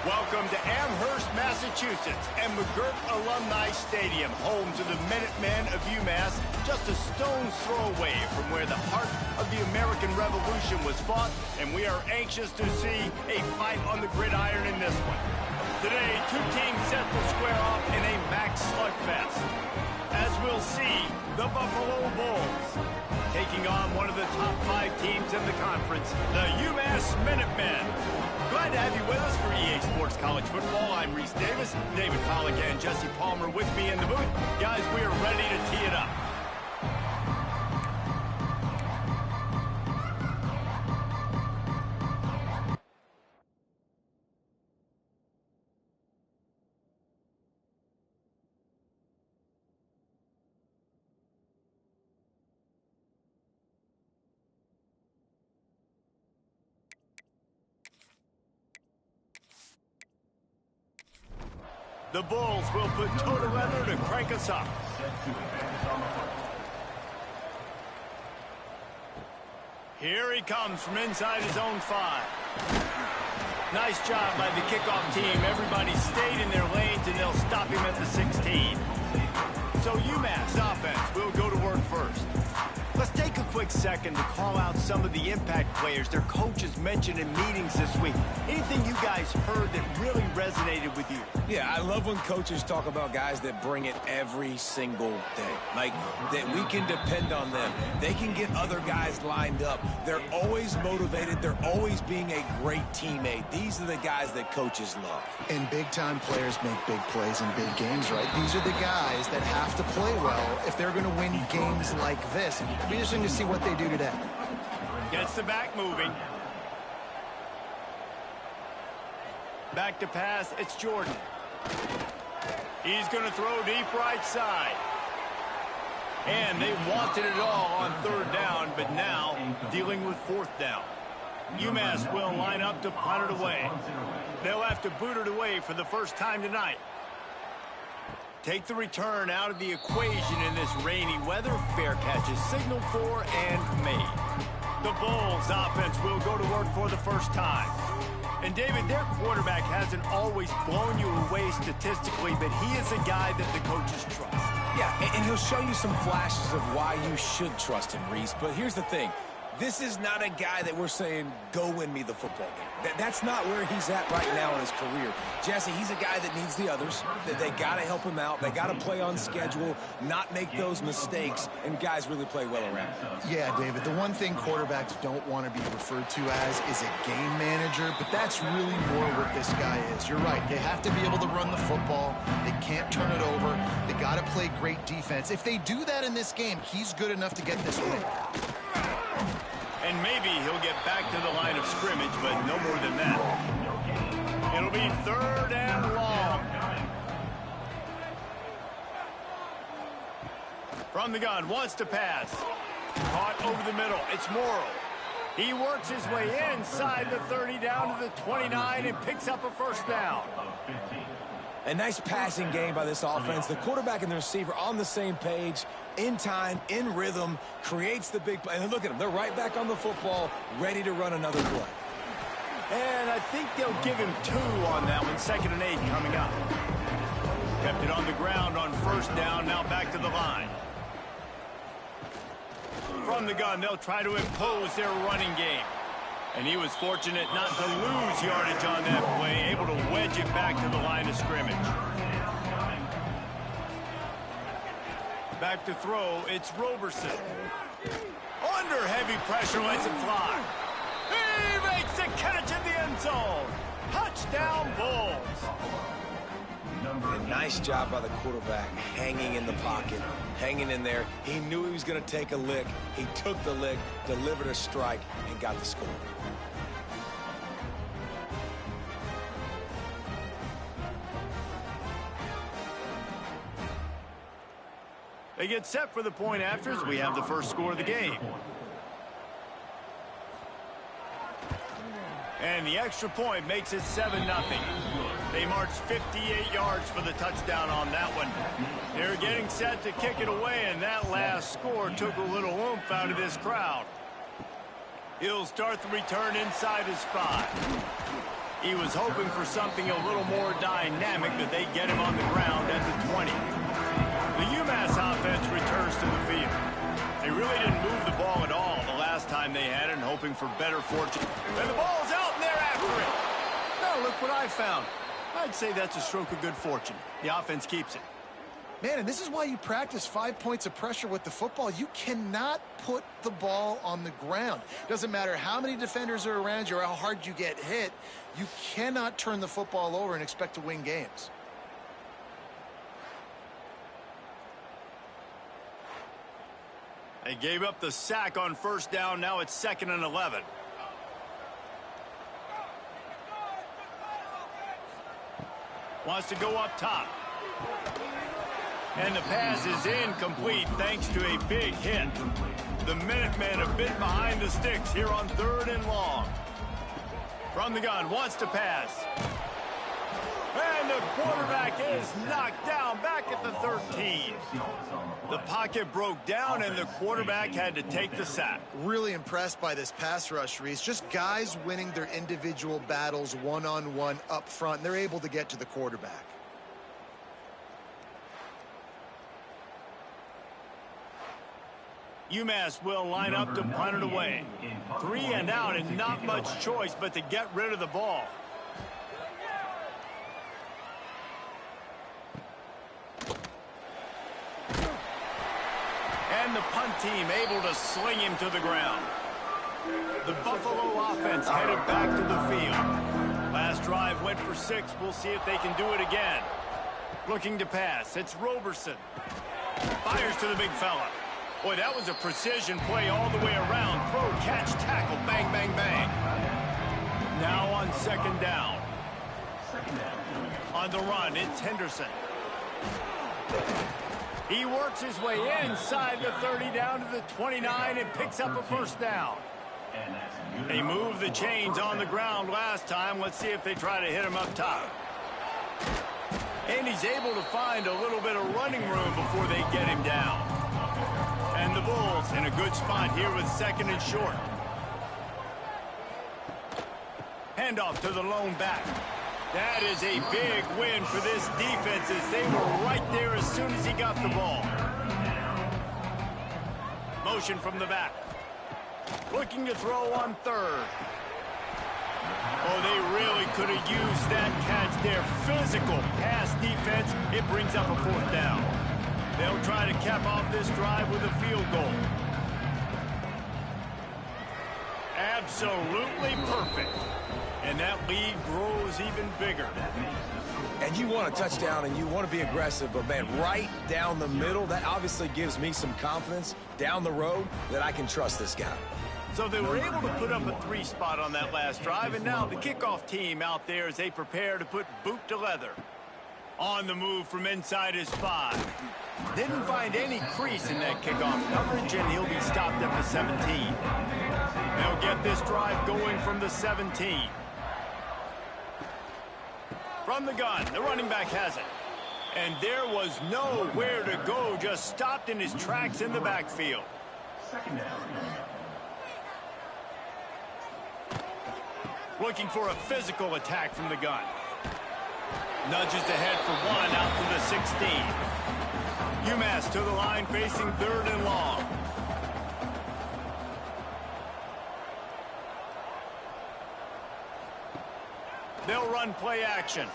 Speaker 1: Welcome to Amherst, Massachusetts, and McGirt Alumni Stadium, home to the Minutemen of UMass, just a stone's throw away from where the heart of the American Revolution was fought, and we are anxious to see a fight on the gridiron in this one. Today, two teams set to square off in a max slugfest. As we'll see, the Buffalo Bulls taking on one of the top 5 teams in the conference, the UMass Minutemen. Glad to have you with us for EA Sports College Football. I'm Reese Davis, David Pollock, and Jesse Palmer with me in the booth. Guys, we are ready to tee it up. The Bulls will put total weather to crank us up. Here he comes from inside his own 5. Nice job by the kickoff team. Everybody stayed in their lanes, and they'll stop him at the 16. So UMass offense will go to work first. Let's take a quick second to call out some of the impact players their coaches mentioned in meetings this week. Anything you guys heard that really resonated with you?
Speaker 3: Yeah, I love when coaches talk about guys that bring it every single day. Like, that we can depend on them. They can get other guys lined up. They're always motivated. They're always being a great teammate. These are the guys that coaches love.
Speaker 2: And big-time players make big plays in big games, right? These are the guys that have to play well if they're going to win games like this. It'll be interesting to see what they do today.
Speaker 1: Gets the back moving. Back to pass, it's Jordan. He's going to throw deep right side. And they wanted it all on 3rd down, but now dealing with 4th down. UMass will line up to punt it away. They'll have to boot it away for the first time tonight. Take the return out of the equation in this rainy weather. Fair catch is signaled for and made. The Bulls offense will go to work for the first time. And David, their quarterback hasn't always blown you away statistically, but he is a guy that the coaches trust.
Speaker 3: Yeah, and he'll show you some flashes of why you should trust him, Reese. But here's the thing. This is not a guy that we're saying, go win me the football game. That's not where he's at right now in his career. Jesse, he's a guy that needs the others. They got to help him out. They got to play on schedule, not make those mistakes, and guys really play well around.
Speaker 2: Yeah, David, the one thing quarterbacks don't want to be referred to as is a game manager, but that's really more what this guy is. You're right. They have to be able to run the football. They can't turn it over. They got to play great defense. If they do that in this game, he's good enough to get this win.
Speaker 1: And maybe he'll get back to the line of scrimmage, but no more than that. It'll be 3rd and long. From the gun, wants to pass. Caught over the middle. It's Morrow. He works his way inside the 30 down to the 29 and picks up a 1st down.
Speaker 3: A nice passing game by this offense. The quarterback and the receiver on the same page, in time, in rhythm, creates the big play. And look at them. They're right back on the football, ready to run another play.
Speaker 1: And I think they'll give him 2 on that one. 2nd and 8 coming up. Kept it on the ground on 1st down. Now back to the line. From the gun, they'll try to impose their running game. And he was fortunate not to lose yardage on that play, able to wedge it back to the line of scrimmage. Back to throw, it's Roberson. Under heavy pressure, lets it fly. He makes the catch in the end zone. Touchdown, Bulls.
Speaker 3: A nice job by the quarterback, hanging in the pocket, hanging in there. He knew he was going to take a lick. He took the lick, delivered a strike, and got the score.
Speaker 1: They get set for the point afters. We have the first score of the game. And the extra point makes it 7-0. They marched 58 yards for the touchdown on that one. They're getting set to kick it away, and that last score took a little oomph out of this crowd. He'll start the return inside his 5. He was hoping for something a little more dynamic, but they get him on the ground at the 20. The UMass offense returns to the field. They really didn't move the ball at all the last time they had it, and hoping for better fortune. And the ball's out, and they're after it. Now look what I found. I'd say that's a stroke of good fortune. The offense keeps it.
Speaker 2: Man, and this is why you practice 5 points of pressure with the football. You cannot put the ball on the ground. Doesn't matter how many defenders are around you or how hard you get hit. You cannot turn the football over and expect to win games.
Speaker 1: They gave up the sack on first down. Now it's 2nd and 11. Wants to go up top. And the pass is incomplete thanks to a big hit. The Minutemen a bit behind the sticks here on 3rd and long. From the gun, wants to pass. And the quarterback is knocked down back at the 13. The pocket broke down, and the quarterback had to take the sack.
Speaker 2: Really impressed by this pass rush, Reese. Just guys winning their individual battles one-on-one up front, and they're able to get to the quarterback.
Speaker 1: UMass will line up to punt it away. 3 and out, and not much choice but to get rid of the ball. And the punt team able to sling him to the ground. The Buffalo offense headed back to the field. Last drive went for 6. We'll see if they can do it again. Looking to pass. It's Roberson. Fires to the big fella. Boy, that was a precision play all the way around. Throw, catch, tackle, bang, bang, bang. Now on 2nd down. On the run, it's Henderson. He works his way inside the 30 down to the 29 and picks up a first down. They moved the chains on the ground last time. Let's see if they try to hit him up top. And he's able to find a little bit of running room before they get him down. And the Bulls in a good spot here with 2nd and short. Handoff to the lone back. That is a big win for this defense as they were right there as soon as he got the ball. Motion from the back. Looking to throw on 3rd. Oh, they really could have used that catch there. Physical pass defense. It brings up a 4th down. They'll try to cap off this drive with a field goal. Absolutely perfect. And that lead grows even bigger.
Speaker 3: And you want a touchdown and you want to be aggressive, but man, right down the middle, that obviously gives me some confidence down the road that I can trust this guy.
Speaker 1: So they were able to put up a 3 spot on that last drive, and now the kickoff team out there as they prepare to put boot to leather. On the move from inside his 5. Didn't find any crease in that kickoff coverage, and he'll be stopped at the 17. They'll get this drive going from the 17. From the gun, the running back has it. And there was nowhere to go, just stopped in his tracks in the backfield. Looking for a physical attack from the gun. Nudges ahead for 1 out to the 16. UMass to the line facing 3rd and long. They'll run play action.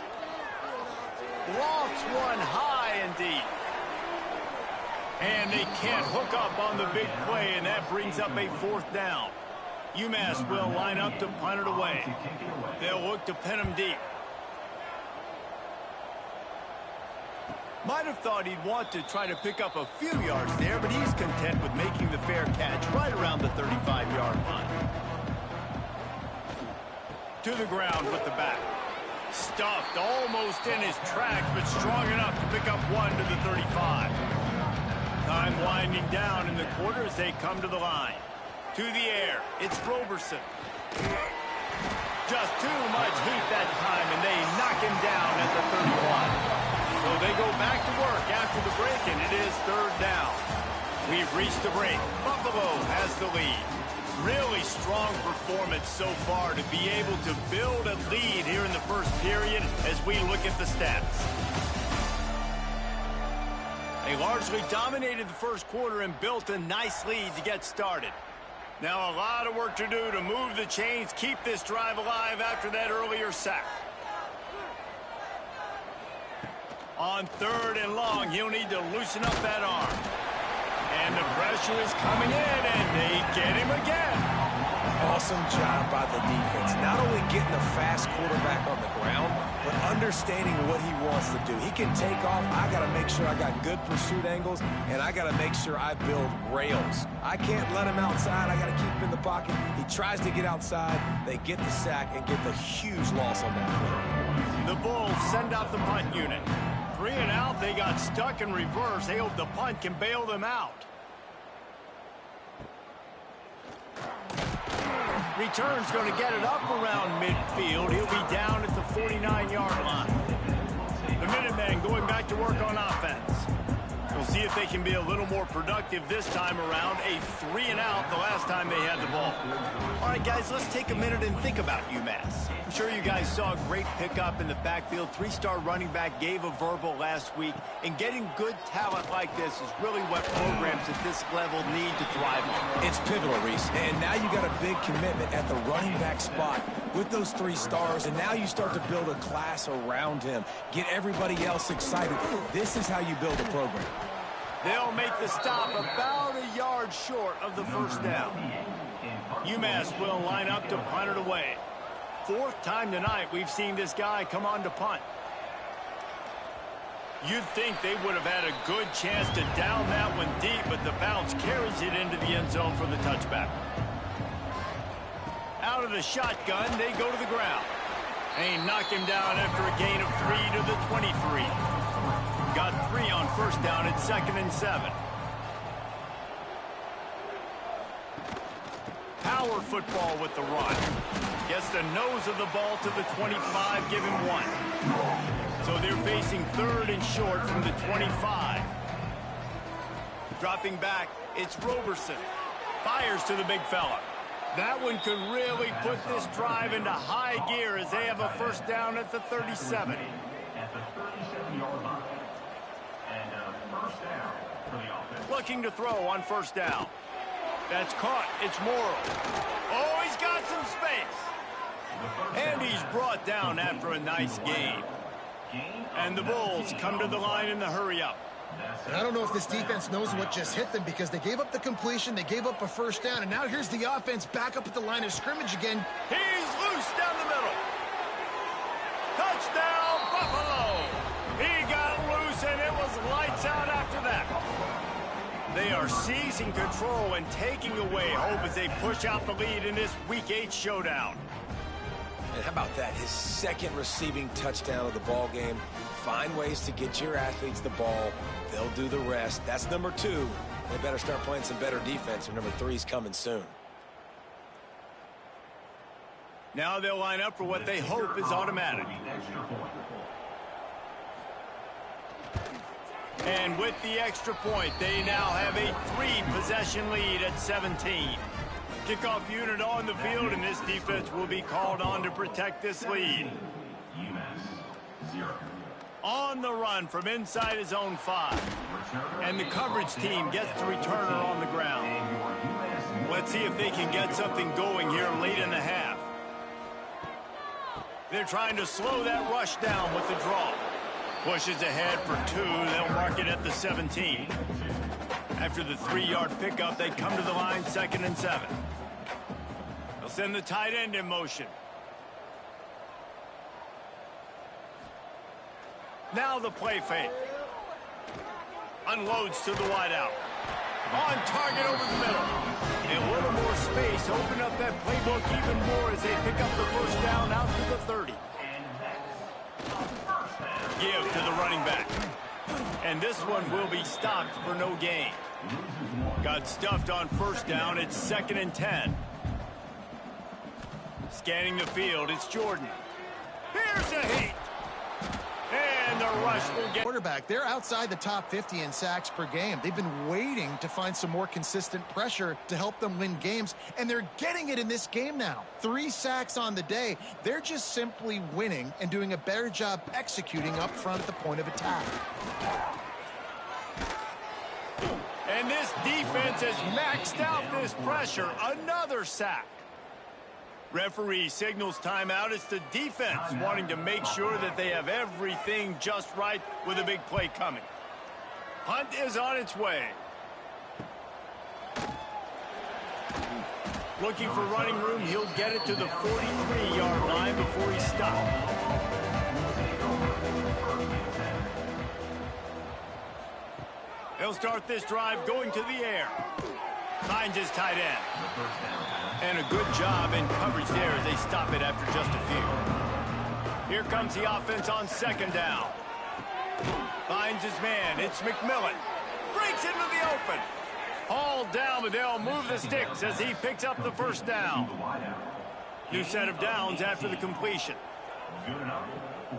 Speaker 1: Lofts one high and deep. And they can't hook up on the big play, and that brings up a 4th down. UMass will line up to punt it away. They'll look to pin him deep. Might have thought he'd want to try to pick up a few yards there, but he's content with making the fair catch right around the 35-yard line. To the ground with the back. Stuffed almost in his tracks, but strong enough to pick up 1 to the 35. Time winding down in the quarter as they come to the line. To the air, it's Roberson. Just too much heat that time, and they knock him down at the 31. So they go back to work after the break, and it is 3rd down. We've reached the break. Buffalo has the lead. Really strong performance so far to be able to build a lead here in the first period as we look at the stats. They largely dominated the first quarter and built a nice lead to get started. Now a lot of work to do to move the chains, keep this drive alive after that earlier sack. On 3rd and long, he'll need to loosen up that arm. And the pressure is coming in, and they get him again.
Speaker 3: Awesome job by the defense. Not only getting a fast quarterback on the ground, but understanding what he wants to do. He can take off. I got to make sure I got good pursuit angles, and I got to make sure I build rails. I can't let him outside. I got to keep him in the pocket. He tries to get outside. They get the sack and get the huge loss on that play.
Speaker 1: The Bulls send out the punt unit. 3 and out, they got stuck in reverse. They hope the punt can bail them out. Return's going to get it up around midfield. He'll be down at the 49-yard line. The Minutemen going back to work on offense. We'll see if they can be a little more productive this time around. A 3 and out the last time they had the ball. All right, guys, let's take a minute and think about UMass. I'm sure you guys saw a great pickup in the backfield. 3-star running back gave a verbal last week. And getting good talent like this is really what programs at this level need to thrive on.
Speaker 3: It's pivotal, Reese. And now you got a big commitment at the running back spot with those 3 stars. And now you start to build a class around him. Get everybody else excited. This is how you build a program.
Speaker 1: They'll make the stop about a yard short of the first down. UMass will line up to punt it away. 4th time tonight we've seen this guy come on to punt. You'd think they would have had a good chance to down that one deep, but the bounce carries it into the end zone for the touchback. Out of the shotgun, they go to the ground. They knock him down after a gain of 3 to the 23. Got 3 on first down at 2nd and 7. Power football with the run. Gets the nose of the ball to the 25, give him 1. So they're facing 3rd and short from the 25. Dropping back, it's Roberson. Fires to the big fella. That one could really put this drive into high gear as they have a first down at the 37.
Speaker 5: At the 37-yard line. And first down for the offense.
Speaker 1: Looking to throw on first down. That's caught. It's Morrow. Oh, he's got some space. And he's brought down after a nice game. And the Bulls come to the line in the hurry-up.
Speaker 2: I don't know if this defense knows what just hit them because they gave up the completion, they gave up a first down, and now here's the offense back up at the line of scrimmage again.
Speaker 1: He's loose down the middle. Touchdown, Buffalo. He got loose, and it was lights out after that. They are seizing control and taking away hope as they push out the lead in this Week 8 showdown.
Speaker 3: And how about that? His 2nd receiving touchdown of the ball game. Find ways to get your athletes the ball. They'll do the rest. That's number 2. They better start playing some better defense, or number 3's coming soon.
Speaker 1: Now they'll line up for what they hope is automatic. And with the extra point, they now have a 3-possession lead at 17. Kickoff unit on the field, and this defense will be called on to protect this lead.
Speaker 5: UMass 0.
Speaker 1: On the run from inside his own 5. And the coverage team gets the returner on the ground. Let's see if they can get something going here late in the half. They're trying to slow that rush down with the draw. Pushes ahead for 2. They'll mark it at the 17. After the 3-yard pickup, they come to the line 2nd and 7. They'll send the tight end in motion. Now the play fake. Unloads to the wideout. On target over the middle. A little more space. Open up that playbook even more as they pick up the first down out to the 30. Give to the running back. And this one will be stopped for no gain. Got stuffed on first down. It's 2nd and 10. Scanning the field, it's Jordan. Here's a heat. And the rush will get...
Speaker 2: Quarterback, they're outside the top 50 in sacks per game. They've been waiting to find some more consistent pressure to help them win games, and they're getting it in this game now. 3 sacks on the day. They're just simply winning and doing a better job executing up front at the point of attack.
Speaker 1: And this defense has maxed out this pressure. Another sack. Referee signals timeout. It's the defense wanting to make sure that they have everything just right with a big play coming. Hunt is on its way. Looking for running room. He'll get it to the 43-yard line before he stops. He'll start this drive going to the air. Finds his tight end. And a good job in coverage there as they stop it after just a few. Here comes the offense on second down. Finds his man. It's McMillan. Breaks into the open. Hauled down, but they'll move the sticks as he picks up the first down. New set of downs after the completion.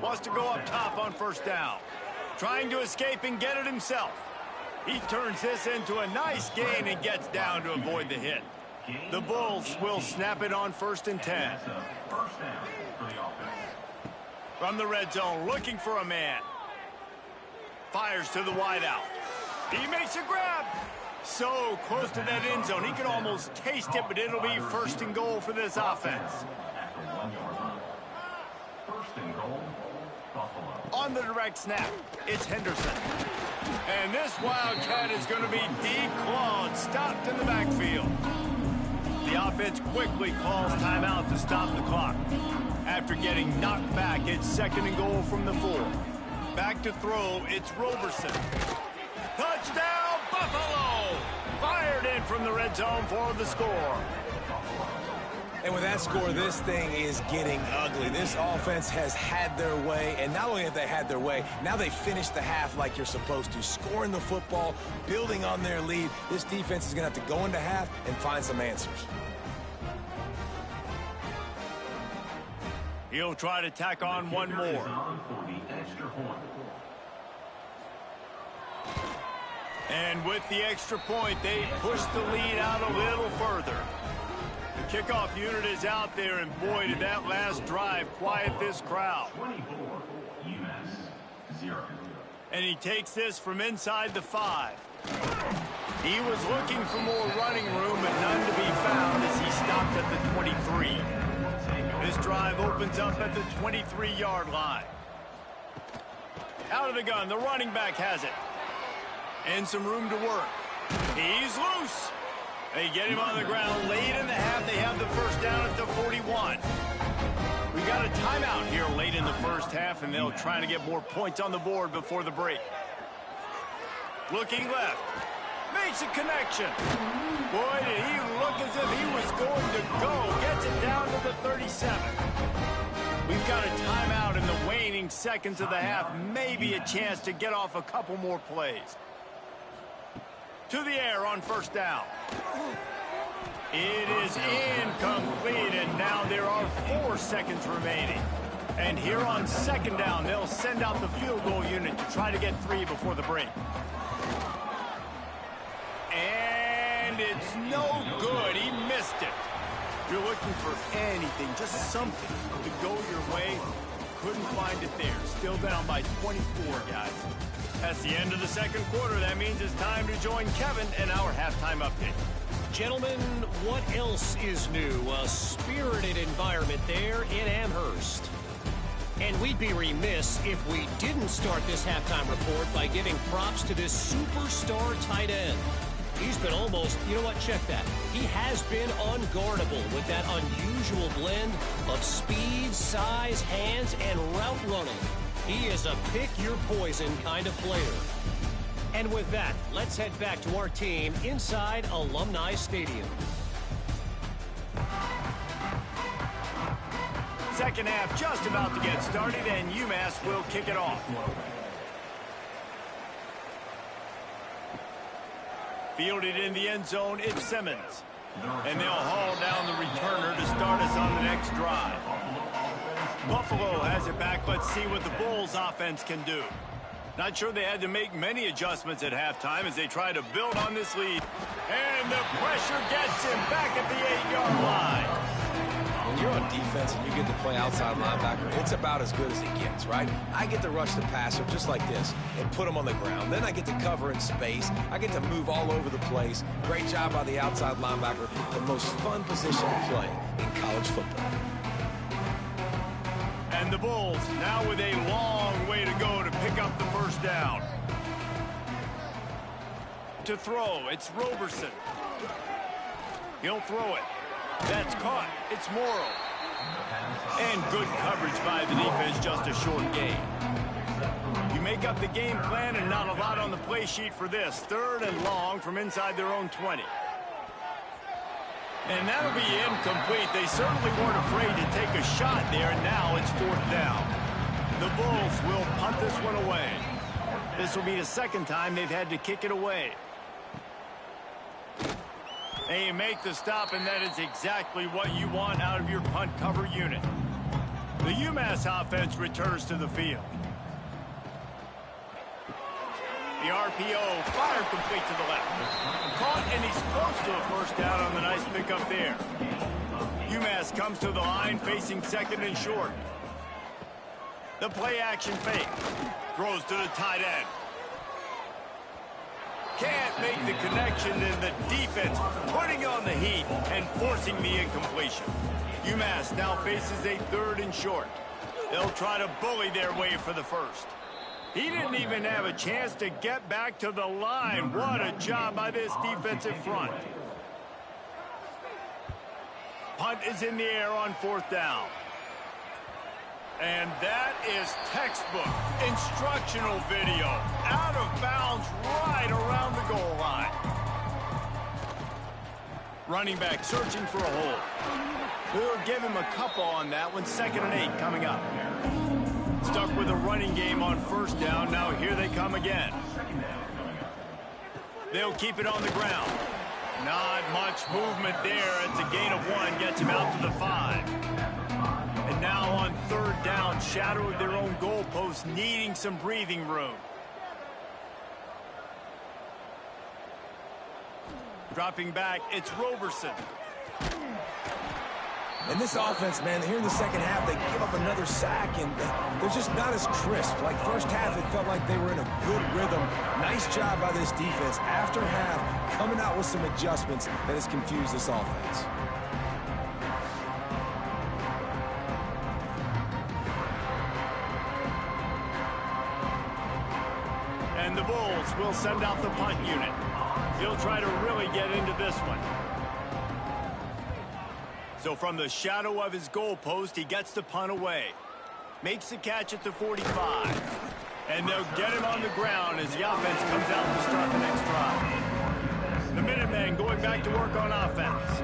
Speaker 1: Wants to go up top on first down. Trying to escape and get it himself. He turns this into a nice gain and gets down to avoid the hit. The Bulls will snap it on 1st and 10. From the red zone, looking for a man. Fires to the wideout. He makes a grab. So close to that end zone. He can almost taste it, but it'll be 1st and goal for this offense. On the direct snap, it's Henderson. And this Wildcat is going to be declawed, stopped in the backfield. The offense quickly calls timeout to stop the clock. After getting knocked back, it's 2nd and goal from the 4. Back to throw, it's Roberson. Touchdown, Buffalo! Fired in from the red zone for the score.
Speaker 3: And with that score, this thing is getting ugly. This offense has had their way, and not only have they had their way, now they finished the half like you're supposed to, scoring the football, building on their lead. This defense is going to have to go into half and find some answers.
Speaker 1: He'll try to tack on one more. And with the extra point, they push the lead out a little further. The kickoff unit is out there, and boy, did that last drive quiet this crowd.
Speaker 5: 24, UMass 0.
Speaker 1: And he takes this from inside the 5. He was looking for more running room, but none to be found as he stopped at the 23. This drive opens up at the 23-yard line. Out of the gun, the running back has it. And some room to work. He's loose. They get him on the ground late in the half. They have the first down at the 41. We've got a timeout here late in the first half, and they'll try to get more points on the board before the break. Looking left. Makes a connection. Boy, did he look as if he was going to go. Gets it down to the 37. We've got a timeout in the waning seconds of the half. Maybe a chance to get off a couple more plays. To the air on first down. It is incomplete, and now there are 4 seconds remaining. And here on second down, they'll send out the field goal unit to try to get 3 before the break. And it's no good. He missed it. If you're looking for anything, just something to go your way, couldn't find it there. Still down by 24, guys. That's the end of the second quarter. That means it's time to join Kevin and our halftime update.
Speaker 4: Gentlemen, what else is new? A spirited environment there in Amherst. And we'd be remiss if we didn't start this halftime report by giving props to this superstar tight end. He's been almost, you know what, check that. He has been unguardable with that unusual blend of speed, size, hands, and route running. He is a pick-your-poison kind of player. And with that, let's head back to our team inside Alumni Stadium.
Speaker 1: Second half just about to get started, and UMass will kick it off. Fielded in the end zone, it's Simmons. And they'll haul down the returner to start us on the next drive. Buffalo has it back. Let's see what the Bulls offense can do. Not sure they had to make many adjustments at halftime as they try to build on this lead. And the pressure gets him back at the 8-yard line.
Speaker 3: When you're on defense and you get to play outside linebacker, it's about as good as it gets, right? I get to rush the passer just like this and put him on the ground. Then I get to cover in space. I get to move all over the place. Great job by the outside linebacker. The most fun position to play in college football.
Speaker 1: And the Bulls now with a long way to go to pick up the first down. To throw, it's Roberson. He'll throw it. That's caught. It's Morrow. And good coverage by the defense, just a short gain. You make up the game plan and not a lot on the play sheet for this. 3rd and long from inside their own 20. And that'll be incomplete. They certainly weren't afraid to take a shot there, and now it's 4th down. The Bulls will punt this one away. This will be the 2nd time they've had to kick it away. They make the stop, and that is exactly what you want out of your punt cover unit. The UMass offense returns to the field. The RPO, fire complete to the left. Caught, and he's close to a first down on the nice pickup there. UMass comes to the line, facing 2nd and short. The play action fake. Throws to the tight end. Can't make the connection, and the defense putting on the heat and forcing the incompletion. UMass now faces a 3rd and short. They'll try to bully their way for the first. He didn't even have a chance to get back to the line. What a job by this defensive front. Punt is in the air on 4th down. And that is textbook instructional video. Out of bounds right around the goal line. Running back searching for a hole. We'll give him a couple on that one. 2nd and 8 coming up. Stuck with a running game on 1st down. Now here they come again. They'll keep it on the ground. Not much movement there. It's a gain of 1. Gets him out to the 5. And now on 3rd down, shadow of their own goalpost, needing some breathing room. Dropping back, it's Roberson.
Speaker 3: And this offense, man, here in the 2nd half, they give up another sack, and they're just not as crisp. Like, 1st half, it felt like they were in a good rhythm. Nice job by this defense. After half, coming out with some adjustments that has confused this offense.
Speaker 1: And the Bulls will send out the punt unit. He'll try to really get into this one. So from the shadow of his goalpost, he gets the punt away. Makes the catch at the 45. And they'll get him on the ground as the offense comes out to start the next drive. The Minutemen going back to work on offense.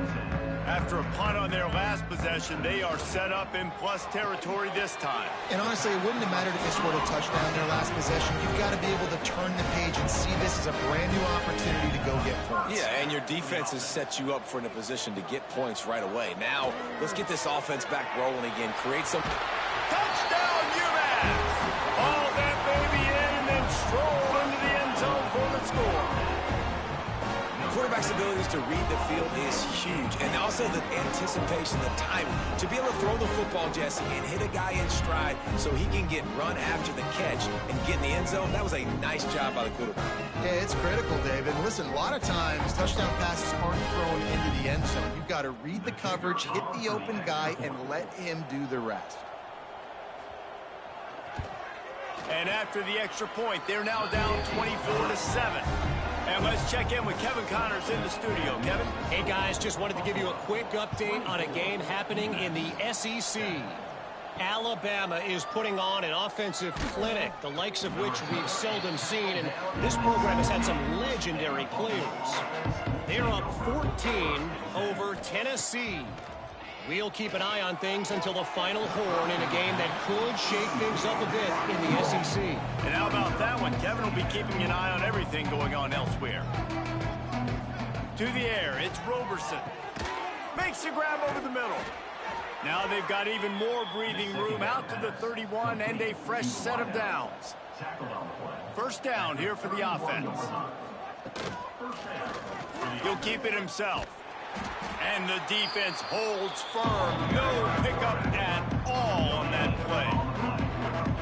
Speaker 1: After a punt on their last possession, they are set up in plus territory this time.
Speaker 2: And honestly, it wouldn't have mattered if they scored a touchdown their last possession. You've got to be able to turn the page and see this as a brand new opportunity to go get points.
Speaker 3: Yeah, and your defense has set you up for in a position to get points right away. Now, let's get this offense back rolling again. Create some...
Speaker 1: Touchdown, UMass! All that baby in and then stroll into the end zone for the score.
Speaker 3: Quarterback's abilities to read the field is huge, and also the anticipation, the timing, to be able to throw the football, Jesse, and hit a guy in stride so he can get run after the catch and get in the end zone. That was a nice job by the quarterback.
Speaker 2: Yeah, it's critical, David. Listen, a lot of times touchdown passes aren't thrown into the end zone. You've got to read the coverage, hit the open guy, and let him do the rest.
Speaker 1: And after the extra point, they're now down 24-7. And let's check in with Kevin Connors in the studio. Kevin?
Speaker 4: Hey, guys, just wanted to give you a quick update on a game happening in the SEC. Alabama is putting on an offensive clinic, the likes of which we've seldom seen, and this program has had some legendary players. They're up 14 over Tennessee. We'll keep an eye on things until the final horn in a game that could shake things up a bit in the SEC.
Speaker 1: And how about that one? Kevin will be keeping an eye on everything going on elsewhere. To the air, it's Roberson. Makes the grab over the middle. Now they've got even more breathing room out to the 31 and a fresh set of downs. First down here for the offense. He'll keep it himself. And the defense holds firm. No pickup at all on that play.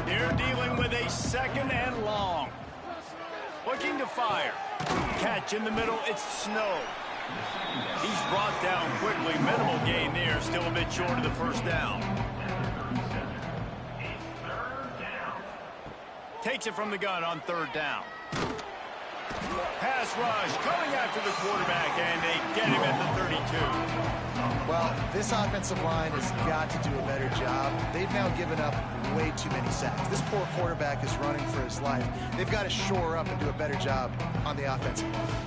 Speaker 1: They're dealing with a second and long. Looking to fire. Catch in the middle. It's Snow. He's brought down quickly. Minimal gain there. Still a bit short of the first down. Takes it from the gun on third down. Pass rush coming after the quarterback, and they get him at the 32.
Speaker 2: Well, this offensive line has got to do a better job. They've now given up way too many sacks. This poor quarterback is running for his life. They've got to shore up and do a better job on the offensive line.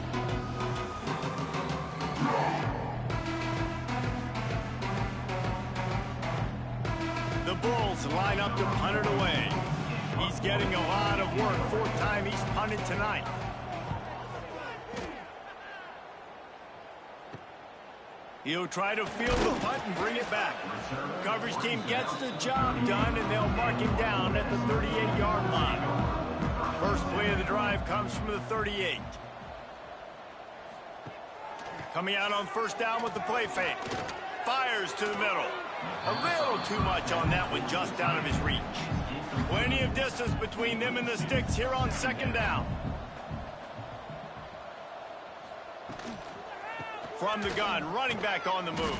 Speaker 1: The Bulls line up to punt it away. He's getting a lot of work. Fourth time he's punted tonight. He'll try to field the punt and bring it back. Coverage team gets the job done, and they'll mark him down at the 38-yard line. First play of the drive comes from the 38. Coming out on first down with the play fake. Fires to the middle. A little too much on that one, just out of his reach. Plenty of distance between them and the sticks here on second down. From the gun, running back on the move.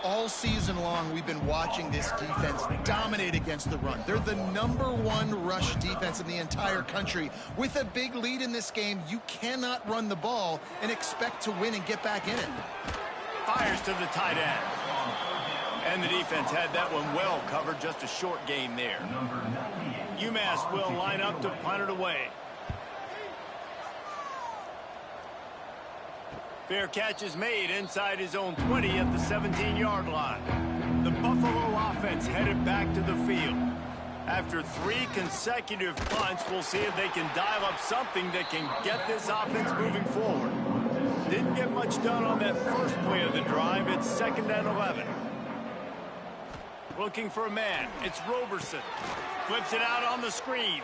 Speaker 2: All season long, we've been watching this defense dominate against the run. They're the #1 rush defense in the entire country. With a big lead in this game, you cannot run the ball and expect to win and get back in it.
Speaker 1: Fires to the tight end. And the defense had that one well covered, just a short gain there. UMass will line up to punt it away. Fair catch is made inside his own 20 at the 17-yard line. The Buffalo offense headed back to the field. After 3 consecutive punts, we'll see if they can dial up something that can get this offense moving forward. Didn't get much done on that first play of the drive. It's 2nd and 11. Looking for a man. It's Roberson. Flips it out on the screen.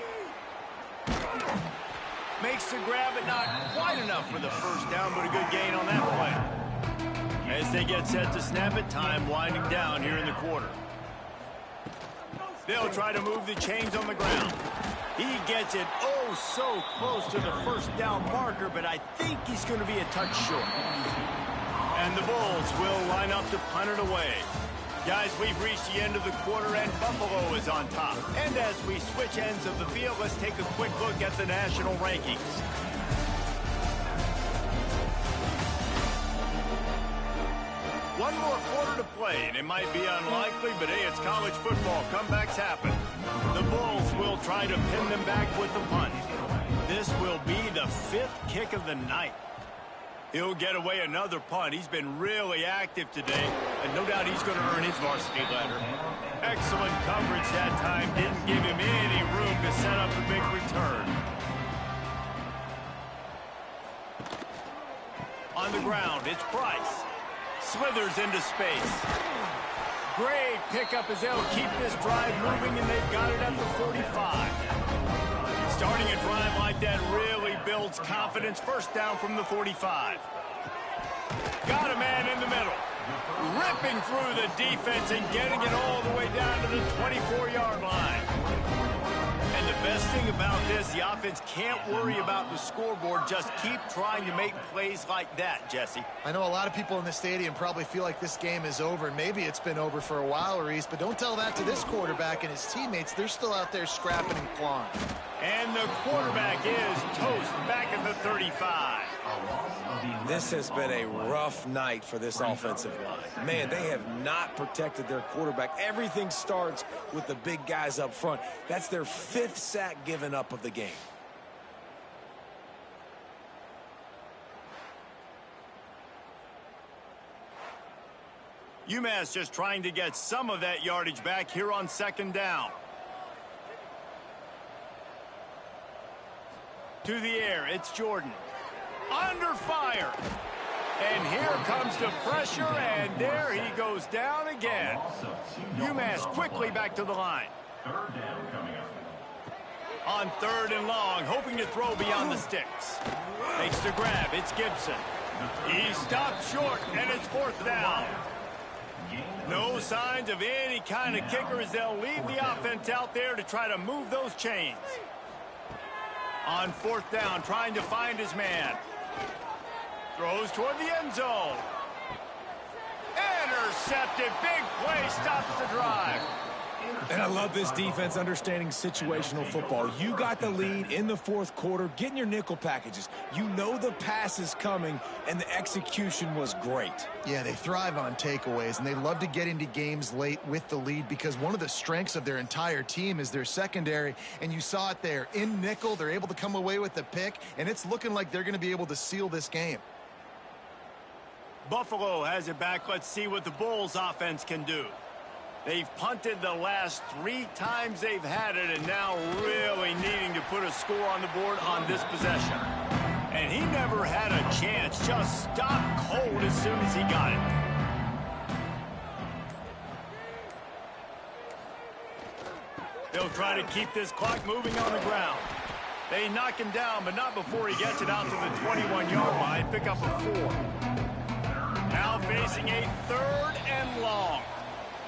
Speaker 1: Makes the grab, but not quite enough for the first down, but a good gain on that play. As they get set to snap it, time winding down here in the quarter. They'll try to move the chains on the ground. He gets it oh so close to the first down marker, but I think he's going to be a touch short. And the Bulls will line up to punt it away. Guys, we've reached the end of the quarter, and Buffalo is on top. And as we switch ends of the field, let's take a quick look at the national rankings. One more quarter to play, and it might be unlikely, but hey, it's college football. Comebacks happen. The Bulls will try to pin them back with the punt. This will be the 5th kick of the night. He'll get away another punt. He's been really active today, and no doubt he's going to earn his varsity letter. Excellent coverage that time. Didn't give him any room to set up a big return. On the ground, it's Price. Slithers into space. Great pickup as they'll keep this drive moving, and they've got it at the 45. Starting a drive like that really builds confidence. First down from the 45. Got a man in the middle. Ripping through the defense and getting it all the way down to the 24-yard line. And the best thing about this, the offense can't worry about the scoreboard. Just keep trying to make plays like that, Jesse.
Speaker 2: I know a lot of people in the stadium probably feel like this game is over, and maybe it's been over for a while, Reese, but don't tell that to this quarterback and his teammates. They're still out there scrapping and clawing.
Speaker 1: And the quarterback is toast back at the 35.
Speaker 3: This has been a rough night for this offensive line. Man, they have not protected their quarterback. Everything starts with the big guys up front. That's their 5th sack given up of the game.
Speaker 1: UMass just trying to get some of that yardage back here on 2nd down. To the air, it's Jordan. Under fire. And here comes the pressure, and there he goes down again. UMass quickly back to the line.
Speaker 5: Third down coming up.
Speaker 1: On 3rd and long, hoping to throw beyond the sticks. Makes the grab. It's Gibson. He stopped short, and it's 4th down. No signs of any kind of kicker as they'll leave the offense out there to try to move those chains. On 4th down, trying to find his man. Throws toward the end zone. Intercepted. Big play stops the drive.
Speaker 3: And I love this defense understanding situational football. You got the lead in the 4th quarter, getting your nickel packages. You know the pass is coming, and the execution was great.
Speaker 2: Yeah, they thrive on takeaways, and they love to get into games late with the lead because one of the strengths of their entire team is their secondary, and you saw it there. In nickel, they're able to come away with the pick, and it's looking like they're going to be able to seal this game.
Speaker 1: Buffalo has it back. Let's see what the Bulls offense can do. They've punted the last 3 times they've had it, and now really needing to put a score on the board on this possession. And he never had a chance. Just stopped cold as soon as he got it. They'll try to keep this clock moving on the ground. They knock him down, but not before he gets it out to the 21-yard line. Pick up a 4. Now facing a 3rd and long.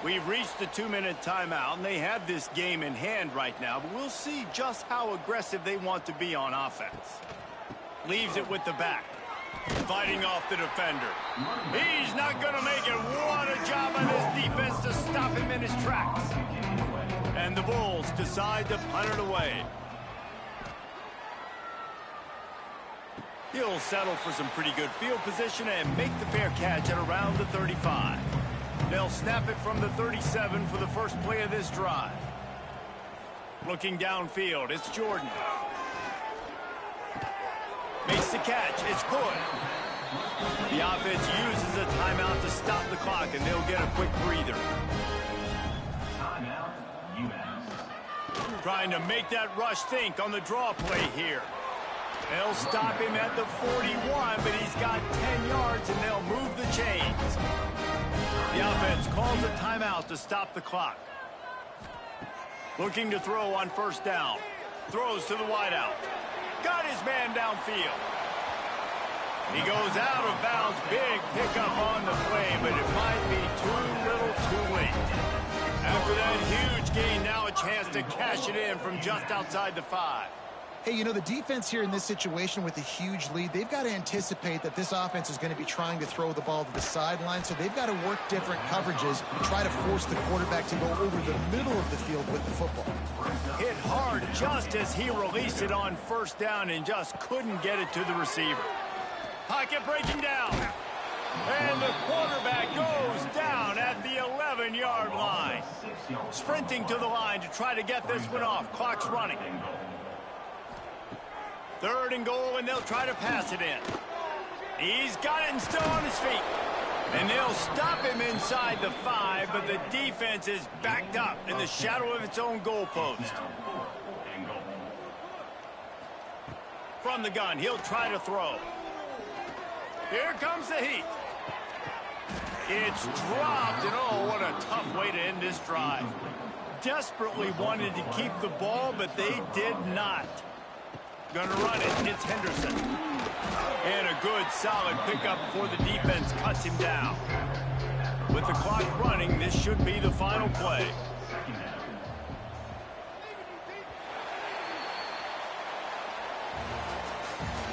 Speaker 1: We've reached the 2-minute timeout, and they have this game in hand right now, but we'll see just how aggressive they want to be on offense. Leaves it with the back. Fighting off the defender. He's not going to make it. What a job by this defense to stop him in his tracks. And the Bulls decide to punt it away. He'll settle for some pretty good field position and make the fair catch at around the 35. They'll snap it from the 37 for the first play of this drive. Looking downfield, it's Jordan. Makes the catch, it's good. The offense uses a timeout to stop the clock, and they'll get a quick breather.
Speaker 5: Timeout, UMass.
Speaker 1: Trying to make that rush think on the draw play here. They'll stop him at the 41, but he's got 10 yards, and they'll move the chains. The offense calls a timeout to stop the clock. Looking to throw on 1st down. Throws to the wideout. Got his man downfield. He goes out of bounds. Big pickup on the play, but it might be too little too late. After that huge gain, now a chance to cash it in from just outside the 5.
Speaker 2: Hey, you know, the defense here in this situation with a huge lead, they've got to anticipate that this offense is going to be trying to throw the ball to the sideline, so they've got to work different coverages and try to force the quarterback to go over the middle of the field with the football.
Speaker 1: Hit hard just as he released it on 1st down and just couldn't get it to the receiver. Pocket breaking down. And the quarterback goes down at the 11-yard line. Sprinting to the line to try to get this one off. Clock's running. 3rd and goal, and they'll try to pass it in. He's got it and still on his feet. And they'll stop him inside the 5, but the defense is backed up in the shadow of its own goalpost. From the gun, he'll try to throw. Here comes the heat. It's dropped, and oh, what a tough way to end this drive. Desperately wanted to keep the ball, but they did not. Gonna run it. It's Henderson. And a good, solid pickup before the defense cuts him down. With the clock running, this should be the final play.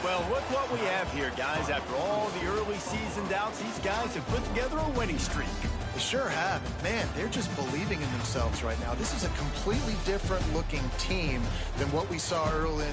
Speaker 1: Well, look what we have here, guys. After all the early season doubts, these guys have put together a winning streak.
Speaker 2: They sure have. Man, they're just believing in themselves right now. This is a completely different looking team than what we saw early in